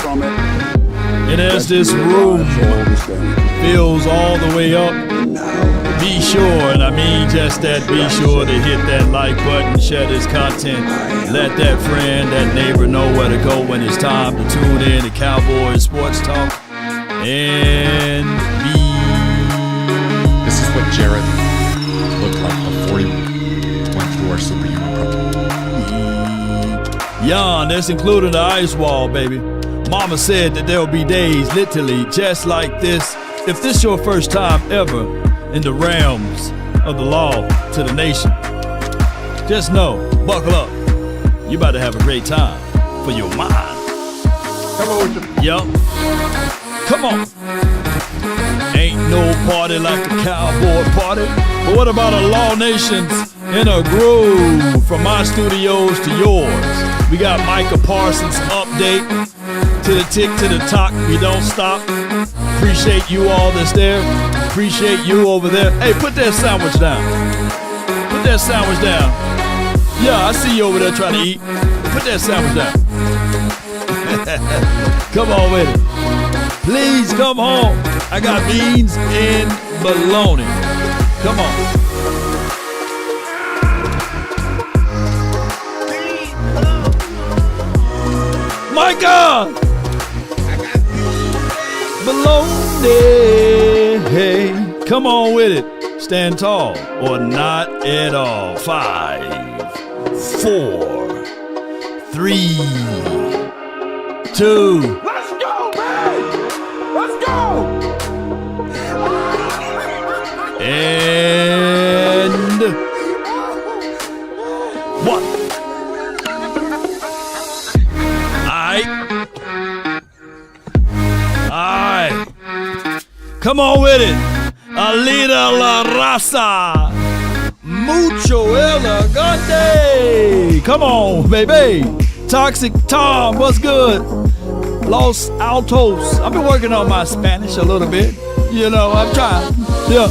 And as this room fills all the way up, be sure, and I mean just that, be sure to hit that like button, share this content, let that friend, that neighbor know where to go when it's time to tune in to Cowboys Sports Talk. And this is what Jared looked like before he went through our superhuman program. Yon, that's including the ice wall, baby. Mama said that there will be days, literally, just like this. If this your first time ever in the realms of the law to the nation, just know, buckle up. You about to have a great time for your mind. Come on with you. Yup. Come on. Ain't no party like a cowboy party. But what about a Law Nations in a groove from my studios to yours? We got Micah Parsons update. To the tick, to the talk, we don't stop. Appreciate you all that's there. Appreciate you over there. Hey, put that sandwich down. Put that sandwich down. Yeah, I see you over there trying to eat. Put that sandwich down. Come on with it. Please come home. I got beans and bologna. Come on. Micah! Bologna. Hey, come on with it. Stand tall or not at all. 5, 4, 3, 2. Let's go, man! Let's go! And 1. Alright. Come on with it. Alita La Raza. Mucho elegante. Come on, baby. Toxic Tom, what's good? Los Altos. I've been working on my Spanish a little bit. You know, I'm trying. Yeah.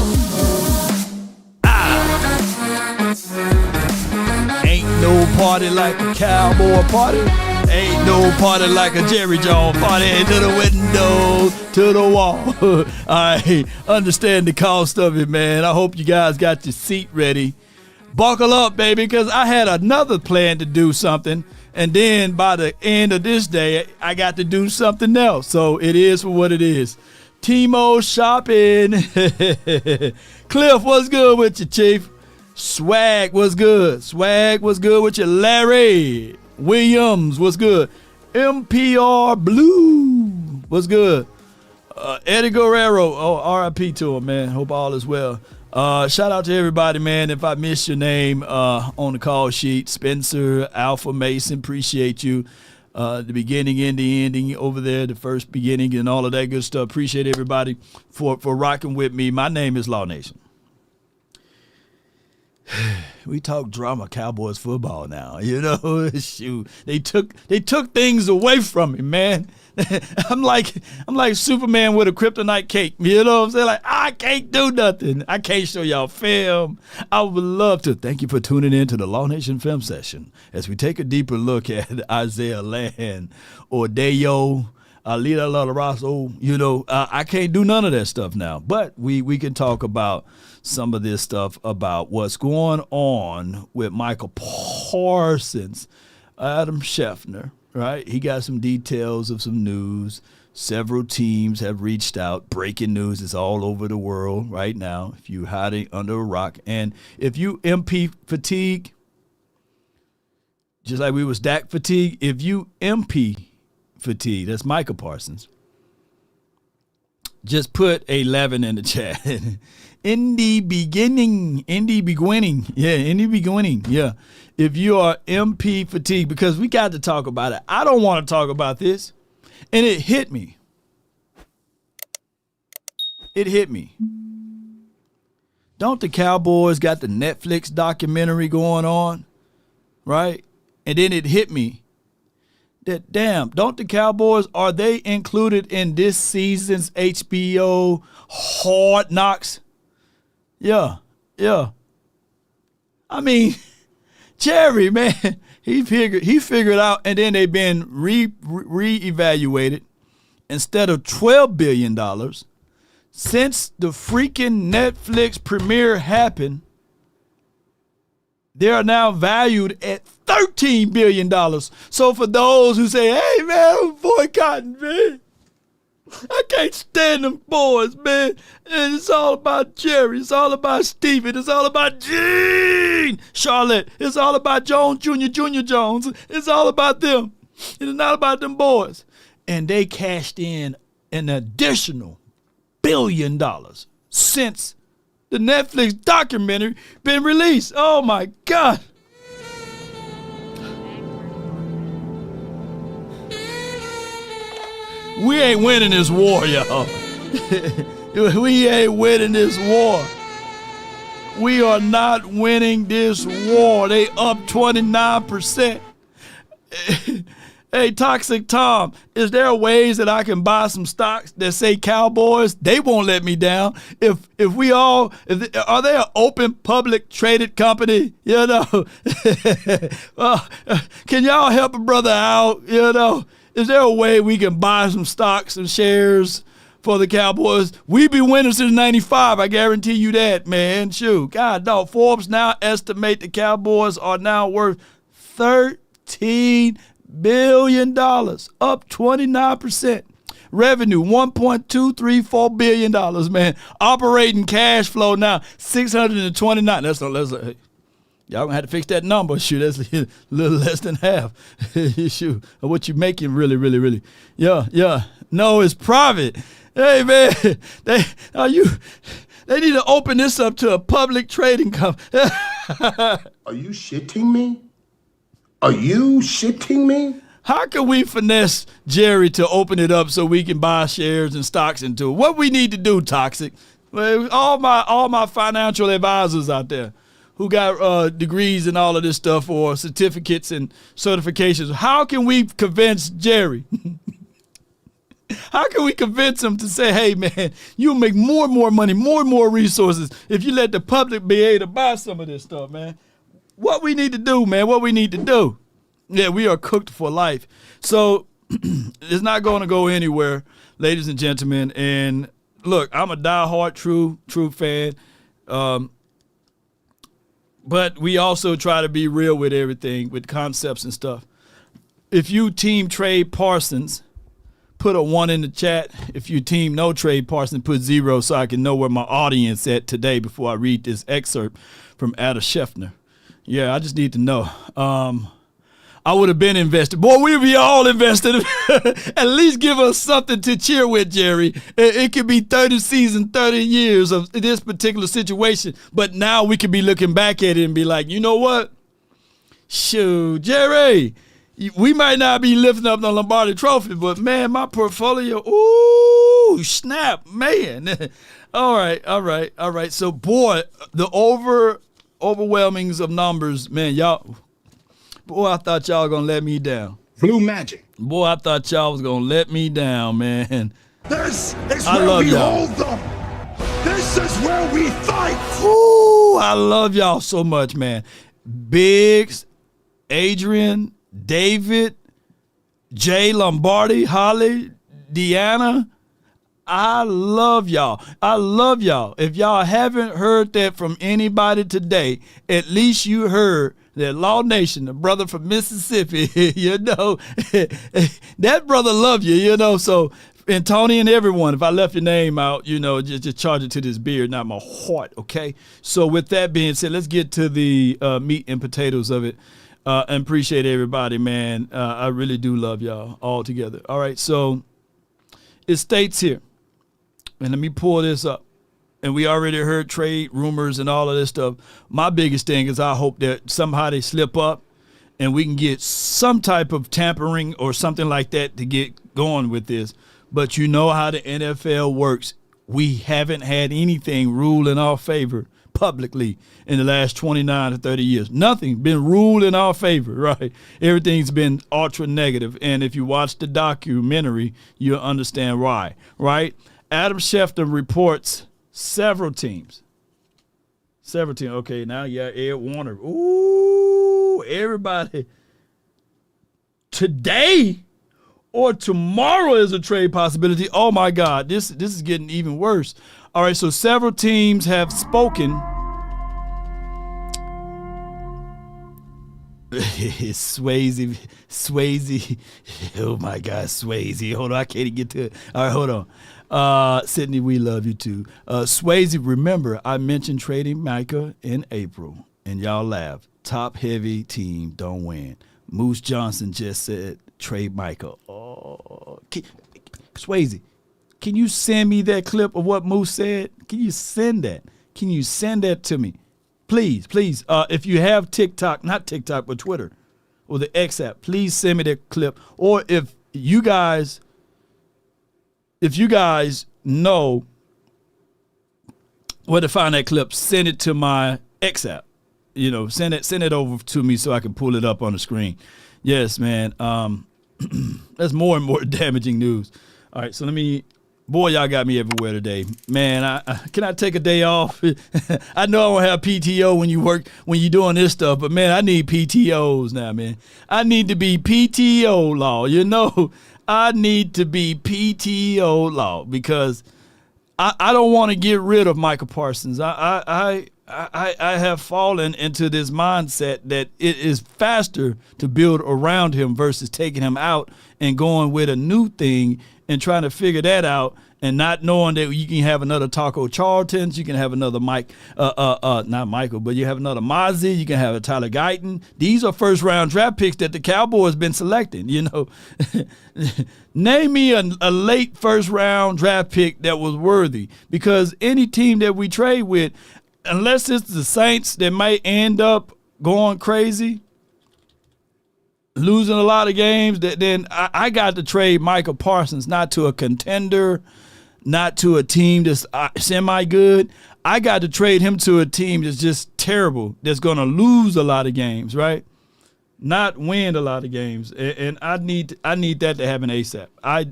Ain't no party like a cowboy party. Ain't no party like a Jerry Jones party. To the window, to the wall. I understand the cost of it, man. I hope you guys got your seat ready. Buckle up, baby, because I had another plan to do something. And then by the end of this day, I got to do something else. So it is for what it is. Timo shopping. Cliff, what's good with you, Chief? Swag, what's good? Swag, what's good with you? Larry Williams, what's good? MPR Blue, what's good? Eddie Guerrero, oh, RIP to him, man. Hope all is well. Shout out to everybody, man. If I missed your name on the call sheet, Spencer, Alpha Mason, appreciate you. The beginning and the ending over there, the first beginning and all of that good stuff. Appreciate everybody for rocking with me. My name is Law Nation. We talk drama, Cowboys football now. You know, shoot, they took things away from me, man. I'm like Superman with a kryptonite cape. You know what I'm saying? Like, I can't do nothing. I can't show y'all film. I would love to. Thank you for tuning in to the Law Nation Film Session as we take a deeper look at Isaiah Land or Dayo, Alita La Raza. You know, I can't do none of that stuff now. But we can talk about some of this stuff about what's going on with Micah Parsons, Adam Scheffner, right? He got some details of some news. Several teams have reached out. Breaking news is all over the world right now if you're hiding under a rock. And if you MP fatigue, just like we was Dak fatigue, if you MP fatigue, that's Micah Parsons, just put 11 in the chat. In the beginning, yeah. If you are MP fatigue, because we got to talk about it. I don't want to talk about this. And it hit me. Don't the Cowboys got the Netflix documentary going on, right? And then it hit me that, damn, don't the Cowboys, are they included in this season's HBO Hard Knocks? Yeah. I mean, Jerry, man, He figured out, and then they've been reevaluated. Instead of $12 billion, since the freaking Netflix premiere happened, they are now valued at $13 billion. So for those who say, hey, man, I'm boycotting, man. I can't stand them boys, man. And it's all about Jerry. It's all about Steven. It's all about Gene Charlotte. It's all about Jones Jr., Jr. Jones. It's all about them. It's not about them boys. And they cashed in an additional $1 billion since the Netflix documentary been released. Oh, my God. We ain't winning this war, y'all. We ain't winning this war. We are not winning this war. They up 29%. Hey, Toxic Tom, is there ways that I can buy some stocks that say Cowboys? They won't let me down. Are they an open public traded company? You know, can y'all help a brother out? You know, is there a way we can buy some stocks and shares for the Cowboys? We be winning since '95. I guarantee you that, man. Shoot, God, dog. Forbes now estimate the Cowboys are now worth $13 billion, up 29%. Revenue, $1.234 billion, man. Operating cash flow now, $629. That's y'all gonna have to fix that number. Shoot, that's a little less than half. Shoot, of what you making, really. Yeah. No, it's private. Hey, man, they need to open this up to a public trading company. Are you shitting me? Are you shitting me? How can we finesse Jerry to open it up so we can buy shares and stocks into it? What we need to do, Toxic? Well, all my financial advisors out there who got degrees and all of this stuff or certificates and certifications, how can we convince Jerry? How can we convince him to say, hey, man, you'll make more and more money, more and more resources if you let the public be able to buy some of this stuff, man? What we need to do, man, what we need to do. Yeah, we are cooked for life. So it's not going to go anywhere, ladies and gentlemen. And look, I'm a diehard true fan. But we also try to be real with everything, with concepts and stuff. If you team trade Parsons, put a 1 in the chat. If you team no trade Parsons, put 0 so I can know where my audience at today before I read this excerpt from Adam Scheffner. Yeah, I just need to know. I would have been invested. Boy, we'd be all invested. At least give us something to cheer with, Jerry. It could be 30 seasons, 30 years of this particular situation. But now we could be looking back at it and be like, you know what? Shoot, Jerry, we might not be lifting up the Lombardi Trophy, but, man, my portfolio, ooh, snap, man. All right. So, boy, the overwhelmings of numbers, man, y'all. Boy, I thought y'all gonna let me down. Blue magic. Boy, I thought y'all was gonna let me down, man. This is where we hold them. This is where we fight. Ooh, I love y'all so much, man. Biggs, Adrian, David, Jay Lombardi, Holly, Deanna. I love y'all. If y'all haven't heard that from anybody today, at least you heard that Law Nation, the brother from Mississippi, you know, that brother love you, you know. So, and Tony and everyone, if I left your name out, you know, just charge it to this beard, not my heart, okay? So with that being said, let's get to the meat and potatoes of it. And appreciate everybody, man. I really do love y'all all together. All right, so it states here, and let me pull this up. And we already heard trade rumors and all of this stuff. My biggest thing is I hope that somehow they slip up and we can get some type of tampering or something like that to get going with this. But you know how the NFL works. We haven't had anything rule in our favor publicly in the last 29 to 30 years. Nothing been ruled in our favor, right? Everything's been ultra negative. And if you watch the documentary, you'll understand why, right? Adam Schefter reports several teams. Okay, now you got Ed Warner. Ooh, everybody today or tomorrow is a trade possibility. Oh my God, this is getting even worse. All right, so several teams have spoken. Swayze. Oh my God, Swayze. Hold on, I can't even get to it. All right, hold on. Sydney, we love you too. Swayze, remember I mentioned trading Micah in April, and y'all laughed. Top heavy team don't win. Moose Johnson just said trade Micah. Oh, Swayze, can you send me that clip of what Moose said? Can you send that? Can you send that to me? Please. If you have TikTok, not TikTok, but Twitter or the X app, please send me that clip. Or if you guys know where to find that clip, send it to my X app. You know, send it over to me so I can pull it up on the screen. Yes, man. That's more and more damaging news. All right, so boy, y'all got me everywhere today. Man, can I take a day off? I know I don't have PTO when you're doing this stuff, but man, I need PTOs now, man. I need to be PTO law, you know. I need to be PTO law because I don't want to get rid of Micah Parsons. I have fallen into this mindset that it is faster to build around him versus taking him out and going with a new thing and trying to figure that out and not knowing that you can have another Taco Charlton's, you can have another not Michael, but you have another Mozzie, you can have a Tyler Guyton. These are first round draft picks that the Cowboys been selecting, you know. Name me a late first round draft pick that was worthy, because any team that we trade with, unless it's the Saints that might end up going crazy, losing a lot of games, then I got to trade Micah Parsons, not to a contender, not to a team that's semi-good. I got to trade him to a team that's just terrible, that's going to lose a lot of games, right? Not win a lot of games. And I need that to happen ASAP. I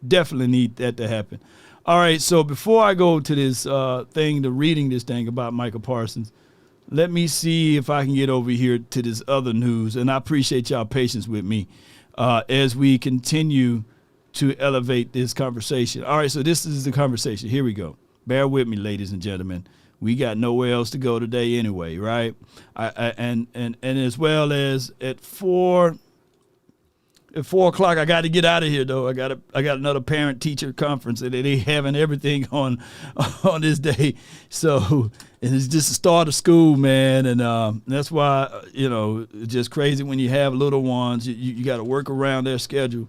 definitely need that to happen. All right, so before I go to this reading this thing about Micah Parsons, let me see if I can get over here to this other news. And I appreciate y'all patience with me as we continue to elevate this conversation. All right, so this is the conversation. Here we go. Bear with me, ladies and gentlemen. We got nowhere else to go today anyway, right? And as well as at 4 o'clock, I got to get out of here though. I got another parent teacher conference and they having everything on this day. So it's just the start of school, man, and that's why it's just crazy when you have little ones. You got to work around their schedule.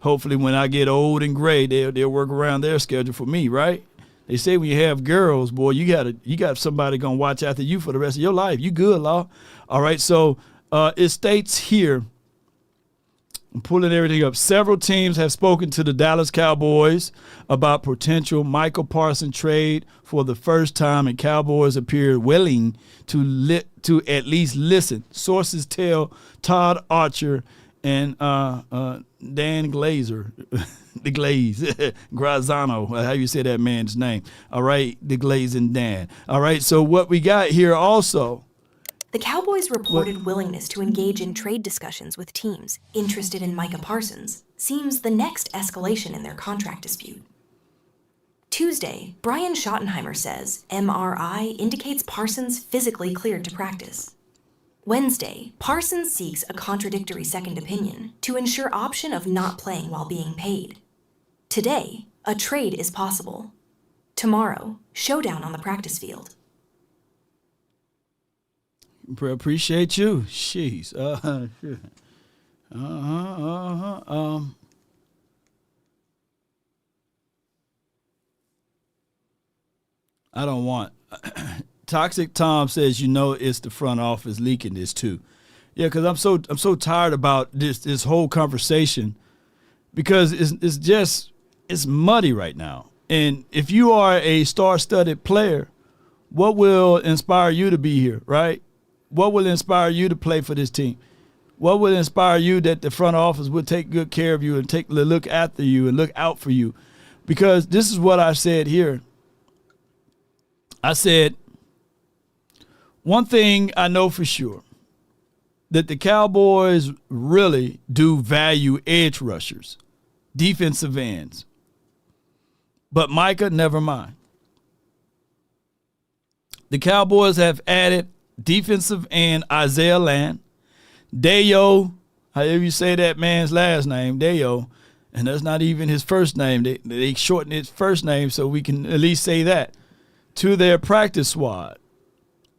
Hopefully, when I get old and gray, they'll work around their schedule for me, right? They say when you have girls, boy, you got somebody gonna watch after you for the rest of your life. You good, Law? All right. So it states here. I'm pulling everything up. Several teams have spoken to the Dallas Cowboys about potential Micah Parsons trade for the first time, and Cowboys appear willing to at least listen. Sources tell Todd Archer and Dan Glazer, the Glaze, Graziano, how you say that man's name. All right, the Glaze and Dan. All right, so what we got here also. The Cowboys' reported willingness to engage in trade discussions with teams interested in Micah Parsons seems the next escalation in their contract dispute. Tuesday, Brian Schottenheimer says MRI indicates Parsons physically cleared to practice. Wednesday, Parsons seeks a contradictory second opinion to ensure option of not playing while being paid. Today, a trade is possible. Tomorrow, showdown on the practice field. Appreciate you. Jeez. I don't want. Toxic Tom says, it's the front office leaking this too. Yeah, because I'm so tired about this whole conversation, because it's muddy right now. And if you are a star-studded player, what will inspire you to be here, right? What will inspire you to play for this team? What will inspire you that the front office would take good care of you and look after you and look out for you? Because this is what I said here. I said, one thing I know for sure, that the Cowboys really do value edge rushers, defensive ends. But Micah, never mind. The Cowboys have added defensive end Isaiah Land, Dayo, however you say that man's last name, Dayo, and that's not even his first name. They shortened his first name so we can at least say that, to their practice squad,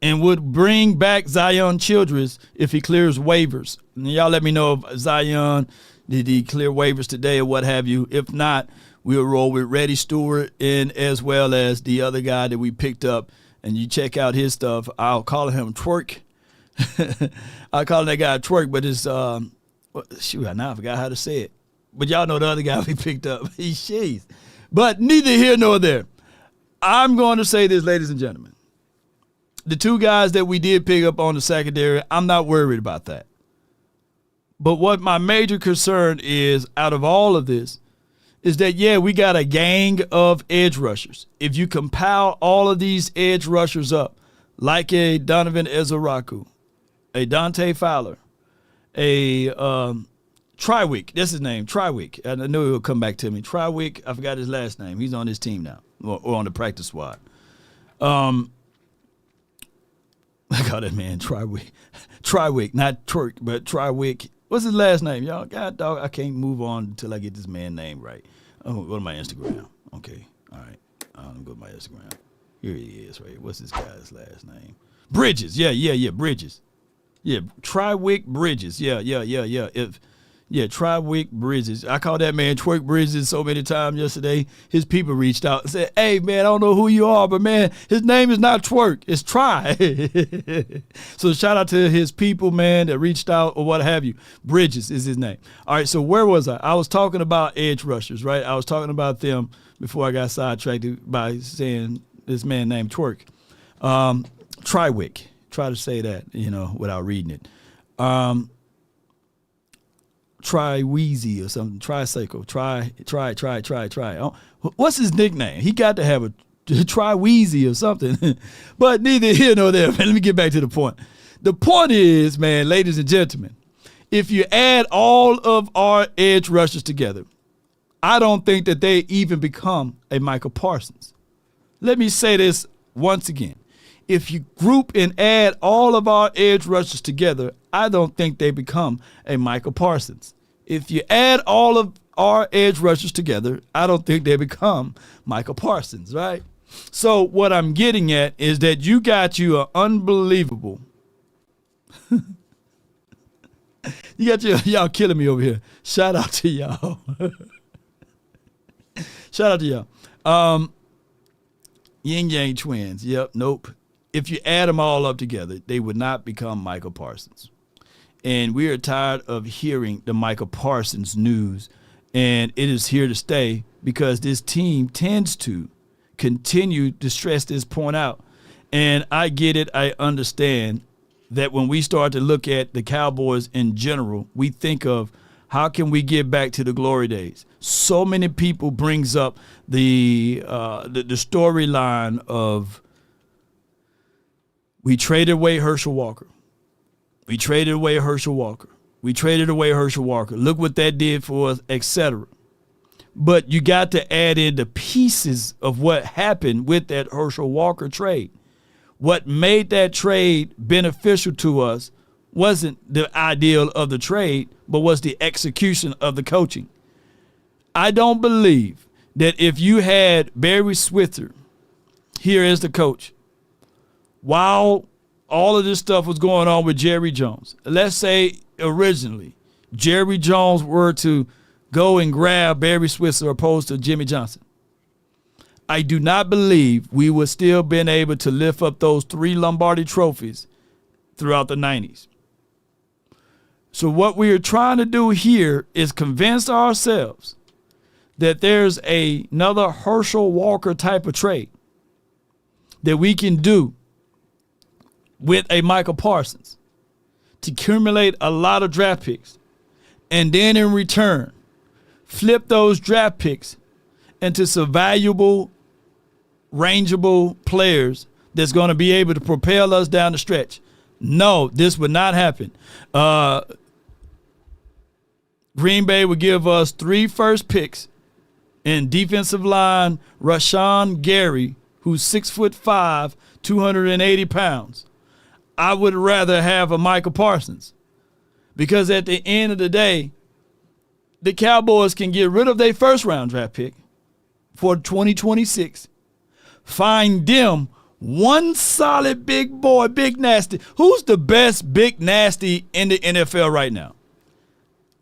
and would bring back Zion Childress if he clears waivers. And y'all let me know if Zion, did he clear waivers today or what have you. If not, we'll roll with Reddy Stewart and as well as the other guy that we picked up. And you check out his stuff. I'll call him Twerk. I call that guy Twerk, but it's shoot, now I forgot how to say it. But y'all know the other guy we picked up. He's sheath. But neither here nor there. I'm going to say this, ladies and gentlemen. The two guys that we did pick up on the secondary, I'm not worried about that. But what my major concern is out of all of this is that, yeah, we got a gang of edge rushers. If you compile all of these edge rushers up, like a Donovan Ezaraku, a Dante Fowler, a Triwick, that's his name, Triwick. I knew he would come back to me. Triwick, I forgot his last name. He's on his team now, or on the practice squad. I call that man Triwick. Triwick, not Twerk, but Triwick. What's his last name, y'all? God, dog, I can't move on until I get this man's name right. Oh, go to my Instagram. Okay, all right. I'm go to my Instagram. Here he is, right? What's this guy's last name? Bridges. Yeah, Bridges. Yeah, Triwick Bridges. Yeah. Triwick Bridges. I called that man Twerk Bridges so many times yesterday. His people reached out and said, hey, man, I don't know who you are, but, man, his name is not Twerk. It's Try. So shout out to his people, man, that reached out or what have you. Bridges is his name. All right, so where was I? I was talking about edge rushers, right? I was talking about them before I got sidetracked by saying this man named Twerk. Triwick. Try to say that, without reading it. Tri-Weezy or something, tricycle, try. Oh, what's his nickname? He got to have a Tri-Weezy or something. But neither here nor there, man. Let me get back to the point. The point is, man, ladies and gentlemen, if you add all of our edge rushers together, I don't think that they even become a Micah Parsons. Let me say this once again. If you group and add all of our edge rushers together, I don't think they become a Micah Parsons. If you add all of our edge rushers together, I don't think they become Micah Parsons, right? So what I'm getting at is that you got you an unbelievable. Y'all killing me over here. Shout out to y'all. Shout out to y'all. Yin Yang twins. Yep. Nope. If you add them all up together, they would not become Micah Parsons. And we are tired of hearing the Micah Parsons news. And it is here to stay because this team tends to continue to stress this point out. And I get it. I understand that when we start to look at the Cowboys in general, we think of how can we get back to the glory days. So many people brings up the storyline of we traded away Herschel Walker. We traded away Herschel Walker. We traded away Herschel Walker. Look what that did for us, etc. But you got to add in the pieces of what happened with that Herschel Walker trade. What made that trade beneficial to us wasn't the ideal of the trade, but was the execution of the coaching. I don't believe that if you had Barry Switzer here as the coach, while all of this stuff was going on with Jerry Jones, let's say originally Jerry Jones were to go and grab Barry Switzer opposed to Jimmy Johnson, I do not believe we would still been able to lift up those 3 Lombardi trophies throughout the 90s. So what we are trying to do here is convince ourselves that there's another Herschel Walker type of trade that we can do with a Micah Parsons to accumulate a lot of draft picks and then in return flip those draft picks into some valuable, rangeable players that's going to be able to propel us down the stretch, No, this would not happen. Green Bay would give us 3 first picks in defensive line, Rashawn Gary, who's 6'5", 280 pounds. I would rather have a Micah Parsons because at the end of the day, the Cowboys can get rid of their first-round draft pick for 2026. Find them one solid big boy, big nasty. Who's the best big nasty in the NFL right now?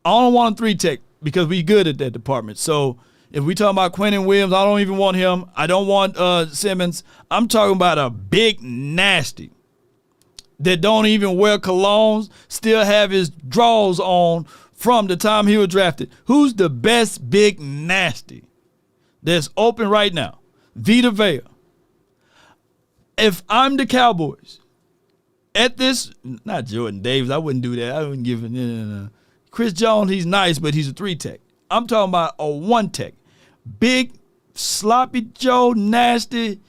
I don't want a 3-tech because we good at that department. So if we talking about Quentin Williams, I don't even want him. I don't want Simmons. I'm talking about a big nasty that don't even wear colognes, still have his drawers on from the time he was drafted. Who's the best big nasty that's open right now? Vita Vea. If I'm the Cowboys, at this, not Jordan Davis, I wouldn't do that. I wouldn't give it. No. Chris Jones, he's nice, but he's a 3-tech. I'm talking about a 1-tech. Big, sloppy Joe, nasty,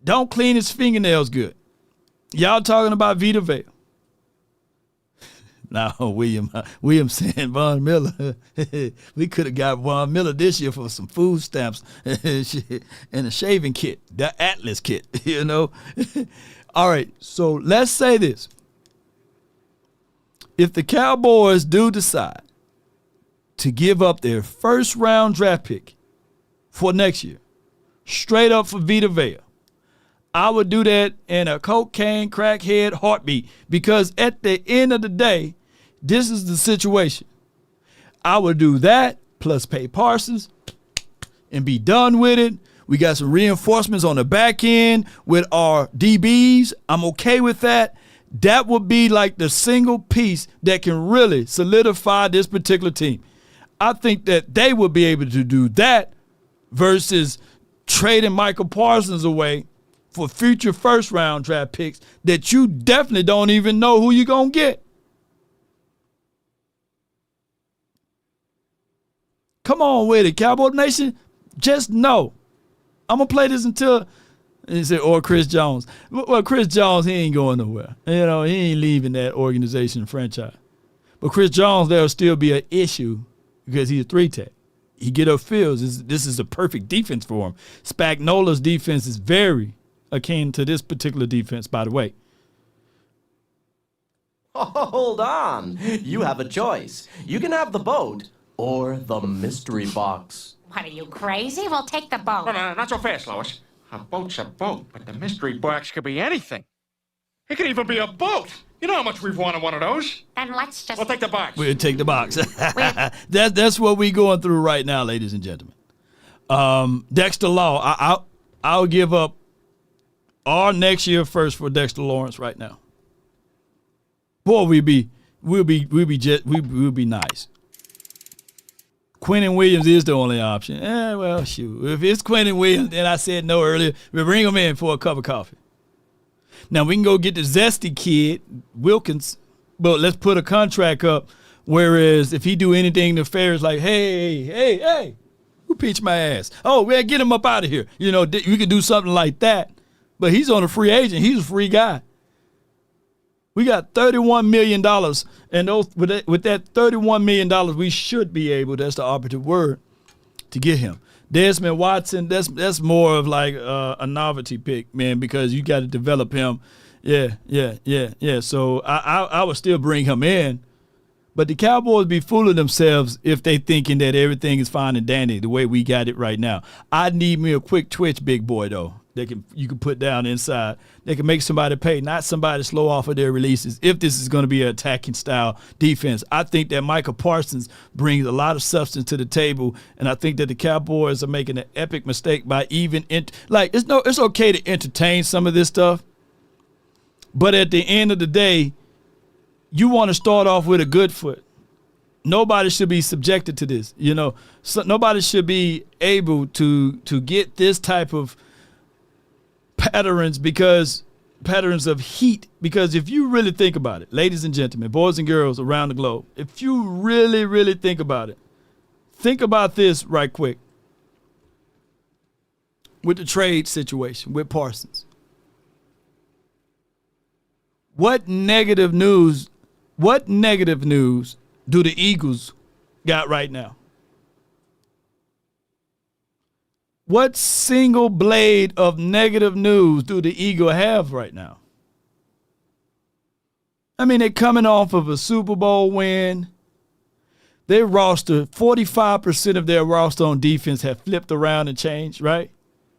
don't clean his fingernails good. Y'all talking about Vita Vea. Now, William saying Von Miller. We could have got Von Miller this year for some food stamps and a shaving kit, the Atlas kit, you know. All right, so let's say this. If the Cowboys do decide to give up their first-round draft pick for next year, straight up for Vita Vea, I would do that in a cocaine crackhead heartbeat because at the end of the day, this is the situation. I would do that plus pay Parsons and be done with it. We got some reinforcements on the back end with our DBs. I'm okay with that. That would be like the single piece that can really solidify this particular team. I think that they would be able to do that versus trading Micah Parsons away for future first-round draft picks that you definitely don't even know who you're going to get. Come on with it, Cowboy Nation. Just know. I'm going to play this until, he said, or Chris Jones. Well, Chris Jones, he ain't going nowhere. You know, he ain't leaving that organization and franchise. But Chris Jones, there'll still be an issue because he's a 3-tech. He get up fields. This is a perfect defense for him. Spagnola's defense is very akin to this particular defense, by the way. Hold on. You have a choice. You can have the boat or the mystery box. What, are you crazy? We'll take the boat. No, not so fast, Lois. A boat's a boat, but the mystery box could be anything. It could even be a boat. You know how much we've wanted one of those. Then let's just... We'll take the box. We'll take the box. That's what we're going through right now, ladies and gentlemen. Dexter Law, I'll give up our next year first for Dexter Lawrence right now. Boy, we'll be nice. Quentin Williams is the only option. Well, shoot. If it's Quentin Williams, then I said no earlier, we'll bring him in for a cup of coffee. Now, we can go get the zesty kid, Wilkins, but let's put a contract up, whereas if he do anything nefarious like, hey, who pinched my ass? Oh, well, get him up out of here. You know, you could do something like that, but he's on a free agent. He's a free guy. We got $31 million, and with that $31 million, we should be able, that's the operative word, to get him. Desmond Watson, that's more of like a novelty pick, man, because you got to develop him. Yeah. So I would still bring him in, but the Cowboys be fooling themselves if they thinking that everything is fine and dandy the way we got it right now. I need me a quick twitch big boy, though. You can put down inside. They can make somebody pay, not somebody slow off of their releases. If this is going to be an attacking style defense, I think that Micah Parsons brings a lot of substance to the table, and I think that the Cowboys are making an epic mistake by even it's okay to entertain some of this stuff, but at the end of the day, you want to start off with a good foot. Nobody should be subjected to this. You know, nobody should be able to get this type of patterns of heat, because if you really think about it, ladies and gentlemen, boys and girls around the globe, if you really, really think about it, think about this right quick with the trade situation with Parsons. What negative news do the Eagles got right now? What single blade of negative news do the Eagles have right now? I mean, they're coming off of a Super Bowl win. Their roster, 45% of their roster on defense have flipped around and changed, right?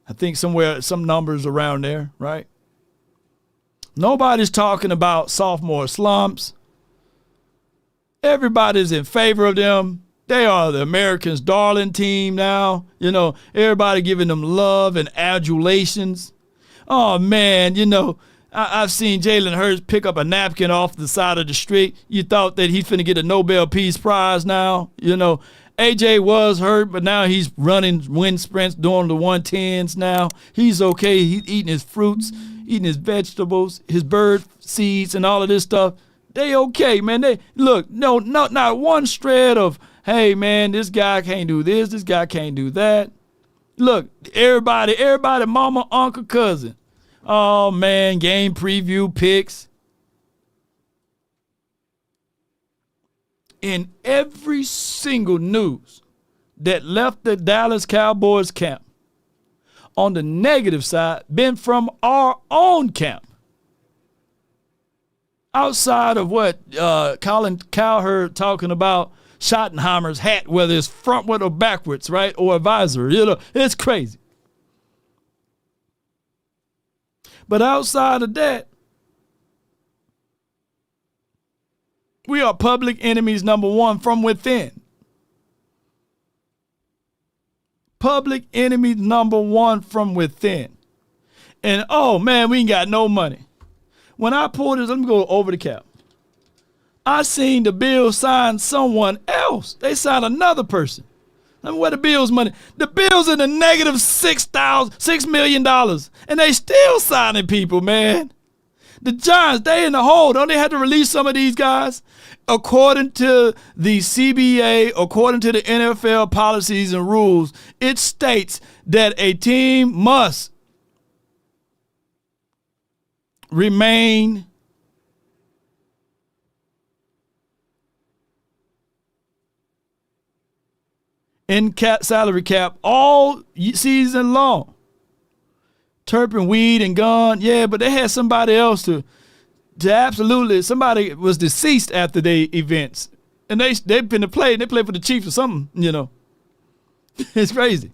I think some numbers around there, right? Nobody's talking about sophomore slumps. Everybody's in favor of them. They are the Americans' darling team now. You know, everybody giving them love and adulations. Oh, man, you know, I've seen Jalen Hurts pick up a napkin off the side of the street. You thought that he's finna get a Nobel Peace Prize now. You know, AJ was hurt, but now he's running wind sprints, doing the 110s now. He's okay. He's eating his fruits, eating his vegetables, his bird seeds, and all of this stuff. They okay, man. They look, not one shred of, hey, man, this guy can't do this, this guy can't do that. Look, everybody, mama, uncle, cousin. Oh, man, game preview picks. In every single news that left the Dallas Cowboys camp, on the negative side, been from our own camp. Outside of what Colin Cowherd talking about Schottenheimer's hat, whether it's frontward or backwards, right, or a visor, you know, it's crazy. But outside of that, we are public enemies number one from within. Public enemy number one from within. And, oh, man, we ain't got no money. When I pulled this, let me go over the cap. I seen the Bills sign someone else. They signed another person. I mean, where the Bills' money? The Bills in the negative $6 million, and they still signing people, man. The Giants, they in the hole. Don't they have to release some of these guys? According to the CBA, according to the NFL policies and rules, it states that a team must remain in salary cap all season long. Turpin, Weed, and Gunn, yeah, but they had somebody else to absolutely, somebody was deceased after the events. And they've been to play, they play for the Chiefs or something, you know. It's crazy.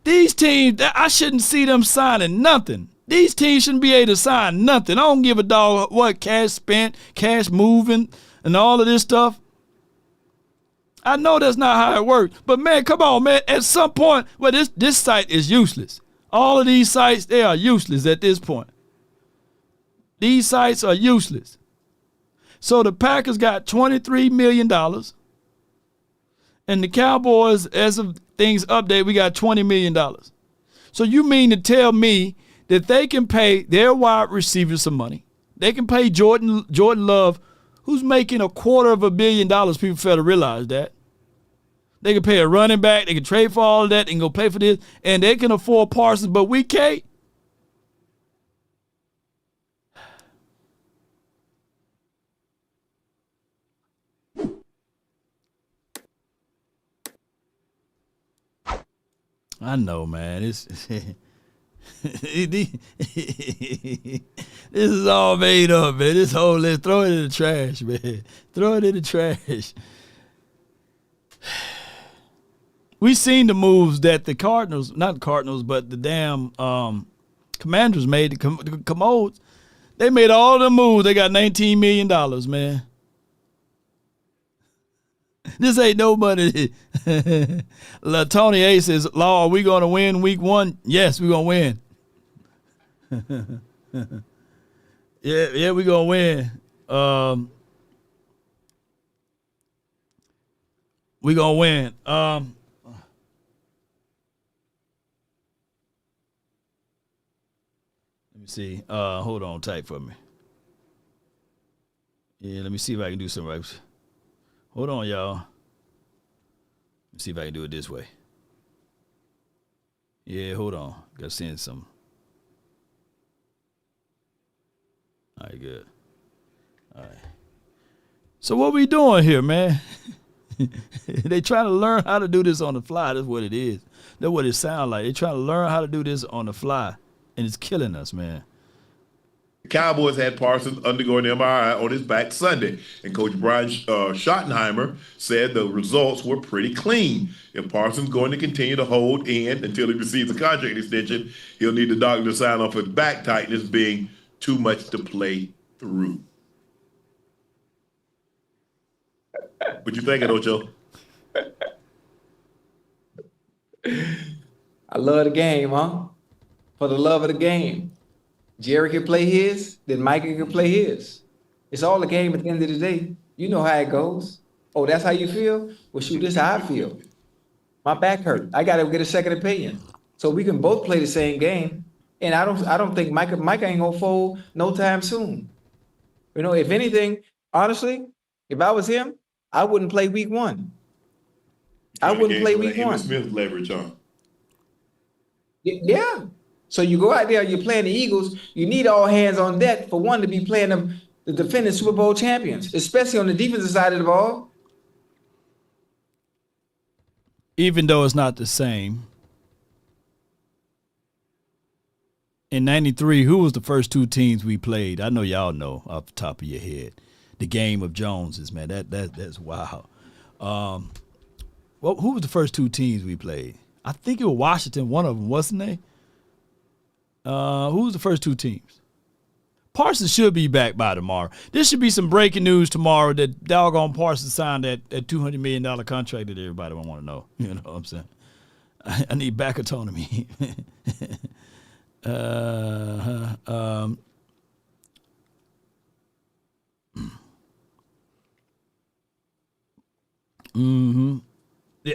These teams, I shouldn't see them signing nothing. These teams shouldn't be able to sign nothing. I don't give a dog what cash spent, cash moving, and all of this stuff. I know that's not how it works. But, man, come on, man. At some point, well, this site is useless. All of these sites, they are useless at this point. These sites are useless. So the Packers got $23 million. And the Cowboys, as of things update, we got $20 million. So you mean to tell me that they can pay their wide receivers some money? They can pay Jordan Love, who's making $250 million. People fail to realize that. They can pay a running back. They can trade for all of that and go pay for this. And they can afford Parsons, but we can't. I know, man. This is all made up, man. This whole list, throw it in the trash, man. Throw it in the trash. We seen the moves that the Cardinals, not the Cardinals, but the damn Commanders made, the Commodes. They made all the moves. They got $19 million, man. This ain't no money. Tony A says, Law, are we going to win week one? Yes, we're going to win. Yeah, we're going to win. We're going to win. Let me see. Hold on tight for me. Yeah, let me see if I can do some right. Hold on, y'all. Let me see if I can do it this way. Yeah, hold on. Gotta send some. All right, good. All right. So what we doing here, man? They trying to learn how to do this on the fly. That's what it is. That's what it sounds like. They trying to learn how to do this on the fly, and it's killing us, man. The Cowboys had Parsons undergoing MRI on his back Sunday, and Coach Brian Schottenheimer said the results were pretty clean. If Parsons going to continue to hold in until he receives a contract extension, he'll need the doctor to sign off his back tightness being too much to play through. What you thinking, Ocho? I love the game, huh? For the love of the game. Jerry can play his, then Micah can play his. It's all a game at the end of the day. You know how it goes. Oh, that's how you feel? Well, shoot, this is how I feel. My back hurt. I got to get a second opinion. So we can both play the same game. And I don't think Micah ain't gonna fold no time soon. You know, if anything, honestly, if I was him, I wouldn't play week 1. I wouldn't play week 1. Smith leverage on. Yeah. So you go out there, you're playing the Eagles, you need all hands on deck for one to be playing them, the defending Super Bowl champions, especially on the defensive side of the ball. Even though it's not the same. In 93, who was the first 2 teams we played? I know y'all know off the top of your head. The game of Joneses, man. That's wild. Well, who was the first 2 teams we played? I think it was Washington, one of them, wasn't they? Who was the first 2 teams? Parsons should be back by tomorrow. There should be some breaking news tomorrow that doggone Parsons signed that $200 million contract that everybody want to know. You know what I'm saying? I need back autonomy. Did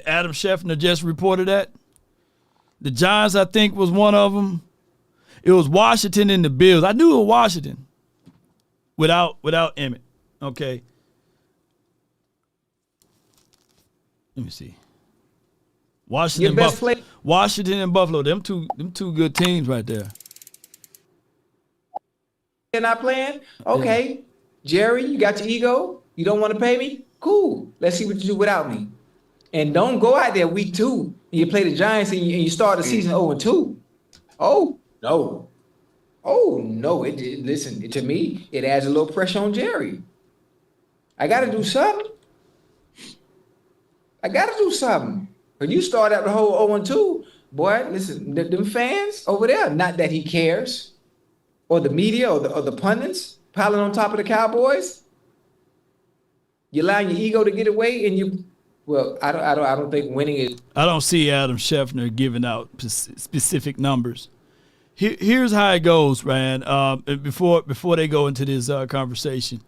Adam Scheffner just reported that? The Giants, I think, was one of them. It was Washington and the Bills. I knew it was Washington without Emmett. Okay. Let me see. Washington and Buffalo. Them two good teams right there. They're not playing? Okay. Yeah. Jerry, you got your ego? You don't want to pay me? Cool. Let's see what you do without me. And don't go out there week 2 and you play the Giants and you start the season 0-2. Oh, no. Oh, no. Listen, to me, it adds a little pressure on Jerry. I got to do something. When you start out the whole 0-2, boy, listen, them fans over there, not that he cares, or the media or the pundits piling on top of the Cowboys, you allowing your ego to get away and you... Well, I don't think winning is. I don't see Adam Scheffner giving out specific numbers. Here's how it goes, man. Before they go into this conversation,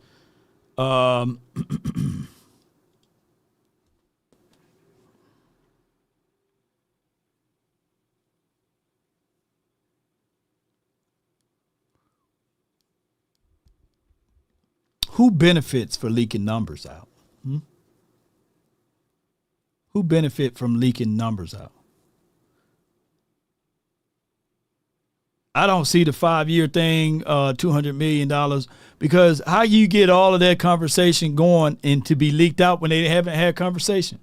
who benefits for leaking numbers out? Who benefit from leaking numbers out? I don't see the 5-year thing, $200 million, because how you get all of that conversation going and to be leaked out when they haven't had conversation?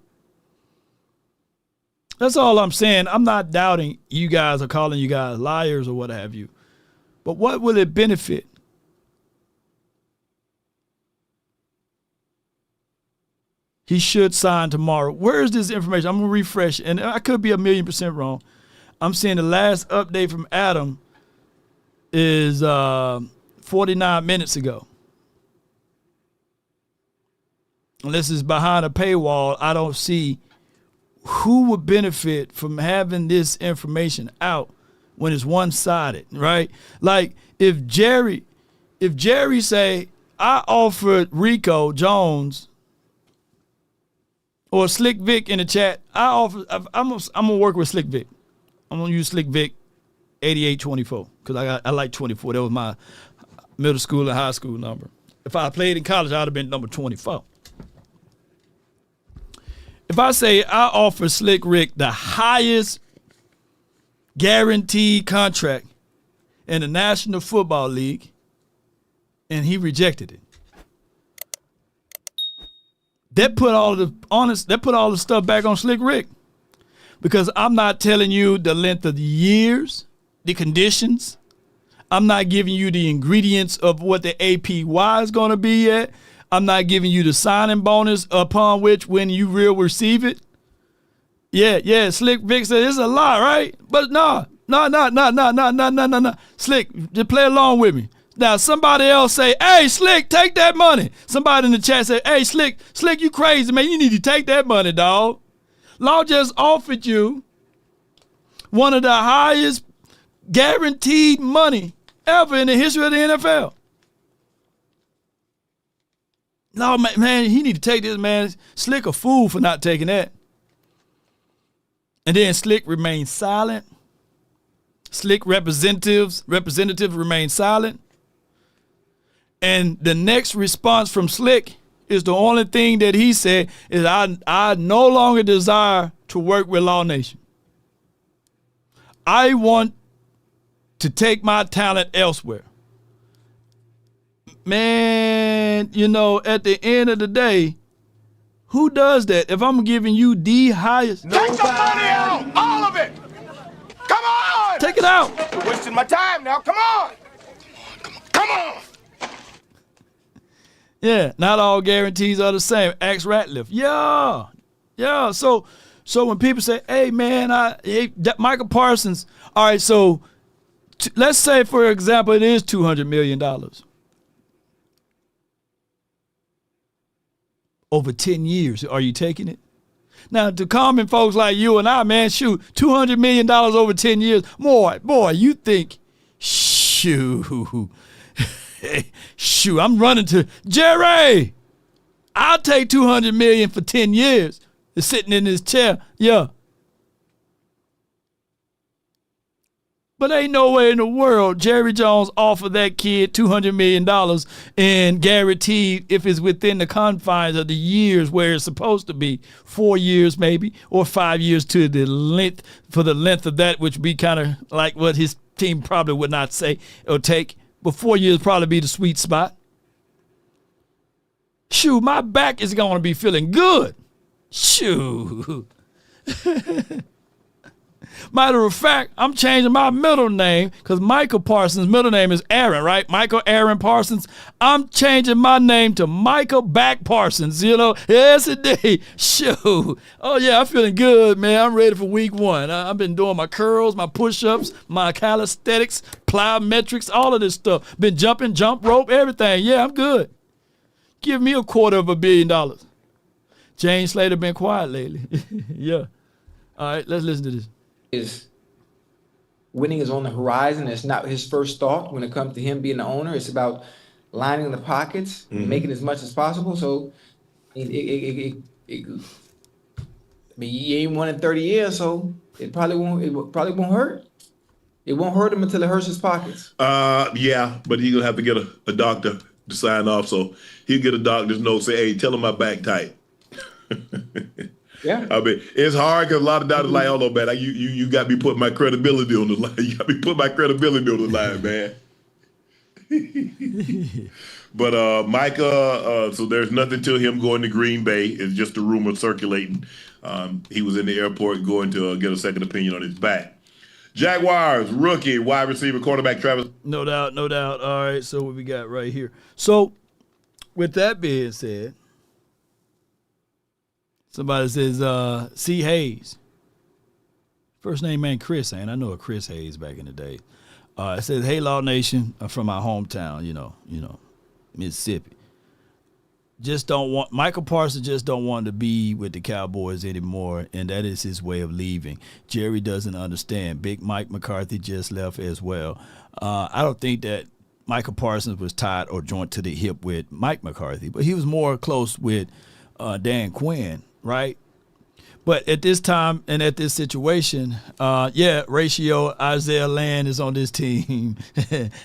That's all I'm saying. I'm not doubting you guys or calling you guys liars or what have you. But what will it benefit? He should sign tomorrow. Where is this information? I'm going to refresh, and I could be 1,000,000% wrong. I'm seeing the last update from Adam is 49 minutes ago. Unless it's behind a paywall, I don't see who would benefit from having this information out when it's one-sided, right? Like if Jerry say, I offered Rico Jones or Slick Vic in the chat, I'm gonna work with Slick Vic. I'm gonna use Slick Vic 8824 because I like 24. That was my middle school and high school number. If I played in college, I'd have been number 24. If I say I offer Slick Rick the highest guaranteed contract in the National Football League, and he rejected it. That put all the stuff back on Slick Rick, because I'm not telling you the length of the years, the conditions. I'm not giving you the ingredients of what the APY is going to be yet. I'm not giving you the signing bonus upon which when you will receive it. Yeah. Slick Vic said it's a lot, right? But no. Slick, just play along with me. Now somebody else say, "Hey, Slick, take that money." Somebody in the chat say, "Hey, Slick, you crazy, man. You need to take that money, dog." Law just offered you one of the highest guaranteed money ever in the history of the NFL. No, man, he need to take this, man. Slick a fool for not taking that. And then Slick remained silent. Slick representatives remain silent. And the next response from Slick is the only thing that he said is, I no longer desire to work with Law Nation. I want to take my talent elsewhere. Man, at the end of the day, who does that? If I'm giving you the highest... Take the money out! All of it! Come on! Take it out! You're wasting my time now. Come on! Come on! Yeah, not all guarantees are the same. Ask Ratliff. Yeah. So when people say, "Hey, man, Micah Parsons," all right. So let's say, for example, it is $200 million over 10 years. Are you taking it? Now, to common folks like you and I, man, shoot, $200 million over 10 years. Boy, you think, shoot. Shoot, I'm running to Jerry. I'll take $200 million for 10 years. He's sitting in his chair. Yeah. But ain't no way in the world Jerry Jones offered that kid $200 million and guaranteed, if it's within the confines of the years where it's supposed to be, 4 years maybe, or 5 years for the length of that, which would be kind of like what his team probably would not say or take. But 4 years probably be the sweet spot. Shoot, my back is going to be feeling good. Shoot. Matter of fact, I'm changing my middle name because Micah Parsons' middle name is Aaron, right? Michael Aaron Parsons. I'm changing my name to Micah Back Parsons, Yes, indeed. Shoot. Oh, yeah, I'm feeling good, man. I'm ready for week one. I've been doing my curls, my push-ups, my calisthenics, plyometrics, all of this stuff. Been jumping, jump rope, everything. Yeah, I'm good. Give me $250 million. James Slater been quiet lately. Yeah. All right, let's listen to this. Is winning is on the horizon. It's not his first thought when it comes to him being the owner. It's about lining the pockets, making as much as possible. So, he ain't won in 30 years, so it probably won't hurt. It won't hurt him until it hurts his pockets. Yeah, but he's gonna have to get a doctor to sign off. So he'll get a doctor's note, say, "Hey, tell him my back tight." Yeah, I mean, it's hard because a lot of doctors like, "Oh no, man, you got me putting my credibility on the line. You got me putting my credibility on the line, man." But Micah, so there's nothing to him going to Green Bay. It's just a rumor circulating. He was in the airport going to get a second opinion on his back. Jaguars rookie wide receiver quarterback Travis. No doubt. All right, so what we got right here. So with that being said, somebody says, C. Hayes. First name ain't Chris, ain't I know a Chris Hayes back in the day. It says, "Hey, Law Nation, I'm from my hometown, Mississippi. Michael Parsons just don't want to be with the Cowboys anymore, and that is his way of leaving. Jerry doesn't understand. Big Mike McCarthy just left as well. I don't think that Michael Parsons was tied or joined to the hip with Mike McCarthy, but he was more close with Dan Quinn, right? But at this time and at this situation, ratio Isaiah Land is on this team.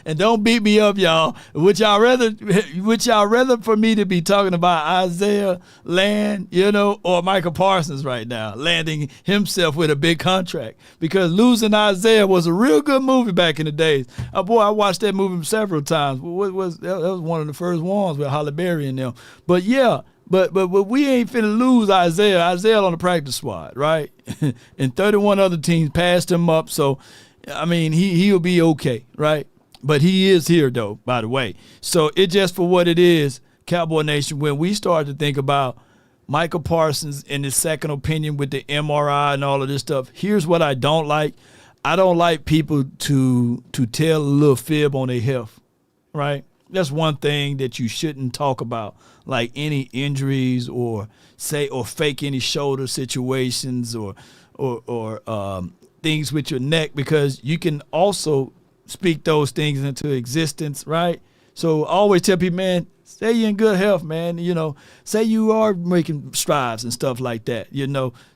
And don't beat me up, y'all. Would y'all rather for me to be talking about Isaiah Land, or Micah Parsons right now, landing himself with a big contract? Because losing Isaiah was a real good movie back in the days. Boy, I watched that movie several times. That was one of the first ones with Halle Berry in them. But yeah. But we ain't finna lose Isaiah. Isaiah on the practice squad, right? And 31 other teams passed him up. So, I mean, he'll be okay, right? But he is here, though, by the way. So it just for what it is, Cowboy Nation, when we start to think about Micah Parsons and his second opinion with the MRI and all of this stuff, here's what I don't like. I don't like people to tell a little fib on their health, right? That's one thing that you shouldn't talk about, like any injuries or fake any shoulder situations or things with your neck, because you can also speak those things into existence, right? So I always tell people, man, say you're in good health, man. Say you are making strides and stuff like that,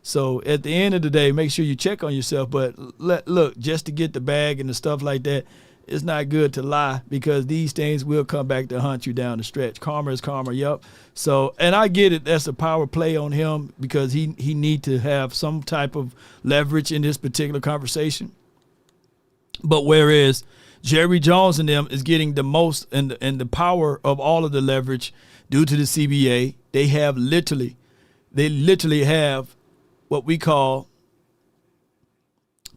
So at the end of the day, make sure you check on yourself. But look, just to get the bag and the stuff like that, it's not good to lie, because these things will come back to hunt you down the stretch. Karma is karma, yep. So, and I get it, that's a power play on him, because he need to have some type of leverage in this particular conversation. But whereas Jerry Jones and them is getting the most and the power of all of the leverage due to the CBA, they literally have what we call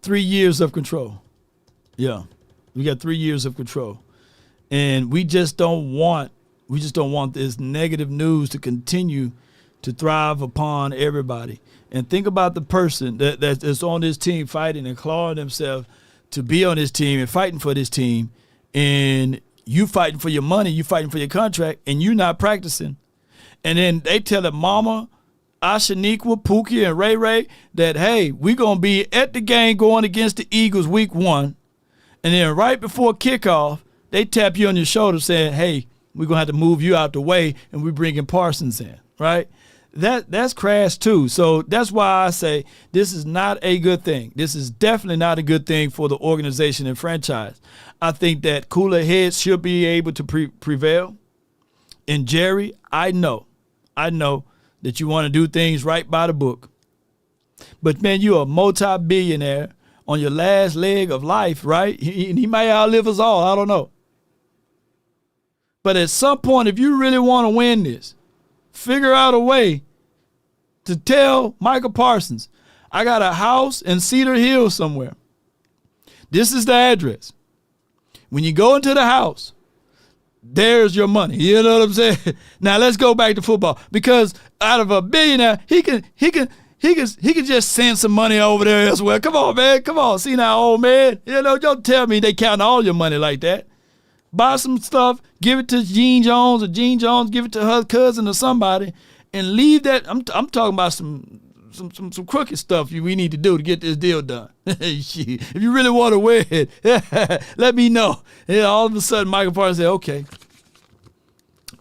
3 years of control. Yeah. We got 3 years of control, and we just don't want this negative news to continue to thrive upon everybody. And think about the person that's on this team fighting and clawing themselves to be on this team and fighting for this team, and you fighting for your money, you fighting for your contract, and you not practicing. And then they tell it, Mama, Ashaniqua, Pookie, and Ray Ray that, hey, we're going to be at the game going against the Eagles week 1. And then right before kickoff, they tap you on your shoulder saying, hey, we're going to have to move you out the way, and we're bringing Parsons in, right? That's crash too. So that's why I say this is not a good thing. This is definitely not a good thing for the organization and franchise. I think that cooler heads should be able to prevail. And Jerry, I know that you want to do things right by the book. But, man, you're a multi-billionaire on your last leg of life, right? He might outlive us all. I don't know. But at some point, if you really want to win this, figure out a way to tell Micah Parsons, I got a house in Cedar Hill somewhere. This is the address. When you go into the house, there's your money. You know what I'm saying? Now let's go back to football, because out of a billionaire, he can just send some money over there elsewhere. Come on, man. Come on. See now, old man. Don't tell me they count all your money like that. Buy some stuff, give it to Gene Jones, or Gene Jones give it to her cousin or somebody, and leave that. I'm talking about some crooked stuff we need to do to get this deal done. If you really want to win it, let me know. And all of a sudden, Micah Parsons said, okay,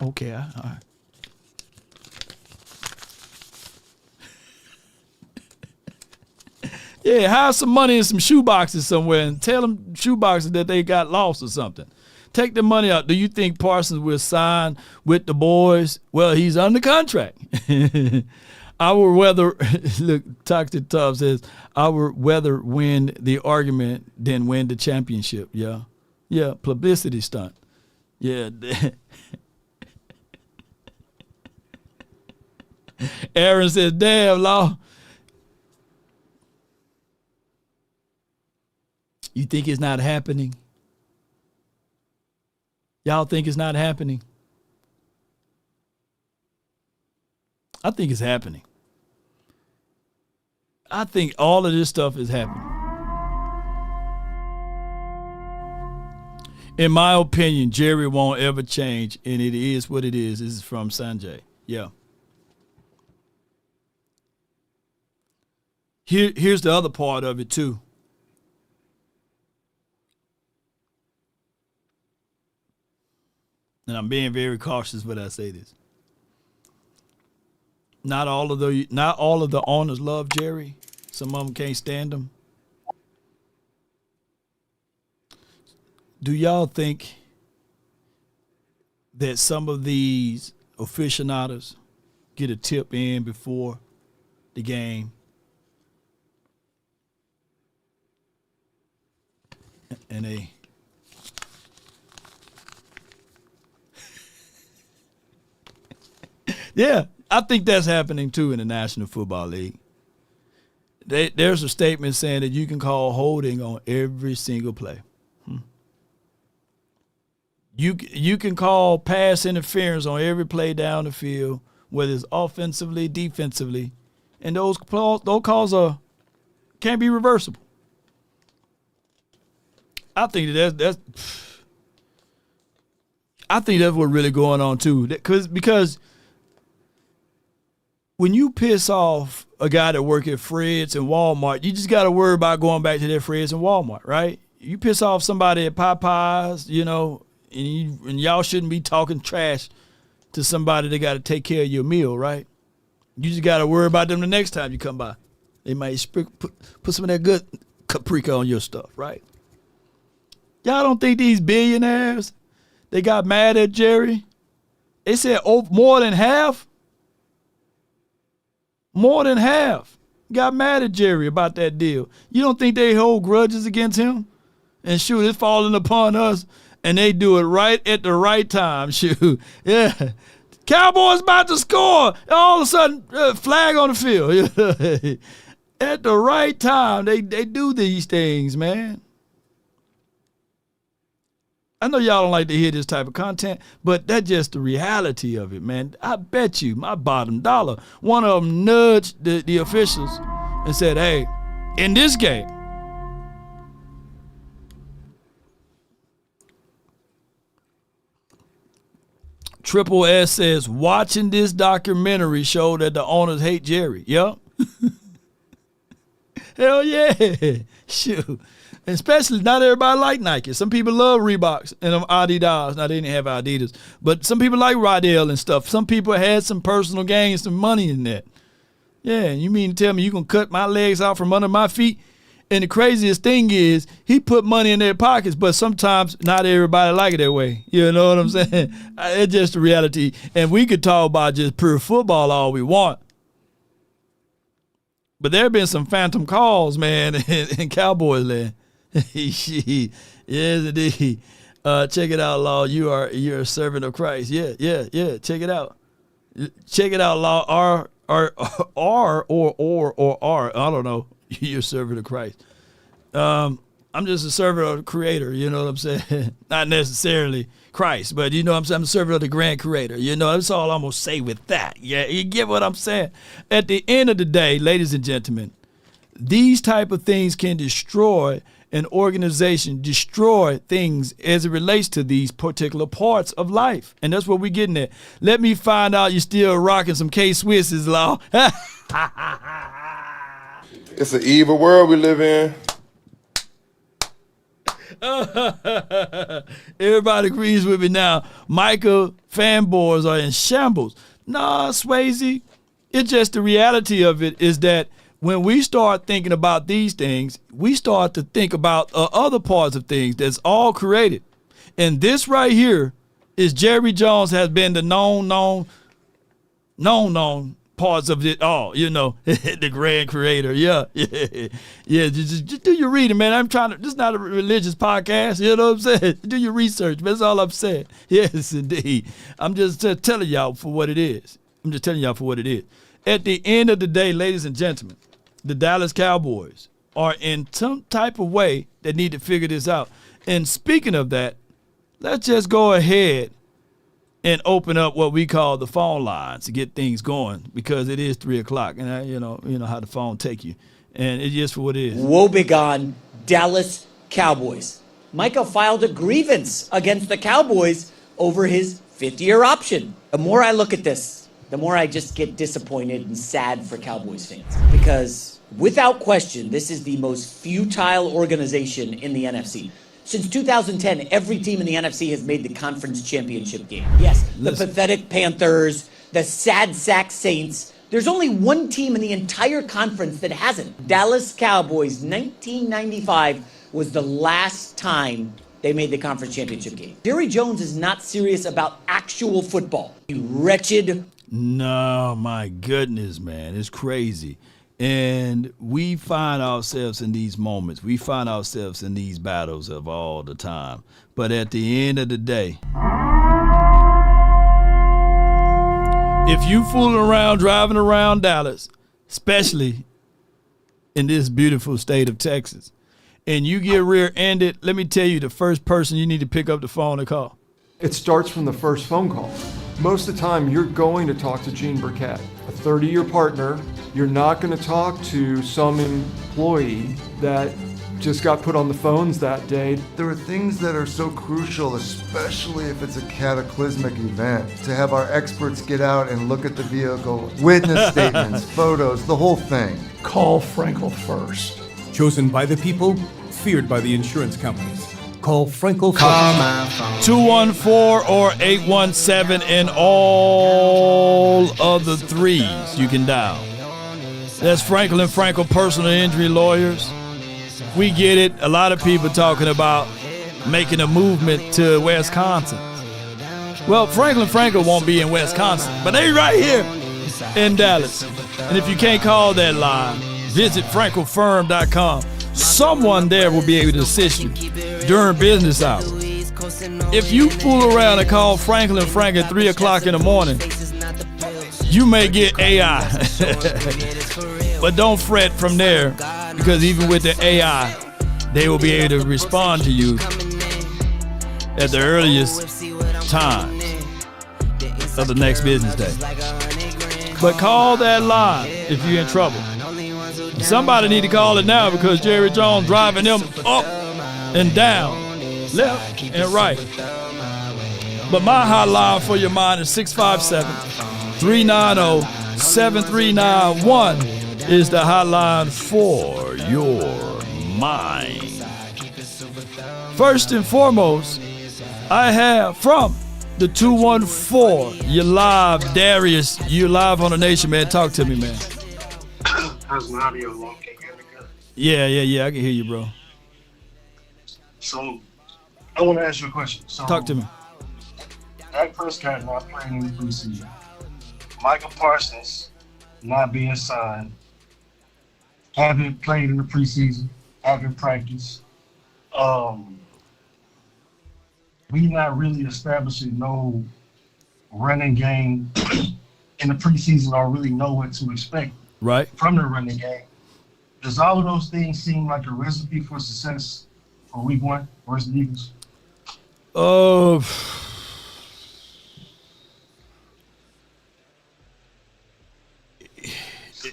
all right. Yeah, hide some money in some shoe boxes somewhere and tell them shoe boxes that they got lost or something. Take the money out. Do you think Parsons will sign with the boys? Well, he's under contract. I would rather, look, Toxic Tub says, I would rather win the argument than win the championship. Yeah. Yeah, publicity stunt. Yeah. Aaron says, damn, Law. You think it's not happening? Y'all think it's not happening? I think it's happening. I think all of this stuff is happening. In my opinion, Jerry won't ever change, and it is what it is. This is from Sanjay. Yeah. Here's the other part of it, too. And I'm being very cautious when I say this. Not all of the owners love Jerry. Some of them can't stand him. Do y'all think that some of these aficionados get a tip in before the game and they yeah, I think that's happening too in the National Football League. There's a statement saying that you can call holding on every single play. You can call pass interference on every play down the field, whether it's offensively, defensively, and those calls can't be reversible. I think that's what's really going on too, because when you piss off a guy that work at Fred's and Walmart, you just got to worry about going back to that Fred's and Walmart, right? You piss off somebody at Popeyes, and y'all shouldn't be talking trash to somebody that got to take care of your meal, right? You just got to worry about them the next time you come by. They might put some of that good paprika on your stuff, right? Y'all don't think these billionaires, they got mad at Jerry? They said more than half got mad at Jerry about that deal. You don't think they hold grudges against him? And shoot, it's falling upon us. And they do it right at the right time. Shoot. Yeah. Cowboys about to score. All of a sudden, flag on the field. At the right time, they do these things, man. I know y'all don't like to hear this type of content, but that's just the reality of it, man. I bet you, my bottom dollar, one of them nudged the officials and said, hey, in this game, Triple S says, watching this documentary showed that the owners hate Jerry. Yup. Hell yeah. Shoot. Especially not everybody like Nike. Some people love Reeboks and Adidas. Now, they didn't have Adidas. But some people like Rodale and stuff. Some people had some personal gain, some money in that. Yeah, you mean to tell me you going to cut my legs out from under my feet? And the craziest thing is he put money in their pockets, but sometimes not everybody like it that way. You know what I'm saying? It's just the reality. And we could talk about just pure football all we want. But there have been some phantom calls, man, in Cowboys land. Yes, indeed. Check it out, Law. You're a servant of Christ. Yeah. Check it out. Check it out, Law. R. I don't know. You're a servant of Christ. I'm just a servant of the Creator. You know what I'm saying? Not necessarily Christ, but you know what I'm saying? I'm a servant of the Grand Creator. You know, that's all I'm going to say with that. Yeah, you get what I'm saying? At the end of the day, ladies and gentlemen, these type of things can destroy an organization, destroy things as it relates to these particular parts of life. And that's what we're getting at. Let me find out you're still rocking some K-Swisses, Law. It's an evil world we live in. Everybody agrees with me now. Micah fanboys are in shambles. Nah, Swayze. It's just the reality of it is that when we start thinking about these things, we start to think about other parts of things that's all created. And this right here is Jerry Jones has been the known parts of it all, you know, the Grand Creator. Yeah. Just do your reading, man. This is not a religious podcast. You know what I'm saying? Do your research, man. That's all I'm saying. Yes, indeed. I'm just telling y'all for what it is. At the end of the day, ladies and gentlemen, the Dallas Cowboys are in some type of way that need to figure this out. And speaking of that, let's just go ahead and open up what we call the phone lines to get things going, because it is 3:00, and you know how the phone take you, and it's just for what it is. Woe begone Dallas Cowboys. Micah filed a grievance against the Cowboys over his fifth-year option. The more I look at this, the more I just get disappointed and sad for Cowboys fans, because without question, this is the most futile organization in the NFC. Since 2010, every team in the NFC has made the conference championship game. Yes, the pathetic Panthers, the sad sack Saints. There's only one team in the entire conference that hasn't. Dallas Cowboys, 1995 was the last time they made the conference championship game. Jerry Jones is not serious about actual football. You wretched. No, my goodness, man. It's crazy. And we find ourselves in these moments. We find ourselves in these battles of all the time. But at the end of the day, if you fooling around, driving around Dallas, especially in this beautiful state of Texas, and you get rear-ended, let me tell you, the first person you need to pick up the phone and call. It starts from the first phone call. Most of the time, you're going to talk to Gene Burkett, a 30-year partner. You're not going to talk to some employee that just got put on the phones that day. There are things that are so crucial, especially if it's a cataclysmic event, to have our experts get out and look at the vehicle, witness statements, photos, the whole thing. Call Frenkel first. Chosen by the people, feared by the insurance companies. Call Frenkel first. 214 or 817 and all of the threes you can dial. That's Frenkel and Frenkel personal injury lawyers. We get it. A lot of people talking about making a movement to Wisconsin. Well, Franklin Frenkel won't be in Wisconsin, but they right here in Dallas. And if you can't call that line, visit FrenkelFirm.com. Someone there will be able to assist you during business hours. If you fool around and call Franklin Frank at 3 o'clock in the morning, you may get AI. But don't fret from there, because even with the AI, they will be able to respond to you at the earliest time of the next business day. But call that line if you're in trouble. Somebody need to call it now, because Jerry Jones driving them up and down, left and right. But my hotline for your mind is 657-390-7391 is the hotline for your mind. First and foremost, I have from the 214, you live, Darius, you live on the nation, man. Talk to me, man. How's my audio long? Can you hear me good? Yeah, I can hear you, bro. So, I want to ask you a question. So, talk to me. Dak Prescott not playing in the preseason. Micah Parsons not being signed. Haven't played in the preseason. Haven't practiced. We not really establishing no running game in the preseason, or really know what to expect from the running game. Does all of those things seem like a recipe for success for week 1 versus the Eagles?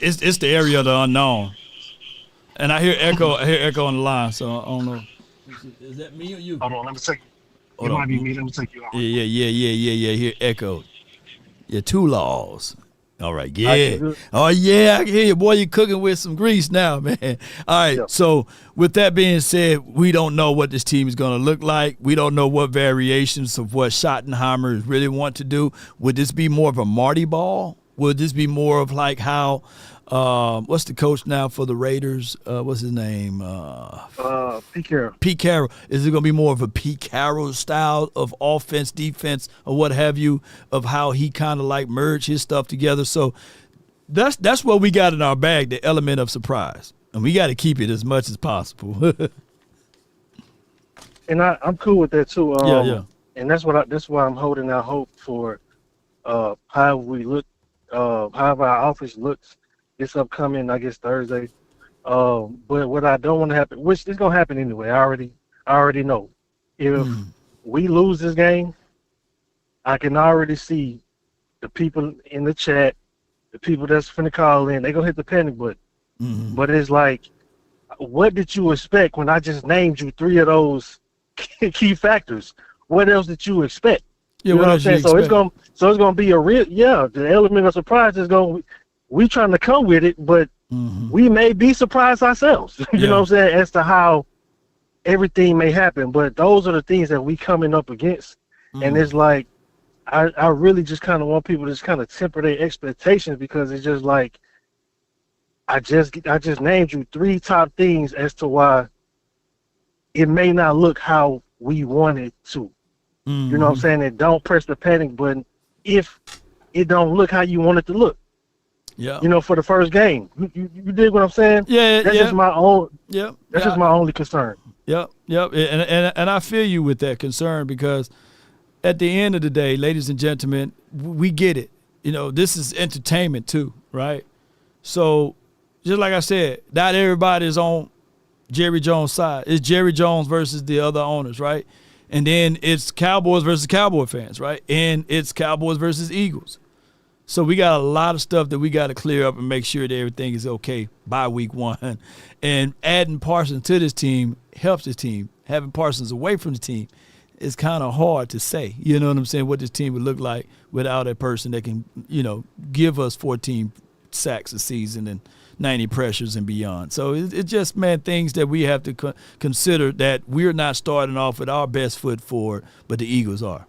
It's the area of the unknown. And I hear echo on the line, so I don't know. Is that me or you? Hold on, let me take you. It might be me. Let me take you out. Yeah. Hear echo. Yeah, 2 laws. All right, yeah. Oh, yeah, I can hear you. Boy, you're cooking with some grease now, man. All right, so with that being said, we don't know what this team is going to look like. We don't know what variations of what Schottenheimer really want to do. Would this be more of a Marty ball? Would this be more of like how what's the coach now for the Raiders? What's his name? Pete Carroll. Pete Carroll. Is it going to be more of a Pete Carroll style of offense, defense, or what have you, of how he kind of like merged his stuff together? So that's what we got in our bag, the element of surprise. And we got to keep it as much as possible. And I'm cool with that too. Yeah. And that's why I'm holding out hope for how we look, how our offense looks this upcoming, I guess, Thursday. But what I don't want to happen, which is gonna happen anyway, I already know. If we lose this game, I can already see the people in the chat, the people that's finna call in, they gonna hit the panic button. But it's like, what did you expect when I just named you 3 of those key factors? What else did you expect? Yeah, you know what I'm saying? So it's gonna be a real, the element of surprise is we trying to come with it, but we may be surprised ourselves. You know what I'm saying, as to how everything may happen. But those are the things that we coming up against, and it's like I really just kind of want people to just kind of temper their expectations, because it's just like I just named you 3 top things as to why it may not look how we want it to. Mm-hmm. You know what I'm saying? And don't press the panic button if it don't look how you want it to look. Yeah. You know, for the first game. You dig what I'm saying? Yeah. That's just my own. Yep. That's just my only concern. Yep. And I feel you with that concern, because at the end of the day, ladies and gentlemen, we get it. You know, this is entertainment too, right? So, just like I said, not everybody is on Jerry Jones' side. It's Jerry Jones versus the other owners, right? And then it's Cowboys versus Cowboy fans, right? And it's Cowboys versus Eagles. So we got a lot of stuff that we got to clear up and make sure that everything is okay by week 1. And adding Parsons to this team helps this team. Having Parsons away from the team is kind of hard to say. You know what I'm saying? What this team would look like without a person that can, give us 14 sacks a season and 90 pressures and beyond. So it's just, man, things that we have to consider, that we're not starting off with our best foot forward, but the Eagles are,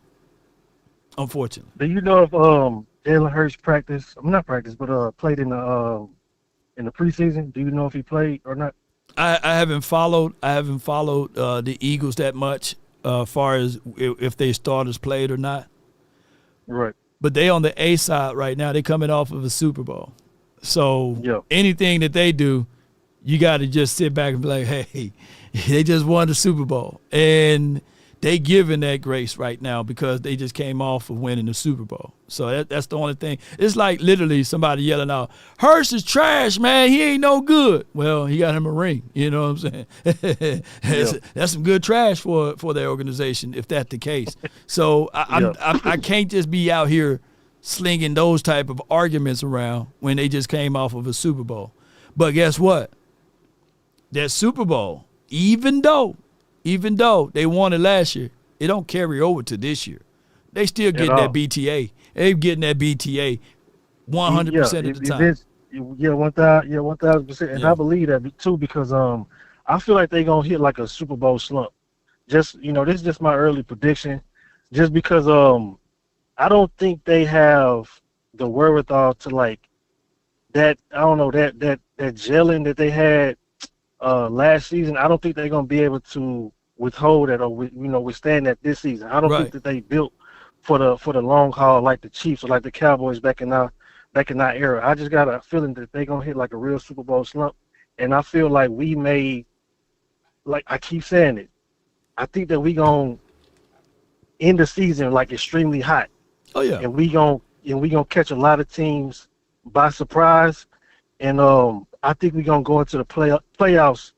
unfortunately. Do you know if Jalen Hurts played in the preseason? Do you know if he played or not? I haven't followed the Eagles that much, far as if they starters played or not. Right. But they on the A side right now. They coming off of a Super Bowl. So anything that they do, you got to just sit back and be like, hey, they just won the Super Bowl. And they giving that grace right now because they just came off of winning the Super Bowl. So that's the only thing. It's like literally somebody yelling out, Hurts is trash, man. He ain't no good. Well, he got him a ring. You know what I'm saying? That's some good trash for their organization, if that's the case. So I can't just be out here slinging those type of arguments around when they just came off of a Super Bowl. But guess what? That Super Bowl, even though they won it last year, it don't carry over to this year. They still getting that BTA. They getting that BTA 100% of the time. 1,000%. And I believe that too, because I feel like they're gonna hit like a Super Bowl slump. Just this is just my early prediction. Just because I don't think they have the wherewithal to like that. I don't know that gelling that they had last season. I don't think they're gonna be able to withhold that or withstand that this season. I don't think that they built for the long haul like the Chiefs or like the Cowboys back in that era. I just got a feeling that they're gonna hit like a real Super Bowl slump, and I feel like we may, like I keep saying it, I think that we gonna end the season like extremely hot. Oh yeah, and we gonna catch a lot of teams by surprise, and I think we're gonna go into the playoffs,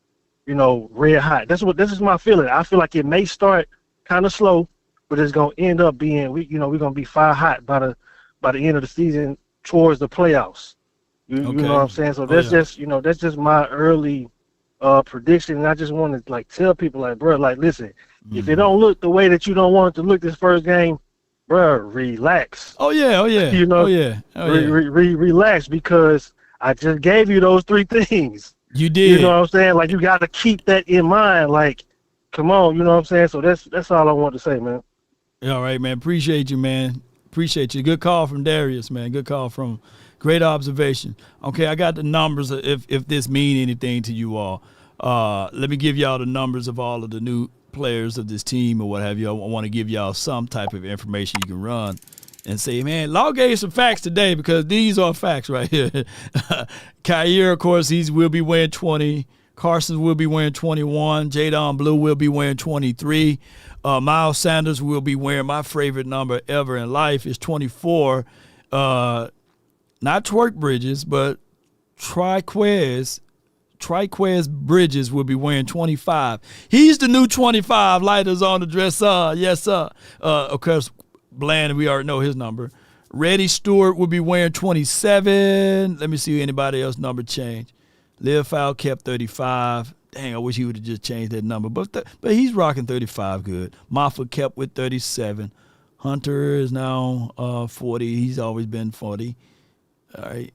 red hot. This is my feeling. I feel like it may start kind of slow, but it's gonna end up being we're gonna be fire hot by the end of the season towards the playoffs. You know what I'm saying? So that's that's just my early prediction, and I just want to like tell people like, bro, like listen, if it don't look the way that you don't want it to look this first game, bro, relax. Oh yeah. Relax, because I just gave you those 3 things. You did. You know what I'm saying? Like you got to keep that in mind. Like, come on, you know what I'm saying? So that's all I want to say, man. All right, man. Appreciate you, man. Appreciate you. Good call from Darius, man. Good call from. Great observation. Okay, I got the numbers if this mean anything to you all. Let me give y'all the numbers of all of the new players of this team or what have you. I want to give y'all some type of information you can run and say, man, Law gave some facts today because these are facts right here. Kyer, of course, will be wearing 20. Carson will be wearing 21. Jadon Blue will be wearing 23. Miles Sanders will be wearing my favorite number ever in life is 24. Not Twerk Bridges, but Triquez Bridges will be wearing 25. He's the new 25 lighters on the dresser. Yes, sir. Of course, Bland, we already know his number. Reddy Stewart will be wearing 27. Let me see if anybody else number changed. Liv Fowl kept 35. Dang, I wish he would have just changed that number. But he's rocking 35 good. Moffat kept with 37. Hunter is now 40. He's always been 40. All right.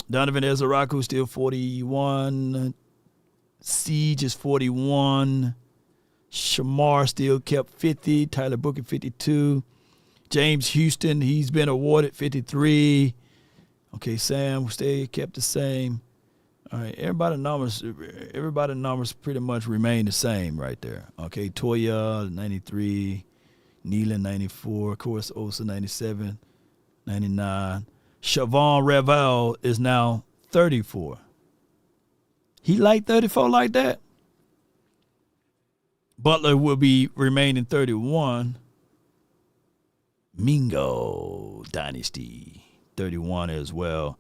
Donovan Ezaraku still 41. Siege is 41. Shamar still kept 50. Tyler Booker 52. James Houston, he's been awarded 53. Okay, Sam kept the same. All right, everybody numbers pretty much remain the same right there. Okay, Toya 93, Nealon 94, of course Osa 97, 99. Siobhan Revel is now 34. He like 34 like that? Butler will be remaining 31. Mingo Dynasty 31 as well.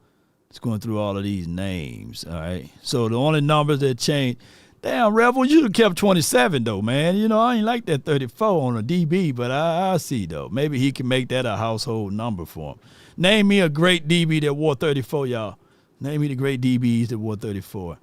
It's going through all of these names, all right? So the only numbers that changed, damn, Rebel, you have kept 27, though, man. You know, I ain't like that 34 on a DB, but I see, though. Maybe he can make that a household number for him. Name me a great DB that wore 34, y'all. Name me the great DBs that wore 34.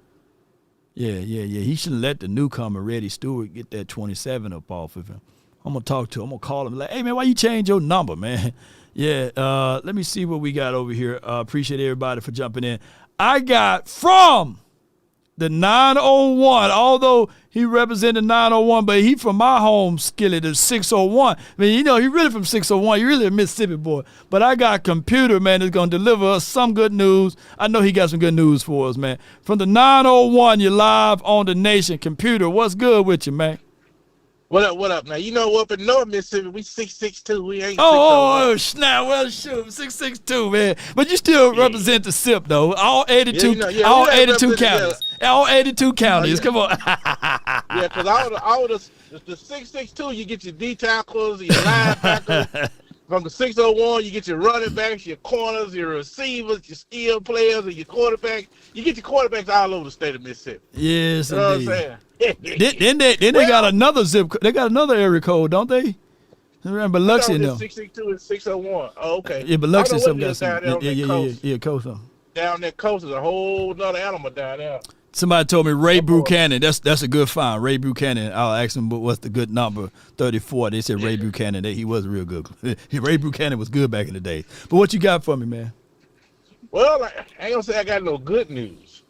Yeah. He shouldn't let the newcomer, Reddy Stewart, get that 27 up off of him. I'm going to talk to him. I'm going to call him like, hey, man, why you change your number, man? Yeah, let me see what we got over here. Appreciate everybody for jumping in. I got from the 901, although he represented 901, but he from my home skillet is 601. I mean, you know, he really from 601. He really a Mississippi boy. But I got Computer, man, that's going to deliver us some good news. I know he got some good news for us, man. From the 901, you're live on The Nation. Computer, what's good with you, man? What up? Now, you know, up in North Mississippi, we 662. We ain't 601. Oh, snap. Well, shoot, 662, man. But you still represent the SIP, though. All 82, all 82 counties. All 82 counties. Come on. Yeah, because all the 662, you get your D tackles, your linebackers. From the 601, you get your running backs, your corners, your receivers, your skill players, and your quarterbacks. You get your quarterbacks all over the state of Mississippi. Yes, you know indeed. what I'm saying? Then they got another zip. They got another area code, don't they? Remember Biloxi in them. 662 and 601. Oh, okay. Yeah, Biloxi something got some. Yeah, coast. Down that coast is a whole nother animal down there. Somebody told me Ray Buchanan. That's a good find. Ray Buchanan. I'll ask him what's the good number. 34. They said Ray Buchanan. He was real good. Ray Buchanan was good back in the day. But what you got for me, man? Well, I ain't gonna say I got no good news.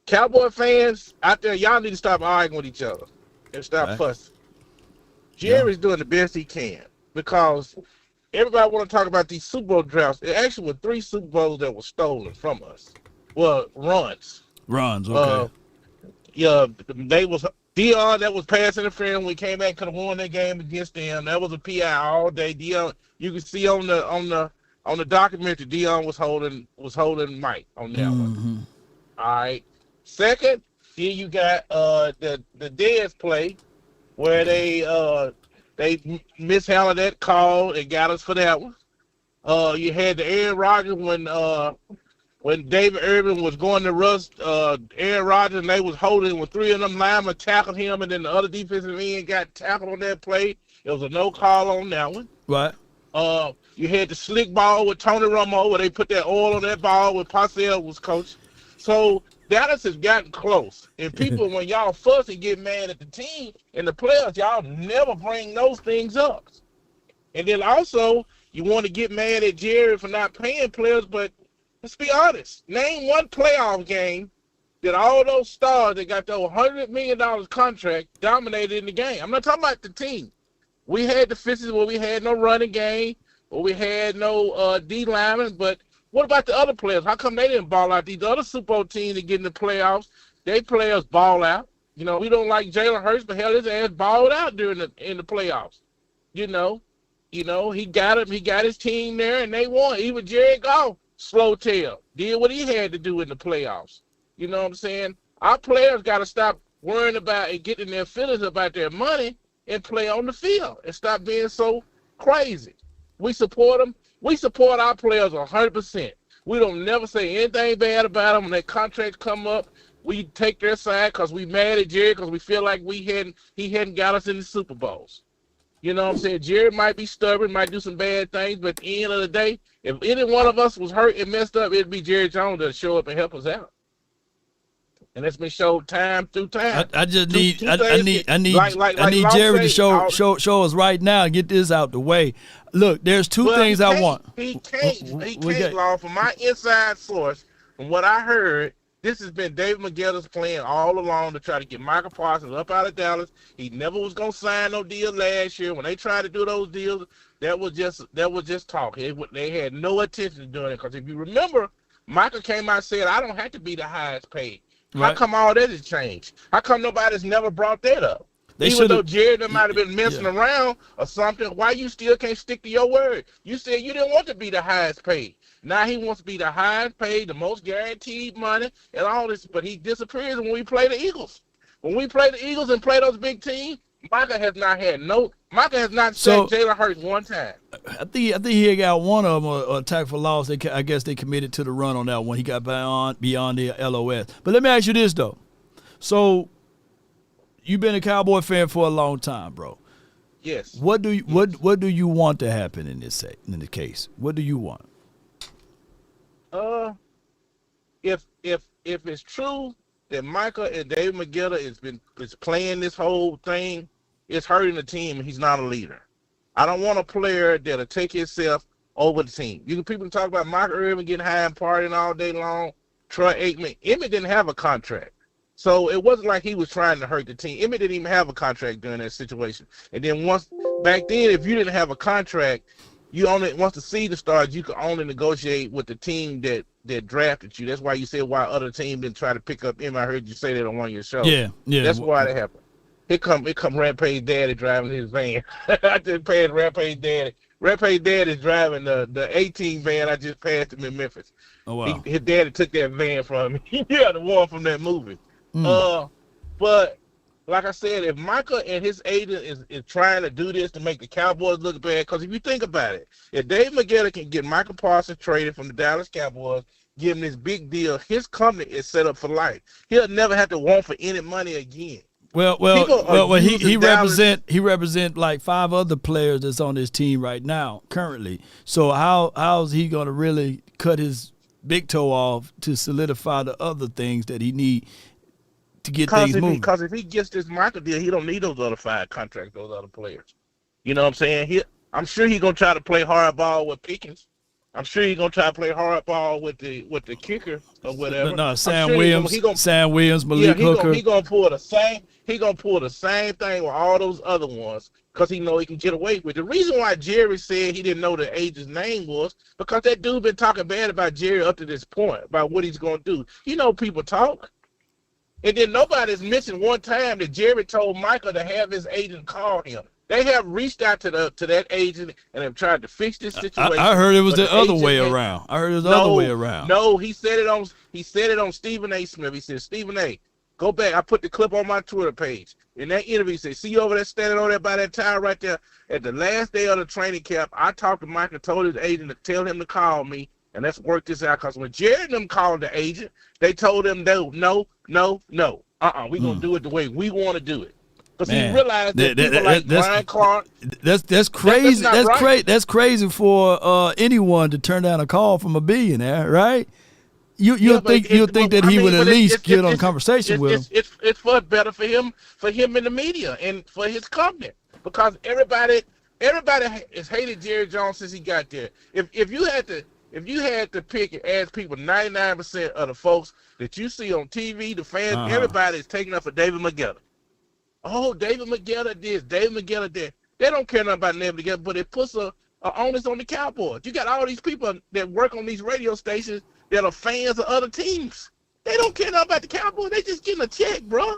Cowboy fans out there, y'all need to stop arguing with each other and stop fussing. Jerry's doing the best he can because everybody want to talk about these Super Bowl drafts. It actually were 3 Super Bowls that were stolen from us. Well, runs. Okay. Yeah, they was Dion that was pass interference when we came back, could have won that game against them. That was a PI all day. Dion, you can see on the documentary, Dion was holding Mike on that one. All right. Second, then you got the Dez play where they mishandled that call and got us for that one. You had the Aaron Rodgers when David Irvin was going to rush Aaron Rodgers and they was holding when 3 of them linemen tackled him and then the other defensive end got tackled on that play. It was a no call on that one. Right. You had the slick ball with Tony Romo where they put that oil on that ball when Parcells was coach. So Dallas has gotten close. And people, when y'all fuss and get mad at the team and the players, y'all never bring those things up. And then also, you want to get mad at Jerry for not paying players, but let's be honest. Name one playoff game that all those stars that got the $100 million contract dominated in the game. I'm not talking about the team. We had the fixes where we had no running game, where we had no D linemen, but what about the other players? How come they didn't ball out? These other Super Bowl teams that get in the playoffs, they players ball out. You know, we don't like Jalen Hurts, but hell, his ass balled out in the playoffs. You know, he got him. He got his team there, and they won. Even Jared Goff, slow tail, did what he had to do in the playoffs. You know what I'm saying? Our players got to stop worrying about and getting their feelings about their money and play on the field and stop being so crazy. We support them. We support our players 100%. We don't never say anything bad about them when their contracts come up. We take their side because we mad at Jerry because we feel like he hadn't got us in the Super Bowls. You know what I'm saying? Jerry might be stubborn, might do some bad things, but at the end of the day, if any one of us was hurt and messed up, it'd be Jerry Jones to show up and help us out. And it's been showed time through time. I need Jerry to show us right now and get this out the way. Look, there's two things I want. He can't, Law, from my inside source, from what I heard, This has been David Magetta's plan all along to try to get Micah Parsons up out of Dallas. He never was gonna sign no deal last year. When they tried to do those deals, that was just talk. They had no intention of doing it, because if you remember, Micah came out and said, "I don't have to be the highest paid." How Right. come all that has changed? How come nobody's never brought that up? Even though Jared might have been messing around or something, why you still can't stick to your word? You said you didn't want to be the highest paid. Now he wants to be the highest paid, the most guaranteed money, and all this, but he disappears when we play the Eagles. When we play the Eagles and play those big teams, Micah has not sacked Jalen Hurts one time. I think he got one of them a tackle for loss. I guess they committed to the run on that one. He got beyond the LOS. But let me ask you this though. So you've been a Cowboy fan for a long time, bro. Yes. What do you want to happen in this case? What do you want? If it's true that Micah and David Magetta is playing this whole thing, it's hurting the team, and he's not a leader. I don't want a player that'll take himself over the team. People talk about Michael Irvin getting high and partying all day long. Troy Aikman didn't have a contract. So it wasn't like he was trying to hurt the team. Emmett didn't even have a contract during that situation. And then back then, if you didn't have a contract, once the season started, you could only negotiate with the team that drafted you. That's why you said why other teams didn't try to pick up him. I heard you say that on one of your shows. Yeah. That's why that happened. Here come Rampage Daddy driving his van. I just passed Rampage Daddy. Rampage Daddy's driving the 18 van I just passed him in Memphis. Oh wow. His daddy took that van from him. Yeah, the one from that movie. But like I said, if Micah and his agent is trying to do this to make the Cowboys look bad, because if you think about it, if Dave Magetta can get Micah Parsons traded from the Dallas Cowboys, give him this big deal, his company is set up for life. He'll never have to want for any money again. Well, he represent like 5 other players that's on his team right now currently. So how's he gonna really cut his big toe off to solidify the other things that he need to get things moving? Because if he gets this Michael deal, he don't need those other 5 contracts, those other players. You know what I'm saying? I'm sure he's gonna try to play hardball with Pickens. I'm sure he's gonna try to play hardball with the kicker or whatever. No, Sam Williams, Malik Hooker. He's gonna pull the same. He gonna pull the same thing with all those other ones because he know he can get away with it. The reason why Jerry said he didn't know the agent's name was because that dude been talking bad about Jerry up to this point about what he's gonna do. You know, people talk. And then nobody's missing one time that Jerry told Michael to have his agent call him. They have reached out to that agent and have tried to fix this situation. I heard it was the other way around. No, he said it on Stephen A. Smith. He said, Stephen A., go back. I put the clip on my Twitter page. In that interview, he said, see you over there standing over there by that tower right there. At the last day of the training camp, I talked to Michael, told his agent to tell him to call me, and let's work this out. Because when Jared and them called the agent, they told him, no. We're going to do it the way we want to do it. Because he realized that people like Brian Clark. That's crazy. That's crazy for anyone to turn down a call from a billionaire, right? You'll think that he would at least get on a conversation with him. It's better for him in the media and for his company, because everybody has hated Jerry Jones since he got there. If you had to pick and ask people, 99% of the folks that you see on TV, the fans, everybody is taking up for David Magetta. Oh, David Magetta this, David Magetta that. They don't care nothing about David Magetta, but it puts a onus on the Cowboys. You got all these people that work on these radio stations that are fans of other teams. They don't care nothing about the Cowboys. They just getting a check, bro.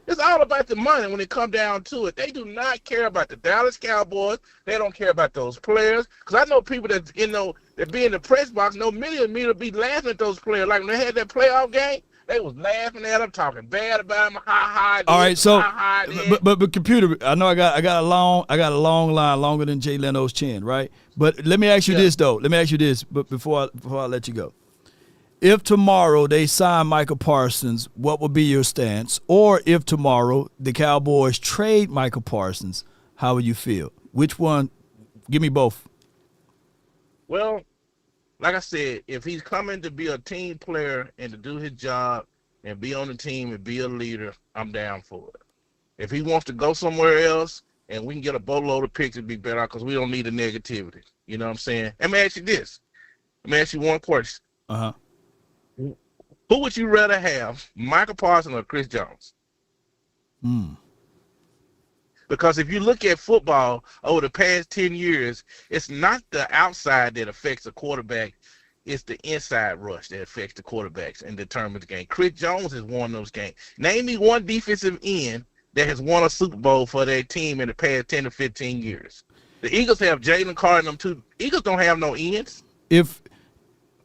It's all about the money when it come down to it. They do not care about the Dallas Cowboys. They don't care about those players. Because I know people that be in the press box, know many of them be laughing at those players. Like when they had that playoff game, they was laughing at them, talking bad about them. All right, so but computer, I know I got a long line, longer than Jay Leno's chin, right? But let me ask you this though. But before I let you go. If tomorrow they sign Micah Parsons, what would be your stance? Or if tomorrow the Cowboys trade Micah Parsons, how would you feel? Which one? Give me both. Well, like I said, if he's coming to be a team player and to do his job and be on the team and be a leader, I'm down for it. If he wants to go somewhere else and we can get a boatload of picks, it'd be better because we don't need the negativity. You know what I'm saying? Let me ask you this. Let me ask you one question. Who would you rather have, Micah Parsons or Chris Jones? Because if you look at football over the past 10 years, it's not the outside that affects the quarterback. It's the inside rush that affects the quarterbacks and determines the game. Chris Jones has won those games. Name me one defensive end that has won a Super Bowl for their team in the past 10 to 15 years. The Eagles have Jalen Carter and them too. Eagles don't have no ends.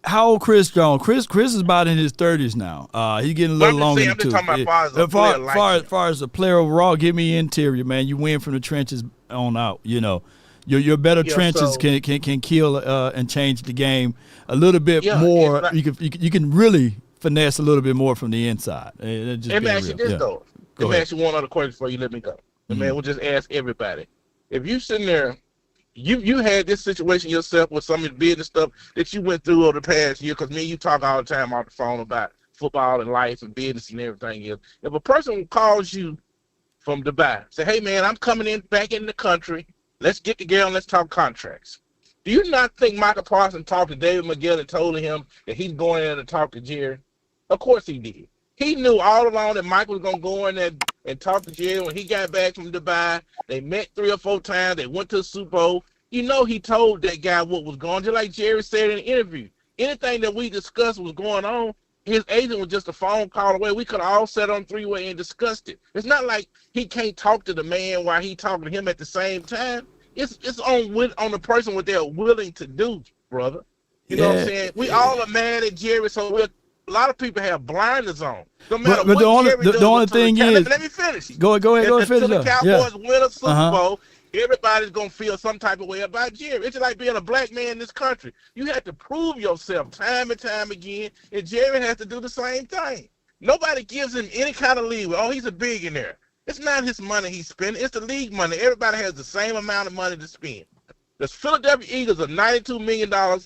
How old Chris Jones? Chris is about in his 30s now. He's getting a little longer I'm than just two. talking about Far as a player overall, give me interior, man. You win from the trenches on out. You know, your better trenches can kill and change the game a little bit more. You can really finesse a little bit more from the inside. Let me ask you this though. Let me ask you one other question before you let me go. Man, we'll just ask everybody. If you sitting there, you had this situation yourself with some of the business stuff that you went through over the past year, because me and you talk all the time on the phone about football and life and business and everything else. If a person calls you from Dubai, say, hey man, I'm coming back in the country, let's get together and let's talk contracts. Do you not think Micah Parsons talked to David McGill and told him that he's going in to talk to Jerry? Of course he did. He knew all along that Mike was going to go in there and talk to Jerry when he got back from Dubai. They met 3 or 4 times. They went to the Super Bowl. You know he told that guy what was going on, just like Jerry said in the interview. Anything that we discussed was going on, his agent was just a phone call away. We could have all sat on 3-way and discussed it. It's not like he can't talk to the man while he talking to him at the same time. It's on the person what they're willing to do, brother. You know what I'm saying? We all are mad at Jerry, so a lot of people have blinders on. No matter but what the only thing is, let me finish. Go ahead, finish. Until the Cowboys win a Super Bowl, everybody's gonna feel some type of way about Jerry. It's just like being a black man in this country. You have to prove yourself time and time again, and Jerry has to do the same thing. Nobody gives him any kind of leeway. Oh, he's a billionaire. It's not his money he's spending. It's the league money. Everybody has the same amount of money to spend. The Philadelphia Eagles are $92 million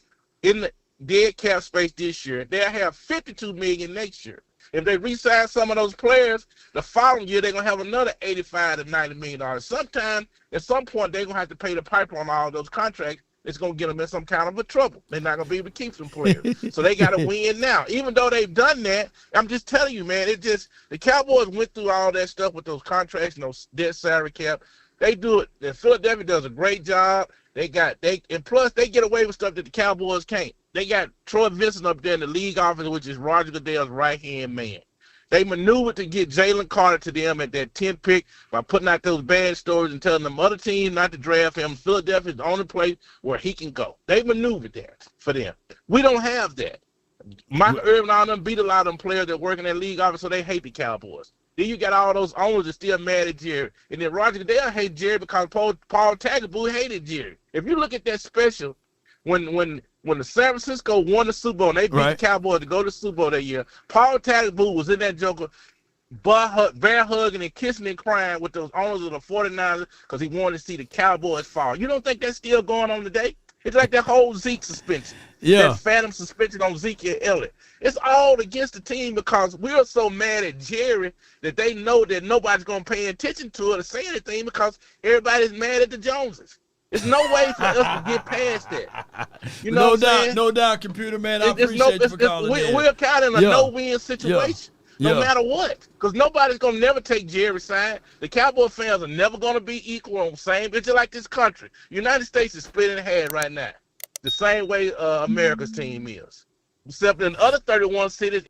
in the dead cap space this year. They'll have $52 million next year. If they re-sign some of those players, the following year they're gonna have another $85 to $90 million. Sometime, at some point, they're gonna have to pay the piper on all those contracts. It's gonna get them in some kind of a trouble. They're not gonna be able to keep some players. So they gotta win now. Even though they've done that, I'm just telling you, man, the Cowboys went through all that stuff with those contracts and those dead salary cap. They do it. The Philadelphia does a great job. And plus they get away with stuff that the Cowboys can't. They got Troy Vincent up there in the league office, which is Roger Goodell's right-hand man. They maneuvered to get Jalen Carter to them at that 10th pick by putting out those bad stories and telling them other teams not to draft him. Philadelphia is the only place where he can go. They maneuvered that for them. We don't have that. Michael Irvin and all them beat a lot of them players that work in that league office, so they hate the Cowboys. Then you got all those owners that still mad at Jerry. And then Roger Goodell hates Jerry because Paul Tagliabue hated Jerry. If you look at that special, when the San Francisco won the Super Bowl and they beat the Cowboys to go to the Super Bowl that year, Paul Tagliabue was in that joker bear hugging and kissing and crying with those owners of the 49ers because he wanted to see the Cowboys fall. You don't think that's still going on today? It's like that whole Zeke suspension. That phantom suspension on Zeke Elliott. It's all against the team because we're so mad at Jerry that they know that nobody's going to pay attention to it or say anything because everybody's mad at the Joneses. There's no way for us to get past that. You know no doubt, computer man. I appreciate you for calling in. We're kind of in a no-win situation, no matter what, because nobody's gonna never take Jerry's side. The Cowboy fans are never gonna be equal on the same. It's just like this country. United States is split in half right now, the same way America's team is, except in other 31 cities.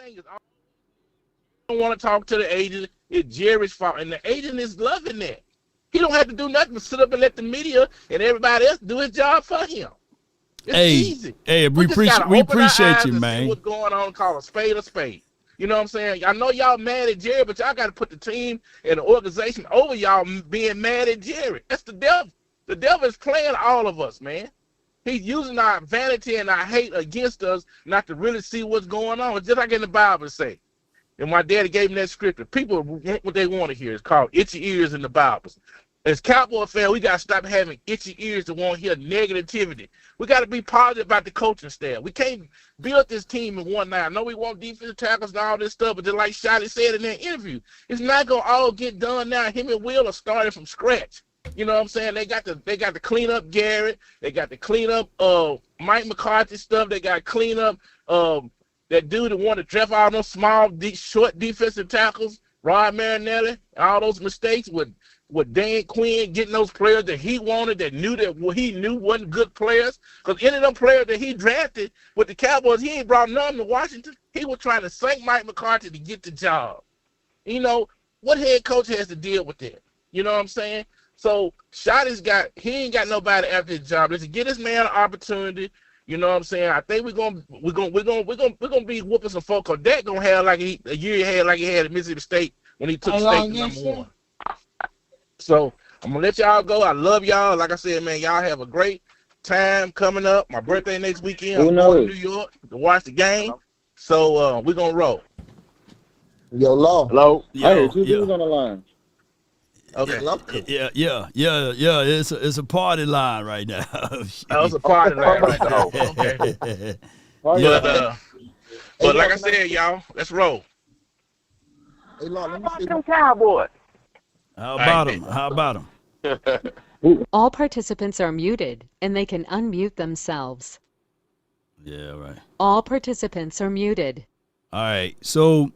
Is I don't want to talk to the agent. It's Jerry's fault, and the agent is loving that. He don't have to do nothing but sit up and let the media and everybody else do his job for him. It's easy. Hey, we appreciate you, man. See what's going on? Call a spade a spade. You know what I'm saying? I know y'all mad at Jerry, but y'all got to put the team and the organization over y'all being mad at Jerry. That's the devil. The devil is playing all of us, man. He's using our vanity and our hate against us not to really see what's going on. It's just like in the Bible say. And my daddy gave me that scripture. People want what they want to hear. It's called itchy ears in the Bible. As Cowboy fans, we got to stop having itchy ears to want to hear negativity. We got to be positive about the coaching staff. We can't build this team in one night. I know we want defensive tackles and all this stuff, but just like Shotty said in that interview, it's not going to all get done now. Him and Will are starting from scratch. You know what I'm saying? They got to clean up Garrett. They got to clean up Mike McCarthy stuff. They got to clean up that dude that wanted to draft all those small, short defensive tackles, Rod Marinelli, all those mistakes with Dan Quinn getting those players that he wanted, that knew that what he knew wasn't good players. Because any of them players that he drafted with the Cowboys, he ain't brought none to Washington. He was trying to sink Mike McCarthy to get the job. You know, what head coach has to deal with that? You know what I'm saying? So he ain't got nobody after his job. Let's get this man an opportunity. You know what I'm saying? I think we're gonna be whooping some folk. Cause that gonna have like a year he had like he had at Mississippi State when he took state number 1. So I'm gonna let y'all go. I love y'all. Like I said, man, y'all have a great time coming up. My birthday next weekend. I'm going to New York to watch the game. So we're gonna roll. Yo, Law. Hello. Hey, two dudes on the line. Okay. Yeah. It's a party line right now. It's a party line right now. Okay. But like I said, y'all, let's roll. Hey, Law, let me see them Cowboys. How about them? All participants are muted, and they can unmute themselves. Yeah, right. All participants are muted. All right, so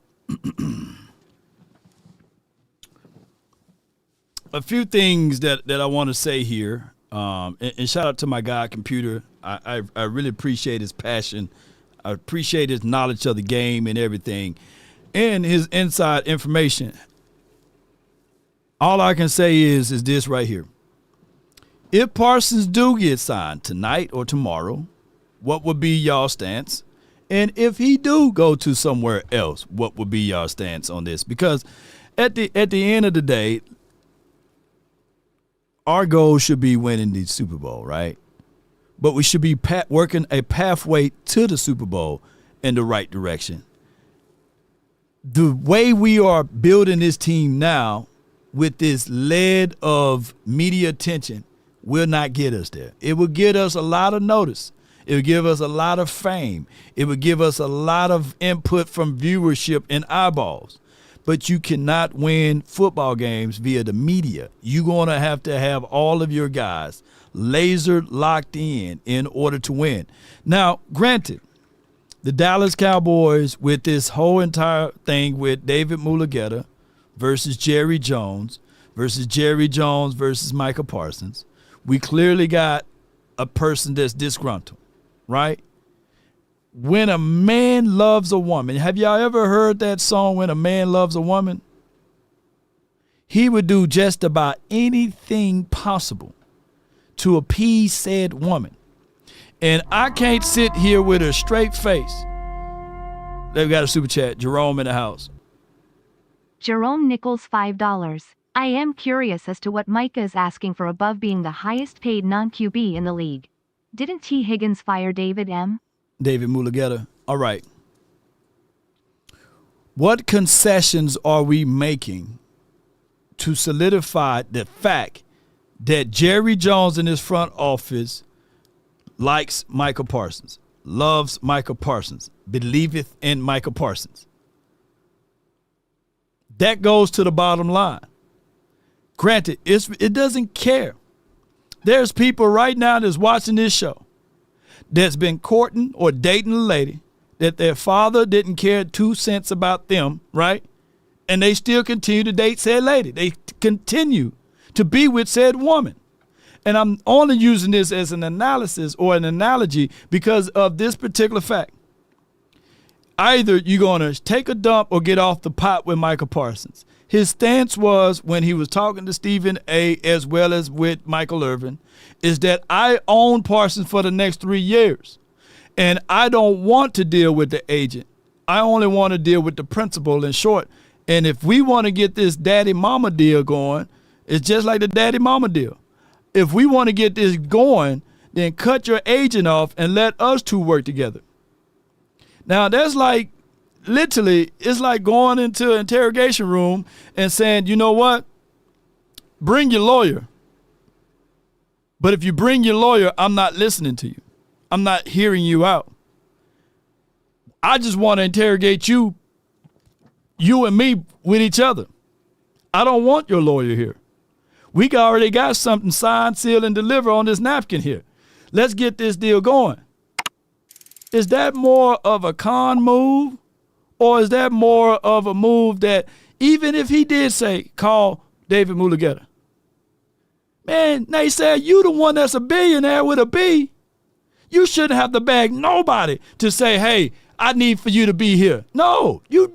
a few things that I want to say here, and shout out to my guy, Computer. I really appreciate his passion. I appreciate his knowledge of the game and everything, and his inside information. All I can say is this right here. If Parsons do get signed tonight or tomorrow, what would be y'all stance? And if he do go to somewhere else, what would be y'all stance on this? Because at the end of the day, our goal should be winning the Super Bowl, right? But we should be working a pathway to the Super Bowl in the right direction. The way we are building this team now, with this lead of media attention, will not get us there. It will get us a lot of notice. It will give us a lot of fame. It will give us a lot of input from viewership and eyeballs. But you cannot win football games via the media. You're going to have all of your guys laser locked in order to win. Now, granted, the Dallas Cowboys, with this whole entire thing with David Mulugeta versus Jerry Jones versus Micah Parsons, we clearly got a person that's disgruntled, right? When a man loves a woman, have y'all ever heard that song, When a Man Loves a Woman? He would do just about anything possible to appease said woman. And I can't sit here with a straight face. They've got a super chat. Jerome in the house. Jerome Nichols, $5. I am curious as to what Micah is asking for above being the highest paid non-QB in the league. Didn't T. Higgins fire David Mulugeta. All right. What concessions are we making to solidify the fact that Jerry Jones in his front office likes Micah Parsons, loves Micah Parsons, believeth in Micah Parsons? That goes to the bottom line. Granted, it doesn't care. There's people right now that's watching this show that's been courting or dating a lady that their father didn't care 2 cents about them, right? And they still continue to date said lady. They continue to be with said woman. And I'm only using this as an analysis or an analogy because of this particular fact. Either you're going to take a dump or get off the pot with Micah Parsons. His stance was, when he was talking to Stephen A. as well as with Michael Irvin, is that I own Parsons for the next 3 years. And I don't want to deal with the agent. I only want to deal with the principal, in short. And if we want to get this daddy mama deal going, it's just like the daddy mama deal. if we want to get this going, then cut your agent off and let us two work together. Now, that's like, literally, it's like going into an interrogation room and saying, you know what? Bring your lawyer. But if you bring your lawyer, I'm not listening to you. I'm not hearing you out. I just want to interrogate you and me with each other. I don't want your lawyer here. We already got something signed, sealed, and delivered on this napkin here. Let's get this deal going. Is that more of a con move? Or is that more of a move that even if he did say, call David Mulugeta? Man, they said you the one that's a billionaire with a B. You shouldn't have to beg nobody to say, hey, I need for you to be here. No, you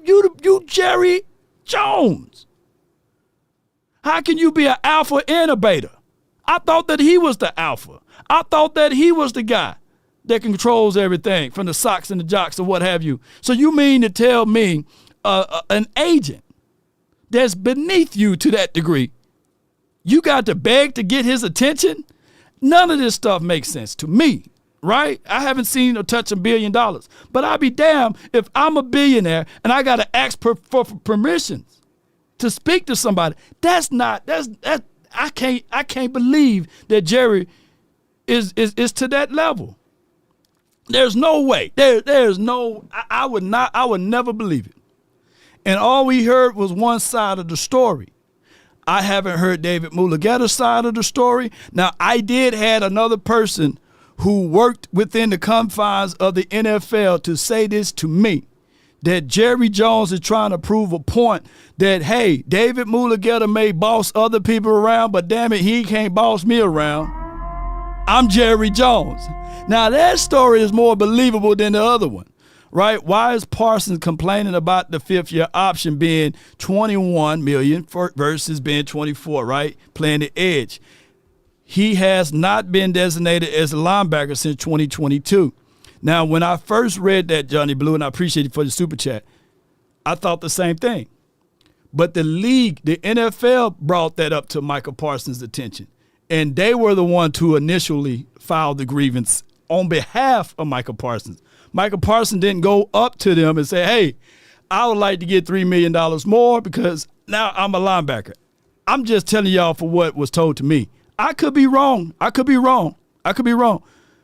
Jerry Jones. How can you be an alpha and a beta? I thought that he was the alpha. I thought that he was the guy that controls everything from the socks and the jocks or what have you. So you mean to tell me an agent that's beneath you to that degree, you got to beg to get his attention? None of this stuff makes sense to me, right? I haven't seen or touched $1 billion, but I'll be damned if I'm a billionaire and I got to ask for permissions to speak to somebody. I can't believe that Jerry is to that level. There's no way. There's no. I would never believe it. And all we heard was one side of the story. I haven't heard David Mulugeta's side of the story. Now, I did had another person who worked within the confines of the NFL to say this to me, that Jerry Jones is trying to prove a point that, hey, David Mulugeta may boss other people around, but damn it, he can't boss me around. I'm Jerry Jones. Now, that story is more believable than the other one, right? Why is Parsons complaining about the fifth-year option being $21 million versus being 24, right? Playing the edge. He has not been designated as a linebacker since 2022. Now, when I first read that, Johnny Blue, and I appreciate you for the super chat, I thought the same thing. But the league, the NFL, brought that up to Micah Parsons' attention. And they were the ones who initially filed the grievance on behalf of Micah Parsons. Micah Parsons didn't go up to them and say, hey, I would like to get $3 million more because now I'm a linebacker. I'm just telling y'all for what was told to me. I could be wrong.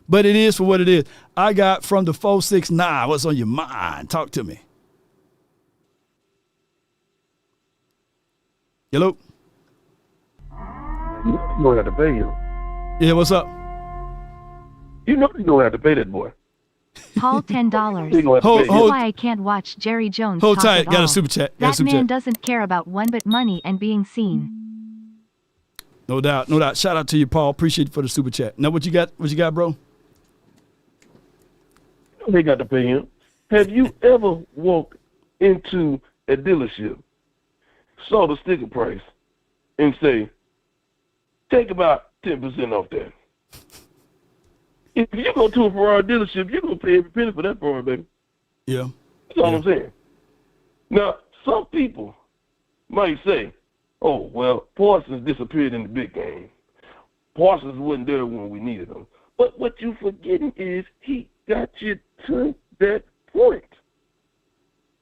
But it is for what it is. I got from the 469. What's on your mind? Talk to me. Hello? You don't have to pay him. Yeah, what's up? You know you don't have to pay that boy. Paul, $10. Hold, That's why I can't watch Jerry Jones hold talk tight. at Got all. a super chat. That man doesn't care about one but money and being seen. No doubt. Shout out to you, Paul. Appreciate it for the super chat. Now, what you got? What you got, bro? They got to pay him. Have you ever walked into a dealership, saw the sticker price, and say, take about 10% off that? If you go to a Ferrari dealership, you're going to pay every penny for that Ferrari, baby. Yeah. That's all I'm saying. Now, some people might say, oh, well, Parsons disappeared in the big game. Parsons wasn't there when we needed him. But what you're forgetting is he got you to that point.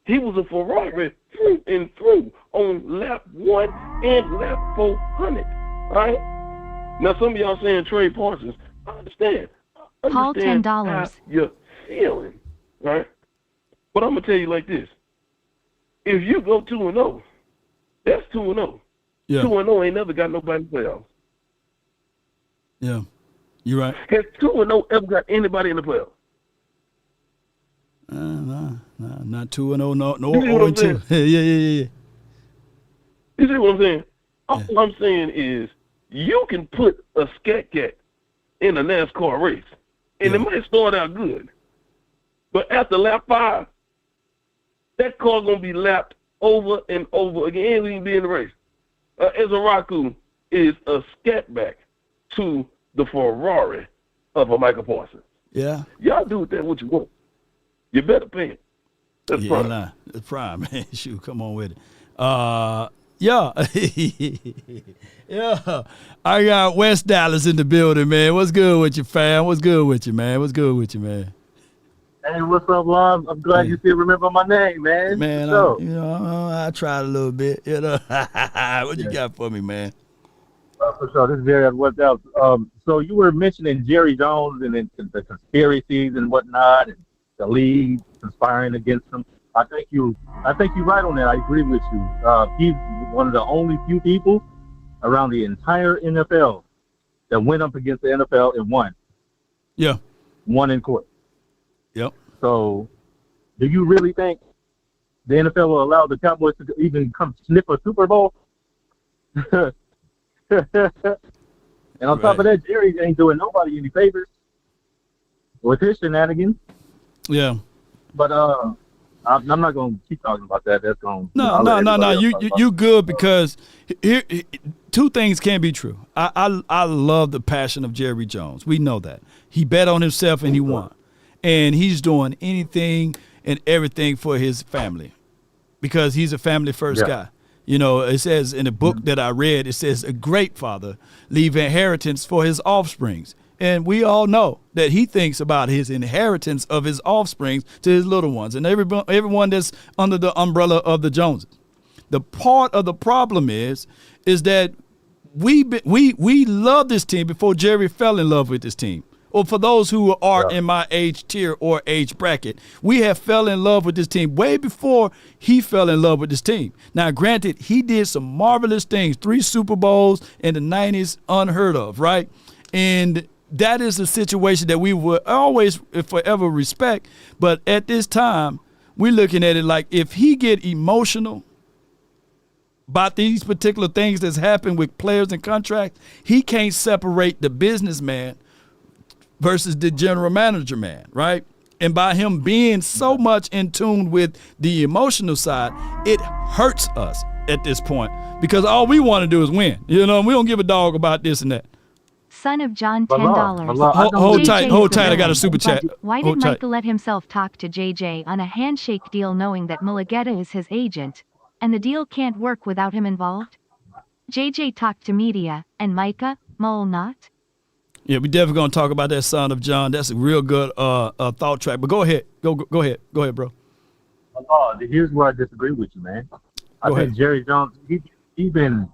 He was a Ferrari through and through on lap 1 and lap 400, right? Now, some of y'all saying trade Parsons. I understand. Paul, $10. How you're feeling, right? But I'm going to tell you like this. If you go 2-0, that's 2-0. Yeah. 2-0 ain't never got nobody in the playoffs. Yeah. You right. Has 2-0 ever got anybody in the playoffs? Not 2-0, no 0-2. Yeah. You see what I'm saying? All I'm saying is you can put a scat cat in a NASCAR race, and it might start out good. But after lap 5, that car's going to be lapped over and over again. It ain't even be in the race. Ezaraku is a scat back to the Ferrari of a Micah Parsons. Yeah. Y'all do with that what you want. You better pay it. That's prime. That's prime, man. Shoot, come on with it. Yeah. Yeah. I got West Dallas in the building, man. What's good with you, fam? What's good with you, man? What's good with you, man? Hey, what's up, Lon? I'm glad you still remember my name, man. Man, I tried a little bit. What you got for me, man? For sure. This is Jerry what's up. So you were mentioning Jerry Jones and the conspiracies and whatnot, and the league conspiring against him. I think you're right on that. I agree with you. He's one of the only few people around the entire NFL that went up against the NFL and won. Yeah. Won in court. Yep. So, do you really think the NFL will allow the Cowboys to even come sniff a Super Bowl? And on top of that, Jerry ain't doing nobody any favors with his shenanigans. Yeah. But I'm not going to keep talking about that. That's going to No. You good because here two things can be true. I love the passion of Jerry Jones. We know that he bet on himself and he won, and he's doing anything and everything for his family because he's a family first guy. You know, it says in the book that I read, it says a great father leave inheritance for his offsprings. And we all know that he thinks about his inheritance of his offsprings to his little ones and everyone that's under the umbrella of the Joneses. The part of the problem is that we love this team before Jerry fell in love with this team. Or for those who are in my age tier or age bracket, we have fell in love with this team way before he fell in love with this team. Now, granted, he did some marvelous things, 3 Super Bowls in the 90s, unheard of, right? And that is a situation that we will always forever respect. But at this time, we're looking at it like if he get emotional about these particular things that's happened with players and contracts, he can't separate the businessman versus the general manager man, right? And by him being so much in tune with the emotional side, it hurts us at this point because all we want to do is win. You know, we don't give a dog about this and that. Son of John, $10. Hold tight. I got a super chat. Why did Micah let himself talk to JJ on a handshake deal knowing that Mulugeta is his agent, and the deal can't work without him involved? JJ talked to media, and Micah, Mole not? Yeah, we definitely gonna talk about that Son of John. That's a real good thought track. But go ahead, go ahead, bro. Here's where I disagree with you, man. I think Jerry Jones, he's been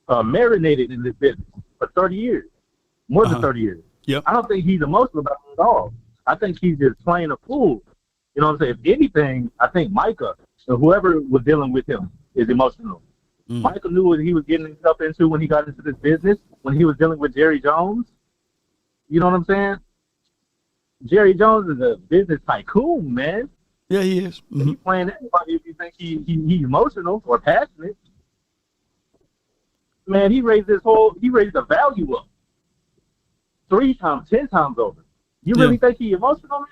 marinated in this business for 30 years, more than 30 years. Yep. I don't think he's emotional about it at all. I think he's just playing a fool. You know what I'm saying? If anything, I think Micah or whoever was dealing with him is emotional. Micah knew what he was getting himself into when he got into this business, when he was dealing with Jerry Jones. You know what I'm saying? Jerry Jones is a business tycoon, man. Yeah, he is. He's playing anybody if you think he's emotional or passionate. Man, he raised the value up 3 times, 10 times over. You really think he's emotional, man?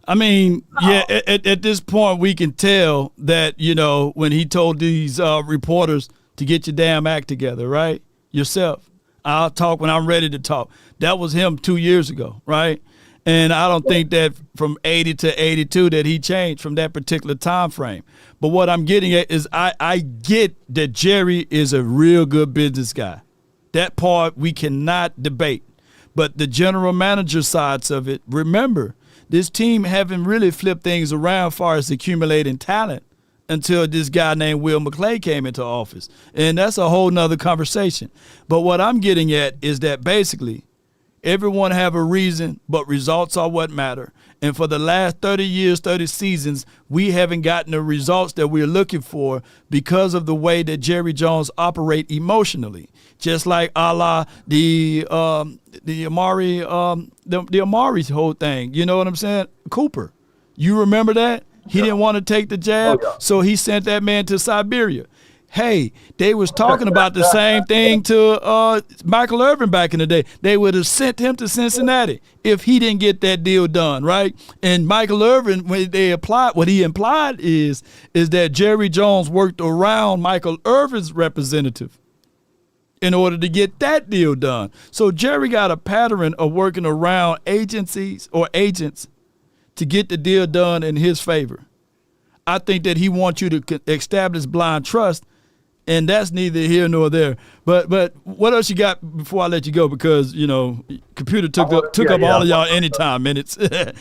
I mean, at this point, we can tell that, you know, when he told these reporters to get your damn act together, right? Yourself. I'll talk when I'm ready to talk. That was him 2 years ago, right? And I don't think that from 80 to 82 that he changed from that particular time frame. But what I'm getting at is I get that Jerry is a real good business guy. That part we cannot debate. But the general manager sides of it, remember, this team haven't really flipped things around as far as accumulating talent until this guy named Will McClay came into office. And that's a whole nother conversation. But what I'm getting at is that basically everyone have a reason, but results are what matter. And for the last 30 years, 30 seasons, we haven't gotten the results that we're looking for because of the way that Jerry Jones operate emotionally. Just like a la the Amari's whole thing. You know what I'm saying? Cooper. You remember that? He didn't want to take the jab, so he sent that man to Siberia. Hey, they was talking about the same thing to Michael Irvin back in the day. They would have sent him to Cincinnati if he didn't get that deal done, right? And Michael Irvin, when they applied, what he implied is that Jerry Jones worked around Michael Irvin's representative in order to get that deal done. So Jerry got a pattern of working around agencies or agents to get the deal done in his favor. I think that he wants you to establish blind trust And that's neither here nor there. But what else you got before I let you go? Because, you know, computer took up all of y'all anytime minutes.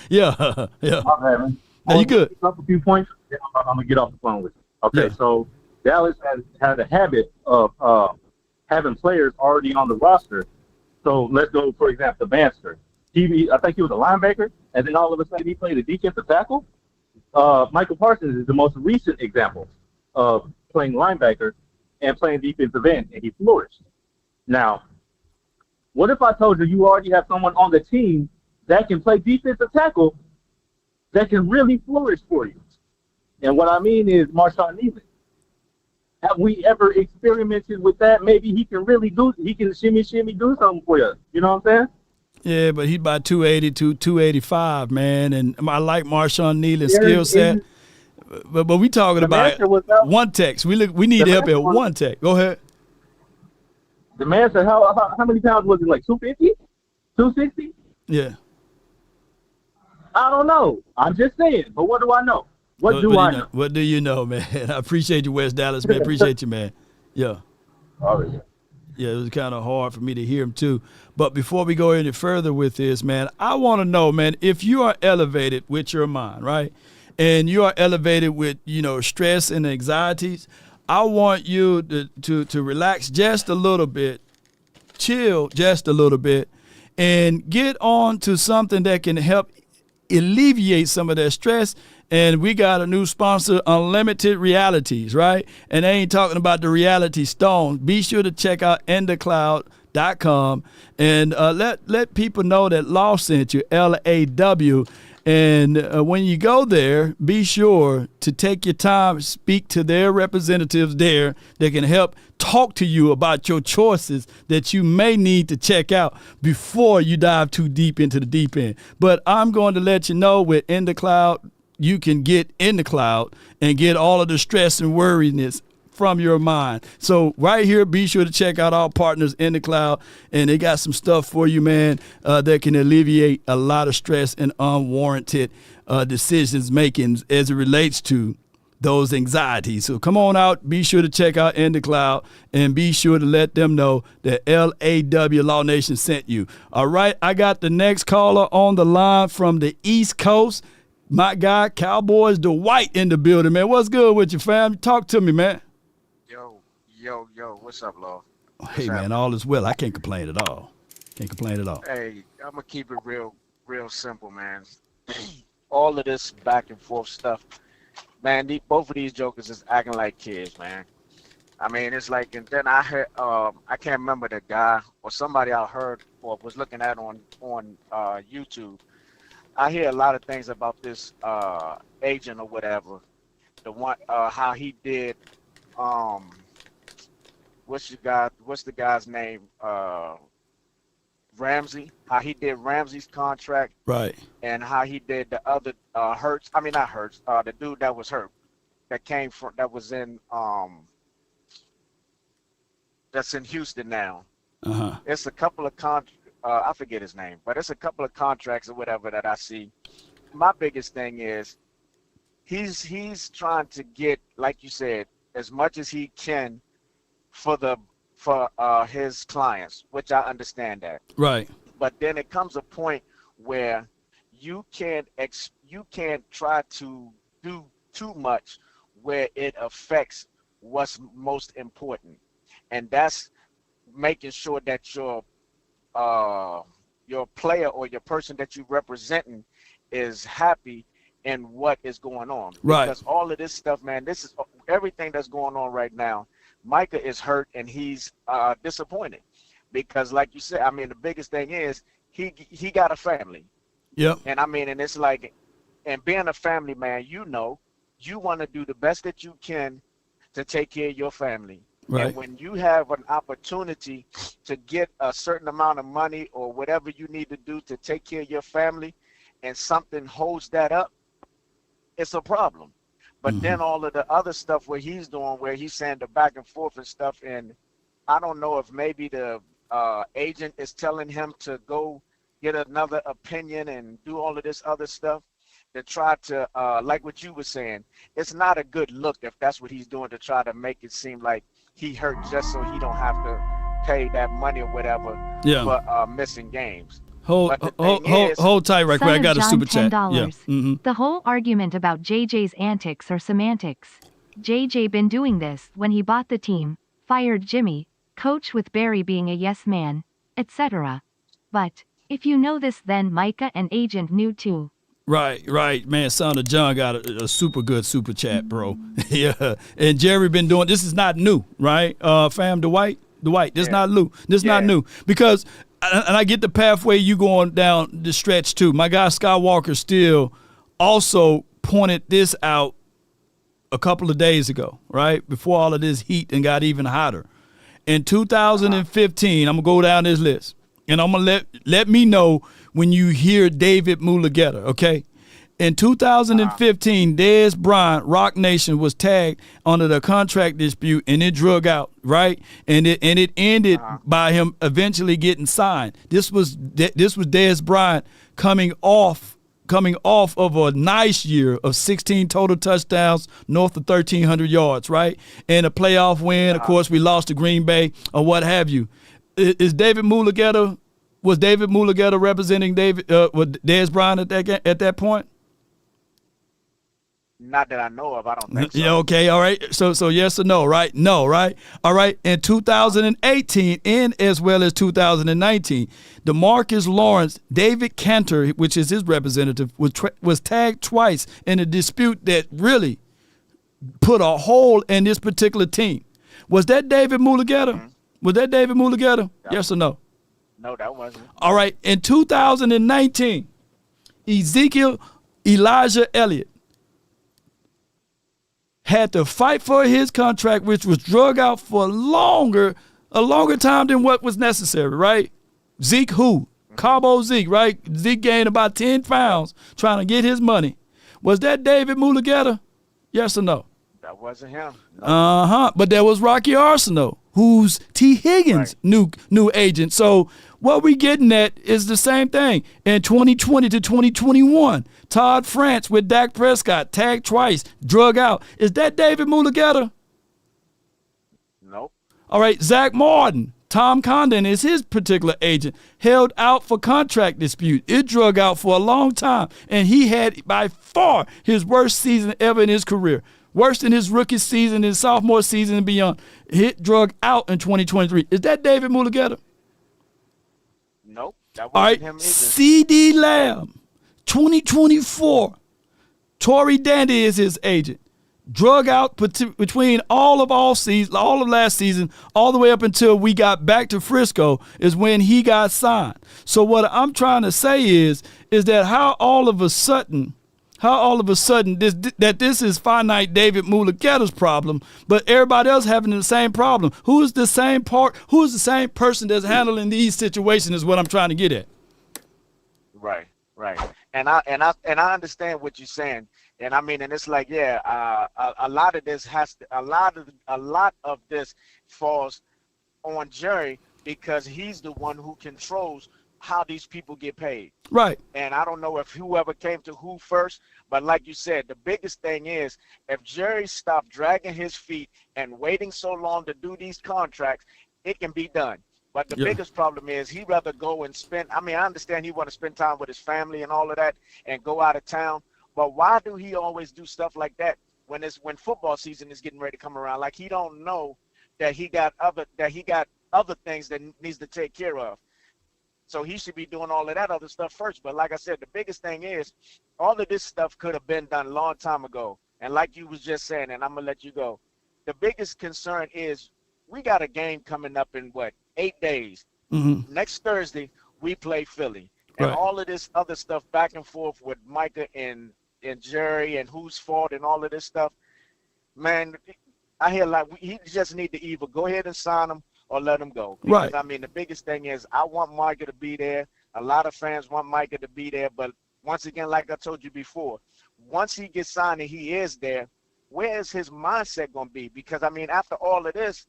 yeah. Okay, man. No, you good. Up a few points, then I'm going to get off the phone with you. Okay, Yeah. so Dallas has had a habit of having players already on the roster. So let's go, for example, the Banster. I think he was a linebacker, and then all of a sudden he played a defensive tackle. Micah Parsons is the most recent example of playing linebacker and playing defensive end, and he flourished. Now, what if I told you already have someone on the team that can play defensive tackle that can really flourish for you? And what I mean is Marshawn Neely. Have we ever experimented with that? Maybe he can shimmy do something for you. You know what I'm saying? Yeah, but he's about 280 to 285, man. And I like Marshawn Neal's skill set. But we talking about one tech. We need help at one tech. Go ahead. The man said, how many pounds was it? Like 250? 260? Yeah. I don't know. I'm just saying. But what do I know? What do I know? What do you know, man? I appreciate you, West Dallas, man. Appreciate you, man. Yeah. All right. Yeah, it was kind of hard for me to hear him, too. But before we go any further with this, man, I want to know, man, if you are elevated with your mind, right, and you are elevated with, you know, stress and anxieties, I want you to relax just a little bit, chill just a little bit, and get on to something that can help alleviate some of that stress. And we got a new sponsor, Unlimited Realities, right? And they ain't talking about the Reality Stone. Be sure to check out endthecloud.com and let people know that Law sent you, L-A-W. And when you go there, be sure to take your time, speak to their representatives there that can help talk to you about your choices that you may need to check out before you dive too deep into the deep end. But I'm going to let you know with In the Cloud, you can get in the cloud and get all of the stress and worriness from your mind. So right here, be sure to check out our partners in the cloud, and they got some stuff for you, man, that can alleviate a lot of stress and unwarranted decisions making as it relates to those anxieties. So come on out, be sure to check out In the Cloud, and be sure to let them know that LAW Law Nation sent you. All right, I got the next caller on the line from the East Coast. My guy, Cowboys Dwight in the building, man. What's good with you, fam? Talk to me, man. Yo, what's up, Law? Hey, man, all is well. I can't complain at all. Hey, I'm going to keep it real simple, man. All of this back and forth stuff, man, both of these jokers is acting like kids, man. I mean, it's like, and then I heard, I can't remember the guy or somebody I heard or was looking at on YouTube. I hear a lot of things about this agent or whatever. The one, how he did, what's the guy's name? Ramsey. How he did Ramsey's contract, right? And how he did the other Hurts. I mean, not Hurts. The dude that was hurt, that was in that's in Houston now. It's a couple of I forget his name, but it's a couple of contracts or whatever that I see. My biggest thing is he's trying to get, like you said, as much as he can for his clients, which I understand that. Right. But then it comes a point where you can't try to do too much where it affects what's most important, and that's making sure that your player or your person that you're representing is happy in what is going on. Right. Because all of this stuff, man, this is everything that's going on right now. Micah is hurt and he's disappointed because, like you said, I mean, the biggest thing is he got a family. Yep. And I mean, and it's like, and being a family man, you know, you want to do the best that you can to take care of your family. Right. And when you have an opportunity to get a certain amount of money or whatever you need to do to take care of your family and something holds that up, it's a problem. But then all of the other stuff where he's doing, where he's saying the back and forth and stuff, and I don't know if maybe the agent is telling him to go get another opinion and do all of this other stuff to try to, like what you were saying, it's not a good look if that's what he's doing to try to make it seem like he hurt just so he don't have to pay that money or whatever for missing games. Hold tight right quick. I got a super chat. Yeah. The whole argument about JJ's antics are semantics. JJ been doing this when he bought the team, fired Jimmy, coach with Barry being a yes man, etc. But if you know this, then Micah and Agent knew too. Right, man. Son of John got a super good super chat, bro. Yeah, and Jerry been doing this. Is not new, right? Fam, Dwight, this not new. This not new because, and I get the pathway you going down the stretch too. My guy Skywalker still also pointed this out a couple of days ago, right before all of this heat and got even hotter. In 2015, I'm gonna go down this list, and I'm gonna let me know when you hear David Mulugeta, okay? In 2015, Dez Bryant, Rock Nation, was tagged under the contract dispute, and it drug out, right? And it ended by him eventually getting signed. This was Dez Bryant coming off of a nice year of 16 total touchdowns, north of 1,300 yards, right? And a playoff win. Of course, we lost to Green Bay or what have you. Was David Mulugeta representing Dez Bryant at that point? Not that I know of. I don't think so. Yeah, okay, all right. So yes or no, right? No, right? All right. In 2018 and as well as 2019, DeMarcus Lawrence, David Cantor, which is his representative, was tagged twice in a dispute that really put a hole in this particular team. Was that David Mulugeta? Mm-hmm. Was that David Mulugeta? Yes or no? No, that wasn't. All right. In 2019, Ezekiel Elijah Elliott had to fight for his contract, which was drug out for a longer time than what was necessary, right? Zeke who? Cowboy Zeke, right? Zeke gained about 10 pounds trying to get his money. Was that David Mulugeta? Yes or no? That wasn't him. No. But there was Rocky Arsenal, who's T. Higgins' new agent. So what we getting at is the same thing. In 2020 to 2021, Todd France with Dak Prescott, tagged twice, drug out. Is that David Mulugeta? Nope. All right, Zach Martin, Tom Condon is his particular agent, held out for contract dispute. It drug out for a long time, and he had by far his worst season ever in his career. Worse than his rookie season, his sophomore season and beyond. Hit drug out in 2023. Is that David Mulugeta? Nope. That All right, wasn't him either. C.D. Lamb, 2024. Tory Dandy is his agent. Drug out between all of last season, all the way up until we got back to Frisco is when he got signed. So what I'm trying to say is that how all of a sudden this is finite David Mulugeta's problem, but everybody else having the same problem. Who is the same person that's handling these situations is what I'm trying to get at. Right. And I understand what you're saying. And I mean, and it's like, a lot of this falls on Jerry because he's the one who controls how these people get paid. Right. And I don't know if whoever came to who first, but like you said, the biggest thing is if Jerry stopped dragging his feet and waiting so long to do these contracts, it can be done. But the biggest problem is he'd rather go and spend, I understand he want to spend time with his family and all of that and go out of town, but why do he always do stuff like that when football season is getting ready to come around? Like he don't know that he got other things that needs to take care of. So he should be doing all of that other stuff first. But like I said, the biggest thing is all of this stuff could have been done a long time ago. And like you was just saying, and I'm going to let you go, the biggest concern is we got a game coming up in 8 days. Mm-hmm. Next Thursday, we play Philly. And all of this other stuff back and forth with Micah and Jerry and whose fault and all of this stuff, man, I hear like he just need to either go ahead and sign him or let him go. Because, I mean, the biggest thing is I want Micah to be there. A lot of fans want Micah to be there. But once again, like I told you before, once he gets signed and he is there, where is his mindset going to be? Because, I mean, after all of this,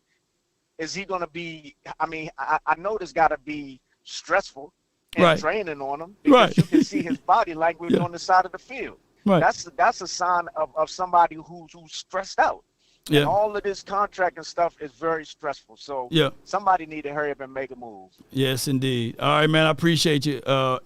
is he going to be – I mean, I know this got to be stressful and draining on him because you can see his body language on the side of the field. That's a sign of somebody who's stressed out. Yeah. And all of this contract and stuff is very stressful. So Yeah. somebody need to hurry up and make a move. Yes, indeed. All right, man. I appreciate you,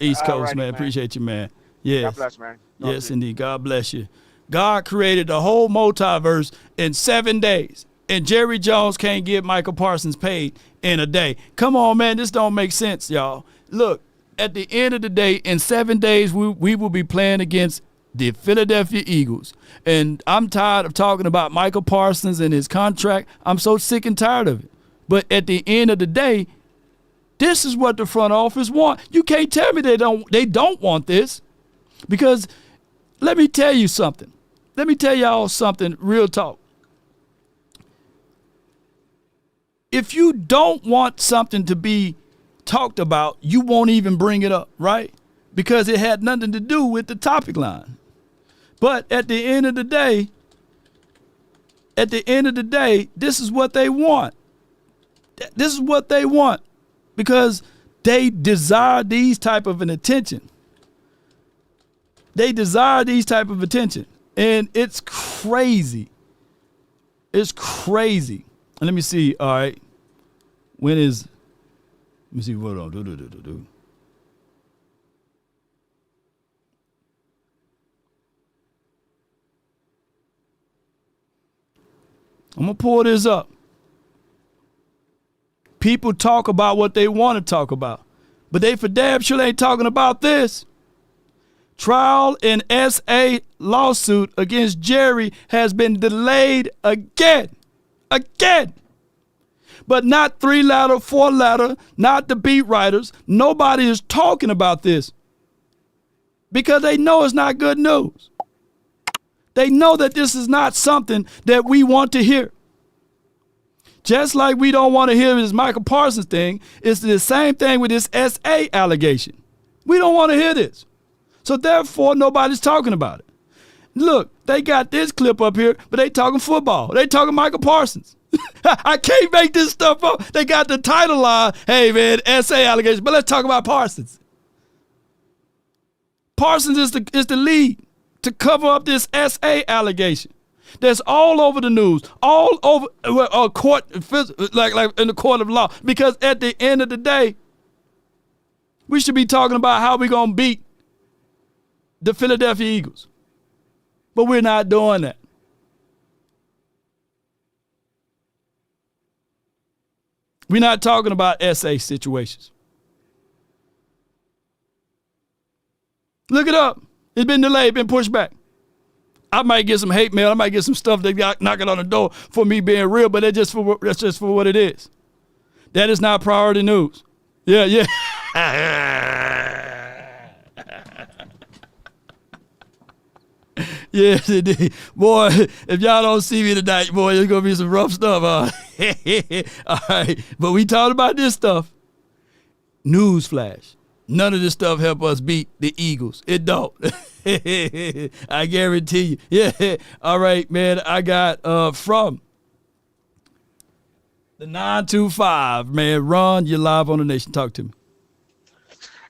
East Coast, Alrighty, man. Appreciate you, man. Yes. God bless, man. Talk Yes, to you. indeed. God bless you. God created the whole multiverse in 7 days, and Jerry Jones can't get Micah Parsons paid in a day. Come on, man. This don't make sense, y'all. Look, at the end of the day, in 7 days, we will be playing against the Philadelphia Eagles. And I'm tired of talking about Micah Parsons and his contract. I'm so sick and tired of it. But at the end of the day, this is what the front office want. You can't tell me they don't want this. Because let me tell you something. Let me tell y'all something, real talk. If you don't want something to be talked about, you won't even bring it up, right? Because it had nothing to do with the topic line. But at the end of the day, this is what they want. This is what they want because they desire these type of an attention. They desire these type of attention. And it's crazy. It's crazy. And let me see. All right. Let me see what I'll do. I'm going to pull this up. People talk about what they want to talk about, but they for damn sure ain't talking about this. Trial in SA lawsuit against Jerry has been delayed again. But not 3-letter, 4-letter, not the beat writers. Nobody is talking about this because they know it's not good news. They know that this is not something that we want to hear. Just like we don't want to hear this Micah Parsons thing, it's the same thing with this SA allegation. We don't want to hear this. So therefore, nobody's talking about it. Look, they got this clip up here, but they talking football. They talking Micah Parsons. I can't make this stuff up. They got the title line, hey man, SA allegation, but let's talk about Parsons. Parsons is the lead to cover up this SA allegation. That's all over the news, all over court, like in the court of law. Because at the end of the day, we should be talking about how we're gonna beat the Philadelphia Eagles, but we're not doing that. We're not talking about SA situations. Look it up. It's been delayed, been pushed back. I might get some hate mail. I might get some stuff that got knocking on the door for me being real, but that's just for what it is. That is not priority news. Yeah. Yes, indeed. Boy, if y'all don't see me tonight, boy, it's going to be some rough stuff. All right, but we talked about this stuff. Newsflash. None of this stuff help us beat the Eagles. It don't. I guarantee you. Yeah. All right, man. I got from the 925, man. Ron, you're live on the Nation. Talk to me.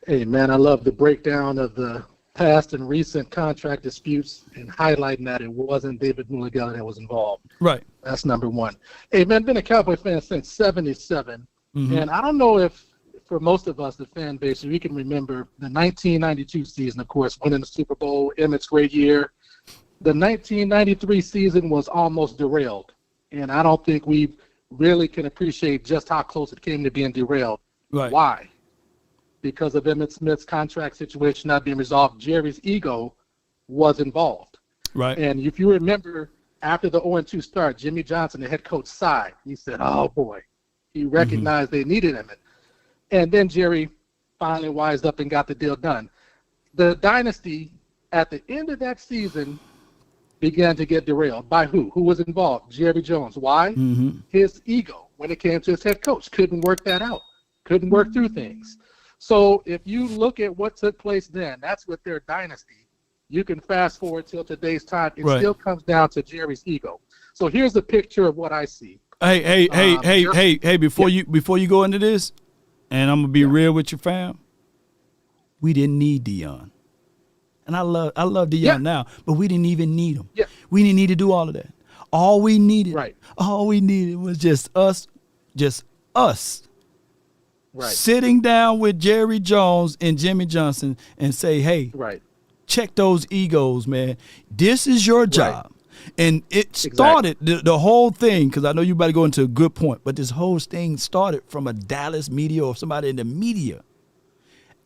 Hey, man, I love the breakdown of the past and recent contract disputes and highlighting that it wasn't David Mulligala that was involved. Right. That's number one. Hey, man, been a Cowboy fan since '77. Mm-hmm. And I don't know if, for most of us, the fan base, we can remember the 1992 season, of course, winning the Super Bowl, Emmett's great year. The 1993 season was almost derailed. And I don't think we really can appreciate just how close it came to being derailed. Right. Why? Because of Emmitt Smith's contract situation not being resolved, Jerry's ego was involved. Right. And if you remember, after the 0-2 start, Jimmy Johnson, the head coach, sighed. He said, oh, boy. He recognized they needed Emmitt. And then Jerry finally wised up and got the deal done. The dynasty, at the end of that season, began to get derailed. By who? Who was involved? Jerry Jones. Why? Mm-hmm. His ego, when it came to his head coach, couldn't work that out. Couldn't work through things. So if you look at what took place then, that's with their dynasty. You can fast forward till today's time. It still comes down to Jerry's ego. So here's a picture of what I see. Hey, before you go into this, and I'm gonna be real with you, fam. We didn't need Dion, and I love Dion now, but we didn't even need him. Yeah. We didn't need to do all of that. All we needed, Right. all we needed was just us, Right. sitting down with Jerry Jones and Jimmy Johnson and say, hey, Right. check those egos, man. This is your job. And it started, the whole thing, because I know you about to go into a good point, but this whole thing started from a Dallas media or somebody in the media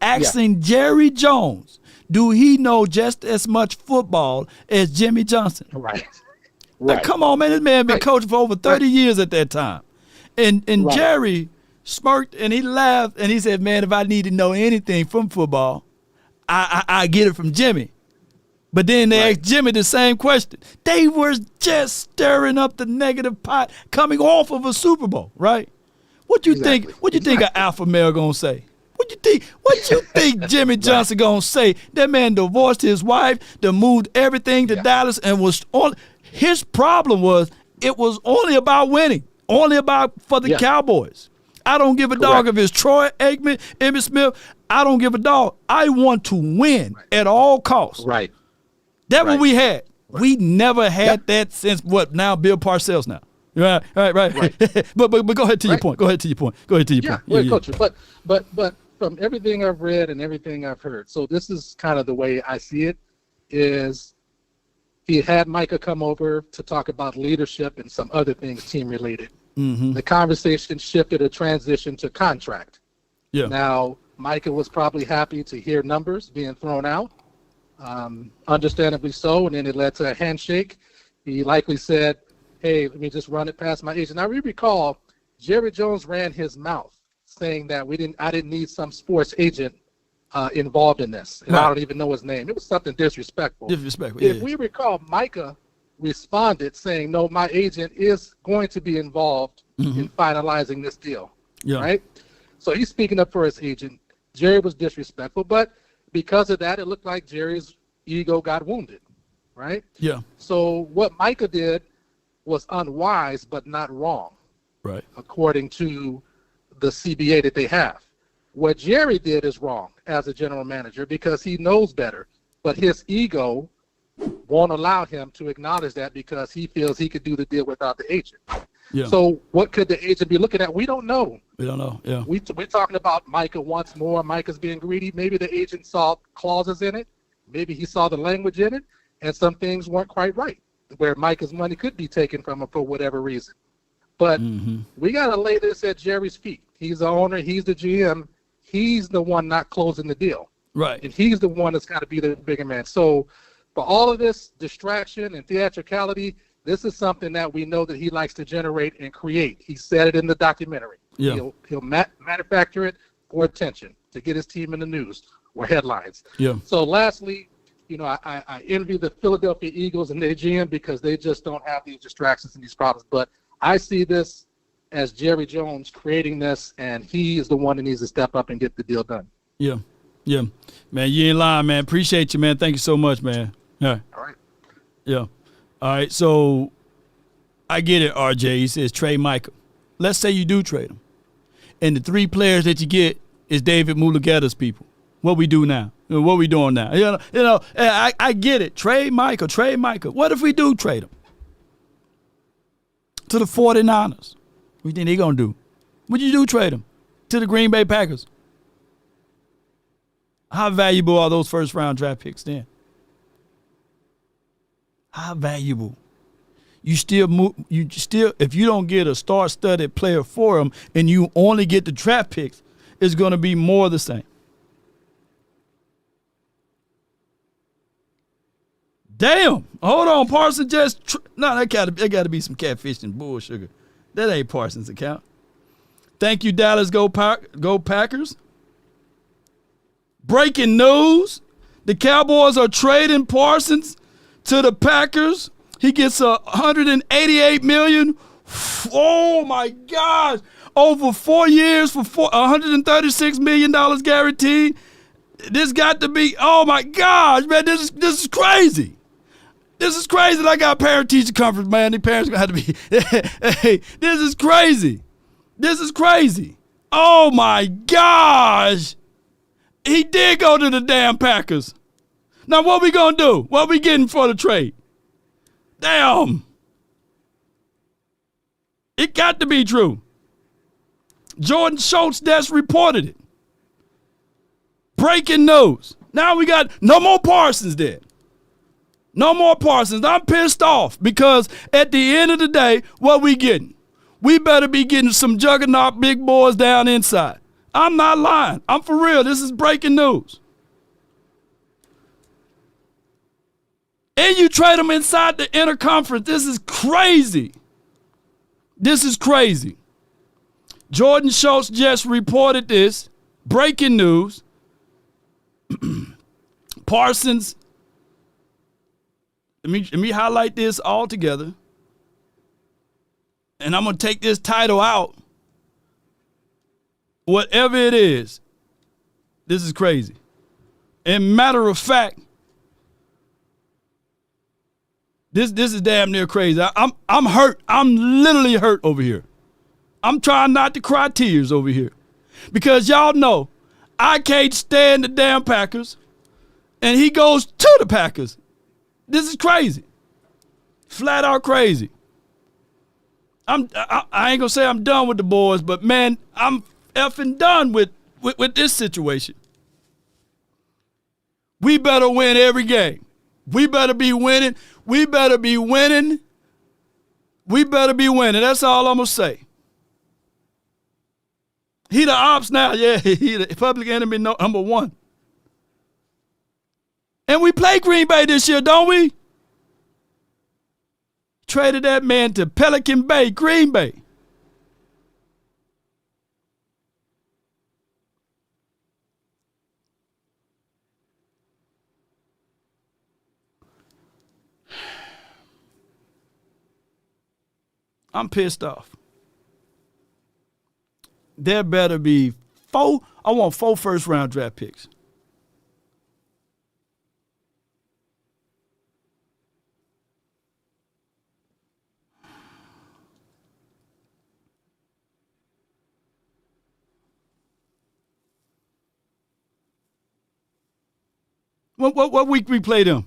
asking Jerry Jones, do he know just as much football as Jimmy Johnson? Right. Now, come on, man. This man been coaching for over 30 years at that time. And Jerry smirked and he laughed and he said, man, if I need to know anything from football, I get it from Jimmy. But then they asked Jimmy the same question. They were just stirring up the negative pot coming off of a Super Bowl, right? What you think? What you think an alpha male gonna say? What you think? What you think Jimmy Johnson gonna say? That man divorced his wife, that moved everything to Dallas, and was on. His problem was it was only about winning, only about for the Cowboys. I don't give a dog if it's Troy Aikman, Emmitt Smith. I don't give a dog. I want to win at all costs. Right. That's what we had. We never had that since what now? Bill Parcells now. Right. but go ahead to your point. Go ahead to your point. Coach. But from everything I've read and everything I've heard, so this is kind of the way I see it. Is he had Micah come over to talk about leadership and some other things team related. Mm-hmm. The conversation shifted a transition to contract. Yeah. Now Micah was probably happy to hear numbers being thrown out. Understandably so, and then it led to a handshake. He likely said, hey, let me just run it past my agent. Now, we recall Jerry Jones ran his mouth saying that I didn't need some sports agent involved in this, and I don't even know his name. It was something disrespectful. If we recall, Micah responded saying, no, my agent is going to be involved in finalizing this deal, right? So he's speaking up for his agent. Jerry was disrespectful, but because of that, it looked like Jerry's ego got wounded, right? Yeah. So what Micah did was unwise, but not wrong, right? According to the CBA that they have. What Jerry did is wrong as a general manager because he knows better, but his ego won't allow him to acknowledge that because he feels he could do the deal without the agent. Yeah. So what could the agent be looking at? We don't know. We don't know. Yeah. We're talking about Micah once more. Micah's being greedy. Maybe the agent saw clauses in it. Maybe he saw the language in it, and some things weren't quite right, where Micah's money could be taken from him for whatever reason. But we got to lay this at Jerry's feet. He's the owner. He's the GM. He's the one not closing the deal. Right. And he's the one that's got to be the bigger man. So for all of this distraction and theatricality, this is something that we know that he likes to generate and create. He said it in the documentary. Yeah. He'll manufacture it for attention, to get his team in the news or headlines. Yeah. So lastly, I envy the Philadelphia Eagles and their GM because they just don't have these distractions and these problems. But I see this as Jerry Jones creating this, and he is the one that needs to step up and get the deal done. Yeah. Yeah. Man, you ain't lying, man. Appreciate you, man. Thank you so much, man. Yeah. All right. Yeah. All right, so I get it, RJ. He says trade Micah. Let's say you do trade him. And the three players that you get is David Mulugeta's people. What we do now? What we doing now? I get it. Trade Micah. What if we do trade him? To the 49ers. What do you think they going to do? What you do trade him? To the Green Bay Packers. How valuable are those first-round draft picks then? How valuable? You still if you don't get a star-studded player for them and you only get the draft picks, it's going to be more of the same. Damn. Hold on, Parsons that got to be some catfishing bull sugar. That ain't Parsons' account. Thank you, Dallas. Go Packers. Breaking news. The Cowboys are trading Parsons to the Packers. He gets $188 million. Oh my gosh! Over 4 years for $136 million guaranteed. This got to be. Oh my gosh, man! This is crazy. This is crazy. I got parent-teacher conference, man. The parents gonna have to be. Hey, this is crazy. This is crazy. Oh my gosh! He did go to the damn Packers. Now what we gonna do? What we getting for the trade? Damn. It got to be true. Jordan Schultz just reported it. Breaking news. Now we got no more Parsons there. No more Parsons. I'm pissed off because at the end of the day, what we getting? We better be getting some juggernaut big boys down inside. I'm not lying. I'm for real. This is breaking news. And you trade them inside the interconference. This is crazy. This is crazy. Jordan Schultz just reported this. Breaking news. Parsons. Let me highlight this all together. And I'm going to take this title out. Whatever it is, this is crazy. And matter of fact, this is damn near crazy. I'm hurt. I'm literally hurt over here. I'm trying not to cry tears over here. Because y'all know I can't stand the damn Packers. And he goes to the Packers. This is crazy. Flat out crazy. I ain't gonna say I'm done with the boys, but man, I'm effing done with this situation. We better win every game. We better be winning. We better be winning. We better be winning. That's all I'm gonna say. He the ops now. Yeah, he the public enemy number one. And we play Green Bay this year, don't we? Traded that man to Pelican Bay, Green Bay. I'm pissed off. There better be I want 4 first-round draft picks. What week we play them?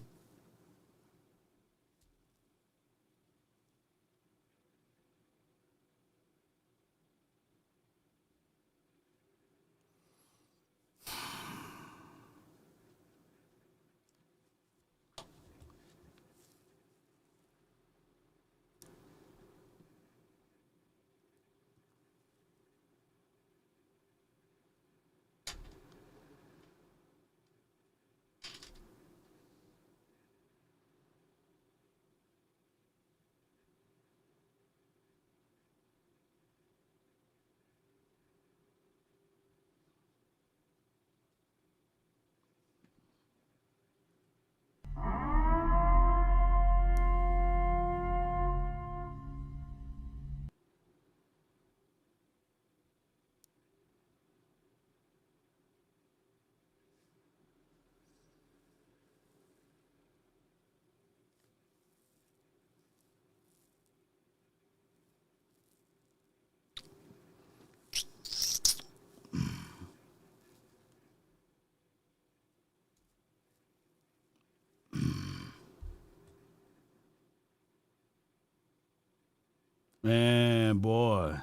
Man, boy.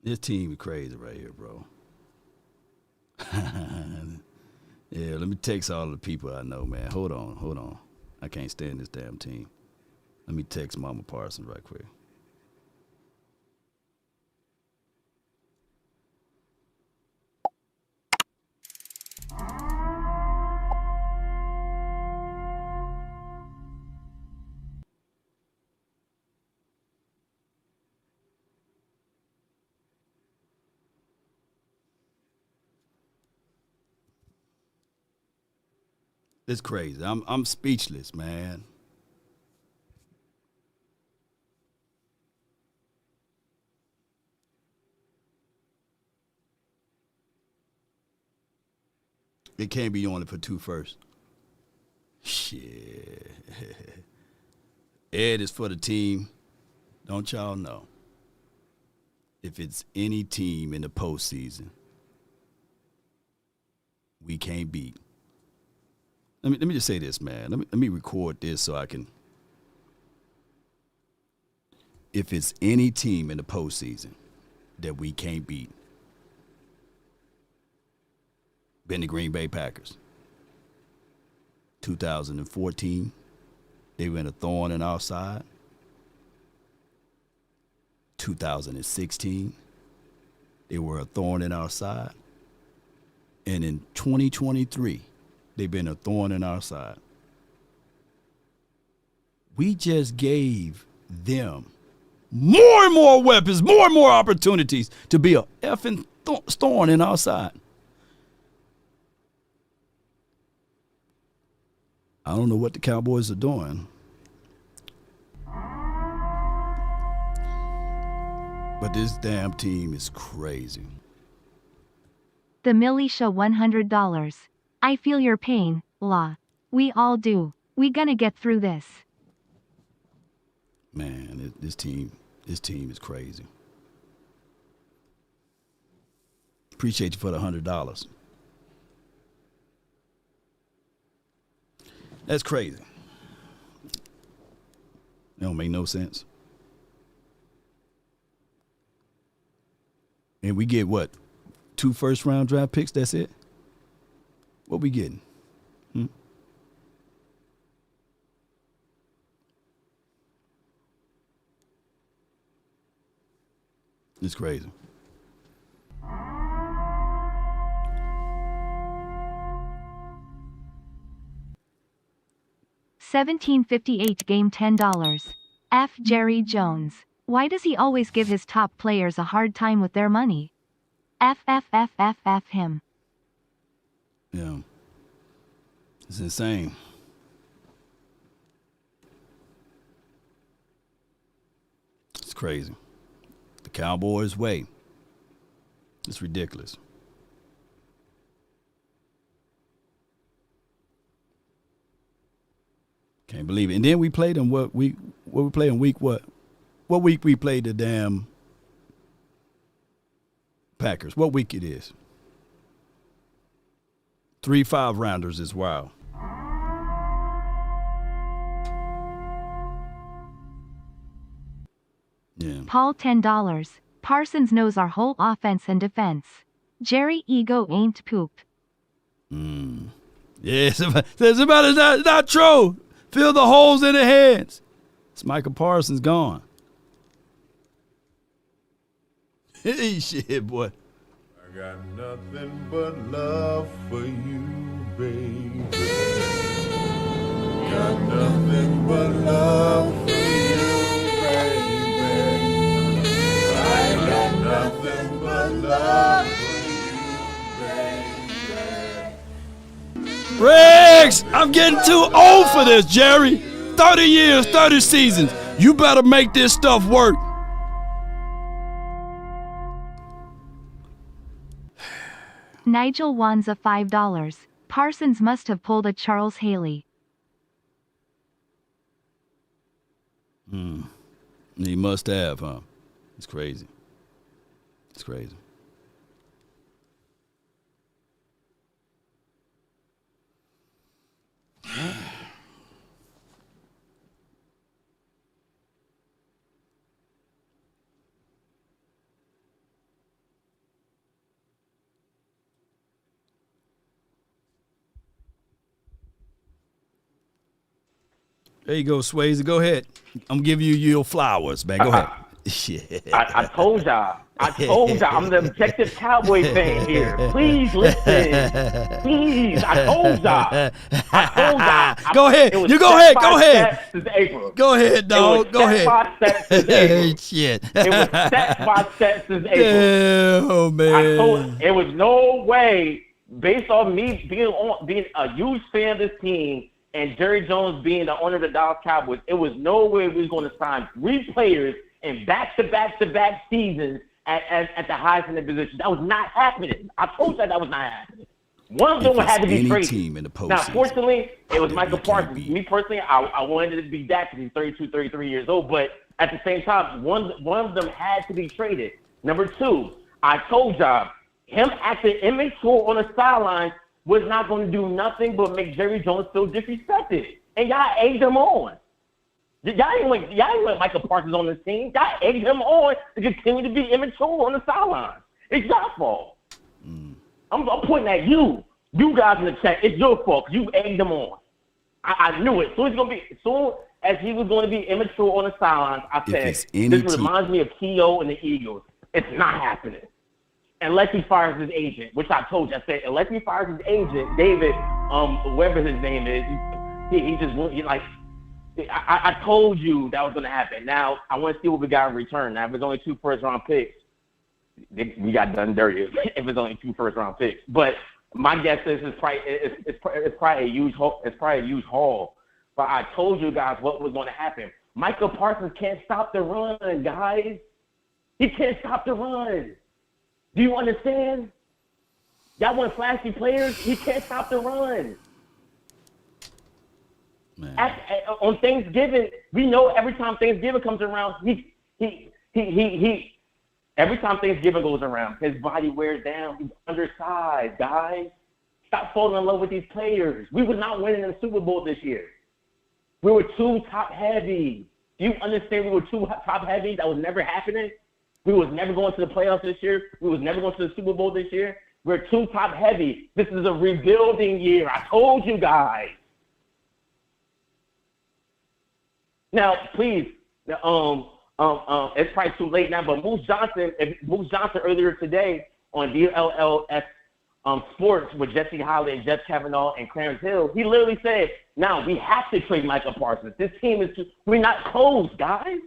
This team is crazy right here, bro. Yeah, let me text all the people I know, man. Hold on. I can't stand this damn team. Let me text Mama Parsons right quick. It's crazy. I'm speechless, man. It can't be only for 2 first. Shit. Ed is for the team. Don't y'all know? If it's any team in the postseason, we can't beat. Let me just say this, man. Let me record this so I can. if it's any team in the postseason that we can't beat, been the Green Bay Packers. 2014, they were in a thorn in our side. 2016, they were a thorn in our side. And in 2023, they've been a thorn in our side. We just gave them more and more weapons, more and more opportunities to be a effing thorn in our side. I don't know what the Cowboys are doing. But this damn team is crazy. The Militia $100. I feel your pain, La. We all do. We gonna get through this. Man, this team is crazy. Appreciate you for the $100. That's crazy. It don't make no sense. And we get what? 2 first-round draft picks, that's it? What we getting? It's crazy. $17.58 game $10. F. Jerry Jones. Why does he always give his top players a hard time with their money? F him. Yeah. It's insane. It's crazy. The Cowboys' way. It's ridiculous. Can't believe it. And then we played them what we played in week what? What week we played the damn Packers? What week it is? 3 5-rounders is wild. Yeah. Paul $10. Parsons knows our whole offense and defense. Jerry ego ain't poop. Yeah, somebody's not true. Fill the holes in the heads. It's Micah Parsons gone. Hey, shit, boy. I got nothing but love for you, baby. Got nothing but love for you, baby. I got nothing but love for you, baby. Riggs, I'm getting too old for this, Jerry. 30 years, 30 seasons. You better make this stuff work. Nigel Wanza $5. Parsons must have pulled a Charles Haley. He must have, huh? It's crazy. It's crazy. There you go, Swayze. Go ahead. I'm giving you your flowers, man. Go ahead. Shit. I told y'all. I'm the objective Cowboy fan here. Please listen. Please. I told y'all. Go ahead. You go ahead. Go ahead. Since April. Go ahead, dog. Go ahead. Shit. It was step by step since April. Oh, man. It was no way, based on me being a huge fan of this team, and Jerry Jones being the owner of the Dallas Cowboys, it was no way we were going to sign 3 players in back-to-back seasons at the highest in the position. That was not happening. I told you that was not happening. One of them had to be traded. Now, fortunately, it was Micah Parsons. Me personally, I wanted it to be Dak because he's 32, 33 years old. But at the same time, one of them had to be traded. Number 2, I told y'all, him acting immature on the sideline was not going to do nothing but make Jerry Jones feel disrespected. And y'all egged him on. Y'all ain't want Micah Parsons on this team. Y'all egged him on to continue to be immature on the sideline. It's your fault. I'm pointing at you. You guys in the chat. It's your fault. You egged him on. I knew it. Soon as he was going to be immature on the sidelines, I said, this reminds me of Keo and the Eagles. It's not happening. Unless he fires his agent, which I told you. I said, unless he fires his agent, David, whatever his name is, I told you that was going to happen. Now, I want to see what we got in return. Now, if it's only 2 first-round picks, we got done dirty if it's only 2 first-round picks. But my guess is it's probably a huge haul. But I told you guys what was going to happen. Micah Parsons can't stop the run, guys. He can't stop the run. Do you understand? Y'all want flashy players? He can't stop the run. On Thanksgiving, we know every time Thanksgiving comes around, every time Thanksgiving goes around, his body wears down. He's undersized, guys. Stop falling in love with these players. We were not winning the Super Bowl this year. We were too top heavy. Do you understand we were too top heavy? That was never happening. We was never going to the playoffs this year. We was never going to the Super Bowl this year. We're too top heavy. This is a rebuilding year. I told you guys. Now, please, it's probably too late now, but Moose Johnson earlier today on DLLS Sports with Jesse Holly and Jeff Kavanaugh and Clarence Hill, he literally said, now we have to trade Micah Parsons. This team is just, we're not close, guys.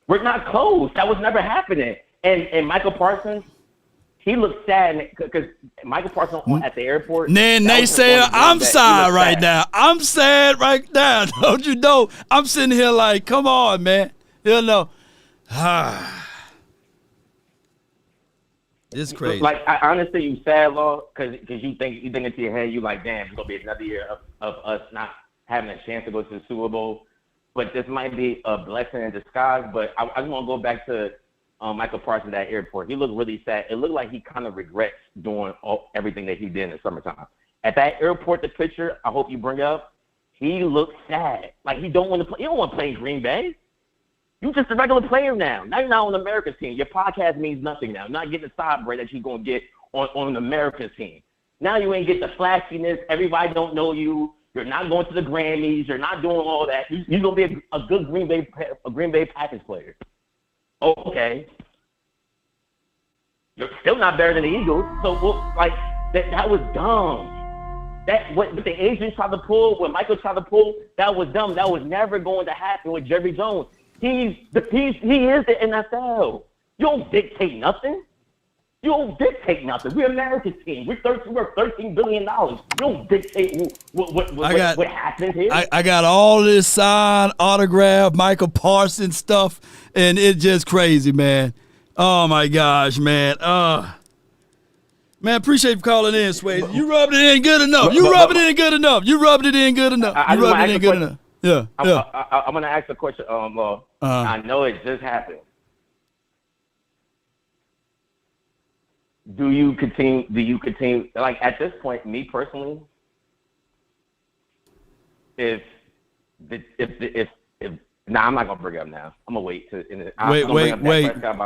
We're not close. That was never happening. And Michael Parsons, he looked sad because Michael Parsons at the airport. They say I'm sad right now. I'm sad right now. Don't you know? I'm sitting here like, come on, man. You know. It's crazy. Like, I honestly, you sad, Law, because you think into your head, you like, damn, it's gonna be another year of us not having a chance to go to the Super Bowl. But this might be a blessing in disguise. But I just want to go back to Michael Parsons at the airport. He looked really sad. It looked like he kind of regrets doing everything that he did in the summertime. At that airport, the picture I hope you bring up, he looked sad. Like he don't want to play. You don't want to play in Green Bay. You're just a regular player now. Now you're not on America's team. Your podcast means nothing now. You're not getting the side break that you're going to get on America's team. Now you ain't get the flashiness. Everybody don't know you. You're not going to the Grammys. You're not doing all that. You're going to be a good Green Bay Packers player. Okay. You're still not better than the Eagles. So, that was dumb. What the agent tried to pull, what Michael tried to pull, that was dumb. That was never going to happen with Jerry Jones. He is the NFL. You don't dictate nothing. You don't dictate nothing. We're America's team. We're $13 billion. You don't dictate what happens here. I got all this signed, autograph, Michael Parsons stuff, and it's just crazy, man. Oh, my gosh, man. Man, appreciate you for calling in, Sway. You rubbed it in good enough. You rubbed it in good enough. Yeah. I'm going to ask a question, Law. I know it just happened. Do you continue, like at this point, me personally, I'm not gonna bring it up now. I'm gonna wait to wait.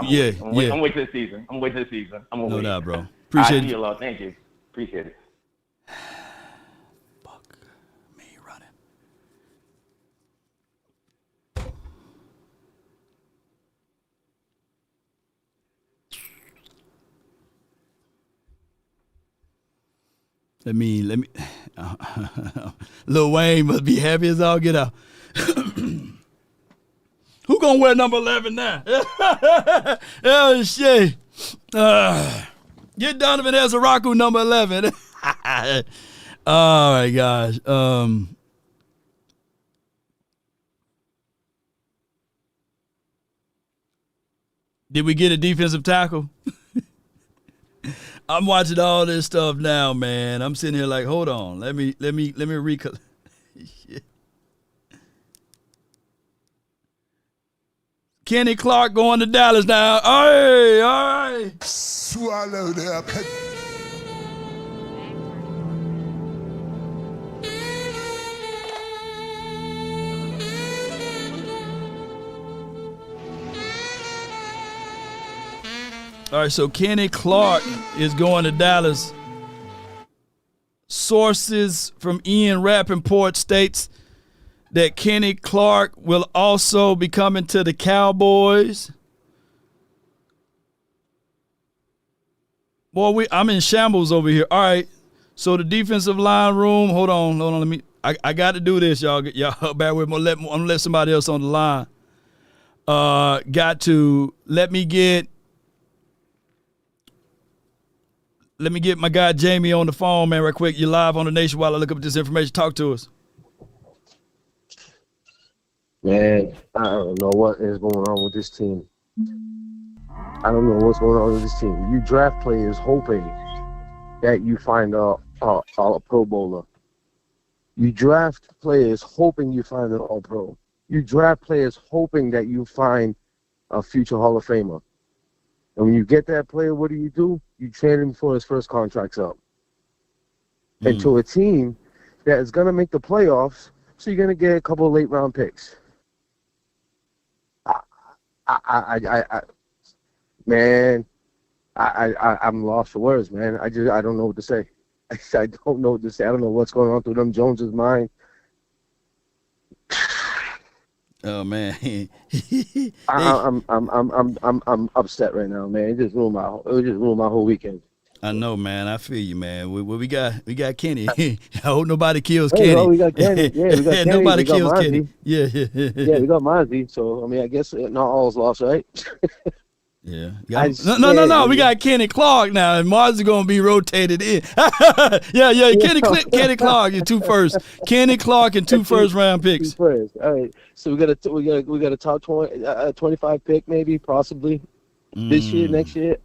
Yeah. I'm waiting to the season. I'm gonna no wait. doubt, bro. Appreciate you. Love. Thank you. Appreciate it. Fuck me running. Let me. Lil Wayne must be happy as all get out. Who gonna wear number 11 now? Oh shit! Get Donovan Ezaraku number 11. Oh my gosh. Did we get a defensive tackle? I'm watching all this stuff now, man. I'm sitting here like, hold on. Let me recall. Kenny Clark going to Dallas now. Hey, all right. Swallow that. All right, so Kenny Clark is going to Dallas. Sources from Ian Rappaport states that Kenny Clark will also be coming to the Cowboys. Boy, I'm in shambles over here. All right, so the defensive line room. Hold on. Let me. I got to do this, y'all. Y'all bear with me. I'm gonna let somebody else on the line. Got to let me get my guy Jamie on the phone, man, right quick. You're live on the Nation while I look up this information. Talk to us. Man, I don't know what is going on with this team. I don't know what's going on with this team. You draft players hoping that you find a Pro Bowler. You draft players hoping you find an All-Pro. You draft players hoping that you find a future Hall of Famer. And when you get that player, what do? You trade him before his first contract's up. And to a team that is going to make the playoffs, so you're going to get a couple of late-round picks. I'm lost for words, man. I don't know what to say. I don't know what to say. I don't know what's going on through them Jones's mind. Oh man, I'm upset right now, man. It just ruined my whole weekend. I know, man. I feel you, man. We got Kenny. I hope nobody kills Hey, Kenny. well, we got Kenny. Yeah, we got Kenny. Nobody we got kills Mozzie. Kenny. Yeah. Yeah, we got Mozzie. So I mean, I guess not all's lost, right? Yeah. No. We got Kenny Clark now, and Mars is gonna be rotated in. yeah. Kenny Clark, your 2 first. Kenny Clark and 2 first-round picks. 2 first. All right. So we got a top 25 pick, maybe, possibly this year, next year.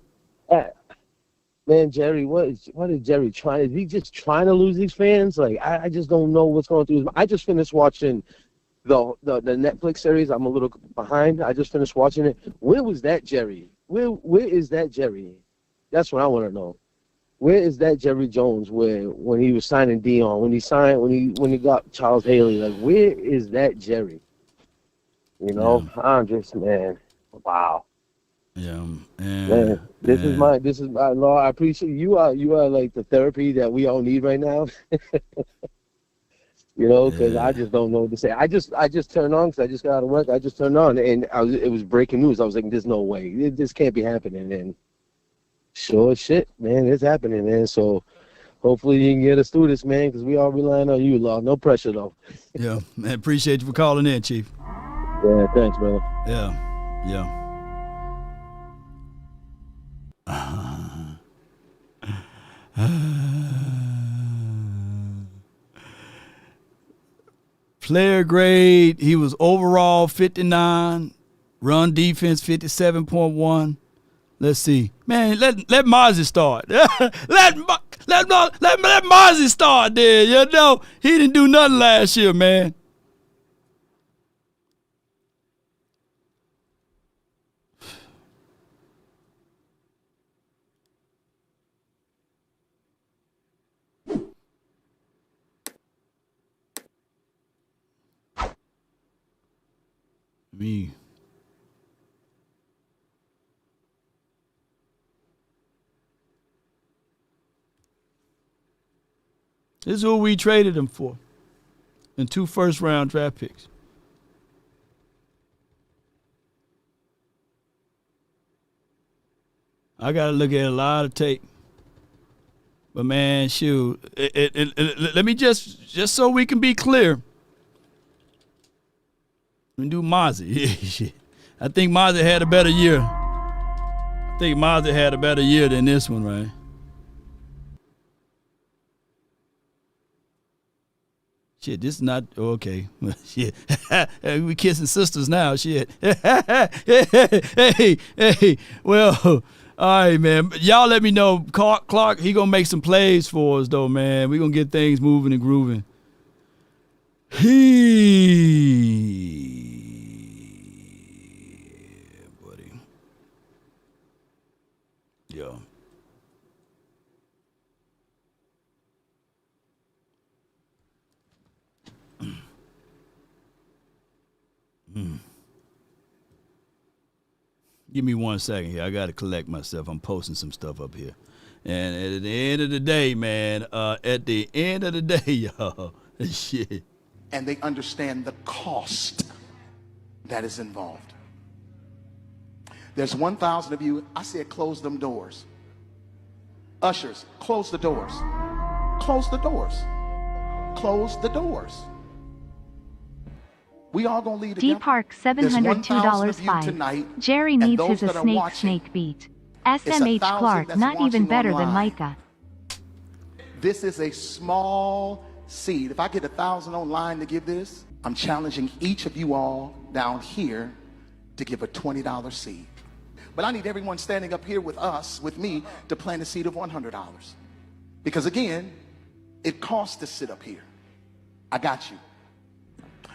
Man, Jerry, what is Jerry trying? Is he just trying to lose these fans? Like, I just don't know what's going through his mind. I just finished watching the Netflix series. I'm a little behind. I just finished watching it. Where was that Jerry? Where is that Jerry? That's what I want to know. Where is that Jerry Jones? When he was signing Dion, when he got Charles Haley, like where is that Jerry? You know, I'm just wow. Yeah, man. This is my Lord. I appreciate you are like the therapy that we all need right now. You know, because I just don't know what to say. I just turned on because I just got out of work. I just turned on and it was breaking news. I was like, there's no way. This can't be happening. And sure shit, man, it's happening, man. So hopefully you can get us through this, man, because we all relying on you, Law. No pressure, though. Yeah, man, appreciate you for calling in, Chief. Yeah, thanks, brother. Yeah. Player grade, he was overall 59, run defense 57.1. Let's see. Man, let Mozzie start. let Mozzie start there. You know, he didn't do nothing last year, man. Me. This is who we traded him for. And 2 first-round draft picks. I got to look at a lot of tape. But, man, shoot. Let me just so we can be clear. Let me do Mozzie. I think Mozzie had a better year. I think Mozzie had a better year than this one, right? Shit, this is not okay. Shit, we kissing sisters now. Shit. Hey. Well, all right, man. Y'all let me know. Clark, he gonna make some plays for us, though, man. We gonna get things moving and grooving. Buddy. Yeah. Give me 1 second here. I got to collect myself. I'm posting some stuff up here. And at the end of the day, man, y'all, shit. And they understand the cost that is involved. There's 1,000 of you. I said close them doors. Ushers, close the doors. Close the doors. Close the doors. We all gonna leave together. D Park $702.05. tonight, Jerry and needs those his that are snake beat. It's SMH 1,000 Clark, that's not even watching better than online. Micah. This is a small seed. If I get 1,000 online to give this, I'm challenging each of you all down here to give a $20 seed. But I need everyone standing up here with us, with me, to plant a seed of $100. Because again, it costs to sit up here. I got you.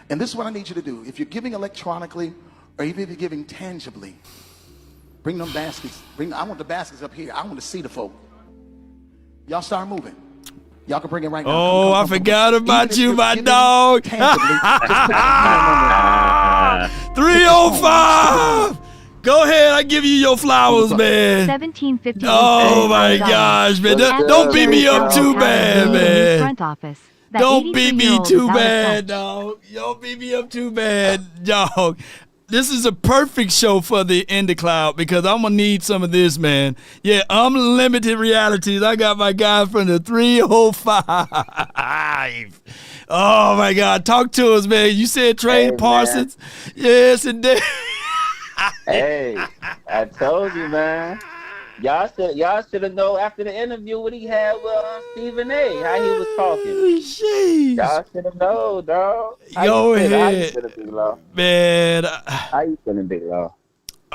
And this is what I need you to do. If you're giving electronically, or even if you're giving tangibly, bring them baskets. I want the baskets up here. I want to see the folk. Y'all start moving. Y'all can bring it right now. Oh, I forgot about you, my dog. 305. Go ahead, I give you your flowers, man. 1750. Oh my gosh, man! Don't beat me up too bad, man. Front office. Don't beat me too bad, dog. Don't beat me up too bad, dog. This is a perfect show for the Indie Cloud because I'm gonna need some of this, man. Yeah, unlimited realities. I got my guy from the 305. Oh my God, talk to us, man. You said trade Parsons. Yes, indeed. Hey, I told you, man. Y'all should have known after the interview what he had with Stephen A. How he was talking. Jeez. Y'all should have known, dog. Go ahead, how you feeling, Big Law? Man. How you feeling, Big Law?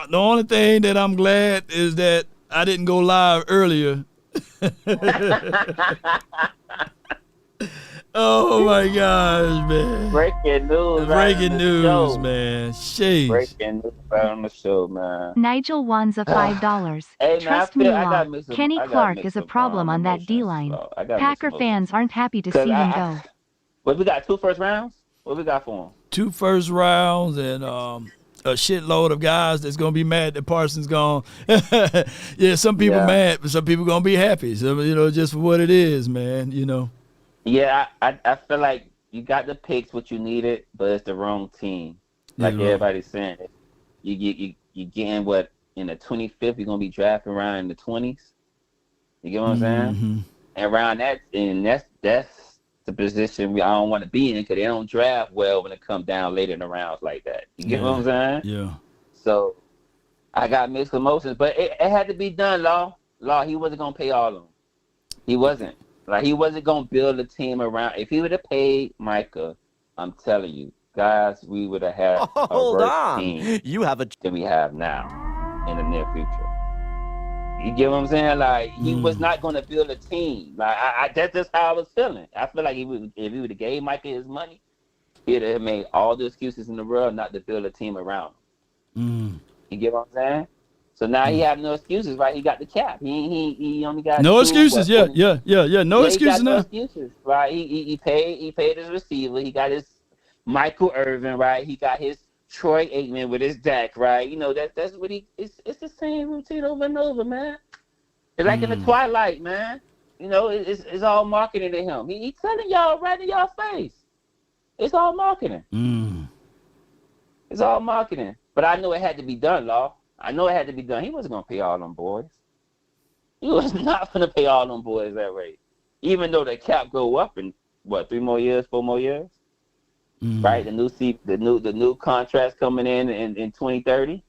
The only thing that I'm glad is that I didn't go live earlier. Oh my gosh, man. Breaking news. Breaking news, man. Sheesh. Breaking news on the show, man. Nigel Wanza $5. Hey, man, Trust me, Law. Kenny Clark is a problem on that D-line. Packer fans aren't happy to see him go. What we got, 2 first rounds? What we got for him? 2 first rounds and a shitload of guys that's gonna be mad that Parsons gone. Yeah, some people mad, but some people gonna be happy. So just for what it is, man. Yeah, I feel like you got the picks what you needed, but it's the wrong team. Like everybody's saying, you getting what in the 25th you're gonna be drafting around in the 20s. You get what I'm saying? And around that, and that's the position I don't want to be in because they don't draft well when it comes down later in the rounds like that. You get what I'm saying? Yeah. So I got mixed emotions, but it had to be done, Law. He wasn't gonna pay all of them. He wasn't. Like, he wasn't going to build a team around. If he would have paid Micah, I'm telling you, guys, we would have had a worse team than we have now in the near future. You get what I'm saying? Like, he was not going to build a team. Like, that's just how I was feeling. I feel like if he would have gave Micah his money, he'd have made all the excuses in the world not to build a team around him. You get what I'm saying? So now he have no excuses, right? He got the cap. He only got no excuses. No excuses now. No excuses, right? He paid his receiver. He got his Michael Irvin, right? He got his Troy Aikman with his Dak, right? That's what it's the same routine over and over, man. It's like in the twilight, man. It's all marketing to him. He's telling y'all right in y'all face. It's all marketing. It's all marketing. But I know it had to be done, Law. I know it had to be done. He wasn't going to pay all them boys. He was not going to pay all them boys that rate. Even though the cap go up in, 3 more years, 4 more years? Right? The new contracts coming in 2030.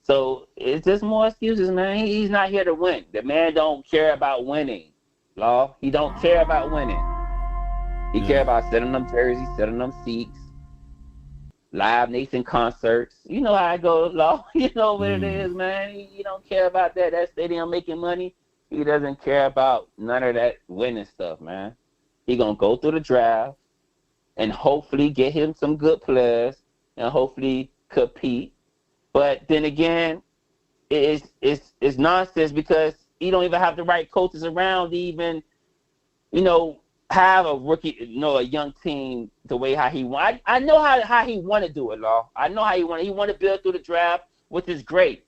So it's just more excuses, man. He's not here to win. The man don't care about winning, Law. He don't care about winning. He care about selling them jerseys, selling them seats. Live Nation concerts. You know how I go, Law. You know what it is, man. He don't care about that stadium making money. He doesn't care about none of that winning stuff, man. He gonna go through the draft and hopefully get him some good players and hopefully compete. But then again, it's nonsense because he don't even have the right coaches around to even, have a rookie, a young team the way how he want. I know how he want to do it, Law. I know how he want. He want to build through the draft, which is great.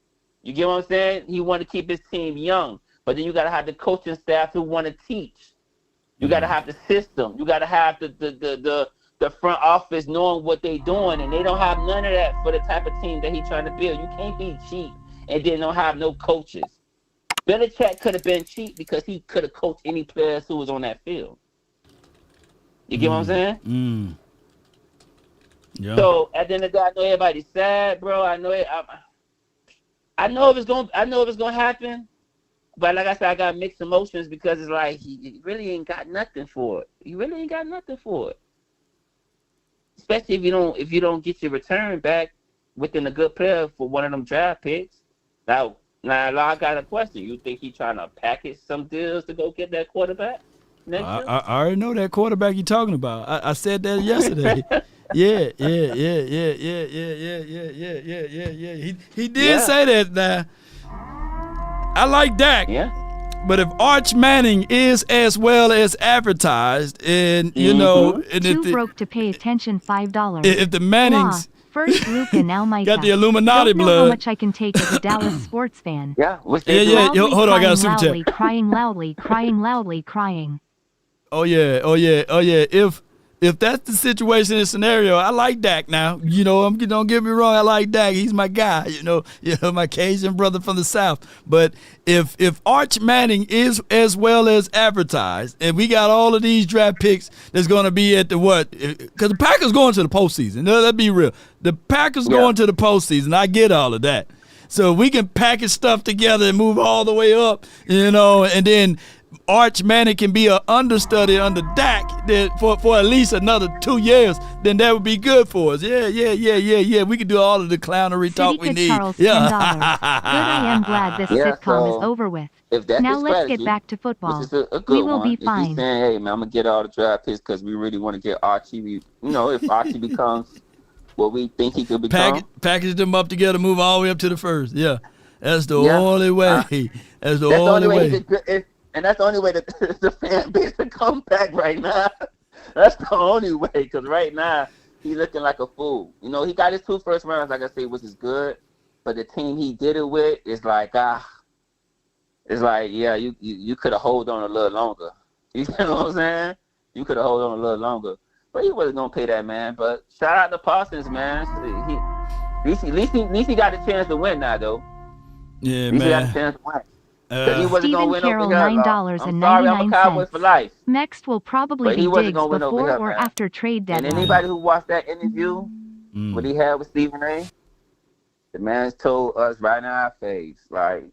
You get what I'm saying? He want to keep his team young. But then you got to have the coaching staff who want to teach. You got to have the system. You got to have the front office knowing what they're doing. And they don't have none of that for the type of team that he's trying to build. You can't be cheap and then don't have no coaches. Belichick could have been cheap because he could have coached any players who was on that field. You get what I'm saying? Yeah. So at the end of the day, I know everybody's sad, bro. I know it. I know if it's gonna happen, but like I said, I got mixed emotions because it's like he really ain't got nothing for it. He really ain't got nothing for it. Especially if you don't get your return back within a good player for one of them draft picks. Now I got a question. You think he trying to package some deals to go get that quarterback next year? I already know that quarterback you're talking about. I said that yesterday. Yeah. He did say that. Now, I like Dak. Yeah. But if Arch Manning is as well as advertised, and you know, and Too broke to pay attention, $5. if the Mannings First Luke and now Micah. got the Illuminati Don't know blood. how much I can take as a Dallas sports fan. Yeah. Loudly Hold on, I got a super loudly, chat. crying loudly, crying loudly, crying. Oh yeah. If that's the situation and scenario, I like Dak now. You know, don't get me wrong, I like Dak. He's my guy, you know, my Cajun brother from the South. But if Arch Manning is as well as advertised, and we got all of these draft picks that's going to be at the what? Because the Packers going to the postseason. No, let's be real. The Packers going to the postseason. I get all of that. So we can package stuff together and move all the way up, you know, and then Arch Manning can be an understudy under Dak for at least another 2 years, then that would be good for us. Yeah. We can do all of the clownery talk we need. Charles, $10. Good, I am glad this sitcom is over with. If that's Now his let's strategy, get back to football. which is a good We will one. be If he's fine. saying, hey, man, I'm going to get all the draft picks because we really want to get Archie. If Archie becomes what we think he could become. Package them up together, move all the way up to the first. Yeah. That's the only way. That's the only way. And that's the only way that the fan base can come back right now. That's the only way, because right now he's looking like a fool. You know, he got his 2 first rounds, like I say, which is good. But the team he did it with is like, it's like, yeah, you could have held on a little longer. You know what I'm saying? You could have held on a little longer. But he wasn't gonna pay that man. But shout out to Parsons, man. At least he got a chance to win now, though. Yeah, at least man. He got a chance to win. He wasn't Stephen gonna win Carroll, over here. I'm sorry, I'm a Cowboy for life. Next will probably But he be wasn't Diggs gonna win over before here, or man. after trade And deadline. anybody who watched that interview, what he had with Stephen A., the man's told us right in our face, like,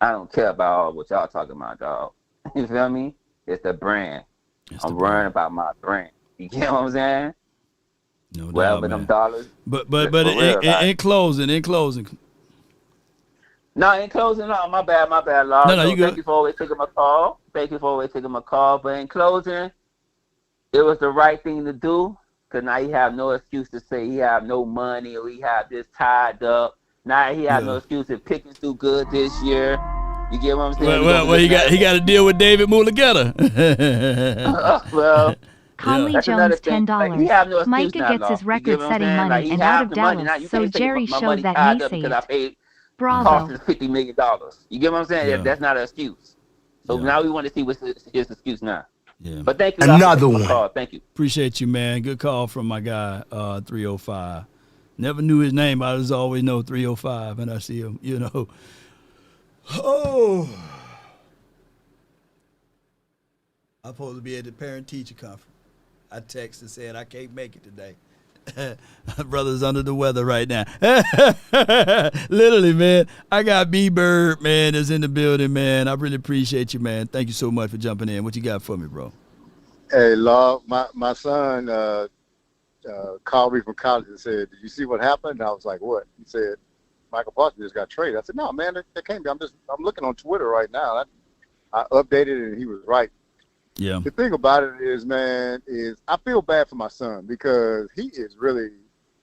I don't care about all what y'all talking about, dog. You feel me? It's the brand. I'm worrying about my brand. You get what I'm saying? No doubt, Well, with man. them dollars. But for real, like- in closing. No, in closing, no, my bad, Lord. No, you good. Thank you for always taking my call. But in closing, it was the right thing to do, because now he have no excuse to say he have no money or he have this tied up. Now he have no excuse if Pickens do good this year. You get what I'm saying? Well, he got to deal with David Mulligetta. Well, Conley that's another Jones, thing. $10. Like, he have no excuse Micah now, gets his Lord. You get what I'm record-setting saying? money Like, he and have out of the money. Now, Dallas, you so can't say Jerry my showed money that tied he up because saved. I paid Bravo. Parsons $50 million. You get what I'm saying? Yeah. That's not an excuse. So now we want to see what's his excuse now. Yeah. But thank you. Lord, Another for taking my one. call. Thank you. Appreciate you, man. Good call from my guy, 305. Never knew his name. I just always know 305 and I see him, you know. Oh. I'm supposed to be at the parent-teacher conference. I texted and said I can't make it today. Brother's under the weather right now. Literally, man. I got B-Bird, man, that's in the building, man. I really appreciate you, man. Thank you so much for jumping in. What you got for me, bro? Hey, Law, my son called me from college and said, "Did you see what happened?" And I was like, "What?" He said, "Micah Parsons just got traded." I said, "No, man, that can't be. I'm looking on Twitter right now." I updated it, and he was right. Yeah. The thing about it is, man, I feel bad for my son because he is really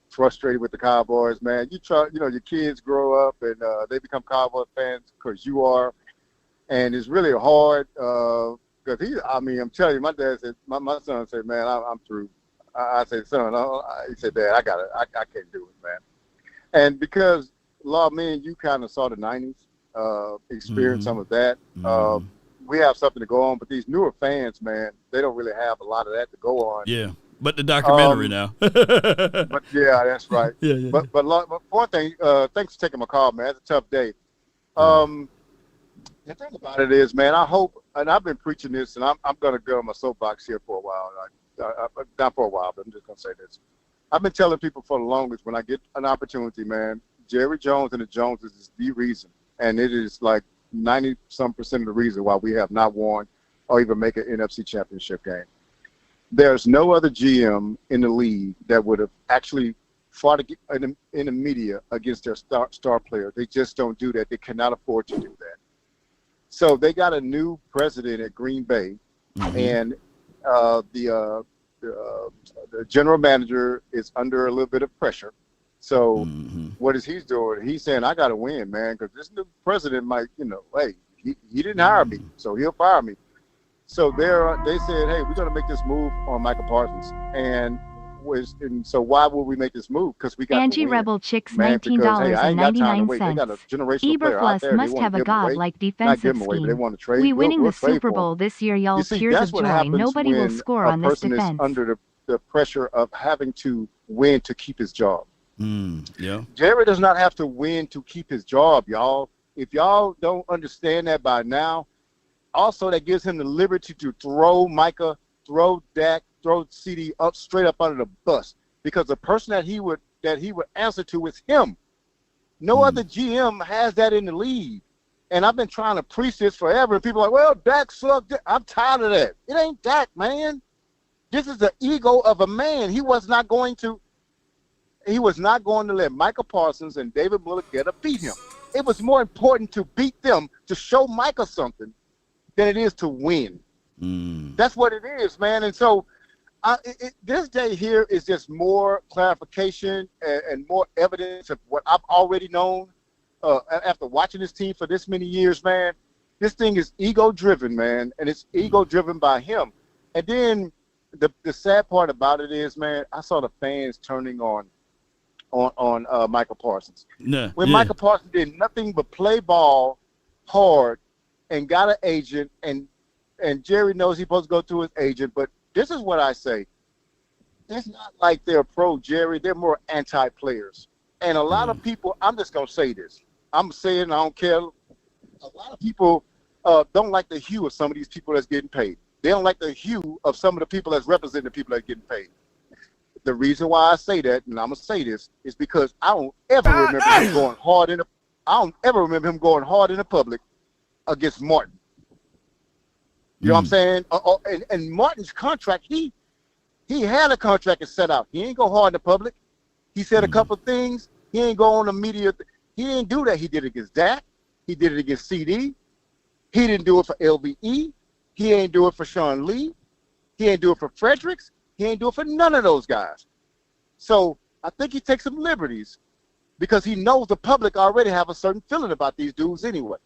frustrated with the Cowboys, man. Your kids grow up and they become Cowboy fans because you are, and it's really hard because I'm telling you, my dad said, my son said, "Man, I'm through." I said, "Son," he said, "Dad, I can't do it, man." And because Law, me and you kind of saw the 90s, experienced some of that. Mhm. We have something to go on, but these newer fans, man, they don't really have a lot of that to go on. Yeah, but the documentary now. But yeah, that's right. Yeah. But one thing, thanks for taking my call, man. It's a tough day. The thing about it is, man, I hope, and I've been preaching this, and I'm going to go on my soapbox here for a while. Not for a while, but I'm just going to say this. I've been telling people for the longest, when I get an opportunity, man, Jerry Jones and the Joneses is the reason. And it is like 90-some% of the reason why we have not won or even make an NFC championship game. There's no other GM in the league that would have actually fought in the media against their star player. They just don't do that. They cannot afford to do that. So they got a new president at Green Bay, and the general manager is under a little bit of pressure. So what is he doing? He's saying, I got to win, man, because this new president might, hey, he didn't hire me, so he'll fire me. So they said, hey, we're going to make this move on Micah Parsons. And so why would we make this move? Because we got Angie Rebel Chicks $19.99. Eberflus must have a godlike defensive scheme. We winning the Super Bowl this year, y'all. Tears of joy. Nobody will score on this defense. Is under the pressure of having to win to keep his job. Yeah. Jerry does not have to win to keep his job, y'all. If y'all don't understand that by now, also that gives him the liberty to throw Micah, throw Dak, throw CD up straight up under the bus, because the person that he would answer to is him. No other GM has that in the league. And I've been trying to preach this forever, and people are like, well, Dak sucked. I'm tired of that. It ain't Dak, man. This is the ego of a man. He was not going to let Micah Parsons and David Mulligetta beat him. It was more important to beat them, to show Micah something, than it is to win. That's what it is, man. And so this day here is just more clarification and more evidence of what I've already known after watching this team for this many years, man. This thing is ego-driven, man, and it's ego-driven by him. And then the sad part about it is, man, I saw the fans turning on Micah Parsons. When Micah Parsons did nothing but play ball hard and got an agent, and Jerry knows he's supposed to go to his agent, but this is what I say. It's not like they're pro Jerry. They're more anti-players. And a lot of people, I'm just going to say this. I'm saying I don't care. A lot of people don't like the hue of some of these people that's getting paid. They don't like the hue of some of the people that's representing the people that are getting paid. The reason why I say that, and I'm going to say this, is because I don't ever remember him going hard in the public against Martin. You know what I'm saying? And Martin's contract, he had a contract that's set out. He ain't go hard in the public. He said a couple of things. He ain't go on the media. He didn't do that. He did it against Dak. He did it against CD. He didn't do it for LVE. He ain't do it for Sean Lee. He ain't do it for Fredericks. He ain't do it for none of those guys. So I think he takes some liberties because he knows the public already have a certain feeling about these dudes anyway.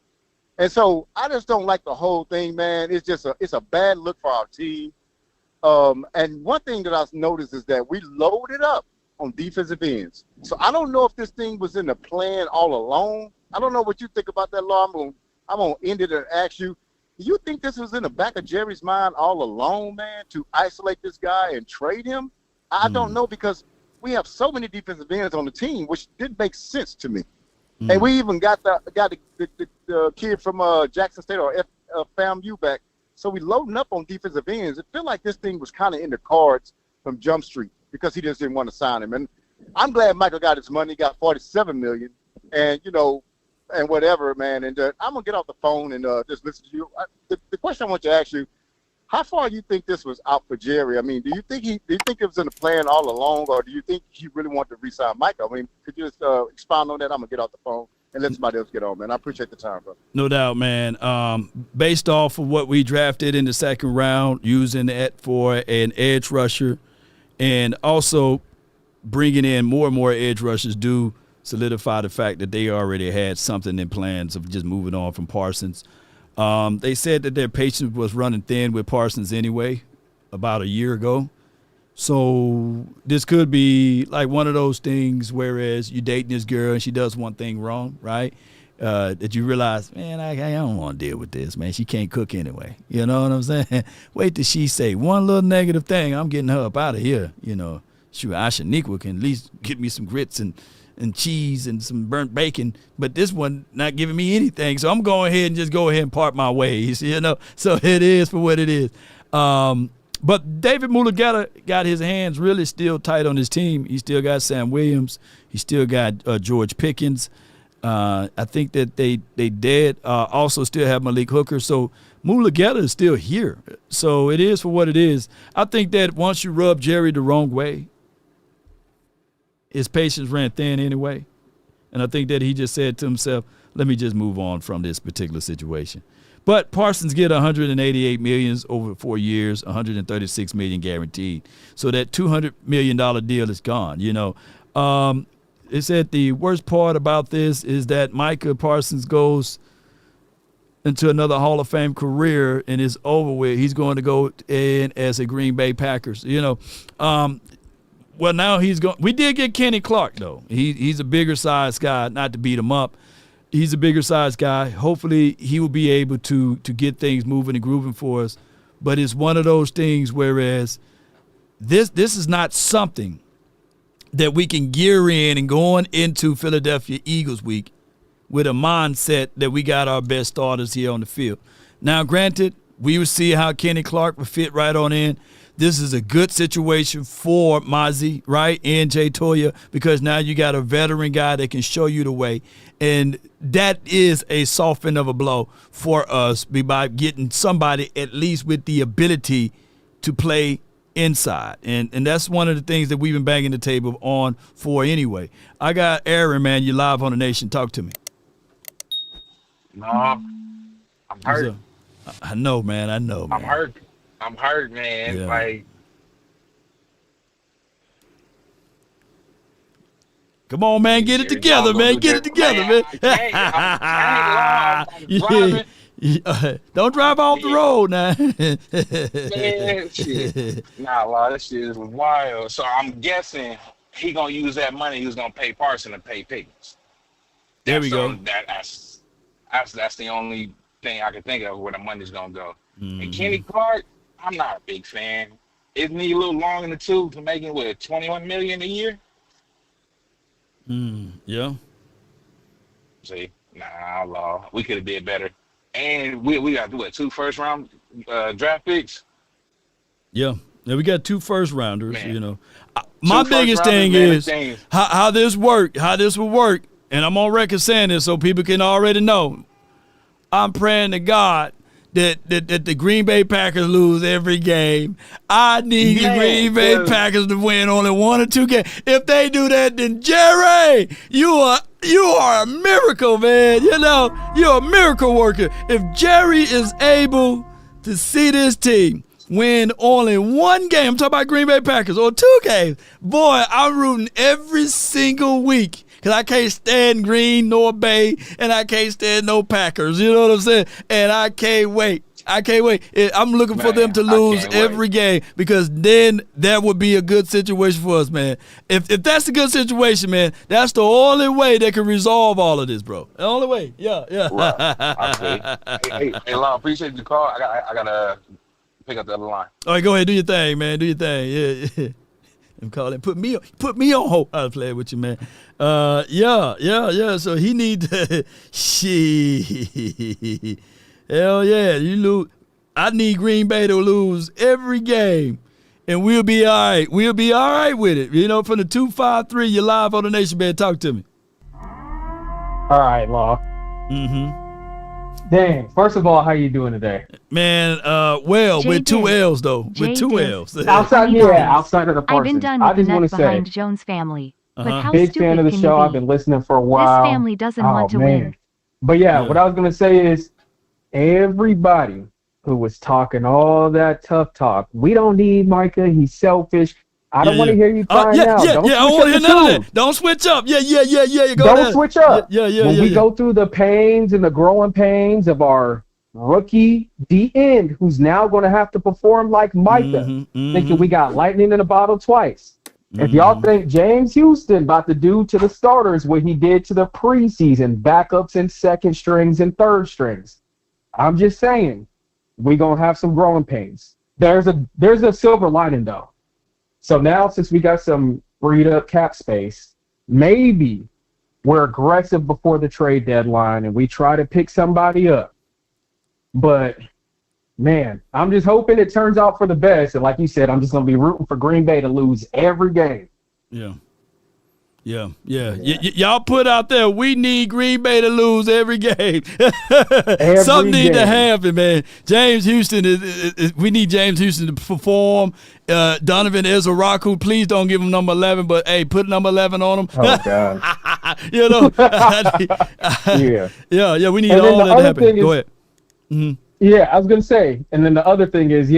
And so I just don't like the whole thing, man. It's a bad look for our team. And one thing that I've noticed is that we loaded up on defensive ends. So I don't know if this thing was in the plan all along. I don't know what you think about that, Law. I'm gonna end it and ask you, do you think this was in the back of Jerry's mind all along, man, to isolate this guy and trade him? I don't know, because we have so many defensive ends on the team, which didn't make sense to me. And we even got the kid from Jackson State or FAMU back. So we loading up on defensive ends. It felt like this thing was kind of in the cards from Jump Street because he just didn't want to sign him. And I'm glad Michael got his money, got $47 million, and and whatever, man. And I'm gonna get off the phone and just listen to you. The question I want to ask you: how far do you think this was out for Jerry? I mean, do you think it was in the plan all along, or do you think he really wanted to re-sign Michael? I mean, could you just expound on that? I'm gonna get off the phone and let somebody else get on, man. I appreciate the time, bro. No doubt, man. Based off of what we drafted in the second round, using that for an edge rusher, and also bringing in more and more edge rushers do solidify the fact that they already had something in plans of just moving on from Parsons. They said that their patience was running thin with Parsons anyway about a year ago. So this could be like one of those things, whereas you're dating this girl and she does one thing wrong, right? That you realize, man, I don't want to deal with this, man. She can't cook anyway. You know what I'm saying? Wait till she say one little negative thing, I'm getting her up out of here. You know, shoot, Ashaniqua can at least get me some grits and cheese and some burnt bacon, but this one not giving me anything. So I'm going ahead and just go ahead and part my ways, you know? So it is for what it is. But David Mulugeta got his hands really still tight on his team. He still got Sam Williams. He still got George Pickens. I think that they did also still have Malik Hooker. So Mulugeta is still here. So it is for what it is. I think that once you rub Jerry the wrong way, his patience ran thin anyway. And I think that he just said to himself, let me just move on from this particular situation. But Parsons get $188 million over 4 years, $136 million guaranteed. So that $200 million deal is gone, you know. It said the worst part about this is that Micah Parsons goes into another Hall of Fame career and is over with. He's going to go in as a Green Bay Packers, you know. Well, now he's going. We did get Kenny Clark, though. He's a bigger size guy, not to beat him up. He's a bigger size guy. Hopefully he will be able to get things moving and grooving for us. But it's one of those things whereas this is not something that we can gear in and going into Philadelphia Eagles week with a mindset that we got our best starters here on the field. Now, granted, we will see how Kenny Clark will fit right on in. This is a good situation for Mozzie, right, and Jay Toya, because now you got a veteran guy that can show you the way. And that is a soften of a blow for us by getting somebody at least with the ability to play inside. And that's one of the things that we've been banging the table on for anyway. I got Aaron, man. You live on the Nation. Talk to me. No, I'm hurt. I know, man. I know, man. I'm hurt, man. Yeah. Like, come on, man. Get it together, man. Get it together, man. Don't drive off the road now. Man, shit. Nah, Law, that shit is wild. So I'm guessing he gonna use that money. He was gonna pay Parsons and pay Pickens. There we go. That's the only thing I can think of where the money's gonna go. And Kenny Clark, I'm not a big fan. Isn't he a little long in the tooth to making what, $21 million a year? Yeah. See, nah, Law, we could have did better. And we got to do what, 2 first-round draft picks? Yeah. Now we got 2 first rounders, Man. you know. My biggest thing is how this will work, and I'm on record saying this so people can already know. I'm praying to God that the Green Bay Packers lose every game. I need the Green Bay Packers to win only 1 or 2 games. If they do that, then Jerry, you are a miracle, man. You know, you're a miracle worker. If Jerry is able to see this team win only 1 game, I'm talking about Green Bay Packers, or 2 games, boy, I'm rooting every single week. Because I can't stand Green nor Bay, and I can't stand no Packers. You know what I'm saying? And I can't wait. I'm looking for them to lose every game, because then that would be a good situation for us, man. If that's a good situation, man, that's the only way they can resolve all of this, bro. The only way. Yeah. Right. Hey, Law, appreciate the call. I got to pick up the other line. All right, go ahead. Do your thing, man. Do your thing. Yeah. I'm calling. Put me on hold. I'll play with you, man. Yeah. So he need to. Hell yeah, you lose. I need Green Bay to lose every game, and we'll be all right. We'll be all right with it. You know, from the 253, you're live on the Nation, man. Talk to me. All right, Law. Dan, first of all, how you doing today? Man, well, Jay with 2 did. L's though. Jay With 2 did. L's. Outside of the Parsons. I've been done I with the just want net to say, behind Jones family. But how big stupid fan of the can show. you I've be? been listening for a while. This family doesn't want to win. But yeah, what I was gonna say is, everybody who was talking all that tough talk, we don't need Micah. He's selfish. I don't want to hear you crying out. I don't want to hear none of that. Don't switch up. Yeah. Don't switch up. Yeah. When we go through the pains and the growing pains of our rookie D end who's now going to have to perform like Micah, thinking we got lightning in a bottle twice. If y'all think James Houston about to do to the starters what he did to the preseason, backups and second strings and third strings, I'm just saying we're going to have some growing pains. There's a silver lining, though. So now since we got some freed up cap space, maybe we're aggressive before the trade deadline and we try to pick somebody up. But, man, I'm just hoping it turns out for the best. And like you said, I'm just going to be rooting for Green Bay to lose every game. Yeah. Y'all put out there, we need Green Bay to lose every game. Something need to happen, man. James Houston we need James Houston to perform. Donovan Ezraku, please don't give him number 11, but hey, put number 11 on him. Oh God. You know. Yeah. We need all that to happen. Go ahead. Mm-hmm. Yeah, I was gonna say, and then the other thing is,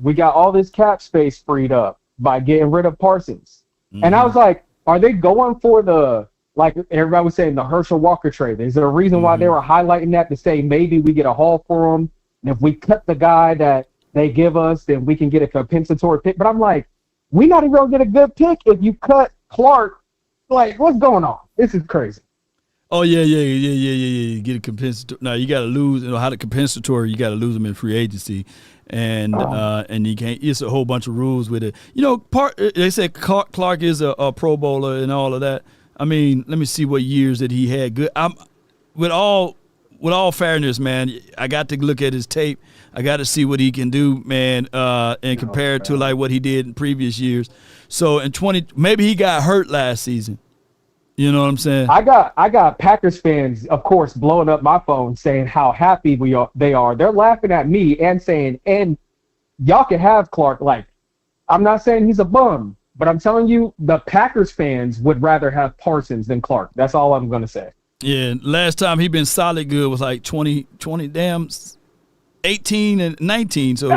we got all this cap space freed up by getting rid of Parsons, and I was like, are they going for the, like everybody was saying, the Herschel Walker trade? Is there a reason why they were highlighting that to say maybe we get a haul for him, and if we cut the guy that they give us, then we can get a compensatory pick? But I'm like, we not even gonna get a good pick if you cut Clark. Like, what's going on? This is crazy. Oh yeah. Get a compensatory. No, you got to lose. You know how the compensatory. You got to lose them in free agency, and you can't. It's a whole bunch of rules with it. You know, they said Clark is a Pro Bowler and all of that. I mean, let me see what years that he had. Good. With all fairness, man, I got to look at his tape. I got to see what he can do, man, and compare it to like what he did in previous years. So in maybe he got hurt last season. You know what I'm saying? I got Packers fans, of course, blowing up my phone saying how happy they are. They're laughing at me and saying, and y'all can have Clark. Like, I'm not saying he's a bum, but I'm telling you, the Packers fans would rather have Parsons than Clark. That's all I'm going to say. Yeah, last time he been solid good was like 18 and 19. So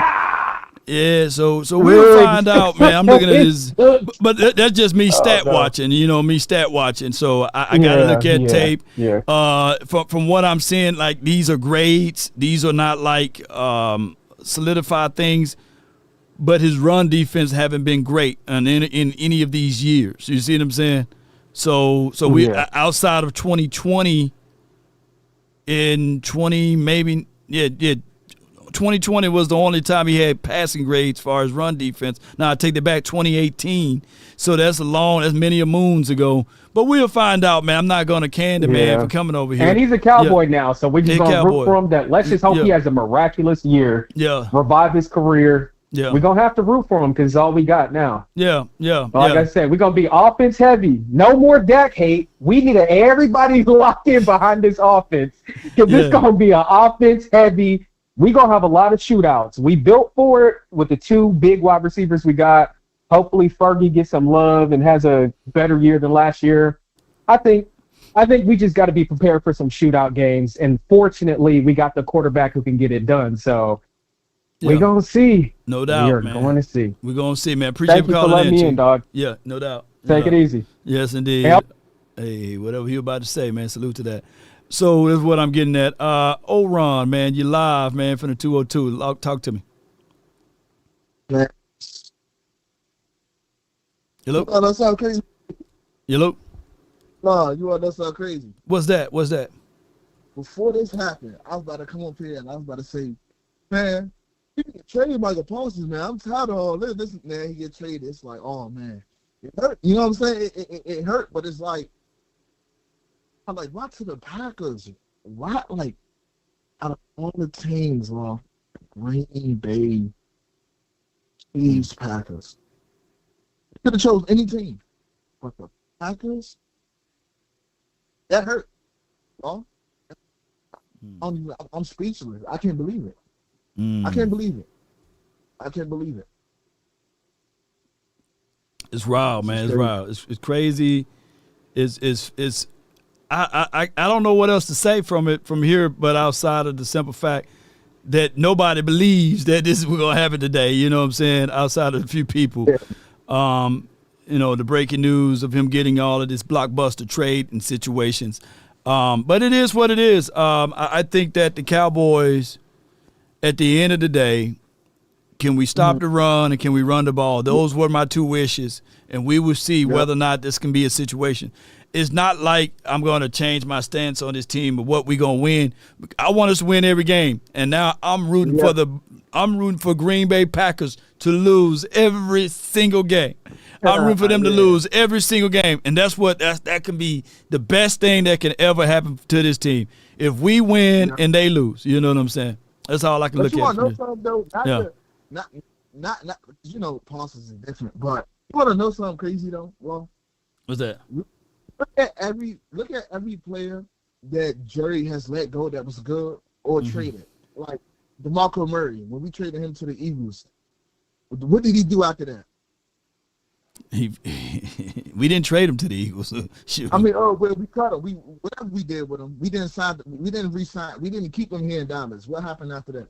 yeah, so we'll find out, man. I'm looking at his, but that's just me stat watching. You know, me stat watching. So I got to look at tape. Yeah. From what I'm seeing, like these are grades. These are not like solidified things. But his run defense haven't been great in any of these years. You see what I'm saying? So we outside of 2020, in 2020 was the only time he had passing grades as far as run defense. Now I take that back, 2018. So that's many a moons ago. But we'll find out, man. I'm not going to can the man for coming over here. And he's a Cowboy now, so we're just going to root for him. Let's just hope he has a miraculous year. Yeah. Revive his career. Yeah. We're going to have to root for him because it's all we got now. Yeah. Like I said, we're going to be offense heavy. No more Dak hate. We need everybody locked in behind this offense because it's going to be an offense heavy. We're going to have a lot of shootouts. We built for it with the two big wide receivers we got. Hopefully Fergie gets some love and has a better year than last year. I think we just got to be prepared for some shootout games. And fortunately, we got the quarterback who can get it done. So we're going to see. No doubt, man. We're going to see. We're going to see, man. Appreciate you calling letting me in, dog. Yeah, no doubt. Take it easy. Yes, indeed. Hey, whatever you about to say, man. Salute to that. So this is what I'm getting at. Ron, man, you live, man, from the 202. Talk to me. Man. Hello? Oh, that sound crazy. Hello? Nah, that sound crazy. What's that? Before this happened, I was about to come up here and I was about to say, man, he can trade Micah Parsons, man. I'm tired of all this. Man, he get traded. It's like, oh, man. It hurt. You know what I'm saying? It hurt, but it's like, I'm like, why to the Packers? Why, like, out of all the teams, Green Bay, Chiefs, Packers. Could have chose any team. But the Packers, that hurt. Oh, I'm speechless. I can't believe it. I can't believe it. It's wild, man. It's wild. It's crazy. It's I don't know what else to say from here, but outside of the simple fact that nobody believes that this is going to happen today. You know what I'm saying? Outside of a few people. Yeah. You know, the breaking news of him getting all of this blockbuster trade and situations. But it is what it is. I think that the Cowboys at the end of the day, can we stop the run and can we run the ball? Those were my two wishes, and we will see whether or not this can be a situation. It's not like I'm going to change my stance on this team or what we're going to win. I want us to win every game, and now I'm rooting for Green Bay Packers to lose every single game. I'm rooting for them to lose every single game, and that can be the best thing that can ever happen to this team. If we win and they lose, you know what I'm saying? That's all I can look at. You want to know something though? Not you know, Parsons is different, but you want to know something crazy though? Well, what's that? Look at every player that Jerry has let go that was good or traded. Like DeMarco Murray, when we traded him to the Eagles, what did he do after that? We didn't trade him to the Eagles. I mean, well, we cut him. Whatever we did with him, we didn't re-sign. We didn't keep him here in Dallas. What happened after that?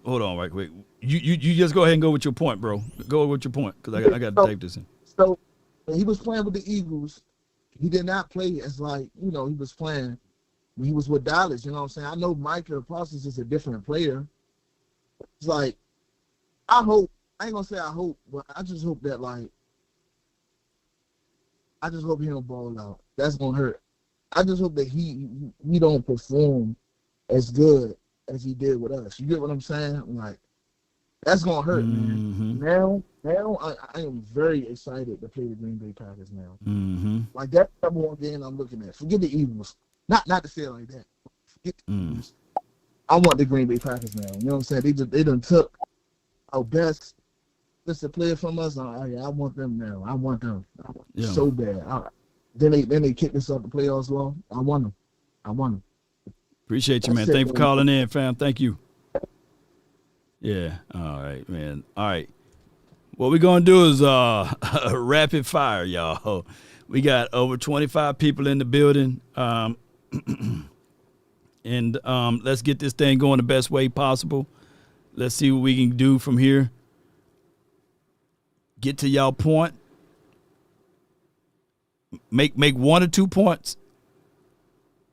Hold on, right quick. You just go ahead and go with your point, bro. Go with your point, because I got to take this in. So when he was playing with the Eagles, he did not play as like, you know, he was playing when he was with Dallas. You know what I'm saying? I know Micah Parsons is a different player. It's like, I ain't gonna say I hope, but I just hope that I just hope he don't ball out. That's gonna hurt. I just hope that he don't perform as good as he did with us. You get what I'm saying? Like, that's gonna hurt, man. Now I am very excited to play the Green Bay Packers now. Like, that's the number one game I'm looking at. Forget the Eagles. Not to say it like that. Forget the Eagles. I want the Green Bay Packers now. You know what I'm saying? They done took our best player from us. I want them now. I want them so bad. Then they kicked us off the playoffs long. I want them. Appreciate you, man. Thanks for calling in, fam. Thank you. Yeah. All right, man. All right. What we're going to do is rapid fire, y'all. We got over 25 people in the building. And let's get this thing going the best way possible. Let's see what we can do from here. Get to y'all point. Make 1 or 2 points.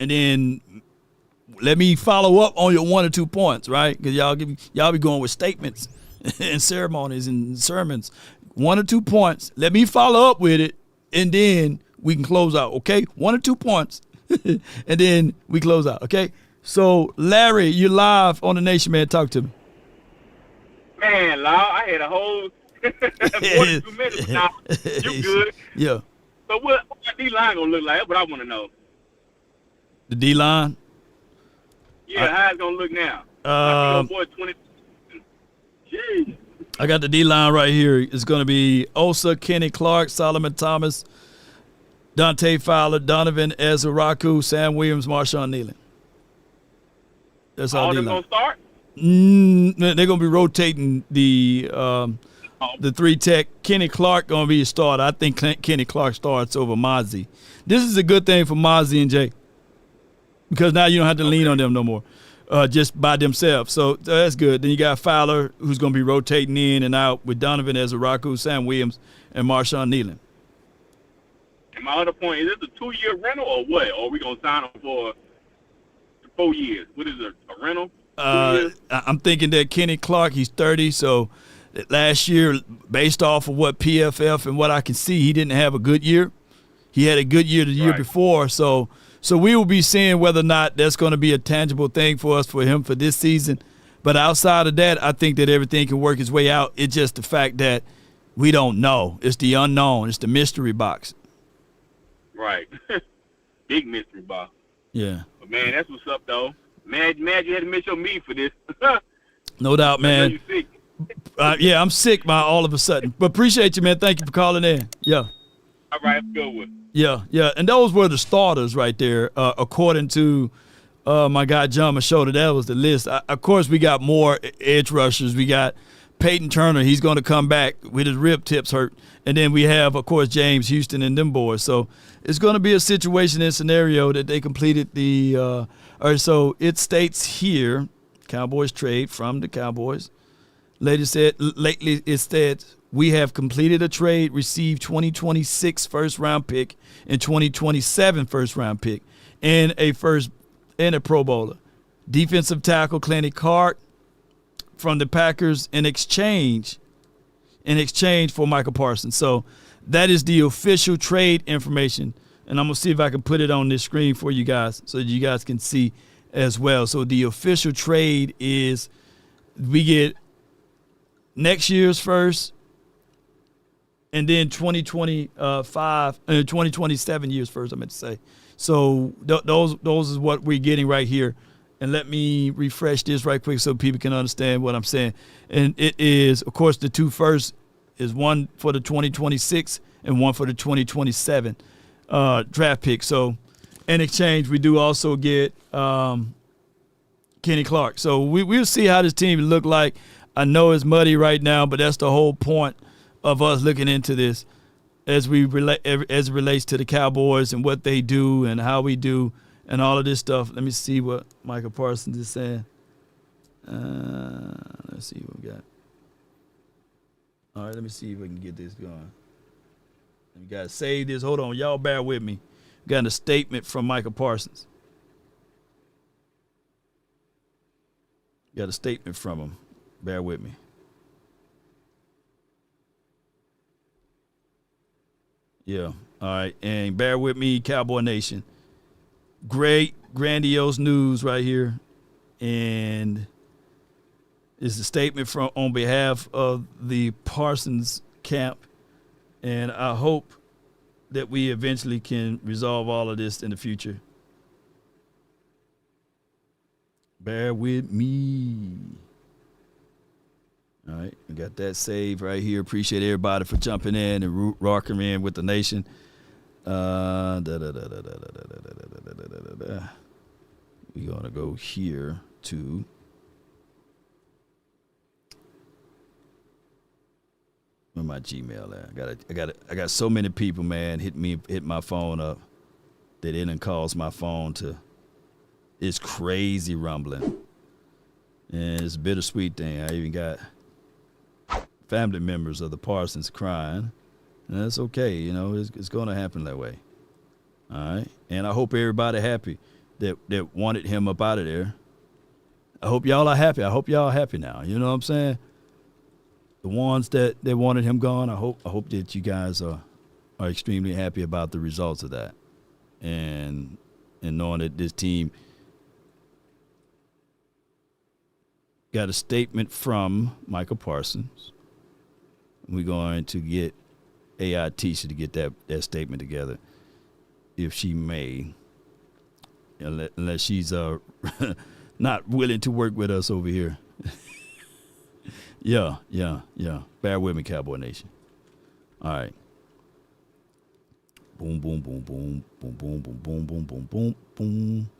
And then let me follow up on your 1 or 2 points, right? Because y'all be going with statements and ceremonies and sermons. 1 or 2 points. Let me follow up with it, and then we can close out, okay? 1 or 2 points, and then we close out, okay? So, Larry, you're live on the Nation, man. Talk to me. Man, Law, I had a whole 42 minutes now. You good? Yeah. So what D-line going to look like? That's what I want to know. The D-line? Yeah, how it's going to look now? Boy, 20. Jeez. I got the D-line right here. It's going to be Osa, Kenny Clark, Solomon Thomas, Dante Fowler, Donovan Ezeraku, Sam Williams, Marshawn Nealon. That's all D-line. Going to start? They're going to be rotating the 3 tech. Kenny Clark going to be a starter. I think Kenny Clark starts over Mozzie. This is a good thing for Mozzie and Jay, because now you don't have to lean on them no more, just by themselves. So that's good. Then you got Fowler, who's going to be rotating in and out with Donovan Ezeraku, Sam Williams, and Marshawn Nealon. And my other point, is this a 2-year rental or what? Or are we going to sign them for 4 years? What is it, a rental? I'm thinking that Kenny Clark, he's 30, so last year, based off of what PFF and what I can see, he didn't have a good year. He had a good year the year before, so we will be seeing whether or not that's going to be a tangible thing for us, for him, for this season. But outside of that, I think that everything can work its way out. It's just the fact that we don't know. It's the unknown. It's the mystery box. Right. Big mystery box. Yeah. But, man, that's what's up, though. Man, you had to miss your meeting for this. No doubt, man. You sick. Yeah, I'm sick, man, all of a sudden. But appreciate you, man. Thank you for calling in. Yeah. All right, good one. Yeah. And those were the starters right there, according to my guy John Machota. That was the list. Of course, we got more edge rushers. We got Peyton Turner. He's going to come back with his rib tips hurt. And then we have, of course, James Houston and them boys. So it's going to be a situation and scenario that they completed the so it states here, Cowboys trade from the Cowboys. Lately it said, we have completed a trade, received 2026 first-round pick and 2027 first-round pick and a Pro Bowler. defensive tackle Kenny Clark from the Packers in exchange for Micah Parsons. So that is the official trade information. And I'm going to see if I can put it on this screen for you guys so that you guys can see as well. So the official trade is we get next year's first and then 2027 years first, I meant to say. So those is what we're getting right here. And let me refresh this right quick so people can understand what I'm saying. And it is, of course, the two first is one for the 2026 and one for the 2027 draft pick. So in exchange, we do also get Kenny Clark. So we'll see how this team look like. I know it's muddy right now, but that's the whole point of us looking into this as it relates to the Cowboys and what they do and how we do and all of this stuff. Let me see what Micah Parsons is saying. Let's see what we got. All right, let me see if we can get this going. We got to save this. Hold on. Y'all bear with me. We got a statement from Micah Parsons. Got a statement from him. Bear with me. Yeah. All right. And bear with me, Cowboy Nation. Great, grandiose news right here. And it's a statement from on behalf of the Parsons camp. And I hope that we eventually can resolve all of this in the future. Bear with me. All right, we got that saved right here. Appreciate everybody for jumping in and rocking in with the nation. We're gonna go here to where my Gmail at. I got so many people, man, hit my phone up that it done caused my phone to. It's crazy rumbling, and it's a bittersweet thing. I even got family members of the Parsons crying, and that's okay. You know, it's going to happen that way. All right, and I hope everybody happy that wanted him up out of there. I hope y'all are happy. I hope y'all are happy now. You know what I'm saying? The ones that wanted him gone, I hope that you guys are extremely happy about the results of that, and knowing that this team got a statement from Micah Parsons. We're going to get AI Tisha to get that statement together, if she may, unless she's not willing to work with us over here. Yeah. Bear with me, Cowboy Nation. All right. Boom, boom, boom, boom, boom, boom, boom, boom, boom, boom, boom, boom.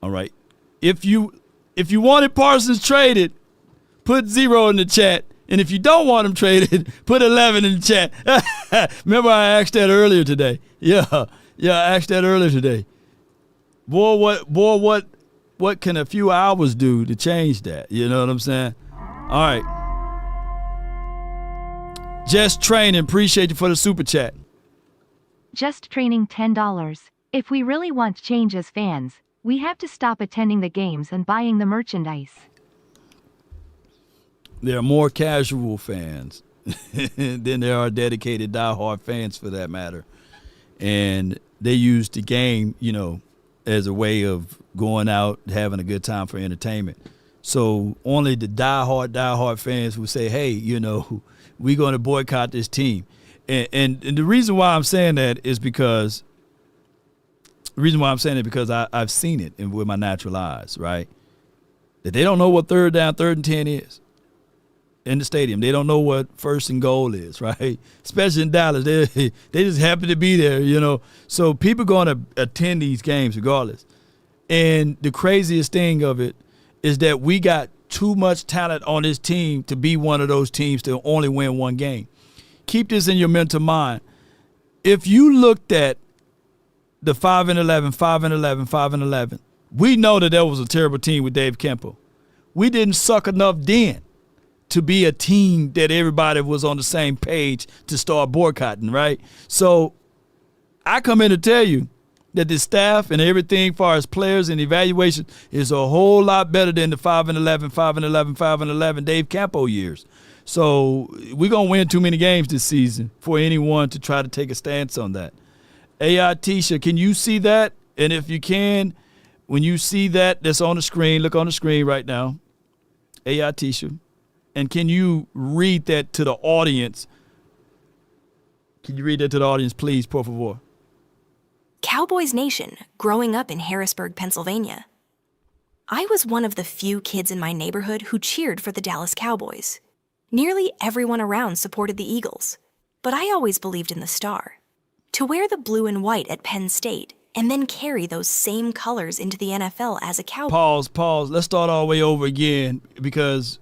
All right. If you wanted Parsons traded, put 0 in the chat. And if you don't want him traded, put 11 in the chat. Remember I asked that earlier today. Yeah, I asked that earlier today. Boy, what can a few hours do to change that? You know what I'm saying? All right. Just Training, appreciate you for the super chat. Just Training $10. If we really want change as fans, we have to stop attending the games and buying the merchandise. There are more casual fans than there are dedicated diehard fans, for that matter. And they use the game, as a way of going out, having a good time for entertainment. So only the diehard fans will say, hey, we're going to boycott this team. And the reason why I'm saying that is because I've seen it with my natural eyes, right? That they don't know what third and 10 is in the stadium. They don't know what first and goal is, right? Especially in Dallas. They just happen to be there, So people going to attend these games regardless. And the craziest thing of it is that we got too much talent on this team to be one of those teams to only win one game. Keep this in your mental mind. If you looked at the 5-11, 5-11, 5-11, we know that was a terrible team with Dave Kempo. We didn't suck enough then to be a team that everybody was on the same page to start boycotting, right? So I come in to tell you, that the staff and everything, as far as players and evaluation, is a whole lot better than the 5-11, 5-11, 5-11 Dave Campo years. So we're going to win too many games this season for anyone to try to take a stance on that. AI Tisha, can you see that? And if you can, when you see that's on the screen, look on the screen right now, AI Tisha, and can you read that to the audience? Can you read that to the audience, please, por favor? Cowboys Nation, growing up in Harrisburg, Pennsylvania. I was one of the few kids in my neighborhood who cheered for the Dallas Cowboys. Nearly everyone around supported the Eagles, but I always believed in the Star. To wear the blue and white at Penn State and then carry those same colors into the NFL as a Cowboy. Pause. Let's start all the way over again because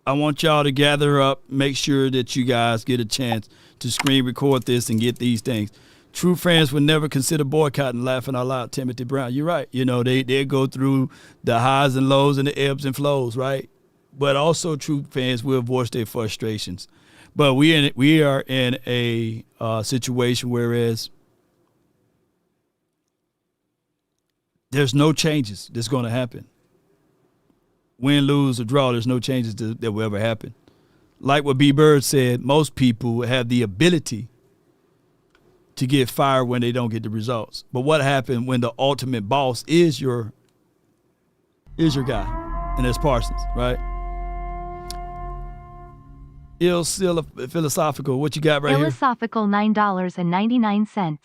I want y'all to gather up, make sure that you guys get a chance to screen record this and get these things. True fans would never consider boycotting Laughing Out Loud Timothy Brown. You're right. You know, they go through the highs and lows and the ebbs and flows, right? But also true fans will voice their frustrations. But we are in a situation whereas there's no changes that's going to happen. Win, lose, or draw, there's no changes that will ever happen. Like what B. Bird said, most people have the ability to get fired when they don't get the results. But what happened when the ultimate boss is your guy, and that's Parsons, right? Philosophical, what you got right here? Philosophical $9.99.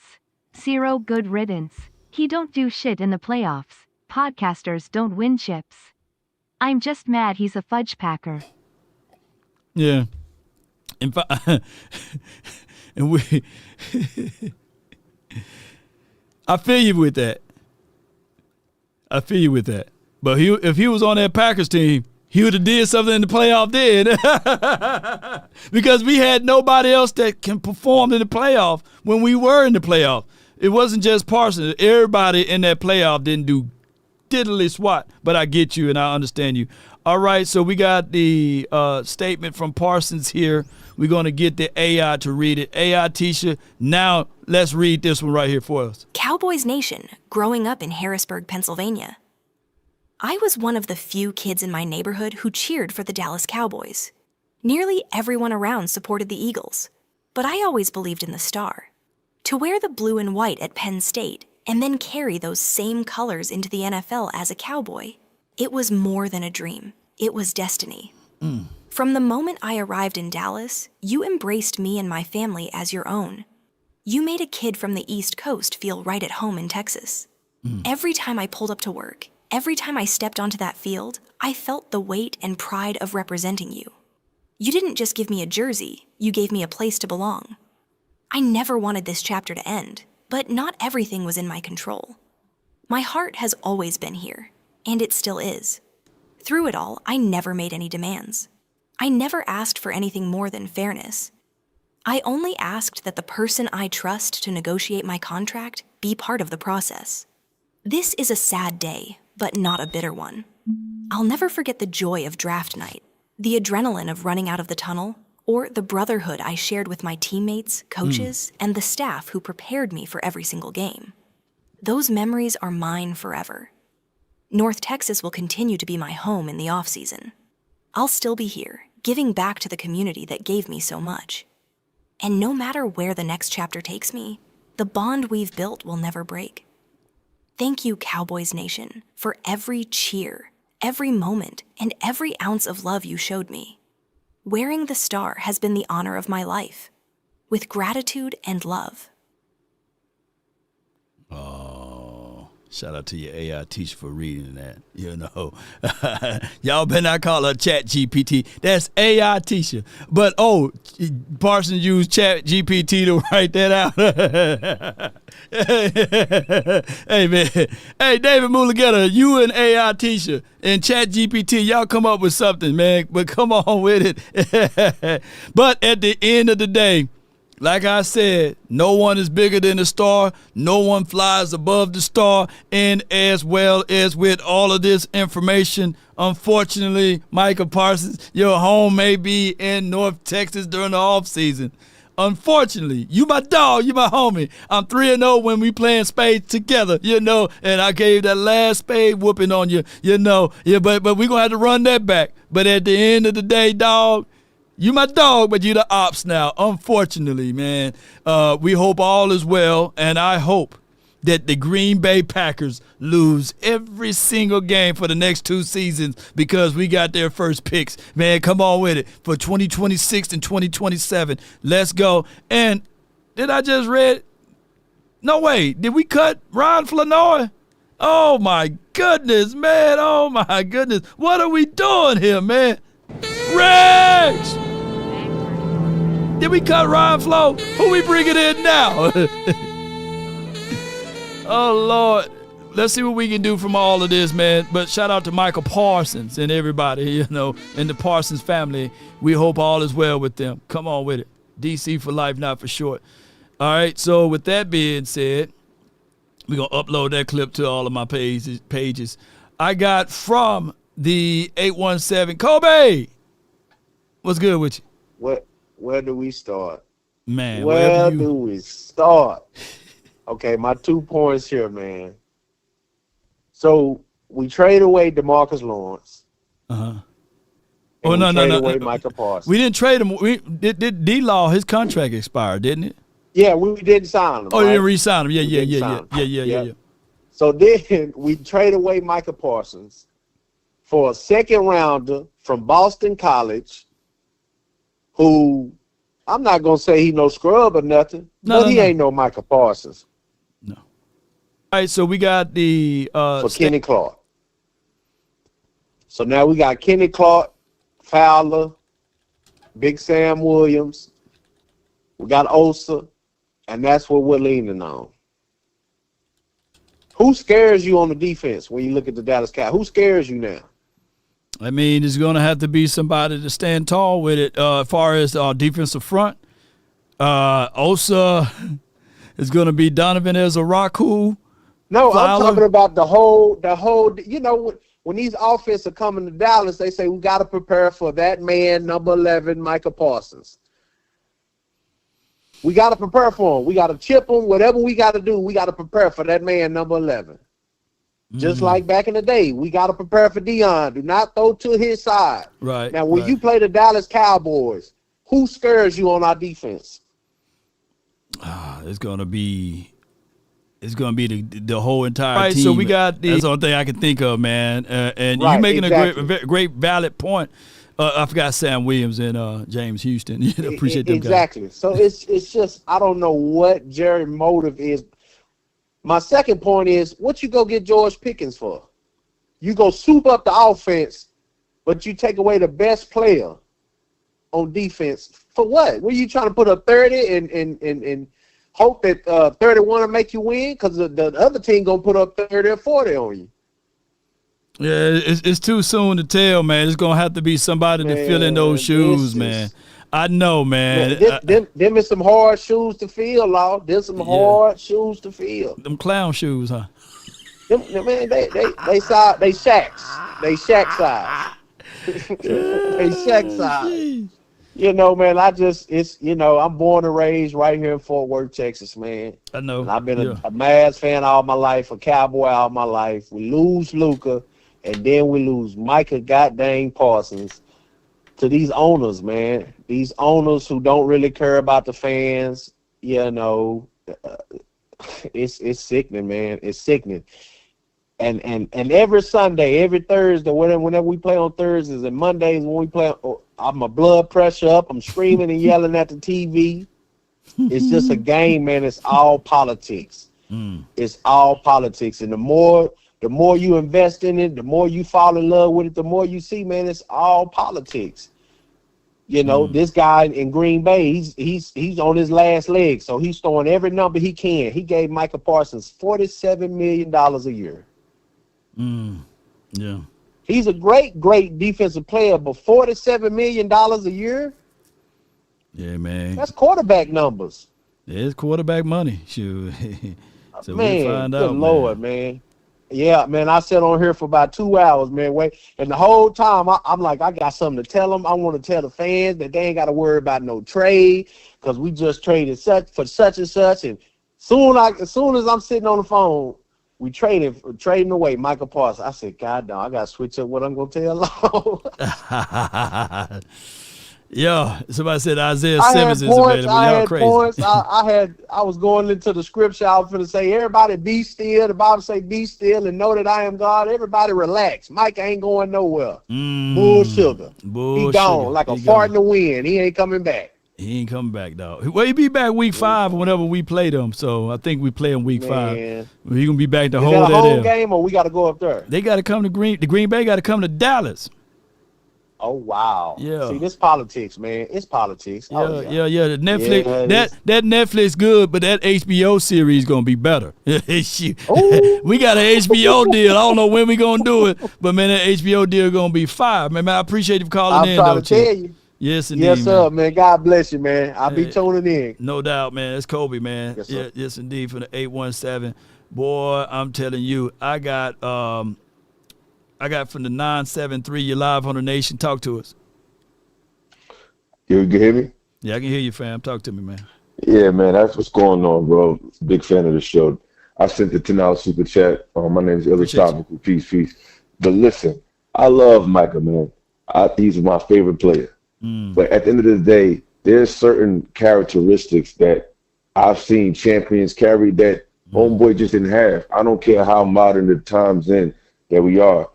Zero good riddance. He don't do shit in the playoffs. Podcasters don't win chips. I'm just mad he's a fudge packer. Yeah. And we I feel you with that. But if he was on that Packers team, he would have did something in the playoff then. Because we had nobody else that can perform in the playoff when we were in the playoff. It wasn't just Parsons. Everybody in that playoff didn't do diddly swat. But I get you and I understand you. All right, so we got the statement from Parsons here. We're going to get the AI to read it. AI, Tisha, now let's read this one right here for us. Cowboys Nation, growing up in Harrisburg, Pennsylvania. I was one of the few kids in my neighborhood who cheered for the Dallas Cowboys. Nearly everyone around supported the Eagles, but I always believed in the Star. To wear the blue and white at Penn State and then carry those same colors into the NFL as a Cowboy, it was more than a dream. It was destiny. From the moment I arrived in Dallas, you embraced me and my family as your own. You made a kid from the East Coast feel right at home in Texas. Every time I pulled up to work, every time I stepped onto that field, I felt the weight and pride of representing you. You didn't just give me a jersey, you gave me a place to belong. I never wanted this chapter to end, but not everything was in my control. My heart has always been here, and it still is. Through it all, I never made any demands. I never asked for anything more than fairness. I only asked that the person I trust to negotiate my contract be part of the process. This is a sad day, but not a bitter one. I'll never forget the joy of draft night, the adrenaline of running out of the tunnel, or the brotherhood I shared with my teammates, coaches, and the staff who prepared me for every single game. Those memories are mine forever. North Texas will continue to be my home in the off-season. I'll still be here, giving back to the community that gave me so much. And no matter where the next chapter takes me, the bond we've built will never break. Thank you, Cowboys Nation, for every cheer, every moment, and every ounce of love you showed me. Wearing the star has been the honor of my life. With gratitude and love. Oh, shout out to your AI teacher for reading that. You know, y'all better not call her Chat GPT. That's AI teacher. But Parsons used Chat GPT to write that out. Hey man, hey David Mulugeta, you and AI teacher and Chat GPT, y'all come up with something, man. But come on with it. But at the end of the day, like I said, no one is bigger than the star. No one flies above the star. And as well as with all of this information, unfortunately, Micah Parsons, your home may be in North Texas during the off season. Unfortunately, you my dog, you my homie. I'm 3-0 when we playing spades together, and I gave that last spade whooping on you, but we gonna have to run that back. But at the end of the day, dog, you my dog, but you the ops now. Unfortunately, man. We hope all is well, and I hope that the Green Bay Packers lose every single game for the next 2 seasons because we got their first picks. Man, come on with it for 2026 and 2027. Let's go. And did I just read? No way. Did we cut Ron Flanoy? Oh, my goodness, man. Oh, my goodness. What are we doing here, man? Rex! Did we cut Ryan Flo? Who we bringing in now? Oh, Lord. Let's see what we can do from all of this, man. But shout out to Micah Parsons and everybody, and the Parsons family. We hope all is well with them. Come on with it. DC for life, not for short. All right, so with that being said, we're going to upload that clip to all of my pages. I got from the 817, Kobe. What's good with you? Where do we start? Man, where do we start? Okay, my 2 points here, man. So we trade away DeMarcus Lawrence. Oh, no. Away Micah Parsons. We didn't trade him. We did D-Law, his contract expired, didn't it? Yeah, we didn't sign him. Oh, right? you didn't re-sign him. Yeah. So then we trade away Micah Parsons for a second rounder from Boston College, who I'm not gonna say he no scrub or nothing, but he ain't no Micah Parsons. No. All right, so we got the for Kenny Clark. So now we got Kenny Clark, Fowler, Big Sam Williams. We got Osa, and that's what we're leaning on. Who scares you on the defense when you look at the Dallas Cowboys? Who scares you now? I mean, it's going to have to be somebody to stand tall with it. As far as our defensive front, Osa is going to be Donovan Ezaraku. No, Fowler. I'm talking about the whole. When these offenses are coming to Dallas, they say we got to prepare for that man, number 11, Micah Parsons. We got to prepare for him. We got to chip him. Whatever we got to do, we got to prepare for that man, number 11. Just like back in the day, we got to prepare for Dion. Do not throw to his side. Right. Now, when you play the Dallas Cowboys, who scares you on our defense? It's gonna be the whole entire Right, team. so we got that's the only thing I can think of, man. And Right, you're making exactly. a great valid point. I forgot Sam Williams and James Houston. Appreciate them exactly. guys. So it's just I don't know what Jerry's motive is. My second point is what you go get George Pickens for? You go soup up the offense, but you take away the best player on defense for what? Were you trying to put up 30 and hope that 31 will make you win? Because the other team gonna put up 30 or 40 on you. Yeah, it's too soon to tell, man. It's gonna have to be somebody to fill in those shoes, man. I know, man. Them is some hard shoes to fill, Law. There's some hard shoes to fill. Them clown shoes, huh? Man, they shacks. They shack size. They shack size. Man, I'm born and raised right here in Fort Worth, Texas, man. I know. And I've been a Mavs fan all my life, a Cowboy all my life. We lose Luka, and then we lose Micah goddamn Parsons to these owners, man. These owners who don't really care about the fans, it's sickening, man. It's sickening. And every Sunday, every Thursday, whenever we play on Thursdays and Mondays when we play, my blood pressure up. I'm screaming and yelling at the TV. It's just a game, man. It's all politics. It's all politics. And the more you invest in it, the more you fall in love with it, the more you see, man, it's all politics. This guy in Green Bay, he's on his last leg, so he's throwing every number he can. He gave Micah Parsons $47 million a year. Yeah. He's a great defensive player, but $47 million a year? Yeah, man. That's quarterback numbers. It's quarterback money. Shoot. So man, we'll find good out, Lord, man. Yeah, man, I sat on here for about 2 hours, man. Wait, and the whole time I'm like, I got something to tell them. I want to tell the fans that they ain't got to worry about no trade because we just traded such and such. And as soon as I'm sitting on the phone, we trading away Micah Parsons. I said, God, no, I got to switch up what I'm gonna tell. Yeah, somebody said Isaiah Simmons is available. Y'all crazy. I was going into the scripture. I was going to say, everybody be still. The Bible say, be still and know that I am God. Everybody relax. Mike ain't going nowhere. Bull sugar. He gone like a fart in the wind. He ain't coming back. He ain't coming back, dog. Well, he be back week 5 whenever we play them. So I think we play him week 5. He gonna be back to hold that. Is that a home game or we got to go up there? They got to come to The Green Bay got to come to Dallas. Oh wow! Yeah. See, this politics, man. It's politics. Yeah. The Netflix that Netflix good, but that HBO series gonna be better. We got an HBO deal. I don't know when we gonna do it, but man, that HBO deal gonna be fire. Man, I appreciate you for calling in. I'm trying to tell you. Yes, indeed. Yes, sir, man. God bless you, man. I'll be tuning in. No doubt, man. That's Kobe, man. Yes, sir. Yes, indeed. From the 817, boy, I'm telling you, I got from the 973. You're live on the Nation. Talk to us. You can hear me? Yeah, I can hear you, fam. Talk to me, man. Yeah, man. That's what's going on, bro. Big fan of the show. I sent the $10 super chat. My name is Eldorado. Peace. But listen, I love Micah, man. He's my favorite player. But at the end of the day, there's certain characteristics that I've seen champions carry that homeboy just didn't have. I don't care how modern the times in that we are.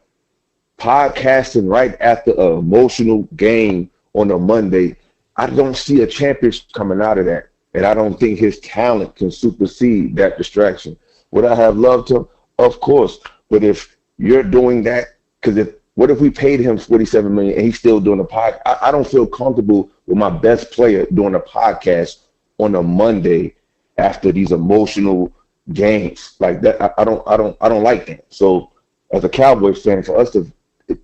Podcasting right after an emotional game on a Monday, I don't see a championship coming out of that. And I don't think his talent can supersede that distraction. Would I have loved him? Of course. But if you're doing that, what if we paid him $47 million and he's still doing a podcast? I don't feel comfortable with my best player doing a podcast on a Monday after these emotional games like that. I don't like that. So as a Cowboys fan, for us to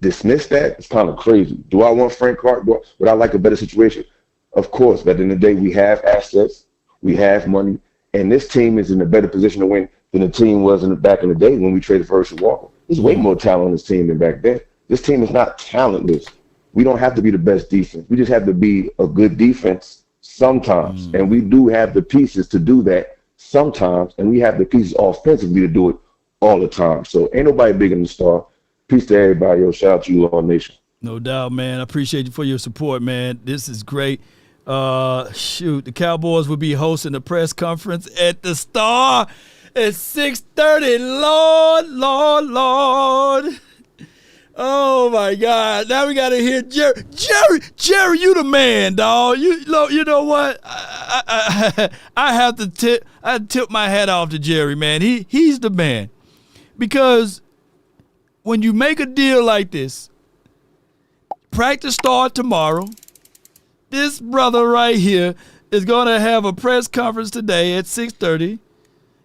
dismiss that, it's kind of crazy. Do I want Frank Clark? Would I like a better situation? Of course. But at the end of the day, we have assets, we have money, and this team is in a better position to win than the team was back in the day when we traded for Herschel Walker. There's way more talent on this team than back then. This team is not talentless. We don't have to be the best defense. We just have to be a good defense sometimes. And we do have the pieces to do that sometimes, and we have the pieces offensively to do it all the time. So ain't nobody bigger than the star. Peace to everybody. Yo, shout out to you, Law Nation. No doubt, man. I appreciate you for your support, man. This is great. The Cowboys will be hosting a press conference at the Star at 6:30. Lord. Oh my God! Now we gotta hear Jerry, you the man, dog. You know what? I have to tip my hat off to Jerry, man. He's the man, because when you make a deal like this, practice start tomorrow. This brother right here is gonna have a press conference today at 6:30.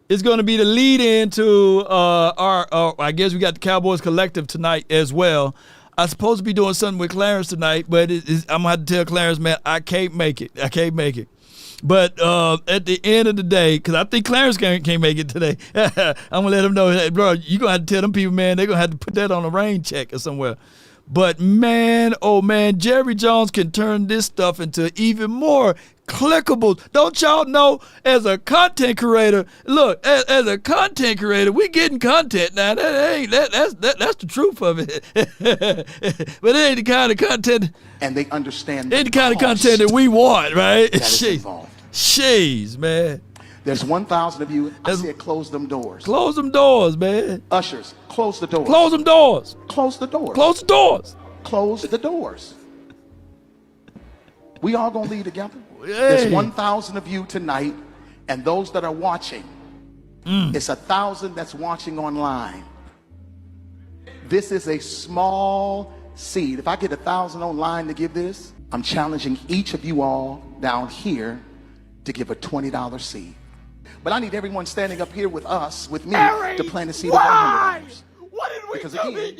It's going to be the lead into I guess we got the Cowboys Collective tonight as well. I'm supposed to be doing something with Clarence tonight, but I'm going to have to tell Clarence, man, I can't make it. But at the end of the day, because I think Clarence can't make it today, I'm going to let him know, hey, bro, you're going to have to tell them people, man, they're going to have to put that on a rain check or somewhere. But, man, oh, man, Jerry Jones can turn this stuff into even more clickable. Don't y'all know, as a content creator, look, as a content creator, we getting content now. That's the truth of it. But it ain't the kind of content. And they understand. Ain't the kind of content that we want, right? That is involved. Jeez, man. There's 1,000 of you. I said close them doors. Close them doors, man. Ushers, close the doors. Close them doors. Close the doors. Close the doors. Close the doors. We all gonna leave together. Hey. There's 1,000 of you tonight, and those that are watching, it's 1,000 that's watching online. This is a small seed. If I get 1,000 online to give this, I'm challenging each of you all down here to give a $20 seed. But I need everyone standing up here with us, with me, to plant a seed of $100. What did Because again,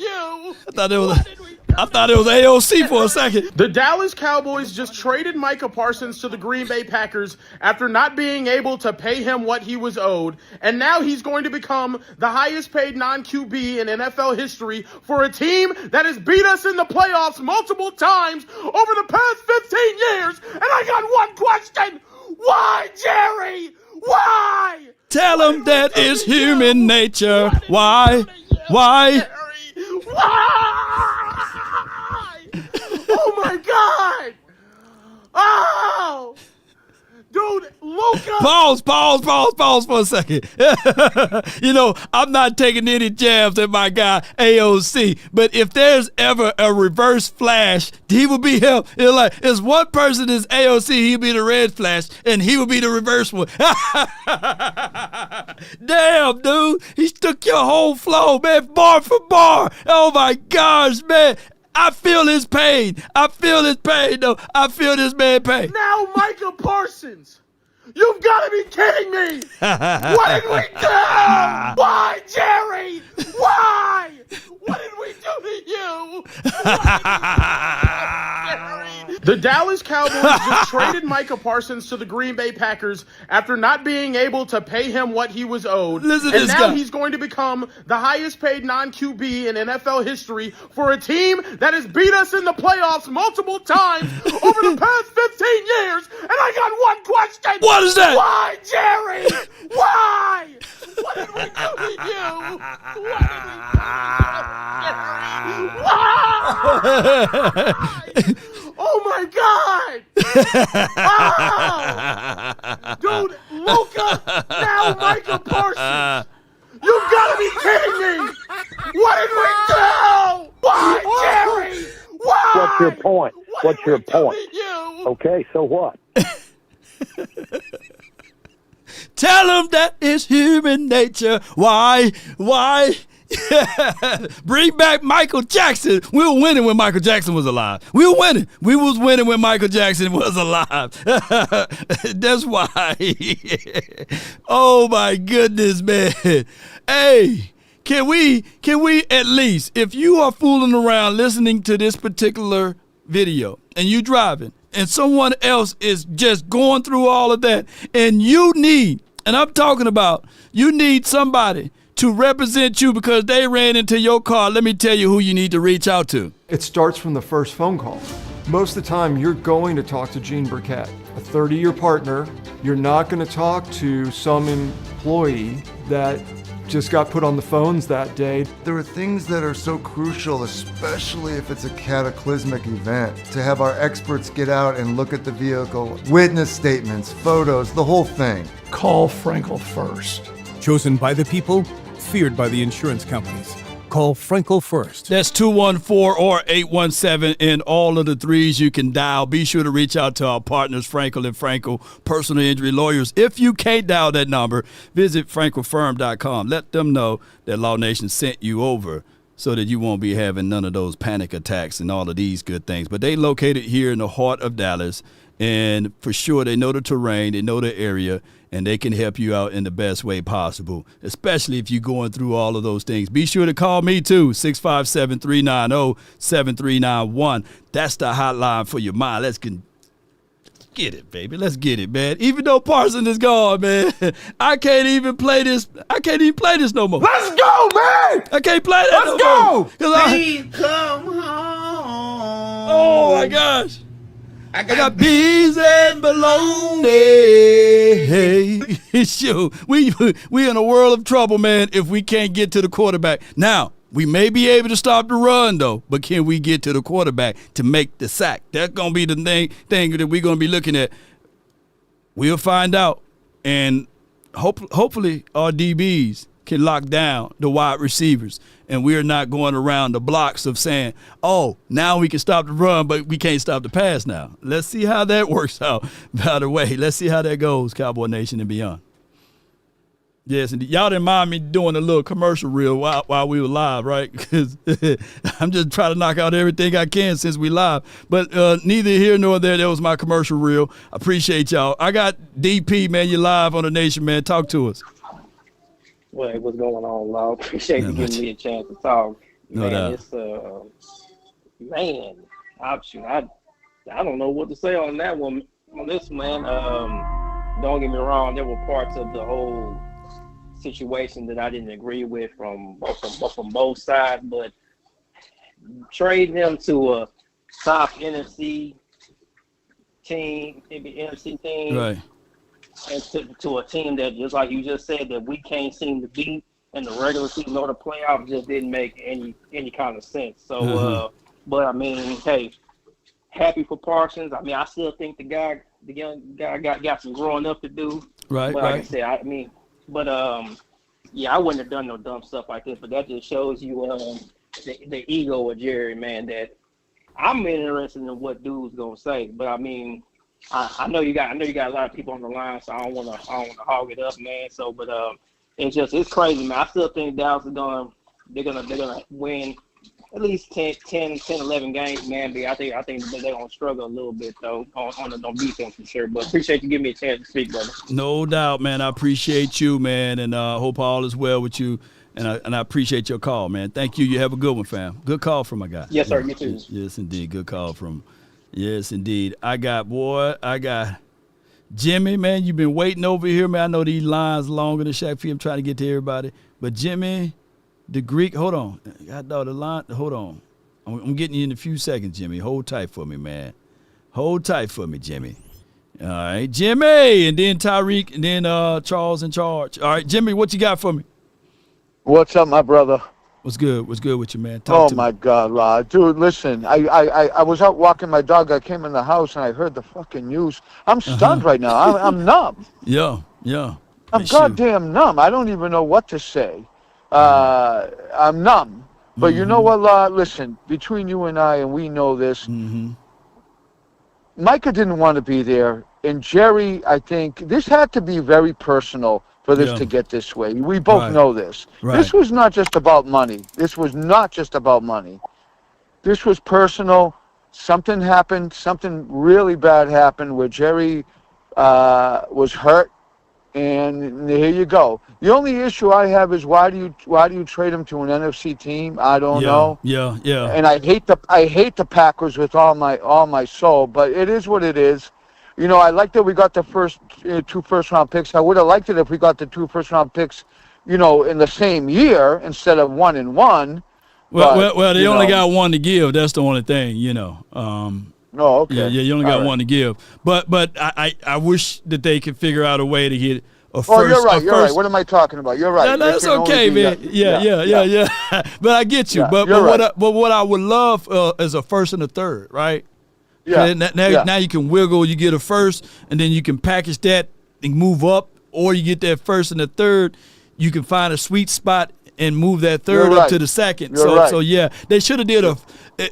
I thought it was AOC for a second. The Dallas Cowboys just traded Micah Parsons to the Green Bay Packers after not being able to pay him what he was owed, and now he's going to become the highest paid non-QB in NFL history for a team that has beat us in the playoffs multiple times over the past 15 years. And I got one question. Why, Jerry? Why? Tell him that is human nature. Why? Why? Oh my God! Oh! Dude, Luka! Pause for a second. You know, I'm not taking any jabs at my guy AOC, but if there's ever a reverse flash, he will be him. It's like, it's one person is AOC, he'll be the red flash, and he will be the reverse one. Damn, dude. He took your whole flow, man, bar for bar. Oh my gosh, man. I feel his pain. Though. I feel this man pain. Now, Micah Parsons, you've got to be kidding me. What did we do? Why, Jerry? Why? What did we do to you? The Dallas Cowboys just traded Micah Parsons to the Green Bay Packers after not being able to pay him what he was owed. Listen to and this now guy. he's going to become the highest paid non-QB in NFL history for a team that has beat us in the playoffs multiple times over the past 15 years. And I got one question. What is that? Why, Jerry? Why? What did we do to you? What did we do, Jerry? Why? Oh my God! Oh! Dude, Luka, now Micah Parsons! You've got to be kidding me! What did we do? Why, Jerry? Why? What's your point? What's your point? Okay, so what? Tell him that is human nature. Why? Bring back Michael Jackson. We were winning when Michael Jackson was alive. We were winning. We was winning when Michael Jackson was alive. That's why. Oh my goodness, man. Hey, can we at least, if you are fooling around listening to this particular video and you driving and someone else is just going through all of that and you need somebody to represent you because they ran into your car, let me tell you who you need to reach out to. It starts from the first phone call. Most of the time, you're going to talk to Gene Burkett, a 30-year partner. You're not going to talk to some employee that just got put on the phones that day. There are things that are so crucial, especially if it's a cataclysmic event, to have our experts get out and look at the vehicle, witness statements, photos, the whole thing. Call Frenkel first. Chosen by the people, feared by the insurance companies. Call Frenkel first. That's 214 or 817 and all of the threes you can dial. Be sure to reach out to our partners, Frenkel and Frenkel, personal injury lawyers. If you can't dial that number, visit FrenkelFirm.com. Let them know that Law Nation sent you over so that you won't be having none of those panic attacks and all of these good things. But they located here in the heart of Dallas, and for sure they know the terrain, they know the area, and they can help you out in the best way possible, especially if you're going through all of those things. Be sure to call me, too, 657-390-7391. That's the hotline for your mind. Let's get it, baby. Let's get it, man. Even though Parsons is gone, man, I can't even play this. I can't even play this no more. Let's go, man! I can't play that no more. Let's go! Please come home. Oh, my gosh. I got bees and bologna. Hey, sure. We in a world of trouble, man, if we can't get to the quarterback. Now, we may be able to stop the run, though, but can we get to the quarterback to make the sack? That's going to be the thing that we're going to be looking at. We'll find out. And hopefully our DBs can lock down the wide receivers, and we're not going around the blocks of saying, oh, now we can stop the run, but we can't stop the pass now. Let's see how that works out. By the way, let's see how that goes, Cowboy Nation and beyond. Yes, and y'all didn't mind me doing a little commercial reel while we were live, right? Because I'm just trying to knock out everything I can since we live. But neither here nor there, that was my commercial reel. I appreciate y'all. I got DP, man. You live on the Nation, man. Talk to us. Well, what's going on, Law? Appreciate you giving me a chance to talk. No doubt. It's man, I don't know what to say on that one. On this, man, don't get me wrong. There were parts of the whole situation that I didn't agree with from both sides, but trading him to a top NFC team, maybe NFC team, right, and to a team that, just like you just said, that we can't seem to beat in the regular season or the playoffs, just didn't make any kind of sense. So, but I mean, hey, happy for Parsons. I mean, I still think the young guy got some growing up to do. Right, but right. Like I said, I mean, but yeah, I wouldn't have done no dumb stuff like this. But that just shows you the ego of Jerry, man. That I'm interested in what dude's gonna say. But I mean, I know you got a lot of people on the line, so I don't wanna hog it up, man. So, but it's crazy, man. I still think Dallas is they're gonna win at least 10, 11 games, man. But I think they're gonna struggle a little bit though on defense for sure. But appreciate you giving me a chance to speak, brother. No doubt, man. I appreciate you, man, and hope all is well with you. And I appreciate your call, man. Thank you. You have a good one, fam. Good call from my guy. Yes, sir. You too. Yes, indeed. Good call from. Yes, indeed. I got Jimmy, man. You've been waiting over here, man. I know these lines longer than Shaq P. I'm trying to get to everybody, but Jimmy. The Greek, hold on. I know the line. Hold on. I'm getting you in a few seconds, Jimmy. Hold tight for me, man. Hold tight for me, Jimmy. All right, Jimmy, and then Tyreek, and then Charles in charge. All right, Jimmy, what you got for me? What's up, my brother? What's good? What's good with you, man? Talk to my me. God, Rod. Dude, listen, I was out walking my dog. I came in the house, and I heard the fucking news. I'm stunned right now. I'm numb. Yeah. I'm goddamn numb. I don't even know what to say. I'm numb. But you know what, listen, between you and I, and we know this, Micah didn't want to be there. And Jerry, I think, this had to be very personal for this to get this way. We both know this. Right. This was not just about money. This was personal. Something happened. Something really bad happened where Jerry was hurt. And here you go. The only issue I have is why do you trade him to an NFC team? I don't know. Yeah. And I hate the Packers with all my soul, but it is what it is. You know, I like that we got the first 2 first-round picks. I would have liked it if we got the 2 first-round picks, in the same year instead of 1 and 1. Well, they only got one to give. That's the only thing, No, okay. Yeah, you only got one to give. But I wish that they could figure out a way to get a first. Oh, you're right. What am I talking about? You're right. That's okay, man. Yeah. But I get you. But what I would love is a first and a third, right? Yeah. Now you can wiggle. You get a first, and then you can package that and move up, or you get that first and the third. You can find a sweet spot and move that third up to the second. So yeah, they should have did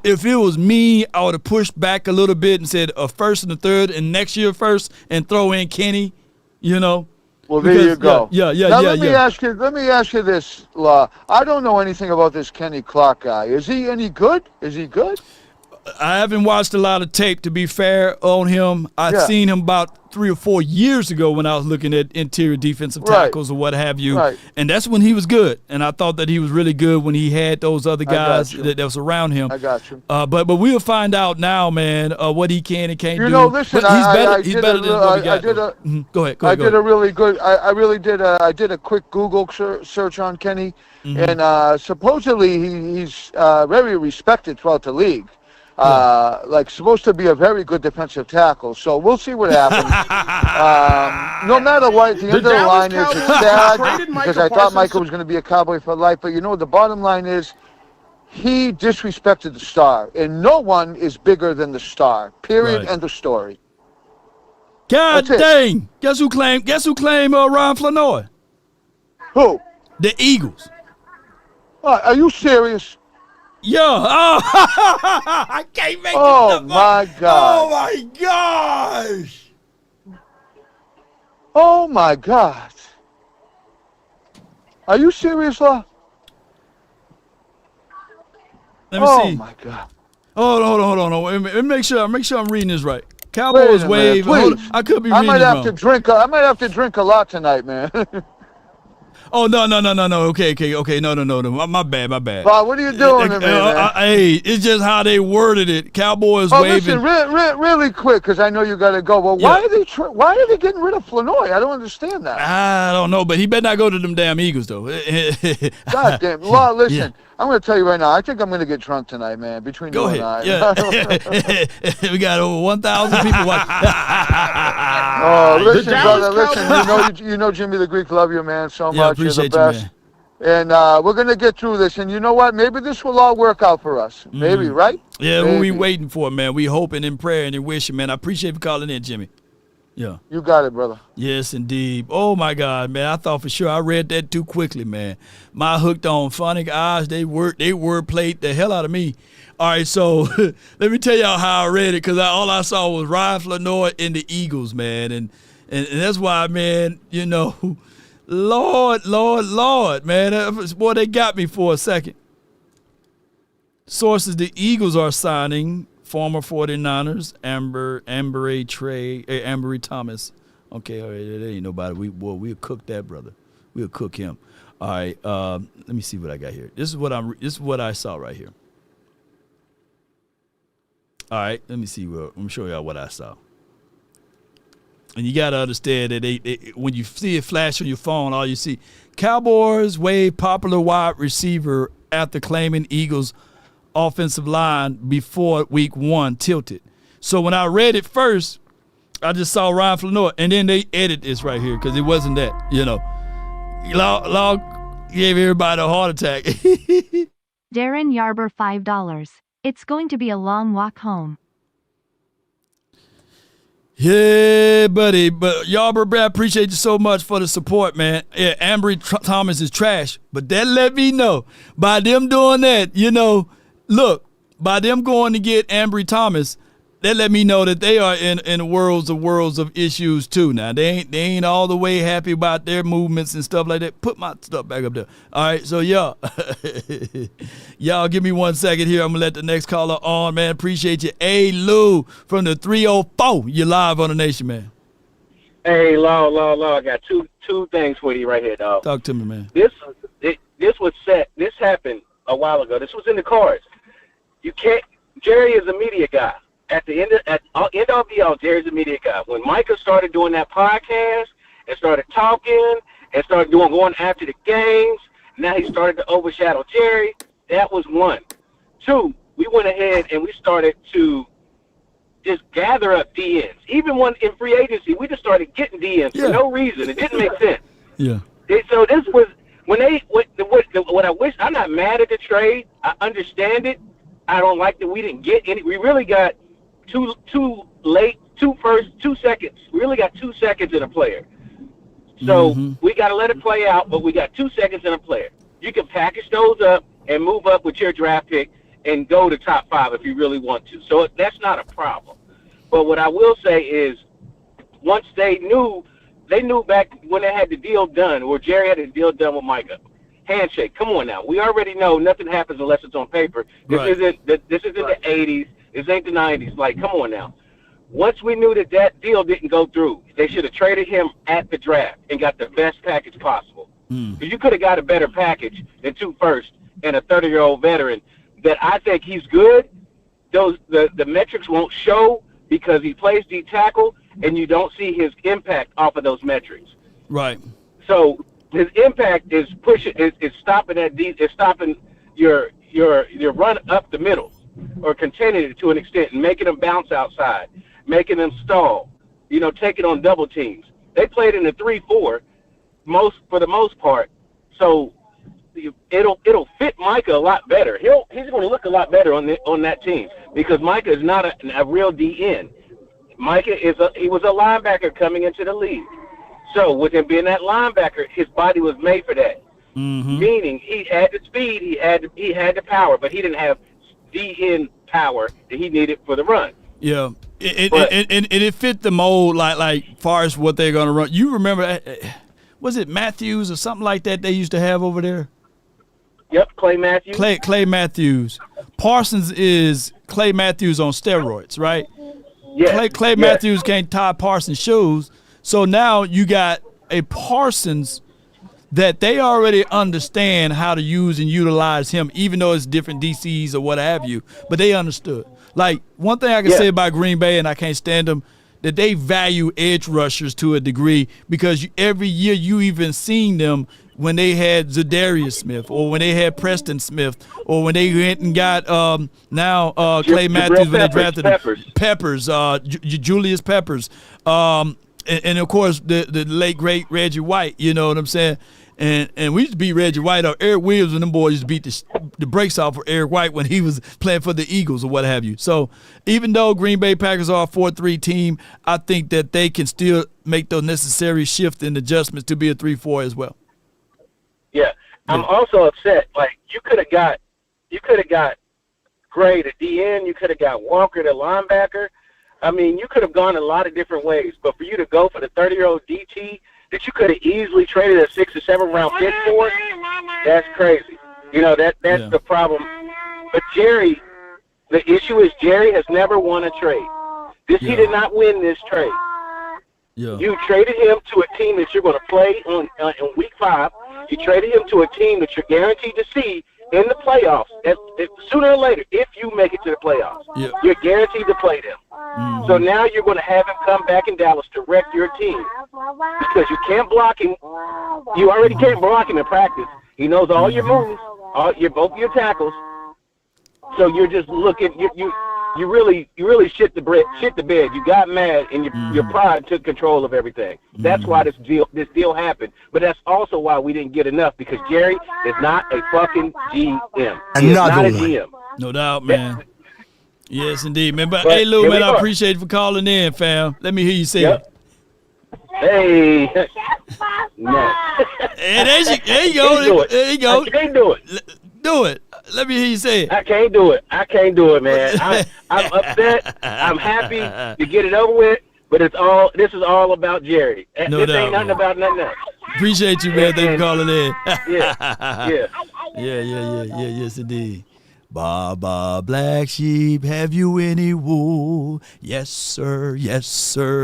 if it was me, I would have pushed back a little bit and said a first and a third and next year first and throw in Kenny, Well, there you go. Yeah. Let me ask you this, La. I don't know anything about this Kenny Clark guy. Is he any good? I haven't watched a lot of tape, to be fair, on him. I've seen him about 3 or 4 years ago when I was looking at interior defensive tackles or what have you. Right. And that's when he was good. And I thought that he was really good when he had those other guys that was around him. I got you. But we'll find out now, man, what he can and can't do. Listen, But he's better than what we got. Go ahead. I did a really good. I really did. I did a quick Google search on Kenny, and supposedly he's very respected throughout the league. Supposed to be a very good defensive tackle. So we'll see what happens. No matter what, the end of the line is it's sad because I thought Micah was going to be a Cowboy for life. But the bottom line is he disrespected the star, and no one is bigger than the star. Period. End of story. God dang! Guess who claimed Ron Flanoy? Who? The Eagles. Are you serious? Yeah. Oh, I can't make it up. My God. Oh, my gosh. Oh, my God. Are you serious, La? Let me see. Oh, my God. Hold on. Let me make sure I'm reading this right. Cowboys wave. I could be reading it wrong. I might have to drink a lot tonight, man. Oh no. Okay. No. My bad. Bob, what are you doing to me, man? Hey, it's just how they worded it. Cowboys waving. Listen, really quick, because I know you got to go. Well, why are they getting rid of Flanoy? I don't understand that. I don't know, but he better not go to them damn Eagles though. God damn. Well, listen, I'm going to tell you right now. I think I'm going to get drunk tonight, man. Between you and I. Yeah. We got over 1,000 people watching. Oh, listen, brother. Listen. You know, Jimmy the Greek, love you, man, so much. You're the best. Man. And we're going to get through this. And you know what? Maybe this will all work out for us. Maybe, right? Yeah, what we waiting for, man. We hoping and praying and wishing, man. I appreciate you calling in, Jimmy. Yeah. You got it, brother. Yes, indeed. Oh, my God, man. I thought for sure I read that too quickly, man. My hooked on phonic eyes, they word played the hell out of me. All right, so let me tell y'all how I read it, because all I saw was Ryan Flanoy and the Eagles, man. And that's why, man, you know, Lord, man. Boy, they got me for a second. Sources, the Eagles are signing former 49ers, Ambry Thomas. Okay, all right, there ain't nobody. We'll cook that brother. We'll cook him. All right, let me see what I got here. This is what I saw right here. All right, let me see. Let me show y'all what I saw. And you got to understand that when you see it flash on your phone, all you see, Cowboys waive popular wide receiver after claiming Eagles offensive line before week 1 tilted. So when I read it first, I just saw Ryan Flanoy, and then they edited this right here because it wasn't that, you know. Log gave everybody a heart attack. Darren Yarber, $5. It's going to be a long walk home. Yeah, buddy. But Yarber, I appreciate you so much for the support, man. Yeah, Ambry Thomas is trash. But that let me know. By them doing that, you know, look, by them going to get Ambry Thomas, that let me know that they are in worlds of issues too. Now they ain't all the way happy about their movements and stuff like that. Put my stuff back up there. All right, so y'all give me 1 second here. I'm gonna let the next caller on, man. Appreciate you. Hey Lou from the 304. You're live on the Nation, man. Hey, Law. I got two things for you right here, dog. Talk to me, man. This was set. This happened a while ago. This was in the cards. You can't. Jerry is a media guy. At the end of the all, Jerry's a media guy. When Micah started doing that podcast and started talking and started going after the games, now he started to overshadow Jerry. That was one. Two, we went ahead and we started to just gather up DNs. Even when in free agency, we just started getting DNs for no reason. It didn't make sense. Yeah. So this was what I wish. I'm not mad at the trade. I understand it. I don't like that we didn't get any. We really got two seconds. We really got 2 seconds in a player. So we got to let it play out, but we got 2 seconds in a player. You can package those up and move up with your draft pick and go to top 5 if you really want to. So that's not a problem. But what I will say is once they knew back when they had the deal done, or Jerry had the deal done with Micah, handshake. Come on now. We already know nothing happens unless it's on paper. This isn't the 80s. This ain't the 90s. Like, come on now. Once we knew that deal didn't go through, they should have traded him at the draft and got the best package possible. Because you could have got a better package than 2 firsts and a 30-year-old veteran that I think he's good. The metrics won't show because he plays D tackle and you don't see his impact off of those metrics. Right. So his impact is stopping it's stopping your run up the middle, or containing it to an extent and making them bounce outside, making them stall, take it on double teams. They played in the 3-4 for the most part, so it'll fit Micah a lot better. He's going to look a lot better on that team because Micah is not a real DN. Micah he was a linebacker coming into the league. So with him being that linebacker, his body was made for that. Meaning he had the speed, he had the power, but he didn't have DN power that he needed for the run. Yeah, it fit the mold like far as what they're going to run. You remember, was it Matthews or something like that they used to have over there? Yep, Clay Matthews. Clay Matthews. Parsons is Clay Matthews on steroids, right? Yeah. Clay Matthews can't tie Parsons' shoes, so now you got a Parsons that they already understand how to use and utilize him, even though it's different DCs or what have you. But they understood. Like, one thing I can say about Green Bay, and I can't stand them, that they value edge rushers to a degree, because every year you even seen them when they had Zadarius Smith, or when they had Preston Smith, or when they went and got Clay Matthews when they drafted Peppers, Julius Peppers, and of course the late great Reggie White. You know what I'm saying? And we used to beat Reggie White up. Eric Williams and them boys used to beat the brakes off for Eric White when he was playing for the Eagles or what have you. So even though Green Bay Packers are a 4-3 team, I think that they can still make those necessary shifts and adjustments to be a 3-4 as well. Yeah. I'm also upset. Like, you could have got Gray, the DN. You could have got Walker, the linebacker. I mean, you could have gone a lot of different ways. But for you to go for the 30-year-old DT that you could have easily traded a 6- or 7-round pick for, that's crazy. You know, that's the problem. But Jerry, the issue is Jerry has never won a trade. He did not win this trade. Yeah. You traded him to a team that you're going to play in week 5. You traded him to a team that you're guaranteed to see in the playoffs. Sooner or later, if you make it to the playoffs, you're guaranteed to play them. So now you're going to have him come back in Dallas to wreck your team, because you can't block him. You already can't block him in practice. He knows all your moves, both your tackles. So you're just looking. You really shit the bed. You got mad, and your pride took control of everything. That's why this deal happened. But that's also why we didn't get enough, because Jerry is not a fucking GM. He is not a GM. No doubt, man. Yes, indeed, man. But hey, Lou, man, I appreciate you for calling in, fam. Let me hear you say it. Hey. No. Hey, there you go. There you go. I can't do it. Do it. Let me hear you say it. I can't do it, man. I'm upset. I'm happy to get it over with, but this is all about Jerry. No this doubt, ain't nothing about nothing else. Appreciate you, man. Thank you for calling in. Yeah. Yes, indeed. Baba Black Sheep, have you any wool? Yes, sir.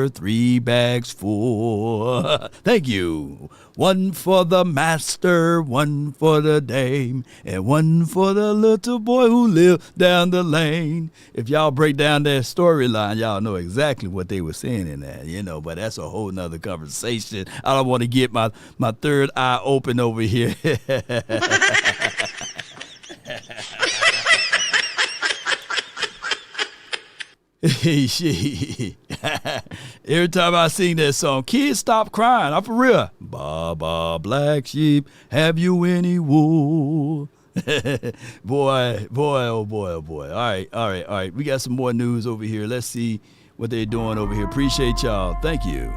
3 bags full. Thank you. 1 for the master, 1 for the dame, and 1 for the little boy who lived down the lane. If y'all break down that storyline, y'all know exactly what they were saying in that, but that's a whole nother conversation. I don't want to get my third eye open over here. Every time I sing that song, kids stop crying. I'm for real. Baba Black Sheep, have you any wool? boy, oh boy. All right. We got some more news over here. Let's see what they're doing over here. Appreciate y'all. Thank you.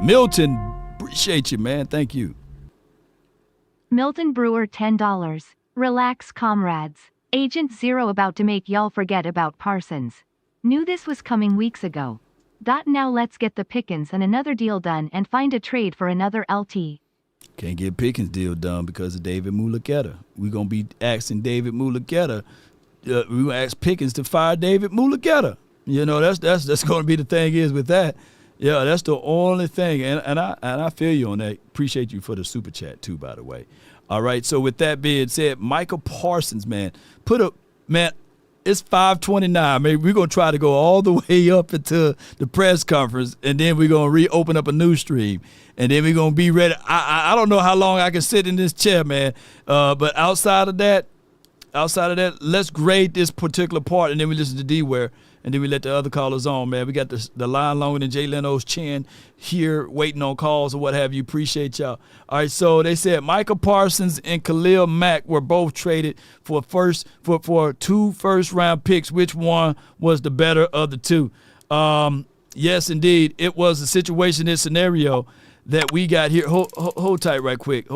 Milton, appreciate you, man. Thank you. Milton Brewer, $10. Relax, comrades. Agent Zero about to make y'all forget about Parsons. Knew this was coming weeks ago. Now let's get the Pickens and another deal done and find a trade for another LT. Can't get Pickens deal done because of David Mulaketa. We're going to be asking David Mulaketa. We're going to ask Pickens to fire David Mulaketa. That's going to be the thing is with that. Yeah, that's the only thing. And I feel you on that. Appreciate you for the super chat too, by the way. All right, so with that being said, Micah Parsons, man, it's 5:29. Maybe we're going to try to go all the way up into the press conference, and then we're going to reopen up a new stream, and then we're going to be ready. I don't know how long I can sit in this chair, man, but outside of that, let's grade this particular part, and then we listen to D-Ware, and then we let the other callers on, man. We got the line longer than Jay Leno's chin here waiting on calls or what have you. Appreciate y'all. All right, so they said Micah Parsons and Khalil Mack were both traded for 2 first-round picks. Which one was the better of the two? Yes, indeed. It was a situation, this scenario that we got here. Hold tight right quick.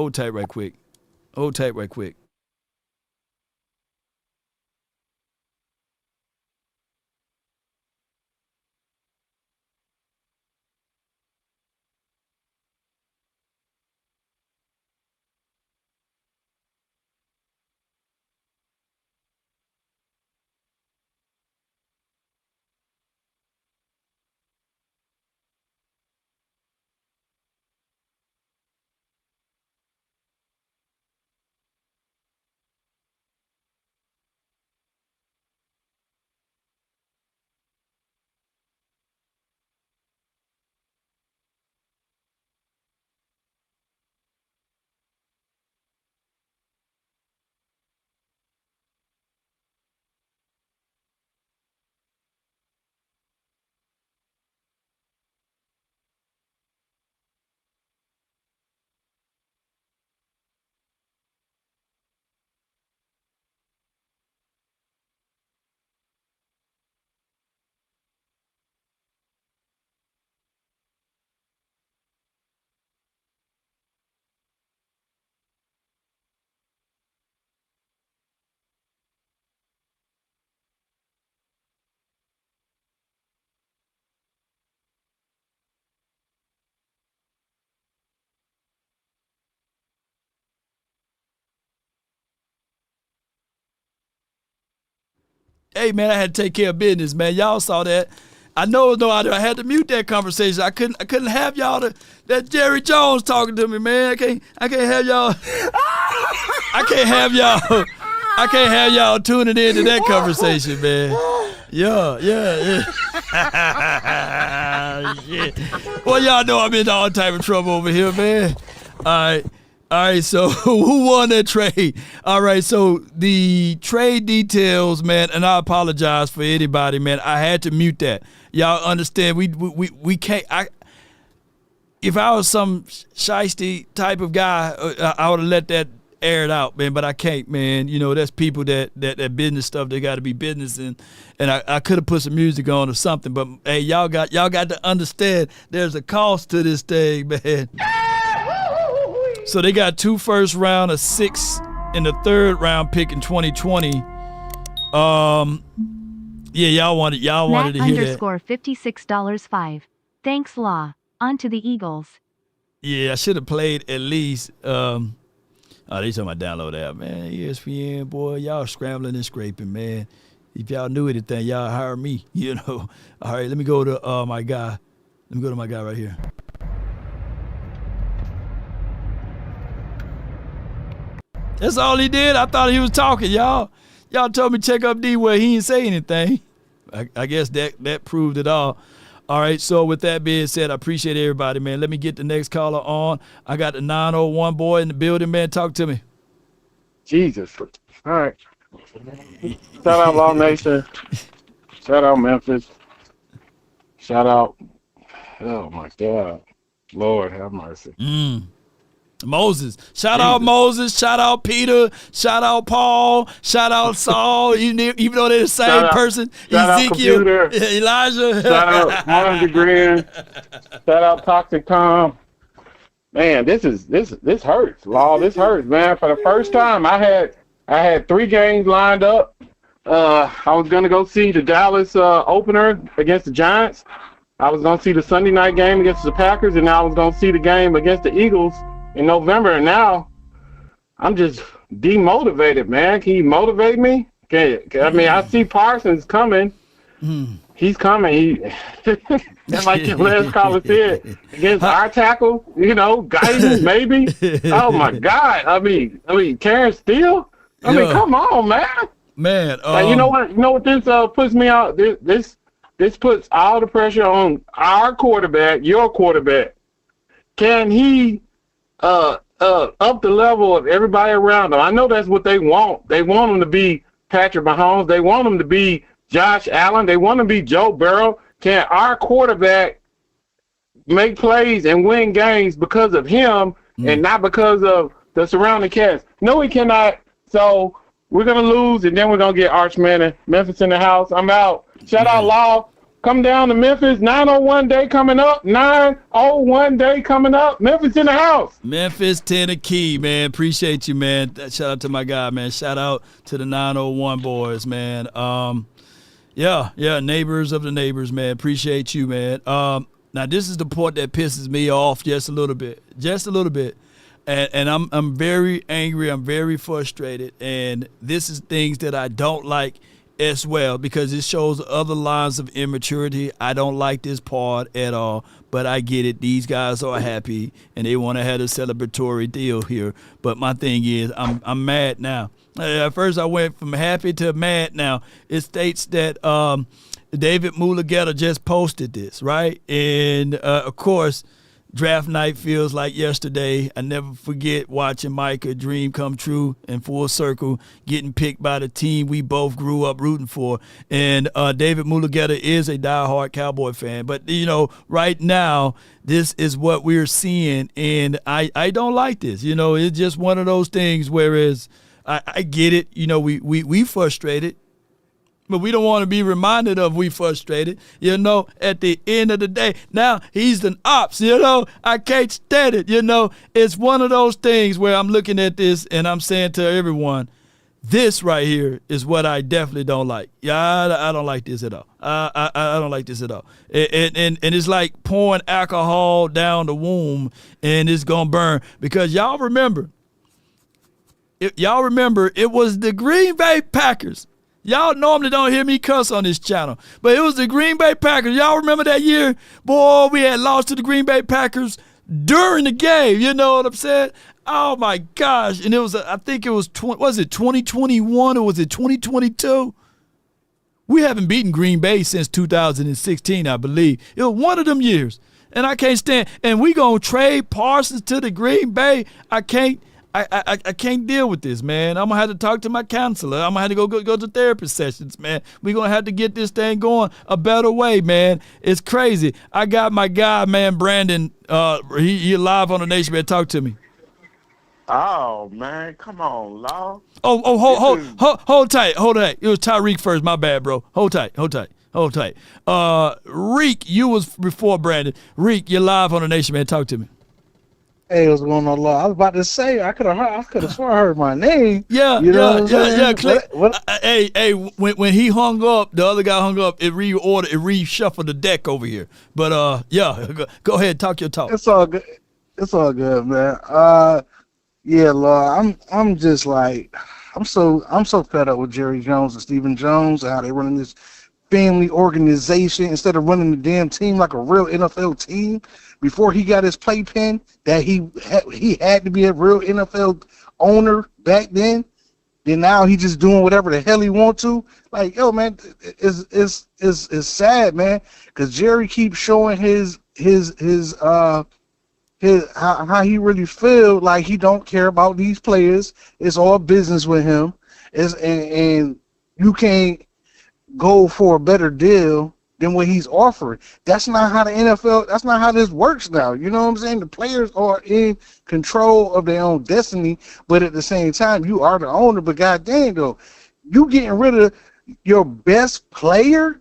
hey, man, I had to take care of business, man. Y'all saw that. I know, though, I had to mute that conversation. I couldn't have y'all that Jerry Jones talking to me, man. I can't have y'all. I can't have y'all tuning into that conversation, man. Yeah. Shit. Well, y'all know I'm in all type of trouble over here, man. All right, so who won that trade? All right, so the trade details, man, and I apologize for anybody, man. I had to mute that. Y'all understand, we can't. If I was some shiesty type of guy, I would have let that air it out, man, but I can't, man. You know, that's people that business stuff, they got to be business, and I could have put some music on or something, but hey, y'all got to understand there's a cost to this thing, man. So they got 2 first round, a 6 and a 3rd round pick in 2020. Yeah, y'all wanted to hear that. Underscore $56.5. Thanks, Law. On to the Eagles. Yeah, I should have played at least. Oh, they talking about download the app, man. ESPN, boy, y'all scrambling and scraping, man. If y'all knew anything, y'all hire me, you know. All right, let me go to my guy. Let me go to my guy right here. That's all he did. I thought he was talking, y'all. Y'all told me check up D where he didn't say anything. I guess that proved it all. All right, so with that being said, I appreciate everybody, man. Let me get the next caller on. I got the 901 boy in the building, man. Talk to me. Jesus. All right. Shout out Law Nation. Shout out Memphis. Shout out, oh my God. Lord have mercy. Moses. Shout out Moses. Shout out Peter. Shout out Paul. Shout out Saul. Even though they're the same person. Ezekiel. Elijah. Shout out Marlon Green. Shout out Toxic Tom. Man, this hurts. Law, this hurts, man. For the first time, I had 3 games lined up. I was gonna go see the Dallas opener against the Giants. I was gonna see the Sunday night game against the Packers, and now I was gonna see the game against the Eagles in November, and now I'm just demotivated, man. Can you motivate me? I mean, I see Parsons coming. He's coming. That's like your last caller said, against our tackle, you know, guidance maybe. Oh my God. I mean, Karen Steele. I mean, come on, man. Man, like, you know what this puts me out. This puts all the pressure on our quarterback, your quarterback. Can he up the level of everybody around them? I know that's what they want. They want him to be Patrick Mahomes. They want him to be Josh Allen. They want him to be Joe Burrow. Can our quarterback make plays and win games because of him and not because of the surrounding cast? No, he cannot. So we're going to lose, and then we're going to get Archman and Memphis in the house. I'm out. Shout out Law. Come down to Memphis. 901 day coming up. 901 day coming up. Memphis in the house. Memphis, Tennessee, man. Appreciate you, man. Shout out to my guy, man. Shout out to the 901 boys, man. Yeah, neighbors of the neighbors, man. Appreciate you, man. Now, this is the part that pisses me off just a little bit. And I'm very angry. I'm very frustrated. And this is things that I don't like as well, because it shows other lines of immaturity. I don't like this part at all, but I get it. These guys are happy, and they want to have a celebratory deal here. But my thing is, I'm mad now. At first, I went from happy to mad now. It states that David Mulugeta just posted this, right? And, of course, draft night feels like yesterday. I never forget watching Micah dream come true in full circle, getting picked by the team we both grew up rooting for. And David Mulugeta is a diehard Cowboy fan. But, you know, right now, this is what we're seeing, and I don't like this. You know, it's just one of those things, whereas I get it. You know, we frustrated. But we don't want to be reminded of we frustrated, you know, at the end of the day. Now, he's an ops, you know. I can't stand it, you know. It's one of those things where I'm looking at this and I'm saying to everyone, this right here is what I definitely don't like. Yeah, I don't like this at all. I don't like this at all. And it's like pouring alcohol down the womb and it's going to burn. Because y'all remember, it was the Green Bay Packers Y'all normally don't hear me cuss on this channel, but it was the Green Bay Packers. Y'all remember that year? Boy, we had lost to the Green Bay Packers during the game. You know what I'm saying? Oh, my gosh. And it was, I think it was, was it 2021 or was it 2022? We haven't beaten Green Bay since 2016, I believe. It was one of them years. And I can't stand, and we going to trade Parsons to the Green Bay. I can't deal with this, man. I'm going to have to talk to my counselor. I'm going to have to go to therapy sessions, man. We're going to have to get this thing going a better way, man. It's crazy. I got my guy, man, Brandon. He live on the Nation, man. Talk to me. Oh, man. Come on, Law. Hold tight. It was Tyreek first. My bad, bro. Hold tight. Reek, you was before Brandon. Reek, you're live on the Nation, man. Talk to me. Hey, what's going on, Law? I was about to say I could have sworn I heard my name. Yeah. Hey, when he hung up, the other guy hung up. It reshuffled the deck over here. But go ahead, talk your talk. It's all good. It's all good, man. Yeah, Law. I'm just like I'm so fed up with Jerry Jones and Stephen Jones and how they running this family organization instead of running the damn team like a real NFL team. Before he got his playpen, that he had to be a real NFL owner back then. Then now he just doing whatever the hell he want to. Like, yo, man, it's sad, man, because Jerry keeps showing his how he really feel like he don't care about these players. It's all business with him. And you can't go for a better deal than what he's offering. That's not how the NFL, that's not how this works now. You know what I'm saying? The players are in control of their own destiny, but at the same time, you are the owner. But goddamn, though, you getting rid of your best player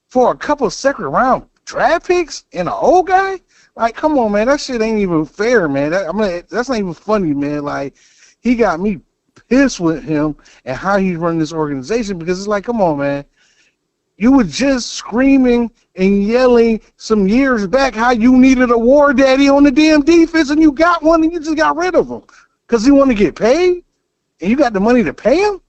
for a couple of second round draft picks and an old guy? Like, come on, man. That shit ain't even fair, man. That's not even funny, man. Like, he got me pissed with him and how he's running this organization, because it's like, come on, man. You were just screaming and yelling some years back how you needed a war daddy on the damn defense, and you got one and you just got rid of him because he want to get paid and you got the money to pay him?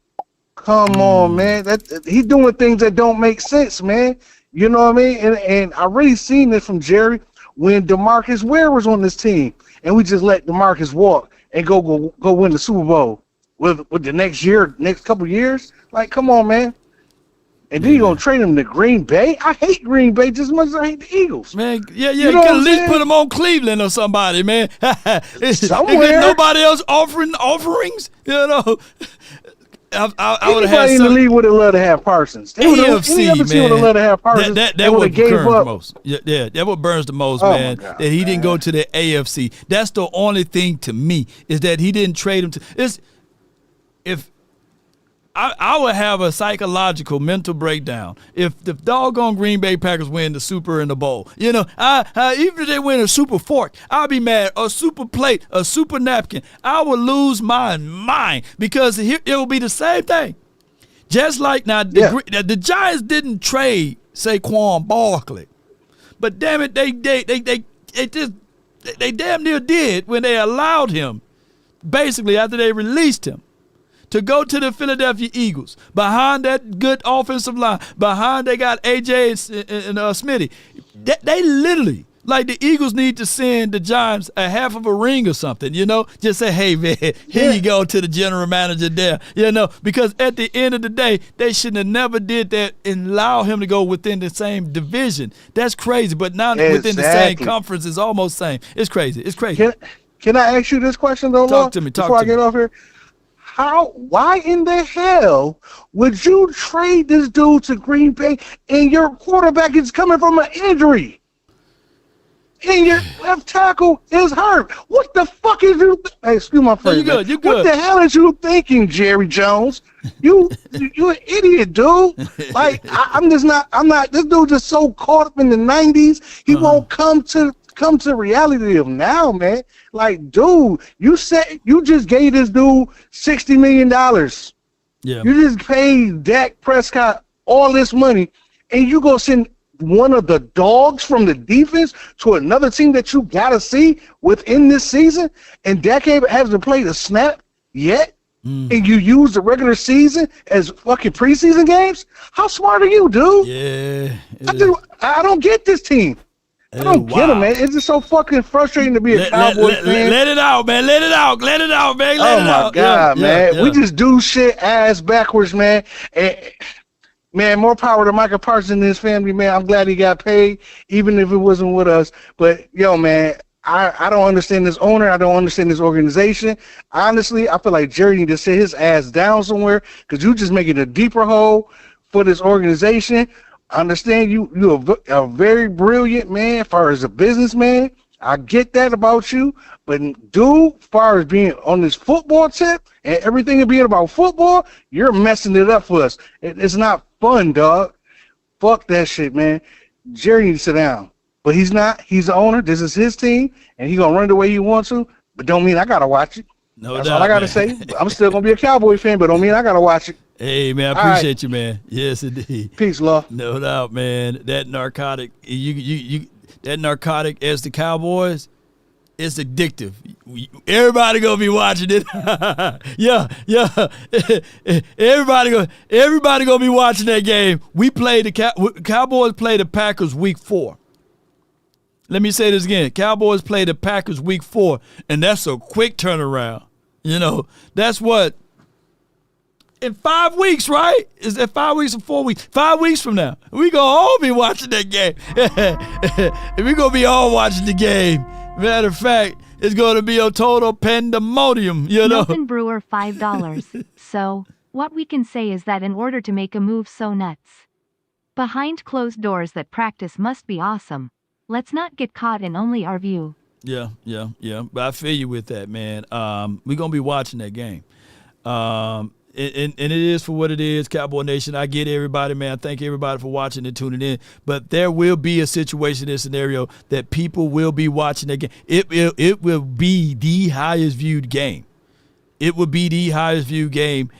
Come on, man. He's doing things that don't make sense, man. You know what I mean? And I really seen this from Jerry when DeMarcus Ware was on this team, and we just let DeMarcus walk and go win the Super Bowl with the next couple years. Like, come on, man. And then you gonna trade him to Green Bay? I hate Green Bay just as much as I hate the Eagles. Man, you know, at least put him on Cleveland or somebody, man. Somewhere. Nobody else offering offerings, you know. I would have had in the league would have loved to have Parsons. AFC, man. Would have loved to have Parsons. That what burns the most. Yeah, that what burns the most, man. God, that he didn't go to the AFC. That's the only thing to me is that he didn't trade him to. I would have a psychological mental breakdown if the doggone Green Bay Packers win the Super and the Bowl. You know, even if they win a Super Fork, I'll be mad. A Super Plate, a Super Napkin, I would lose my mind because it will be the same thing. Just like now, the Giants didn't trade Saquon Barkley, but damn it, they damn near did when they allowed him, basically after they released him, to go to the Philadelphia Eagles behind that good offensive line, behind they got AJ and Smitty. They literally, like the Eagles need to send the Giants a half of a ring or something, you know? Just say, hey, man, here you go to the general manager there, you know? Because at the end of the day, they shouldn't have never did that and allow him to go within the same division. That's crazy, but now within the same conference is almost same. It's crazy. It's crazy. Can I ask you this question, though, Talk to me. Before I get off here? Why in the hell would you trade this dude to Green Bay and your quarterback is coming from an injury? And your left tackle is hurt. What the fuck is you? Hey, excuse my friend. No, you good. What the hell is you thinking, Jerry Jones? You an idiot, dude. Like I'm not. This dude just so caught up in the '90s. He won't come to reality of now, man. Like, dude, you just gave this dude $60 million. Yeah. You just paid Dak Prescott all this money, and you go send one of the dogs from the defense to another team that you gotta see within this season, and Dak hasn't played a snap yet. and you use the regular season as fucking preseason games? How smart are you, dude? Yeah. I don't get this team. I don't get them, man. It's just so fucking frustrating to be a Cowboy fan. Let it out, man. Let it out, man. Oh my God, man. We just do shit ass backwards, man. And, man, more power to Micah Parsons and his family, man. I'm glad he got paid, even if it wasn't with us. But, yo, man, I don't understand this owner. I don't understand this organization. Honestly, I feel like Jerry need to sit his ass down somewhere because you just making a deeper hole for this organization. I understand you're a very brilliant man as far as a businessman. I get that about you. But, dude, as far as being on this football tip and everything being about football, you're messing it up for us. It's not fun, dog. Fuck that shit, man. Jerry needs to sit down. But he's not. He's the owner. This is his team, and he's going to run the way he wants to. But don't mean I got to watch it. No That's doubt, all I got to say. I'm still going to be a Cowboy fan, but don't mean I got to watch it. Hey, man, I appreciate you, man. Yes, indeed. Peace, love. No doubt, man. That narcotic, that narcotic as the Cowboys, it's addictive. Everybody gonna be watching it. yeah. Everybody gonna be watching that game. We played the Cowboys played the Packers week 4. Let me say this again. Cowboys played the Packers week 4, and that's a quick turnaround. You know, that's what. In 5 weeks, right? Is that 5 weeks or 4 weeks? 5 weeks from now, we gonna all be watching that game. We gonna be all watching the game. Matter of fact, it's gonna be a total pandemonium. You know. Milton Brewer, $5. So, what we can say is that in order to make a move so nuts, behind closed doors, that practice must be awesome. Let's not get caught in only our view. Yeah. But I feel you with that, man. We're gonna be watching that game. And it is for what it is, Cowboy Nation. I get everybody, man. I thank everybody for watching and tuning in. But there will be a situation in scenario that people will be watching that game. It will be the highest viewed game. It will be the highest viewed game.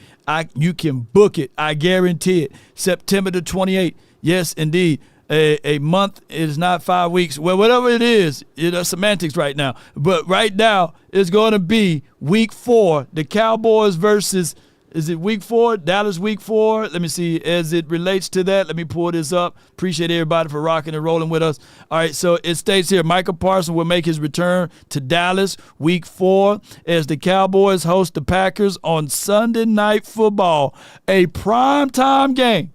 You can book it. I guarantee it. September the 28th. Yes, indeed. A month is not 5 weeks. Well, whatever it is, semantics right now. But right now, it's going to be week 4. The Cowboys versus... Is it week 4? Dallas week 4? Let me see. As it relates to that, let me pull this up. Appreciate everybody for rocking and rolling with us. All right, so it states here, Micah Parsons will make his return to Dallas week 4 as the Cowboys host the Packers on Sunday Night Football, a primetime game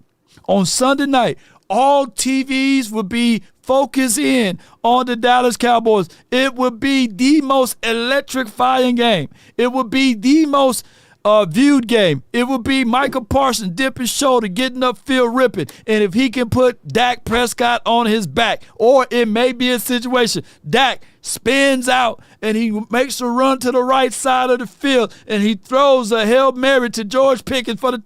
on Sunday night. All TVs will be focused in on the Dallas Cowboys. It will be the most electrifying game. It will be the most viewed game. It will be Micah Parsons dipping shoulder, getting upfield, ripping. And if he can put Dak Prescott on his back, or it may be a situation, Dak spins out and he makes a run to the right side of the field and he throws a Hail Mary to George Pickens for the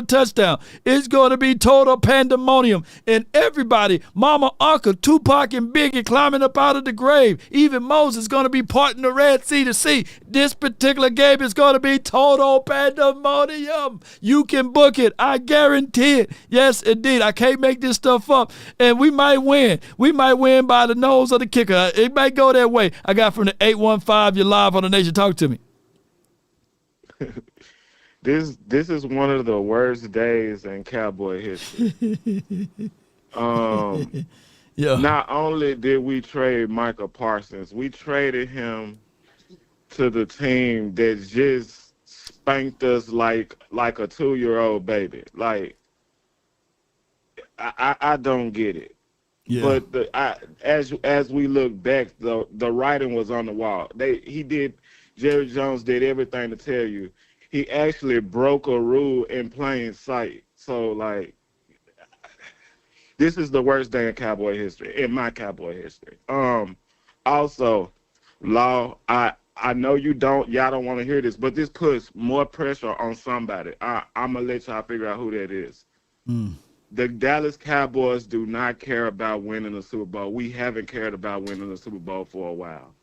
touchdown. It's going to be total pandemonium. And everybody, Mama, Uncle, Tupac, and Biggie climbing up out of the grave. Even Moses is going to be parting the Red Sea to see. This particular game is going to be total pandemonium. You can book it. I guarantee it. Yes, indeed. I can't make this stuff up. And we might win. We might win by the nose of the kicker. It might go that way. I got from the 815. You're live on the Nation. Talk to me. This is one of the worst days in Cowboy history. Not only did we trade Micah Parsons, we traded him to the team that just spanked us like a 2-year-old baby. Like, I don't get it. Yeah. But as we look back, the writing was on the wall. Jerry Jones did everything to tell you. He actually broke a rule in plain sight. So, like, this is the worst day in Cowboy history, in my Cowboy history. Also, Law, I know y'all don't want to hear this, but this puts more pressure on somebody. I'm going to let y'all figure out who that is. The Dallas Cowboys do not care about winning the Super Bowl. We haven't cared about winning the Super Bowl for a while.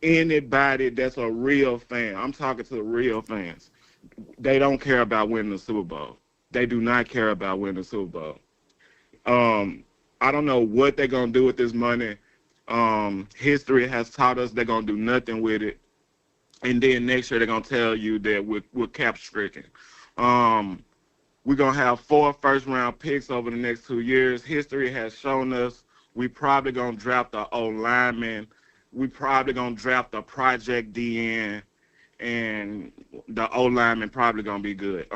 Anybody that's a real fan, I'm talking to the real fans, they don't care about winning the Super Bowl. They do not care about winning the Super Bowl. I don't know what they're going to do with this money. History has taught us they're going to do nothing with it. and then next year they're gonna tell you that we're cap stricken. We're gonna have 4 first-round picks over the next 2 years. History has shown us we probably gonna draft the O lineman. We probably gonna draft a project DN, and the O lineman probably gonna be good.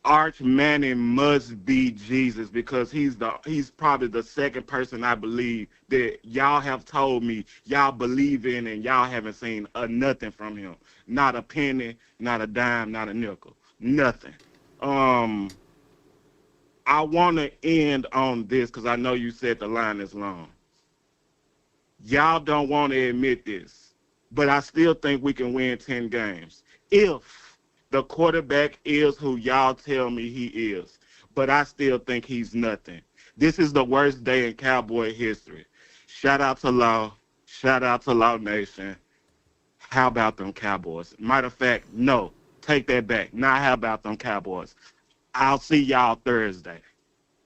Arch Manning must be Jesus, because he's probably the second person I believe that y'all have told me y'all believe in, and y'all haven't seen nothing from him. Not a penny, not a dime, not a nickel, nothing. I want to end on this because I know you said the line is long. Y'all don't want to admit this, but I still think we can win 10 games if the quarterback is who y'all tell me he is, but I still think he's nothing. This is the worst day in Cowboy history. Shout out to Law. Shout out to Law Nation. How about them Cowboys? Matter of fact, no, take that back. Now how about them Cowboys? I'll see y'all Thursday.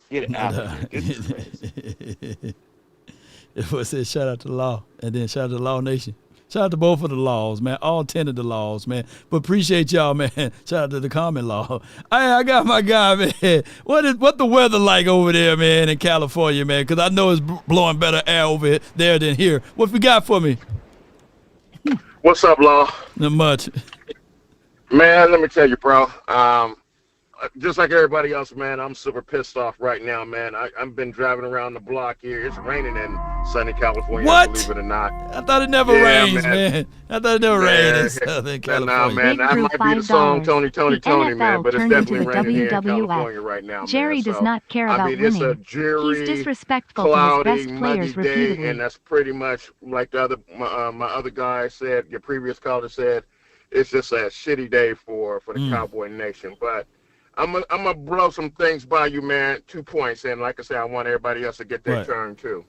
Get out of here. It was said shout out to Law, and then shout out to Law Nation. Shout out to both of the laws, man. All 10 of the laws, man. But appreciate y'all, man. Shout out to the common law. I got my guy, man. What the weather like over there, man, in California, man? Because I know it's blowing better air over there than here. What you got for me? What's up, Law? Not much. Man, let me tell you, bro. Just like everybody else, man, I'm super pissed off right now, man. I've been driving around the block here. It's raining in sunny California, what? Believe it or not. I thought it never rains, man. I thought it never rained in Southern California. Nah, man, that might be the song Tony, man, but it's definitely raining here in California right now, Jerry man. does not care about it's a winning. dreary, He's disrespectful cloudy, to his best players muggy day, repeatedly. and that's pretty much like the other my other guy said, your previous caller said, it's just a shitty day for the Cowboy Nation. But I'm gonna blow some things by you, man. 2 points, and like I said, I want everybody else to get their turn too.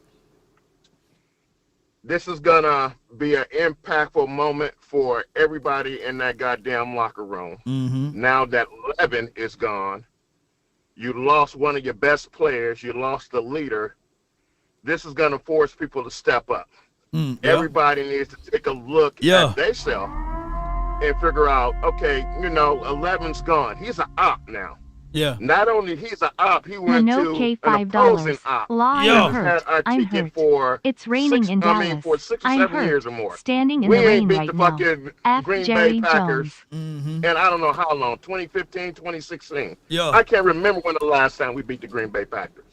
This is gonna be an impactful moment for everybody in that goddamn locker room. Now that Levin is gone, you lost one of your best players. You lost the leader. This is gonna force people to step up. Everybody needs to take a look at themselves and figure out, okay, 11's gone. He's an op now. Yeah. Not only he's an op, he went to an $5. opposing op. Law, He's I'm had hurt. our I'm ticket hurt. for It's raining in Dallas. for 6 or I'm 7 hurt. years or more. Standing in we the ain't rain beat right the now. fucking F. Green Jerry Bay Packers Jones. and I don't know how long, 2015, 2016. Yeah. I can't remember when the last time we beat the Green Bay Packers.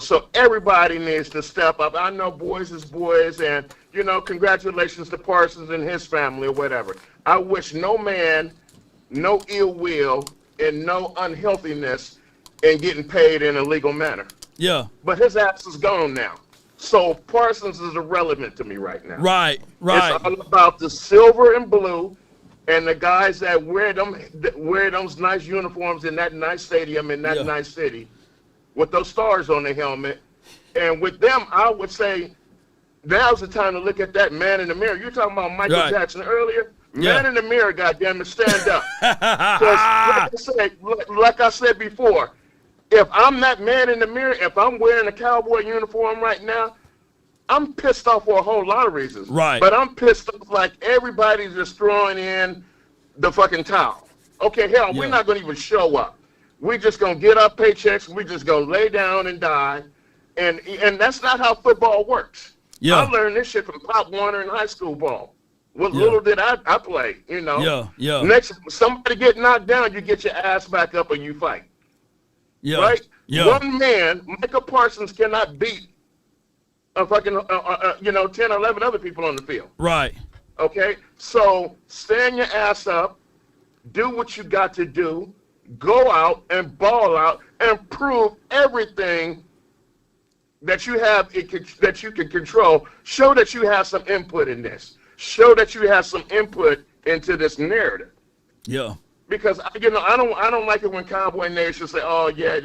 So everybody needs to step up. I know boys is boys, and, congratulations to Parsons and his family or whatever. I wish no man, no ill will, and no unhealthiness in getting paid in a legal manner. Yeah. But his ass is gone now. So Parsons is irrelevant to me right now. Right. It's all about the silver and blue and the guys that wear those nice uniforms in that nice stadium in that nice city with those stars on their helmet. And with them, I would say now's the time to look at that man in the mirror. You were talking about Michael Jackson earlier. Man in the mirror, goddammit, stand up. Like I said before, if I'm that man in the mirror, if I'm wearing a Cowboy uniform right now, I'm pissed off for a whole lot of reasons. Right. But I'm pissed off like everybody's just throwing in the fucking towel. Okay, hell, we're not going to even show up. We're just going to get our paychecks. We're just going to lay down and die. And that's not how football works. Yeah. I learned this shit from Pop Warner in high school ball. What little did I play, Yeah. Next, somebody get knocked down, you get your ass back up and you fight. Yeah. Right? Yeah. One man, Micah Parsons, cannot beat a fucking, 10 or 11 other people on the field. Right. Okay? So stand your ass up, do what you got to do, go out and ball out and prove everything that you have, that you can control. Show that you have some input in this. Show that you have some input into this narrative. Yeah. Because I don't like it when Cowboy Nation say, "Oh yeah,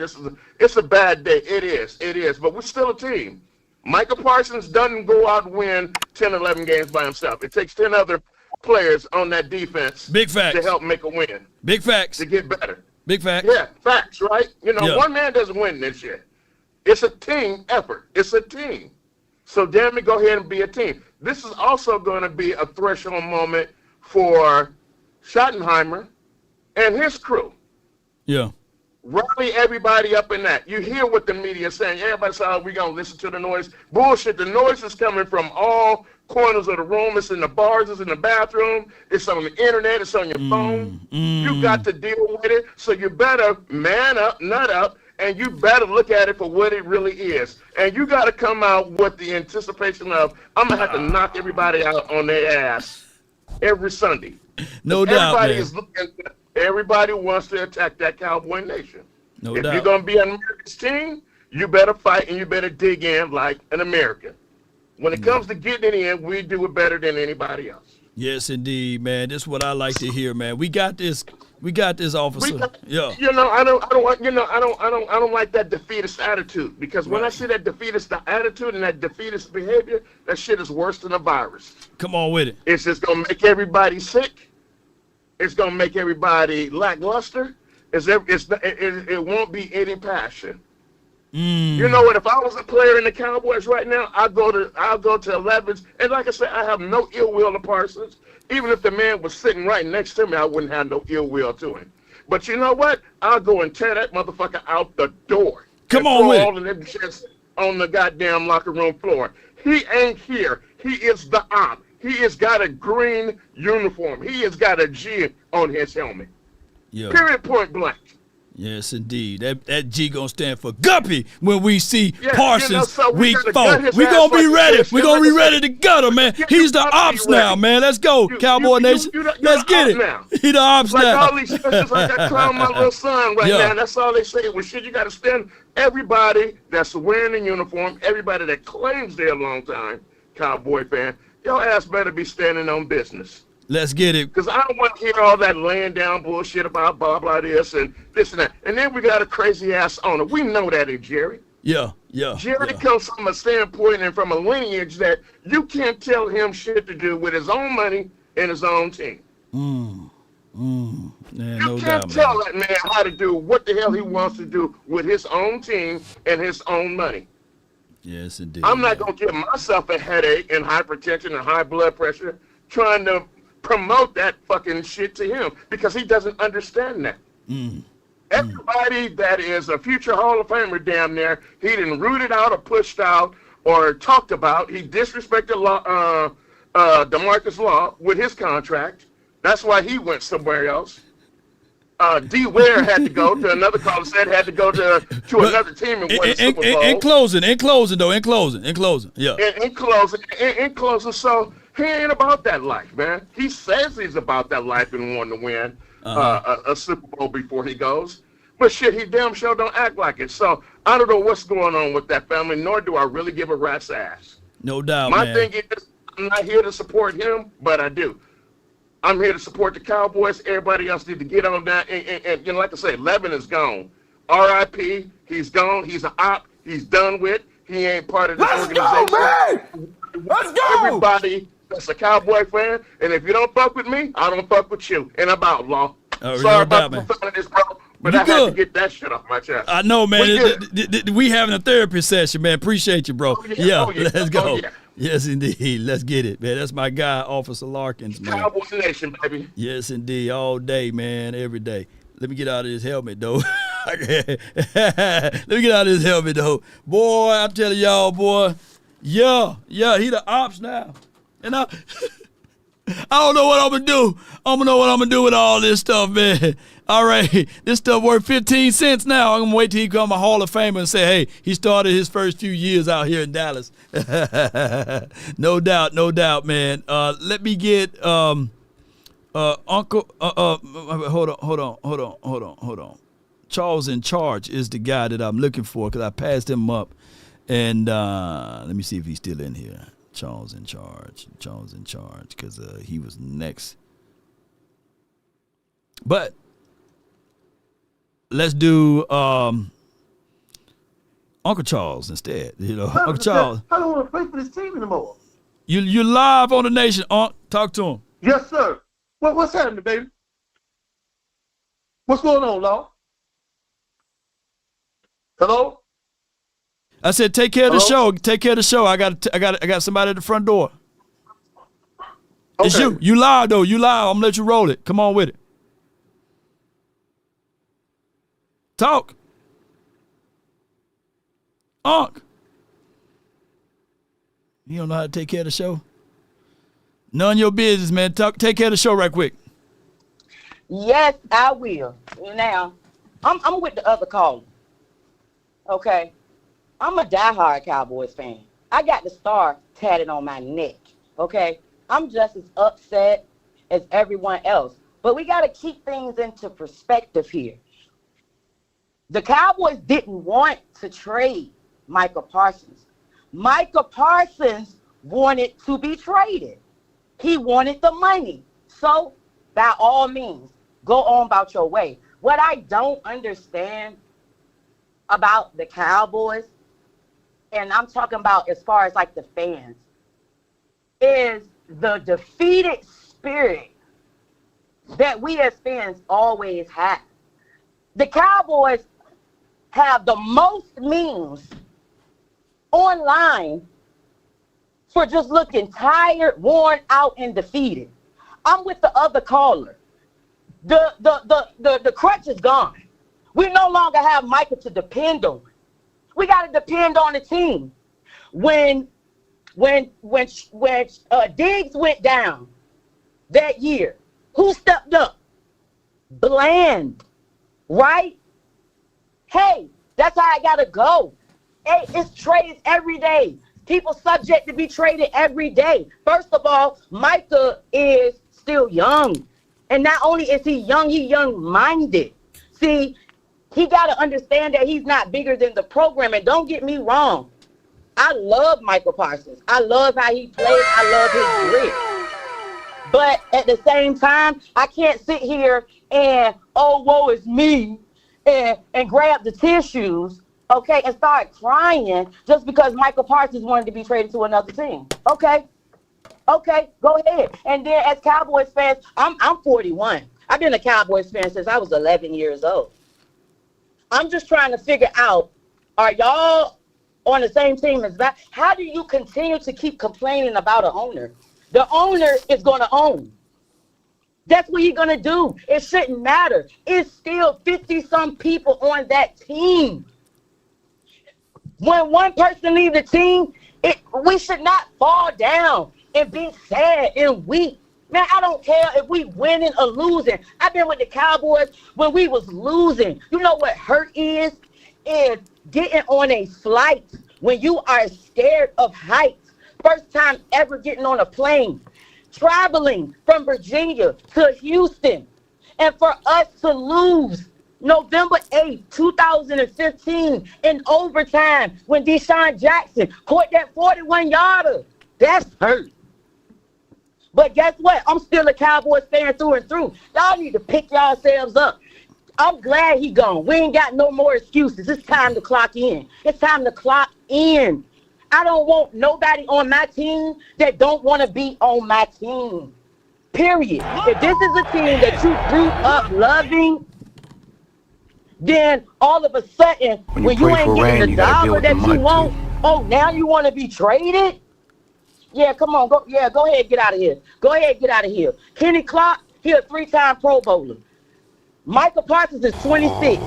it's a bad day." It is, but we're still a team. Micah Parsons doesn't go out and win 10, 11 games by himself. It takes 10 other players on that defense. Big facts. To help make a win. Big facts. To get better. Big facts. Yeah, facts, right? One man doesn't win this shit. It's a team effort. It's a team. So damn it, go ahead and be a team. This is also going to be a threshold moment for Schottenheimer and his crew. Yeah. Rally everybody up in that. You hear what the media is saying. Everybody says, oh, we're going to listen to the noise. Bullshit. The noise is coming from all corners of the room. It's in the bars. It's in the bathroom. It's on the internet. It's on your phone. You got to deal with it. So you better man up, nut up, and you better look at it for what it really is. And you got to come out with the anticipation of, I'm going to have to knock everybody out on their ass every Sunday. No doubt, Everybody man. is looking. Everybody wants to attack that Cowboy Nation. No if doubt. you're going to be an America's team, you better fight and you better dig in like an American. When it comes to getting it in, we do it better than anybody else. Yes, indeed, man. This is what I like to hear, man. We got this. We got this, officer. Yeah. You know, I don't like that defeatist attitude, because when I see that defeatist attitude and that defeatist behavior, that shit is worse than a virus. Come on with it. It's just gonna make everybody sick. It's gonna make everybody lackluster. It won't be any passion. You know what? If I was a player in the Cowboys right now, I'll go to 11s, and like I said, I have no ill will to Parsons. Even if the man was sitting right next to me, I wouldn't have no ill will to him. But you know what? I'll go and tear that motherfucker out the door. Come on with it. All of them shits on the goddamn locker room floor. He ain't here. He is the op. He has got a green uniform. He has got a G on his helmet. Yeah. Period, point blank. Yes, indeed. That G gonna stand for Guppy when we see Yeah, Parsons you know, so we week gotta 4. gut his We ass gonna be like ready. this. We And gonna like be I ready said, to gut him, man. He's the ops now, man. Let's go, Cowboy Nation. Let's get it. He the ops like now. all these sisters like that clown my little son right Yeah. now. That's all they say. Well, shit, you got to stand everybody that's wearing the uniform, everybody that claims they're a long-time Cowboy fan, your ass better be standing on business. Let's get it. Because I don't want to hear all that laying down bullshit about blah, blah, this and this and that. And then we got a crazy-ass owner. We know that in Jerry. Yeah. Jerry comes from a standpoint and from a lineage that you can't tell him shit to do with his own money and his own team. Man, You no can't doubt, tell man. that man how to do what the hell he wants to do with his own team and his own money. Yes, indeed. I'm not going to give myself a headache and hypertension and high blood pressure trying to promote that fucking shit to him, because he doesn't understand that. Everybody that is a future Hall of Famer damn near, he didn't rooted out or pushed out or talked about. He disrespected DeMarcus Law with his contract. That's why he went somewhere else. D. Ware had to go to another caller said had to go to another team and win a Super Bowl. In closing, yeah. In closing, so he ain't about that life, man. He says he's about that life and wanting to win a Super Bowl before he goes. But shit, he damn sure don't act like it. So I don't know what's going on with that family, nor do I really give a rat's ass. No doubt, My man. thing is, I'm not here to support him, but I do. I'm here to support the Cowboys. Everybody else need to get on that. And you know, like I say, Levin is gone. R.I.P. He's gone. He's an op. He's done with. He ain't part of this organization. Go, man! Let's go! Everybody that's a Cowboy fan, and if you don't fuck with me, I don't fuck with you. And I'm outlaw. Oh, Sorry no about doubt, the profanity, bro, but You I had good. to get that shit off my chest. I know, man. We good. We having a therapy session, man. Appreciate you, bro. Oh, yeah. Oh, yeah. Let's go. Oh, yeah. Yes, indeed. Let's get it, man. That's my guy, Officer Larkins, man. Cowboy Nation, baby. Yes, indeed. All day, man. Every day. Let me get out of this helmet, though. Let me get out of this helmet, though. Boy, I'm telling y'all, boy. Yeah, he the ops now. And I don't know what I'm going to do. I don't know what I'm going to do with all this stuff, man. All right, this stuff worth 15 cents now. I'm going to wait till he become a Hall of Famer and say, hey, he started his first few years out here in Dallas. No doubt, man. Let me get Uncle, hold on. Charles in Charge is the guy that I'm looking for, because I passed him up. And let me see if he's still in here. Charles in Charge, because he was next. But let's do Uncle Charles instead. Uncle Charles. I don't want to play for this team anymore. You live on the Nation, Unc. Talk to him. Yes, sir. What's happening, baby? What's going on, Law? Hello? I said, take care of the Hello? show. Take care of the show. I got somebody at the front door. It's Okay. you. You live though. You live. I'm gonna let you roll it. Come on with it. Talk. Unc. You don't know how to take care of the show? None of your business, man. Take care of the show right quick. Yes, I will. Now, I'm with the other caller. Okay. I'm a diehard Cowboys fan. I got the star tatted on my neck. Okay. I'm just as upset as everyone else. But we got to keep things into perspective here. The Cowboys didn't want to trade Micah Parsons. Micah Parsons wanted to be traded. He wanted the money. So, by all means, go on about your way. What I don't understand about the Cowboys, and I'm talking about as far as like the fans, is the defeated spirit that we as fans always have. The Cowboys have the most memes online for just looking tired, worn out, and defeated. I'm with the other caller. The crutch is gone. We no longer have Micah to depend on. We got to depend on the team. When Diggs went down that year, who stepped up? Bland, right? Hey, that's how I gotta go. Hey, it's trades every day. People subject to be traded every day. First of all, Micah is still young. And not only is he young-minded. See, he got to understand that he's not bigger than the program. And don't get me wrong. I love Micah Parsons. I love how he plays. I love his grit. But at the same time, I can't sit here and, oh, woe is me, and grab the tissues, okay, and start crying just because Micah Parsons wanted to be traded to another team. Okay, go ahead. And then as Cowboys fans, I'm 41. I've been a Cowboys fan since I was 11 years old. I'm just trying to figure out, are y'all on the same team as that? How do you continue to keep complaining about an owner? The owner is going to own. That's what he's going to do. It shouldn't matter. It's still 50-some people on that team. When one person leaves the team, we should not fall down and be sad and weak. Man, I don't care if we winning or losing. I've been with the Cowboys when we was losing. You know what hurt is? Is getting on a flight when you are scared of heights. First time ever getting on a plane. Traveling from Virginia to Houston. And for us to lose November 8th, 2015 in overtime when Deshaun Jackson caught that 41-yarder. That's hurt. But guess what? I'm still a Cowboys fan through and through. Y'all need to pick yourselves up. I'm glad he gone. We ain't got no more excuses. It's time to clock in. It's time to clock in. I don't want nobody on my team that don't want to be on my team. Period. If this is a team that you grew up loving, then all of a sudden, when you ain't getting the dollar that you want, oh, now you want to be traded? Yeah, come on. Go ahead, get out of here. Go ahead, get out of here. Kenny Clark, he a 3-time Pro Bowler. Micah Parsons is 26.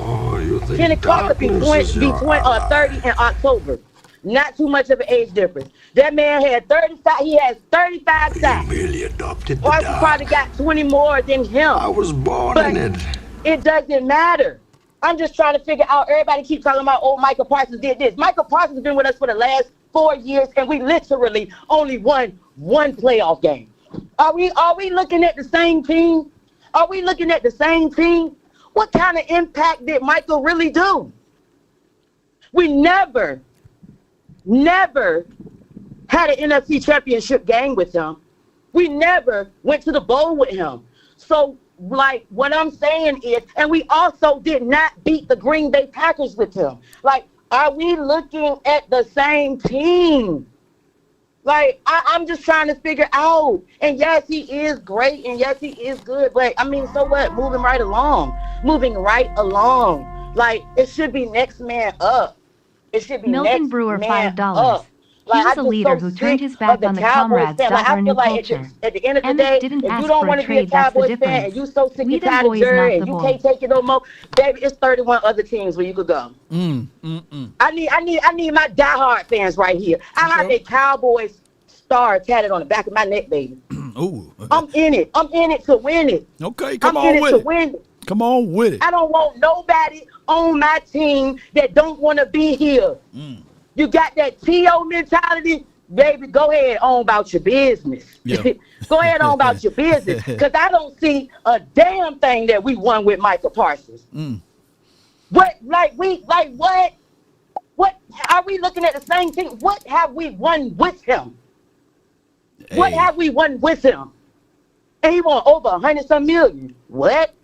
Kenny Clark will be 30 in October. Not too much of an age difference. That man had 35. He has 35 sacks. Really adopted Parsons probably got 20 more than him. I was born in it. It doesn't matter. I'm just trying to figure out. Everybody keeps talking about, oh, Micah Parsons did this. Micah Parsons has been with us for the last 4 years, and we literally only won one playoff game. Are we looking at the same team? Are we looking at the same team? What kind of impact did Michael really do? We never had an NFC championship game with him. We never went to the bowl with him. So, like, what I'm saying is, and we also did not beat the Green Bay Packers with him. Like, are we looking at the same team? Like, I'm just trying to figure out. And yes, he is great, and yes, he is good. But, I mean, so what? Moving right along. Like, it should be next man up. It should be Milton next Brewer, man $5. up. He was I a just leader so who turned sick his back of the on the Cowboys comrades. fan. Like, Our I new feel like culture. at the end of the Emmett day, didn't if you ask don't for want a to be a trade. That's the Cowboys fan difference. and you so sick We and the tired of boys, Jerry not and the you boy. can't take it no more, baby, it's 31 other teams where you could go. I need my diehard fans right here. I have a Cowboys star tatted on the back of my neck, baby. Ooh. I'm in it. I'm in it to win it. Okay, come I'm on in it with to it. win it. Come on with it. I don't want nobody on my team that don't want to be here. You got that T.O. mentality, baby, go ahead on about your business. Yeah. Go ahead on about your business. Because I don't see a damn thing that we won with Micah Parsons. What? What are we looking at the same thing? What have we won with him? What have we won with him? And he won over 100-some million. What?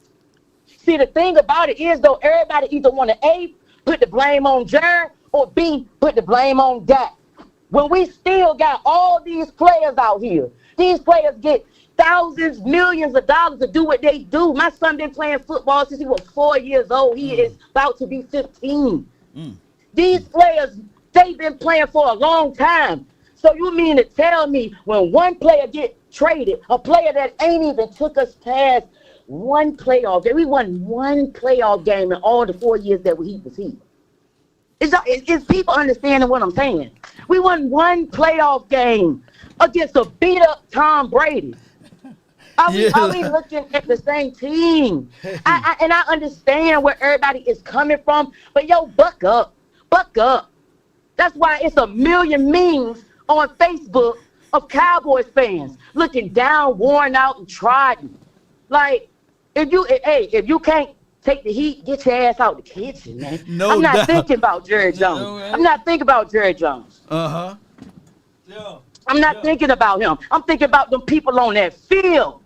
See, the thing about it is, though, everybody either want to A, put the blame on Jared, or B, put the blame on Dak. When we still got all these players out here, these players get thousands, millions of dollars to do what they do. My son been playing football since he was 4 years old. He is about to be 15. These players, they've been playing for a long time. So you mean to tell me when one player get traded, a player that ain't even took us past one playoff game, we won one playoff game in all the 4 years that he was here. Is people understanding what I'm saying? We won one playoff game against a beat-up Tom Brady. Are we looking at the same team? And I understand where everybody is coming from, but yo, buck up. Buck up. That's why it's a million memes on Facebook of Cowboys fans looking down, worn out, and trodden. Like, if you can't take the heat, get your ass out the kitchen, man. I'm not thinking about Jerry Jones. I'm not thinking about Jerry Jones. I'm not thinking about him. I'm thinking about them people on that field.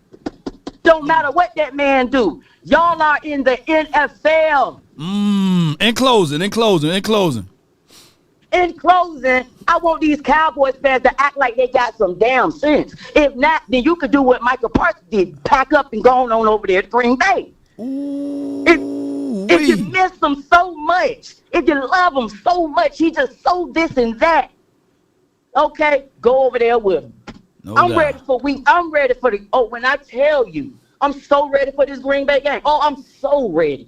Don't matter what that man do. Y'all are in the NFL. In closing. In closing, I want these Cowboys fans to act like they got some damn sense. If not, then you could do what Micah Parsons did. Pack up and go on over there to Green Bay. If you miss him so much, if you love him so much, he just so this and that. Okay, go over there with him. I'm ready for when I tell you, I'm so ready for this Green Bay game. Oh, I'm so ready.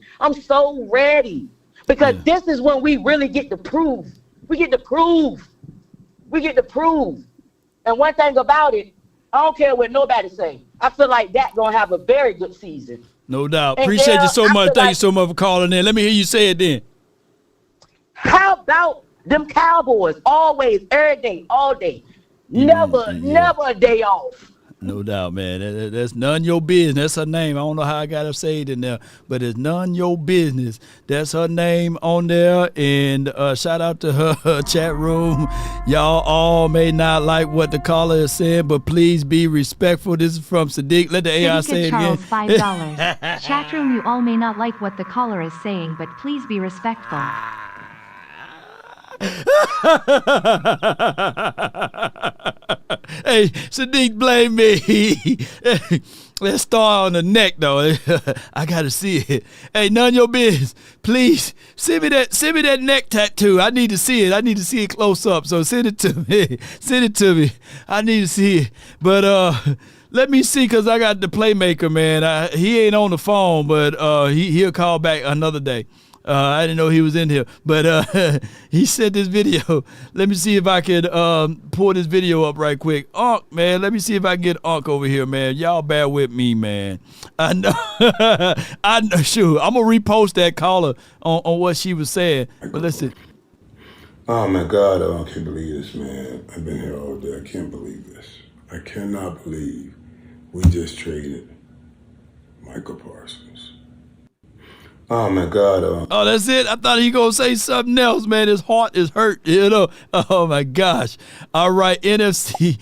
Because this is when we really get to prove. We get to prove. And one thing about it, I don't care what nobody say. I feel like that gonna have a very good season. No doubt. And Appreciate you so much. Thank you like, so much for calling in. Let me hear you say it then. How about them Cowboys? Always, every day, all day. Never a day off. No doubt, man. That's none your business. That's her name. I don't know how I got her saved in there, but it's none your business. That's her name on there. And shout out to her chat room. Y'all all may not like what the caller is saying, but please be respectful. This is from Sadiq. Let the AI say it again. Charles, $5. Chat room, you all may not like what the caller is saying, but please be respectful. Hey, Sadiq, blame me. Let's start on the neck, though. I gotta see it. Hey, none your business. Please send me that neck tattoo. I need to see it. I need to see it close up. So send it to me. I need to see it. But let me see, cause I got the playmaker, man. He ain't on the phone, but he'll call back another day. I didn't know he was in here, but he sent this video. Let me see if I could pull this video up right quick. Unc, man, let me see if I can get Unc over here, man. Y'all bear with me, man. I know. Sure. I'm going to repost that caller on what she was saying. But listen. Oh, my God. I can't believe this, man. I've been here all day. I can't believe this. I cannot believe we just traded Micah Parsons. Oh, my God. Oh, that's it? I thought he going to say something else, man. His heart is hurt, you know. Oh, my gosh. All right, NFC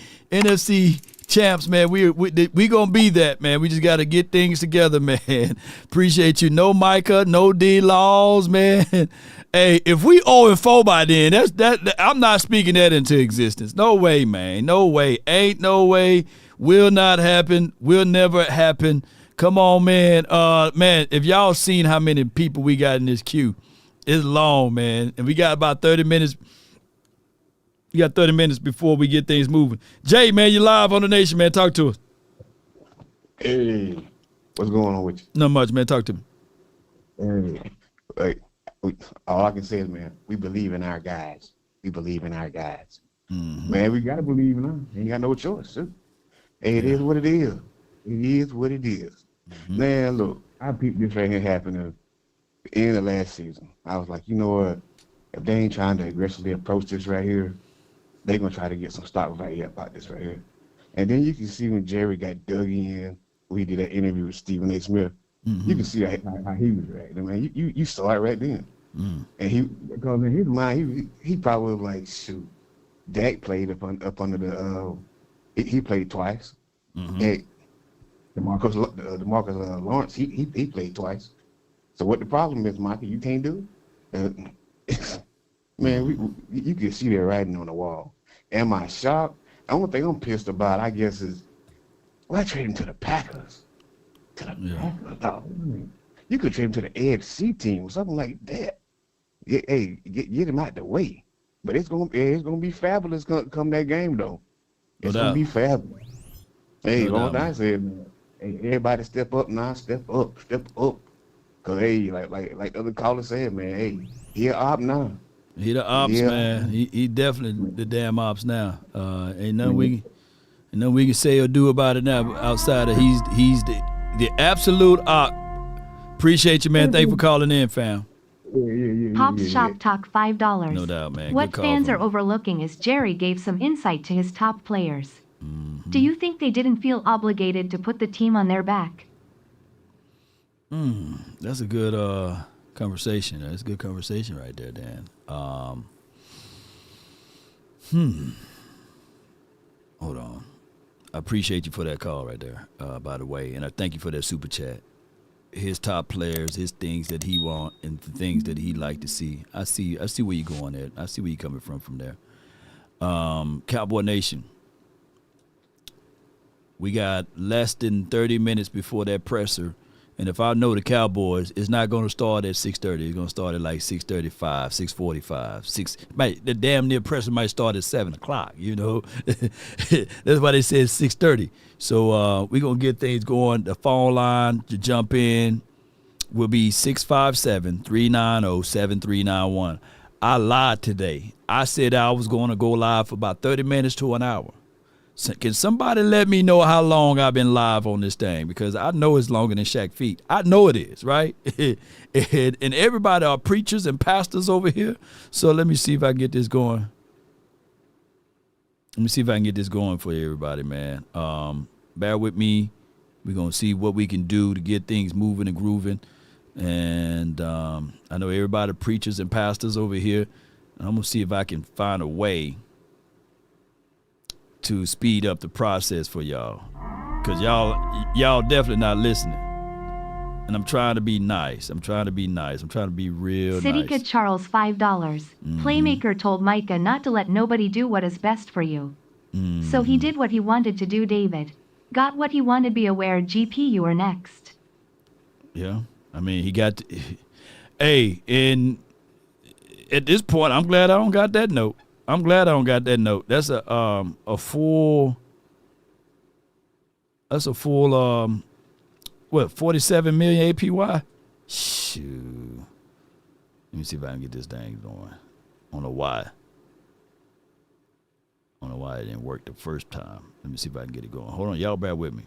champs, man. We going to be that, man. We just got to get things together, man. Appreciate you. No Micah, no D-Laws, man. Hey, if we 0-4 by then, I'm not speaking that into existence. No way, man. No way. Ain't no way. Will not happen. Will never happen. Come on, man. Man, if y'all seen how many people we got in this queue, It's long, man. And we got about 30 minutes. You got 30 minutes before we get things moving. Jay, man, you live on the Nation, man. Talk to us. Hey, what's going on with you? Not much, man. Talk to me. Hey, all I can say is, man, we believe in our guys. We believe in our guys. Mm-hmm. Man, we got to believe in them. Ain't got no choice, too. Hey, it is what it is. It is what it is. Mm-hmm. Man, look, I peeped this right here happen at the end of last season. I was like, you know what? If they ain't trying to aggressively approach this right here, they're going to try to get some stock value about this right here. And then you can see when Jerry got dug in, we did that interview with Stephen A. Smith, you can see how he was reacting. Man, you saw it right then. And because in his mind, he probably was like, shoot, Dak played up under the, he played twice. And DeMarcus Lawrence, he played twice. So what the problem is, Micah, you can't do it. Man, you can see that writing on the wall. Am I shocked? The only thing I'm pissed about, I guess, is why trade him to the Packers? Packers? Oh, you could trade him to the AFC team or something like that. Hey, get him out the way. But it's gonna be fabulous come that game though. It's gonna be fabulous. Hey, all I said, man. Hey, everybody step up now, step up. Cause hey, like other callers said, man, hey, he an op now. He the ops, man. He definitely the damn ops now. Ain't nothing we can say or do about it now outside of he's the absolute op. Appreciate you, man. Thank you for calling in, fam. Pop's Shop Talk $5. No doubt, man. What fans are overlooking is Jerry gave some insight to his top players. Do you think they didn't feel obligated to put the team on their back? That's a good conversation. That's a good conversation right there, Dan. Hold on. I appreciate you for that call right there, by the way, and I thank you for that super chat. His top players, his things that he want, and the things that he like to see. I see where you're going at. I see where you're coming from there. Cowboy Nation. We got less than 30 minutes before that presser. And if I know the Cowboys, it's not going to start at 6:30. It's going to start at like 6:35, 6:45, the damn near presser might start at 7 o'clock, you know. That's why they said 6:30. So we're going to get things going. The phone line to jump in will be 657-390-7391. I lied today. I said I was going to go live for about 30 minutes to an hour. So can somebody let me know how long I've been live on this thing? Because I know it's longer than Shaq Feet. I know it is, right? And everybody are preachers and pastors over here. So let me see if I can get this going. Let me see if I can get this going for everybody, man. Bear with me. We're going to see what we can do to get things moving and grooving. And I know everybody preachers and pastors over here. And I'm going to see if I can find a way to speed up the process for y'all, because y'all definitely not listening, and I'm trying to be nice. I'm trying to be real City nice. Kid Charles $5. Playmaker told Micah not to let nobody do what is best for you. So he did what he wanted to do. David got what he wanted. Be aware, GP, you are next. Yeah, I mean he got. And at this point, I'm glad I don't got that note. That's a full. That's a full 47 million APY. Shoot. Let me see if I can get this thing going. I don't know why it didn't work the first time. Let me see if I can get it going. Hold on, y'all bear with me.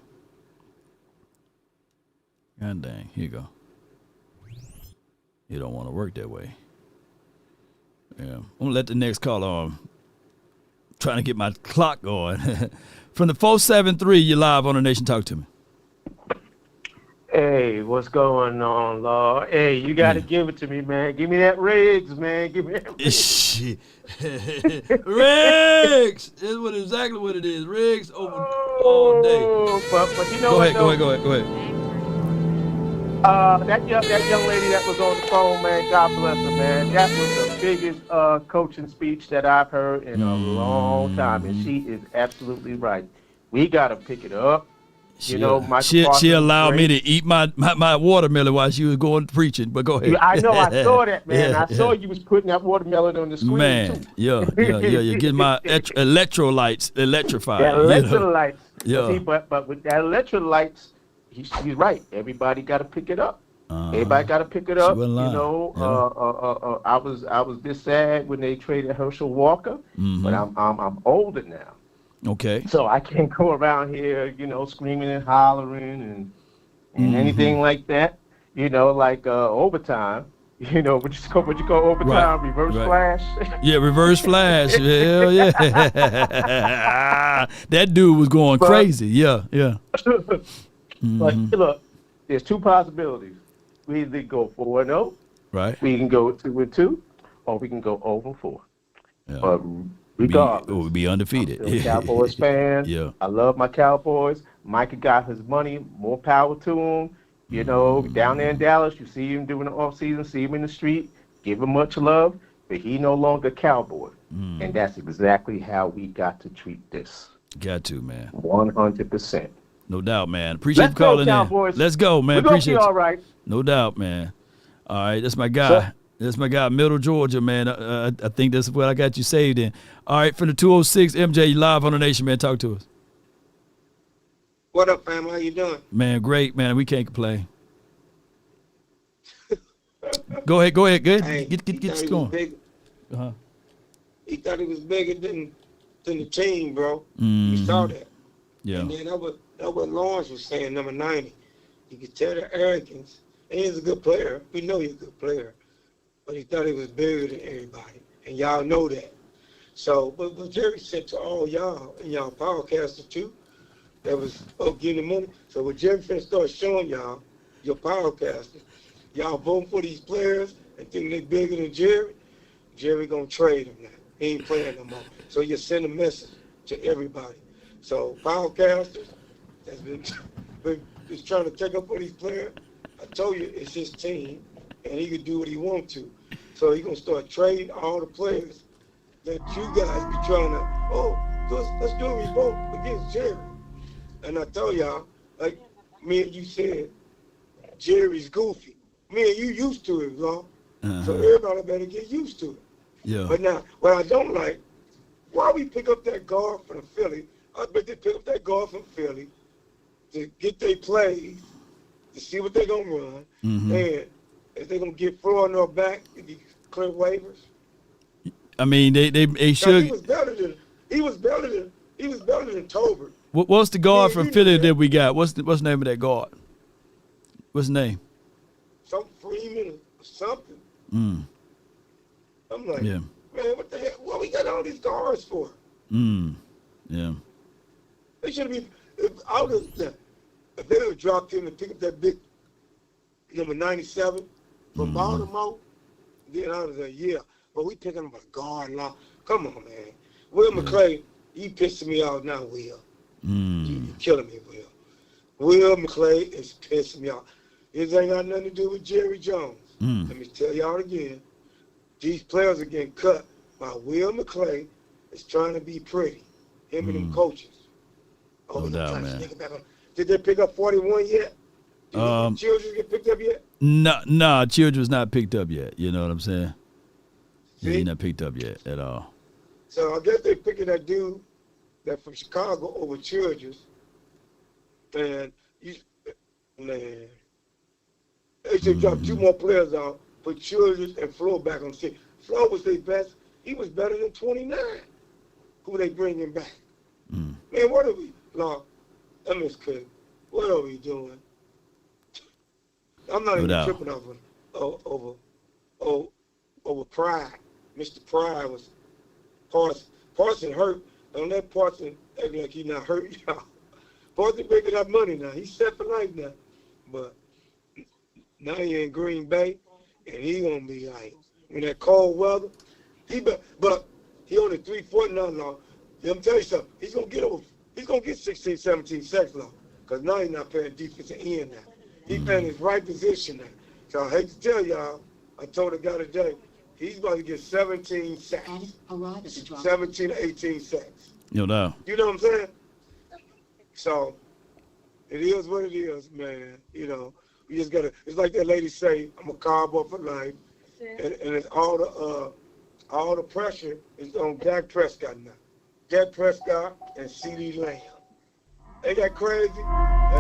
God dang, here you go. You don't want to work that way. Yeah, I'm gonna let the next caller on. Trying to get my clock going. From the 473, you're live on the Nation. Talk to me. Hey, what's going on, Lord? Hey, you got to give it to me, man. Give me that Riggs, man. Give me that Riggs. Shit. Riggs! That's exactly what it is. Riggs over all day. But you know go what? Go ahead. That young lady that was on the phone, man, God bless her, man. That was the biggest coaching speech that I've heard in a long time, and she is absolutely right. We got to pick it up. You know, Micah she Parsons allowed was me great. to eat my watermelon while she was going preaching. But go ahead. I know, I saw that, man. Yeah, I saw yeah. you was putting that watermelon on the screen, Man, too. yeah. Get my electrolytes electrified. That electrolytes. Yeah. See, but with that electrolytes, he's right. Everybody got to pick it up. Everybody got to pick it up. You know, I was this sad when they traded Herschel Walker, but I'm older now. Okay. So I can't go around here, you know, screaming and hollering and anything like that. You know, like overtime. You know, what you call overtime? Right, Reverse right. flash. Yeah, reverse flash. Hell yeah. That dude was going crazy. Yeah. But look, there's two possibilities. We either go 4-0, right? We can go 2-2, or we can go 0-4. Yeah. But regardless, we'll be undefeated. I'm still a Cowboys fan. Yeah. I love my Cowboys. Micah got his money. More power to him. You know, down there in Dallas, you see him during the offseason, see him in the street, give him much love, but he no longer Cowboy. And that's exactly how we got to treat this. Got to, man. 100%. No doubt, man. Appreciate you calling Cowboys. in. Let's go, man. We're gonna Appreciate be you. all right. No doubt, man. All right, that's my guy. Sir. That's my guy, Middle Georgia, man. I think that's what I got you saved in. All right, from the 206, MJ, you live on the Nation, man. Talk to us. What up, fam? How you doing? Man, great, man. We can't complain. Go ahead. Good. Hey, Get this he going. He thought he was bigger than the team, bro. Mhm. You saw that. Yeah. And then that what Lawrence was saying, number 90. You could tell the arrogance. And he's a good player. We know he's a good player. But he thought he was bigger than everybody. And y'all know that. So, but Jerry said to all y'all, and y'all podcasters too, that was getting the money. So when Jerry finna start showing y'all, your podcasters, y'all voting for these players and think they bigger than Jerry gonna trade them now. He ain't playing no more. So you send a message to everybody. So podcasters that's been just trying to take up for these players, I told you it's his team and he can do what he wants to. So he gonna start trading all the players that you guys be trying to, let's do a revolt against Jerry. And I told y'all, like me and you said, Jerry's goofy. Me and you used to it, Law. So everybody better get used to it. Yeah. But now, what I don't like, why we pick up that guard from Philly? I bet they pick up that guard from Philly to get their plays, to see what they're gonna run, and if they're gonna get Florida back, if you clear waivers. I mean, they should. He was better than Tolbert. What's the guard from Philly that we got? What's the name of that guard? What's the name? Some Freeman or something. I'm like, Yeah. man, what the hell? What we got all these guards for? Yeah. They should be. If they would have dropped him and pick up that big number 97 from Baltimore, then I was like, yeah. But we picking up a guard now. Come on, man. Will McClay, you pissing me off now, Will. You killing me, Will. Will McClay is pissing me off. This ain't got nothing to do with Jerry Jones. Let me tell y'all again. These players are getting cut by Will McClay is trying to be pretty. Him and them coaches. No doubt, man. Did they pick up 41 yet? Did Childress get picked up yet? No, Childress not picked up yet. You know what I'm saying? See? He's not picked up yet at all. So I guess they're picking that dude that from Chicago over Childress. And they should drop two more players out, put Childress and Flo back on the team. Flo was their best. He was better than 29. Who they bringing back? Man, what are we? No, I miss Craig. What are we doing? I'm not even tripping over Pride. Mr. Pride was Parson hurt. Don't let Parson act like he not hurt, y'all. Parson making that money now. He's set for life now. But now he in Green Bay, and he gonna be like in that cold weather. But he only 3-4 now. Let me tell you something. He's gonna get 16, 17 sacks now. Because now he's not playing defensive end now. He's playing his right position now. So I hate to tell y'all, I told the guy today, he's about to get 17 sacks. 17 to 18 sacks. No doubt. You know what I'm saying? So It is what it is, man. You know, you just gotta. It's like that lady say, "I'm a Cowboy for life," and it's all the pressure is on Dak Prescott now. Dak Prescott and CeeDee Lamb. Ain't that crazy?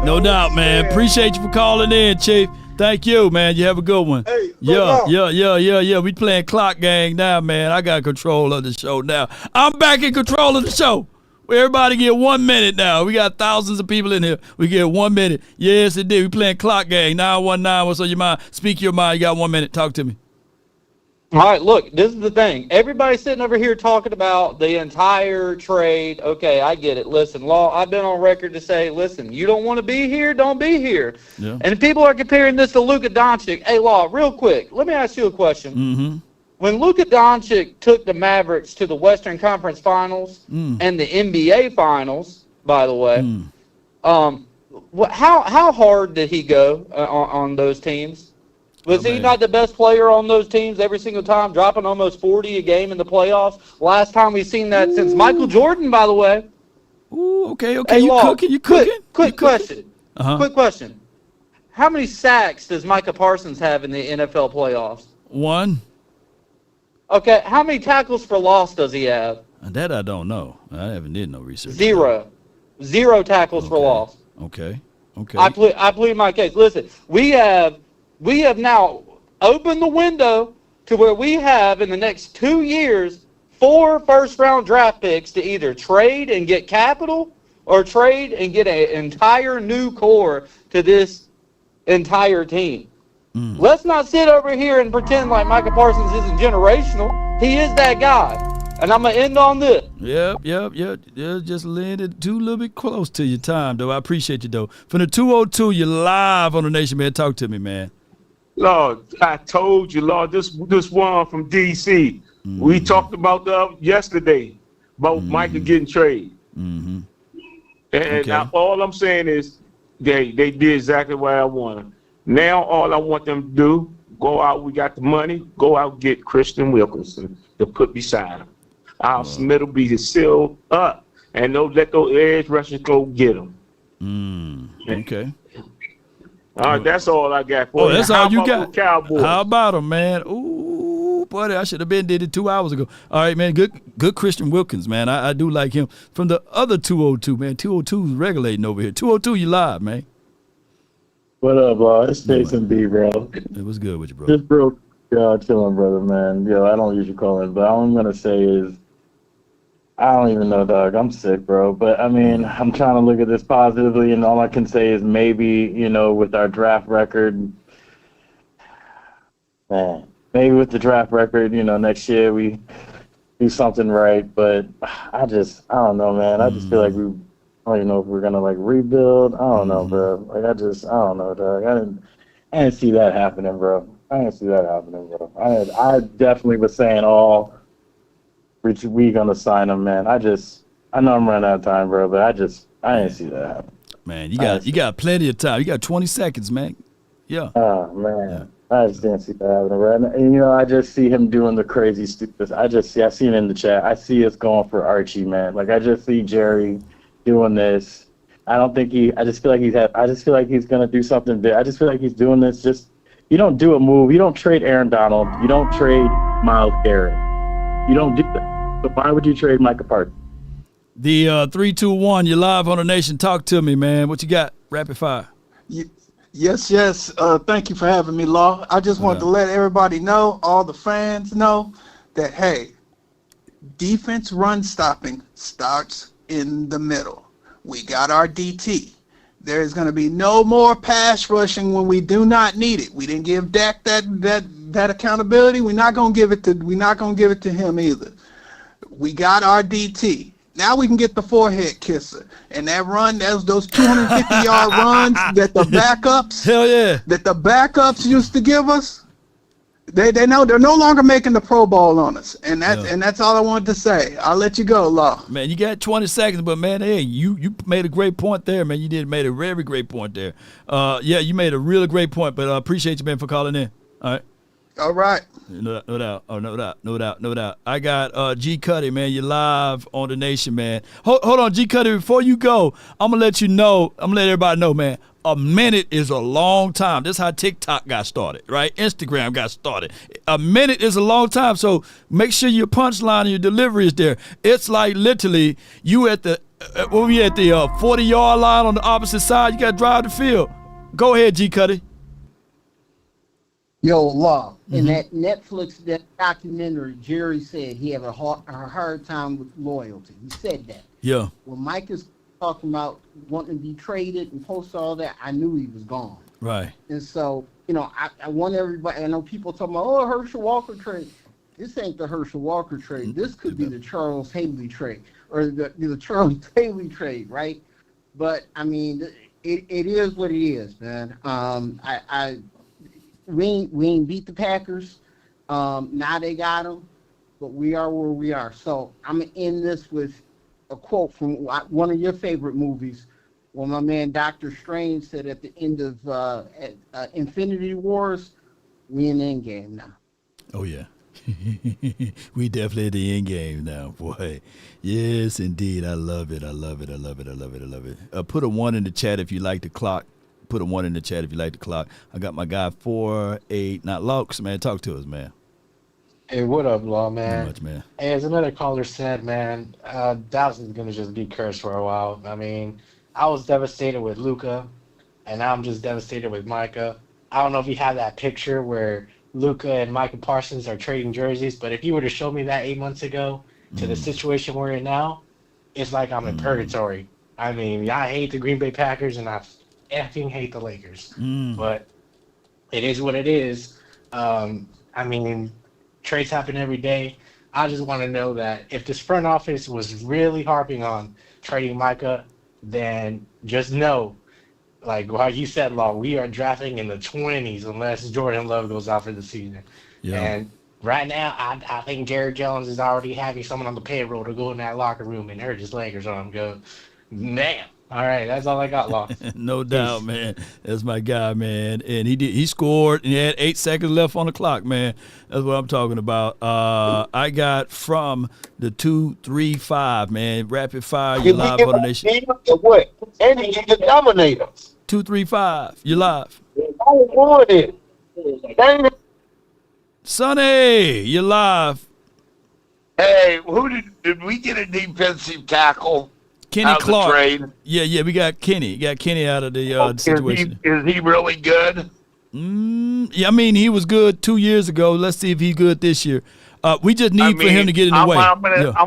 No doubt, man. Appreciate you for calling in, Chief. Thank you, man. You have a good one. Hey, yeah. We playing clock gang now, man. I got control of the show now. I'm back in control of the show. Everybody get 1 minute now. We got thousands of people in here. We get 1 minute. Yes, indeed. We playing clock gang. 919. What's on your mind? Speak your mind. You got 1 minute. Talk to me. All right, look, this is the thing. Everybody's sitting over here talking about the entire trade. Okay, I get it. Listen, Law, I've been on record to say, listen, you don't want to be here, don't be here. Yeah. And people are comparing this to Luka Doncic. Hey, Law, real quick, let me ask you a question. Mm-hmm. When Luka Doncic took the Mavericks to the Western Conference Finals and the NBA Finals, by the way, how hard did he go on those teams? Was he not the best player on those teams every single time, dropping almost 40 a game in the playoffs? Last time we've seen that since Michael Jordan, by the way. Ooh, okay. Hey, You Law, cooking? Quick question. Uh-huh. Quick question. How many sacks does Micah Parsons have in the NFL playoffs? 1. Okay. How many tackles for loss does he have? That I don't know. I haven't did no research. 0 tackles for loss. Okay. I plead my case. Listen, we have now opened the window to where we have in the next 2 years 4 first-round draft picks to either trade and get capital or trade and get an entire new core to this entire team. Let's not sit over here and pretend like Micah Parsons isn't generational. He is that guy. And I'm going to end on this. Yep. Just landed too little bit close to your time, though. I appreciate you, though. From the 202, you're live on the Nation, man. Talk to me, man. Lord, I told you, Lord, this one from D.C. We talked about yesterday about Micah getting traded. And all I'm saying is they did exactly what I wanted. Now all I want them to do, go out, we got the money, go out and get Christian Wilkinson to put beside him. Our Smith will be sealed up, and don't let those edge rushers go get him. Okay. All right, that's all I got for you. That's all you got. Cowboys? How about them, man? Ooh, buddy, I should have did it 2 hours ago. All right, man, good Christian Wilkins, man. I do like him. From the other 202, man, 202 is regulating over here. 202, you live, man. What up, It's Jason B, bro. It was good with you, bro. Just real chilling, brother, man. Yo, I don't usually call in, but all I'm going to say is I don't even know, dog. I'm sick, bro. But, I mean, I'm trying to look at this positively, and all I can say is maybe, with our draft record, maybe with the draft record, next year we do something right. But I don't know, man. I just feel like I don't even know if we're going to, rebuild. I don't know, bro. I don't know, dog. I didn't see that happening, bro. I I definitely was saying, we gonna sign him, man. I know I'm running out of time, bro, but I didn't see that happen. Man, you got plenty of time. You got 20 seconds, man. Yeah. Oh man, I just didn't see that happening, bro. And I just see him doing the crazy stupid. I see him in the chat. I see us going for Archie, man. I just see Jerry doing this. I don't think I just feel like he's gonna do something big. I just feel like he's doing this. You don't do a move. You don't trade Aaron Donald. You don't trade Myles Garrett. You don't do that. So why would you trade Micah Parsons? The 321, you're live on the Nation. Talk to me, man. What you got? Rapid fire. Yes. Thank you for having me, Law. I just wanted to let everybody know, all the fans know, that, hey, defense run stopping starts in the middle. We got our DT. There is going to be no more pass rushing when we do not need it. We didn't give Dak that accountability. We're not going to give it to him either. We got our DT. Now we can get the forehead kisser. And that run, those 250-yard runs that the backups used to give us, they know they're no longer making the Pro Bowl on us. And that's all I wanted to say. I'll let you go, Law. Man, you got 20 seconds, but man, hey, you made a great point there, man. You made a very great point there. You made a really great point, but I appreciate you, man, for calling in. All right. All right. No doubt. Oh, no doubt. I got G Cuddy, man. You're live on the Nation, man. Hold on, G Cuddy. Before you go, I'm gonna let you know. I'm gonna let everybody know, man. A minute is a long time. This is how TikTok got started, right? Instagram got started. A minute is a long time. So make sure your punchline and your delivery is there. It's like literally you at the 40-yard line on the opposite side. You got to drive the field. Go ahead, G Cuddy. Yo, Law, in that Netflix that documentary, Jerry said he had a hard time with loyalty. He said that. Yeah. When Mike is talking about wanting to be traded and post all that, I knew he was gone. Right. And so, I want everybody, I know people talking about, Herschel Walker trade. This ain't the Herschel Walker trade. This could be the Charles Haley trade or the Charles Haley trade, right? But, I mean, it is what it is, man. We ain't beat the Packers. Now they got them, but we are where we are. So I'm going to end this with a quote from one of your favorite movies, when my man Dr. Strange said at the end of Infinity Wars, we in the end game now. Oh, yeah. We definitely at the end game now, boy. Yes, indeed. I love it. Put a 1 in the chat if you like the clock. Put a 1 in the chat if you like the clock. I got my guy 4-8. Not Laux, man. Talk to us, man. Hey, what up, Law, man? Not much, man. Hey, as another caller said, man, Dallas is going to just be cursed for a while. I mean, I was devastated with Luka, and now I'm just devastated with Micah. I don't know if you have that picture where Luka and Micah Parsons are trading jerseys, but if you were to show me that 8 months ago to the situation we're in now, it's like I'm in purgatory. I mean, I hate the Green Bay Packers, and I effing hate the Lakers. But it is what it is. I mean, trades happen every day. I just want to know that if this front office was really harping on trading Micah, then just know, like how you said, Law, we are drafting in the 20s unless Jordan Love goes out for the season. Yeah. And right now, I think Jared Jones is already having someone on the payroll to go in that locker room and hurt his leg or something. Go, damn. All right, that's all I got, Law. No doubt, man. That's my guy, man. And he scored, and he had 8 seconds left on the clock, man. That's what I'm talking about. I got from the 2-3-5, man. Rapid fire, you live on the Nation. What? And he's the dominator. 2-3-5, you live. I want it. Dang it. Sonny, you live. Hey, did we get a defensive tackle? Kenny out Clark. Of the trade? Yeah, we got Kenny. Got Kenny out of the situation. Is he really good? Yeah, I mean, he was good 2 years ago. Let's see if he's good this year. We just need for him to get in the way. I'm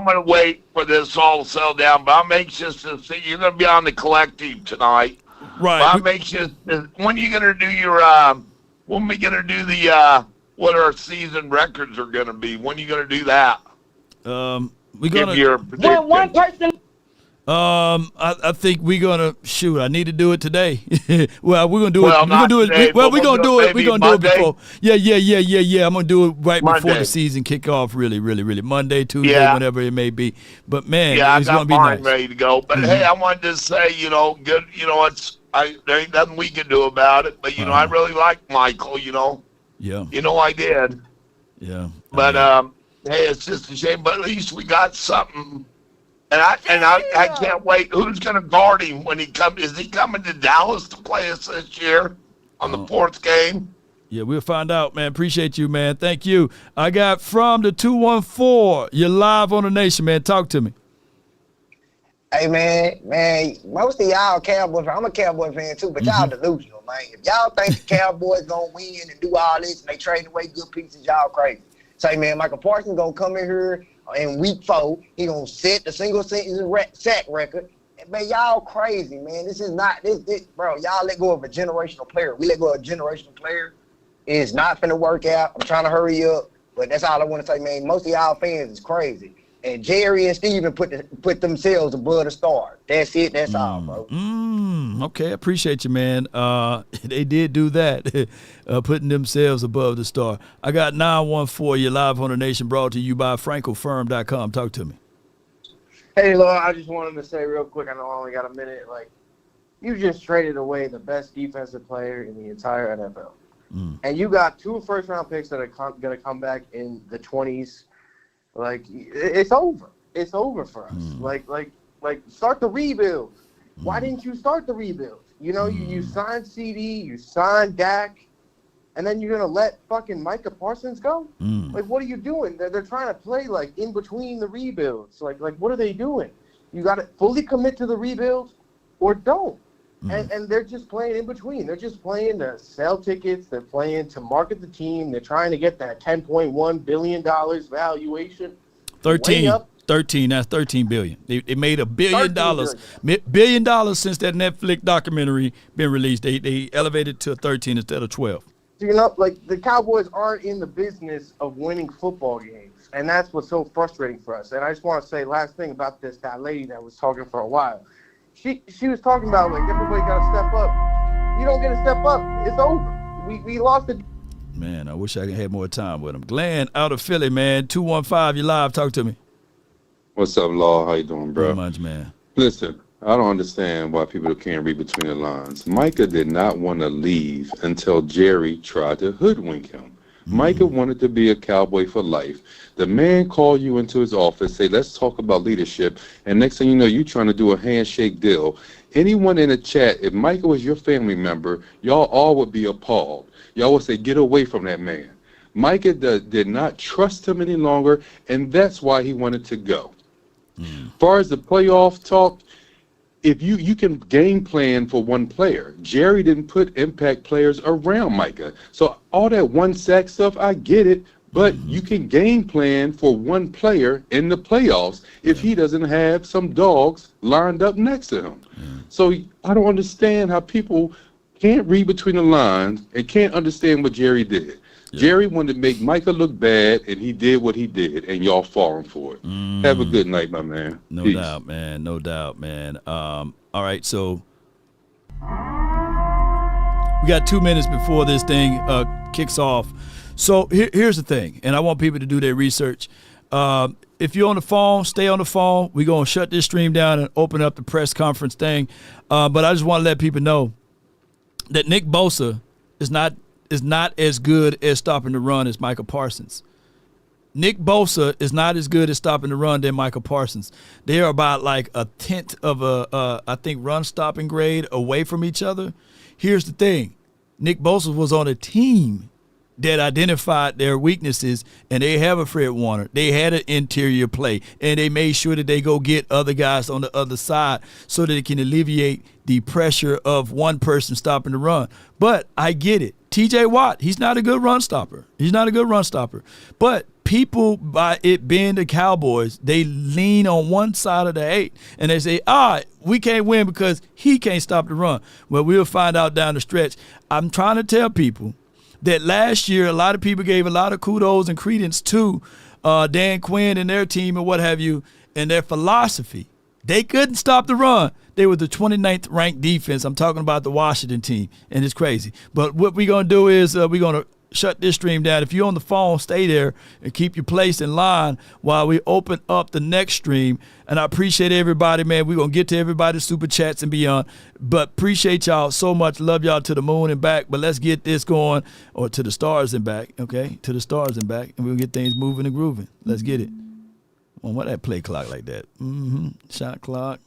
gonna wait for this all to settle down, but I'm anxious to see. You're gonna be on the collective tonight, right? But I'm anxious. When are you gonna do your? When are we gonna do the? What our season records are gonna be? When are you gonna do that? We're Give gonna. your prediction. One person. I think we're gonna shoot. I need to do it today. Well, we're gonna do Well, it. We're gonna do today, it. Well, we're gonna do it. maybe We're gonna do it Monday? before. Yeah. I'm gonna do it right before Monday. the season kick off. Really. Monday, Tuesday, Yeah. whenever it may be. But man, Yeah, I it's gonna got be mine nice. ready to go. But hey, I wanted to say, good. There ain't nothing we can do about it. But I really like Michael. Yeah. I did. Yeah. But hey, it's just a shame. But at least we got something. And I can't wait. Who's going to guard him when he comes? Is he coming to Dallas to play us this year on the 4th game? Yeah, we'll find out, man. Appreciate you, man. Thank you. I got from the 214. You're live on the Nation, man. Talk to me. Hey, man, most of y'all Cowboys, I'm a Cowboy fan too, but y'all delusional, man. If y'all think the Cowboys going to win and do all this and they trade away good pieces, y'all crazy. Say, man, Micah Parsons going to come in here in week 4, he gonna set the single season sack record. Man, y'all crazy, man. This is not this, bro. Y'all let go of a generational player. We let go of a generational player. It's not finna work out. I'm trying to hurry up, but that's all I want to say, man. Most of y'all fans is crazy. And Jerry and Steven put themselves above the star. That's it. That's all, bro. Okay, appreciate you, man. They did do that, putting themselves above the star. I got 914. You're live on the Nation, brought to you by FrenkelFirm.com. Talk to me. Hey, Lord, I just wanted to say real quick, I know I only got a minute, you just traded away the best defensive player in the entire NFL. and you got 2 first-round picks that are going to come back in the 20s, like, it's over. It's over for us. Like, start the rebuild. Why didn't you start the rebuild? You know, you signed CD, you signed Dak, and then you're going to let fucking Micah Parsons go? Like, what are you doing? They're trying to play, like, in between the rebuilds. Like what are they doing? You got to fully commit to the rebuild or don't. And they're just playing in between. They're just playing to sell tickets. They're playing to market the team. They're trying to get that $10.1 billion valuation. 13. That's $13 billion. They made $1 billion. $1 billion since that Netflix documentary been released. They elevated to 13 instead of 12. You know, like, the Cowboys aren't in the business of winning football games, and that's what's so frustrating for us. And I just want to say last thing about that lady that was talking for a while. She was talking about, like, everybody got to step up. You don't get to step up. It's over. We lost it. Man, I wish I could have more time with him. Glenn out of Philly, man. 215, you live. Talk to me. What's up, Law? How you doing, bro? Not much, man. Listen, I don't understand why people can't read between the lines. Micah did not want to leave until Jerry tried to hoodwink him. Micah wanted to be a Cowboy for life. The man called you into his office, say, let's talk about leadership, and next thing you know, you trying to do a handshake deal. Anyone in the chat, if Micah was your family member, y'all all would be appalled. Y'all would say, get away from that man. Micah did not trust him any longer, and that's why he wanted to go. As far as the playoff talk, if you can game plan for one player. Jerry didn't put impact players around Micah. So all that one sack stuff, I get it, but you can game plan for one player in the playoffs if he doesn't have some dogs lined up next to him. So I don't understand how people can't read between the lines and can't understand what Jerry did. Jerry wanted to make Micah look bad, and he did what he did, and y'all falling for it. Have a good night, my man. No Peace. doubt, man. No doubt, man. All right, so we got 2 minutes before this thing kicks off. So here's the thing, and I want people to do their research. If you're on the phone, stay on the phone. We're going to shut this stream down and open up the press conference thing. But I just want to let people know that Nick Bosa is not as good as stopping the run as Micah Parsons. Nick Bosa is not as good at stopping the run than Micah Parsons. They are about like a tenth of I think, run stopping grade away from each other. Here's the thing. Nick Bosa was on a team that identified their weaknesses, and they have a Fred Warner. They had an interior play, and they made sure that they go get other guys on the other side so that it can alleviate the pressure of one person stopping the run. But I get it. TJ Watt, he's not a good run stopper. But people, by it being the Cowboys, they lean on one side of the 8, and they say, we can't win because he can't stop the run. Well, we'll find out down the stretch. I'm trying to tell people that last year a lot of people gave a lot of kudos and credence to Dan Quinn and their team and what have you, and their philosophy. They couldn't stop the run. They were the 29th ranked defense. I'm talking about the Washington team, and it's crazy. But what we're going to do is we're going to shut this stream down. If you're on the phone, stay there and keep your place in line while we open up the next stream. And I appreciate everybody, man. We're going to get to everybody's super chats and beyond. But appreciate y'all so much. Love y'all to the moon and back. But let's get this going, or to the stars and back, okay? To the stars and back. And we'll get things moving and grooving. Let's get it. Well, why that play clock like that? Shot clock.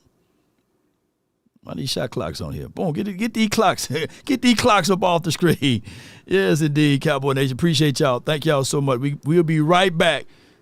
Why these shot clocks on here? Boom, get these clocks. Get these clocks up off the screen. Yes, indeed, Cowboy Nation. Appreciate y'all. Thank y'all so much. We'll be right back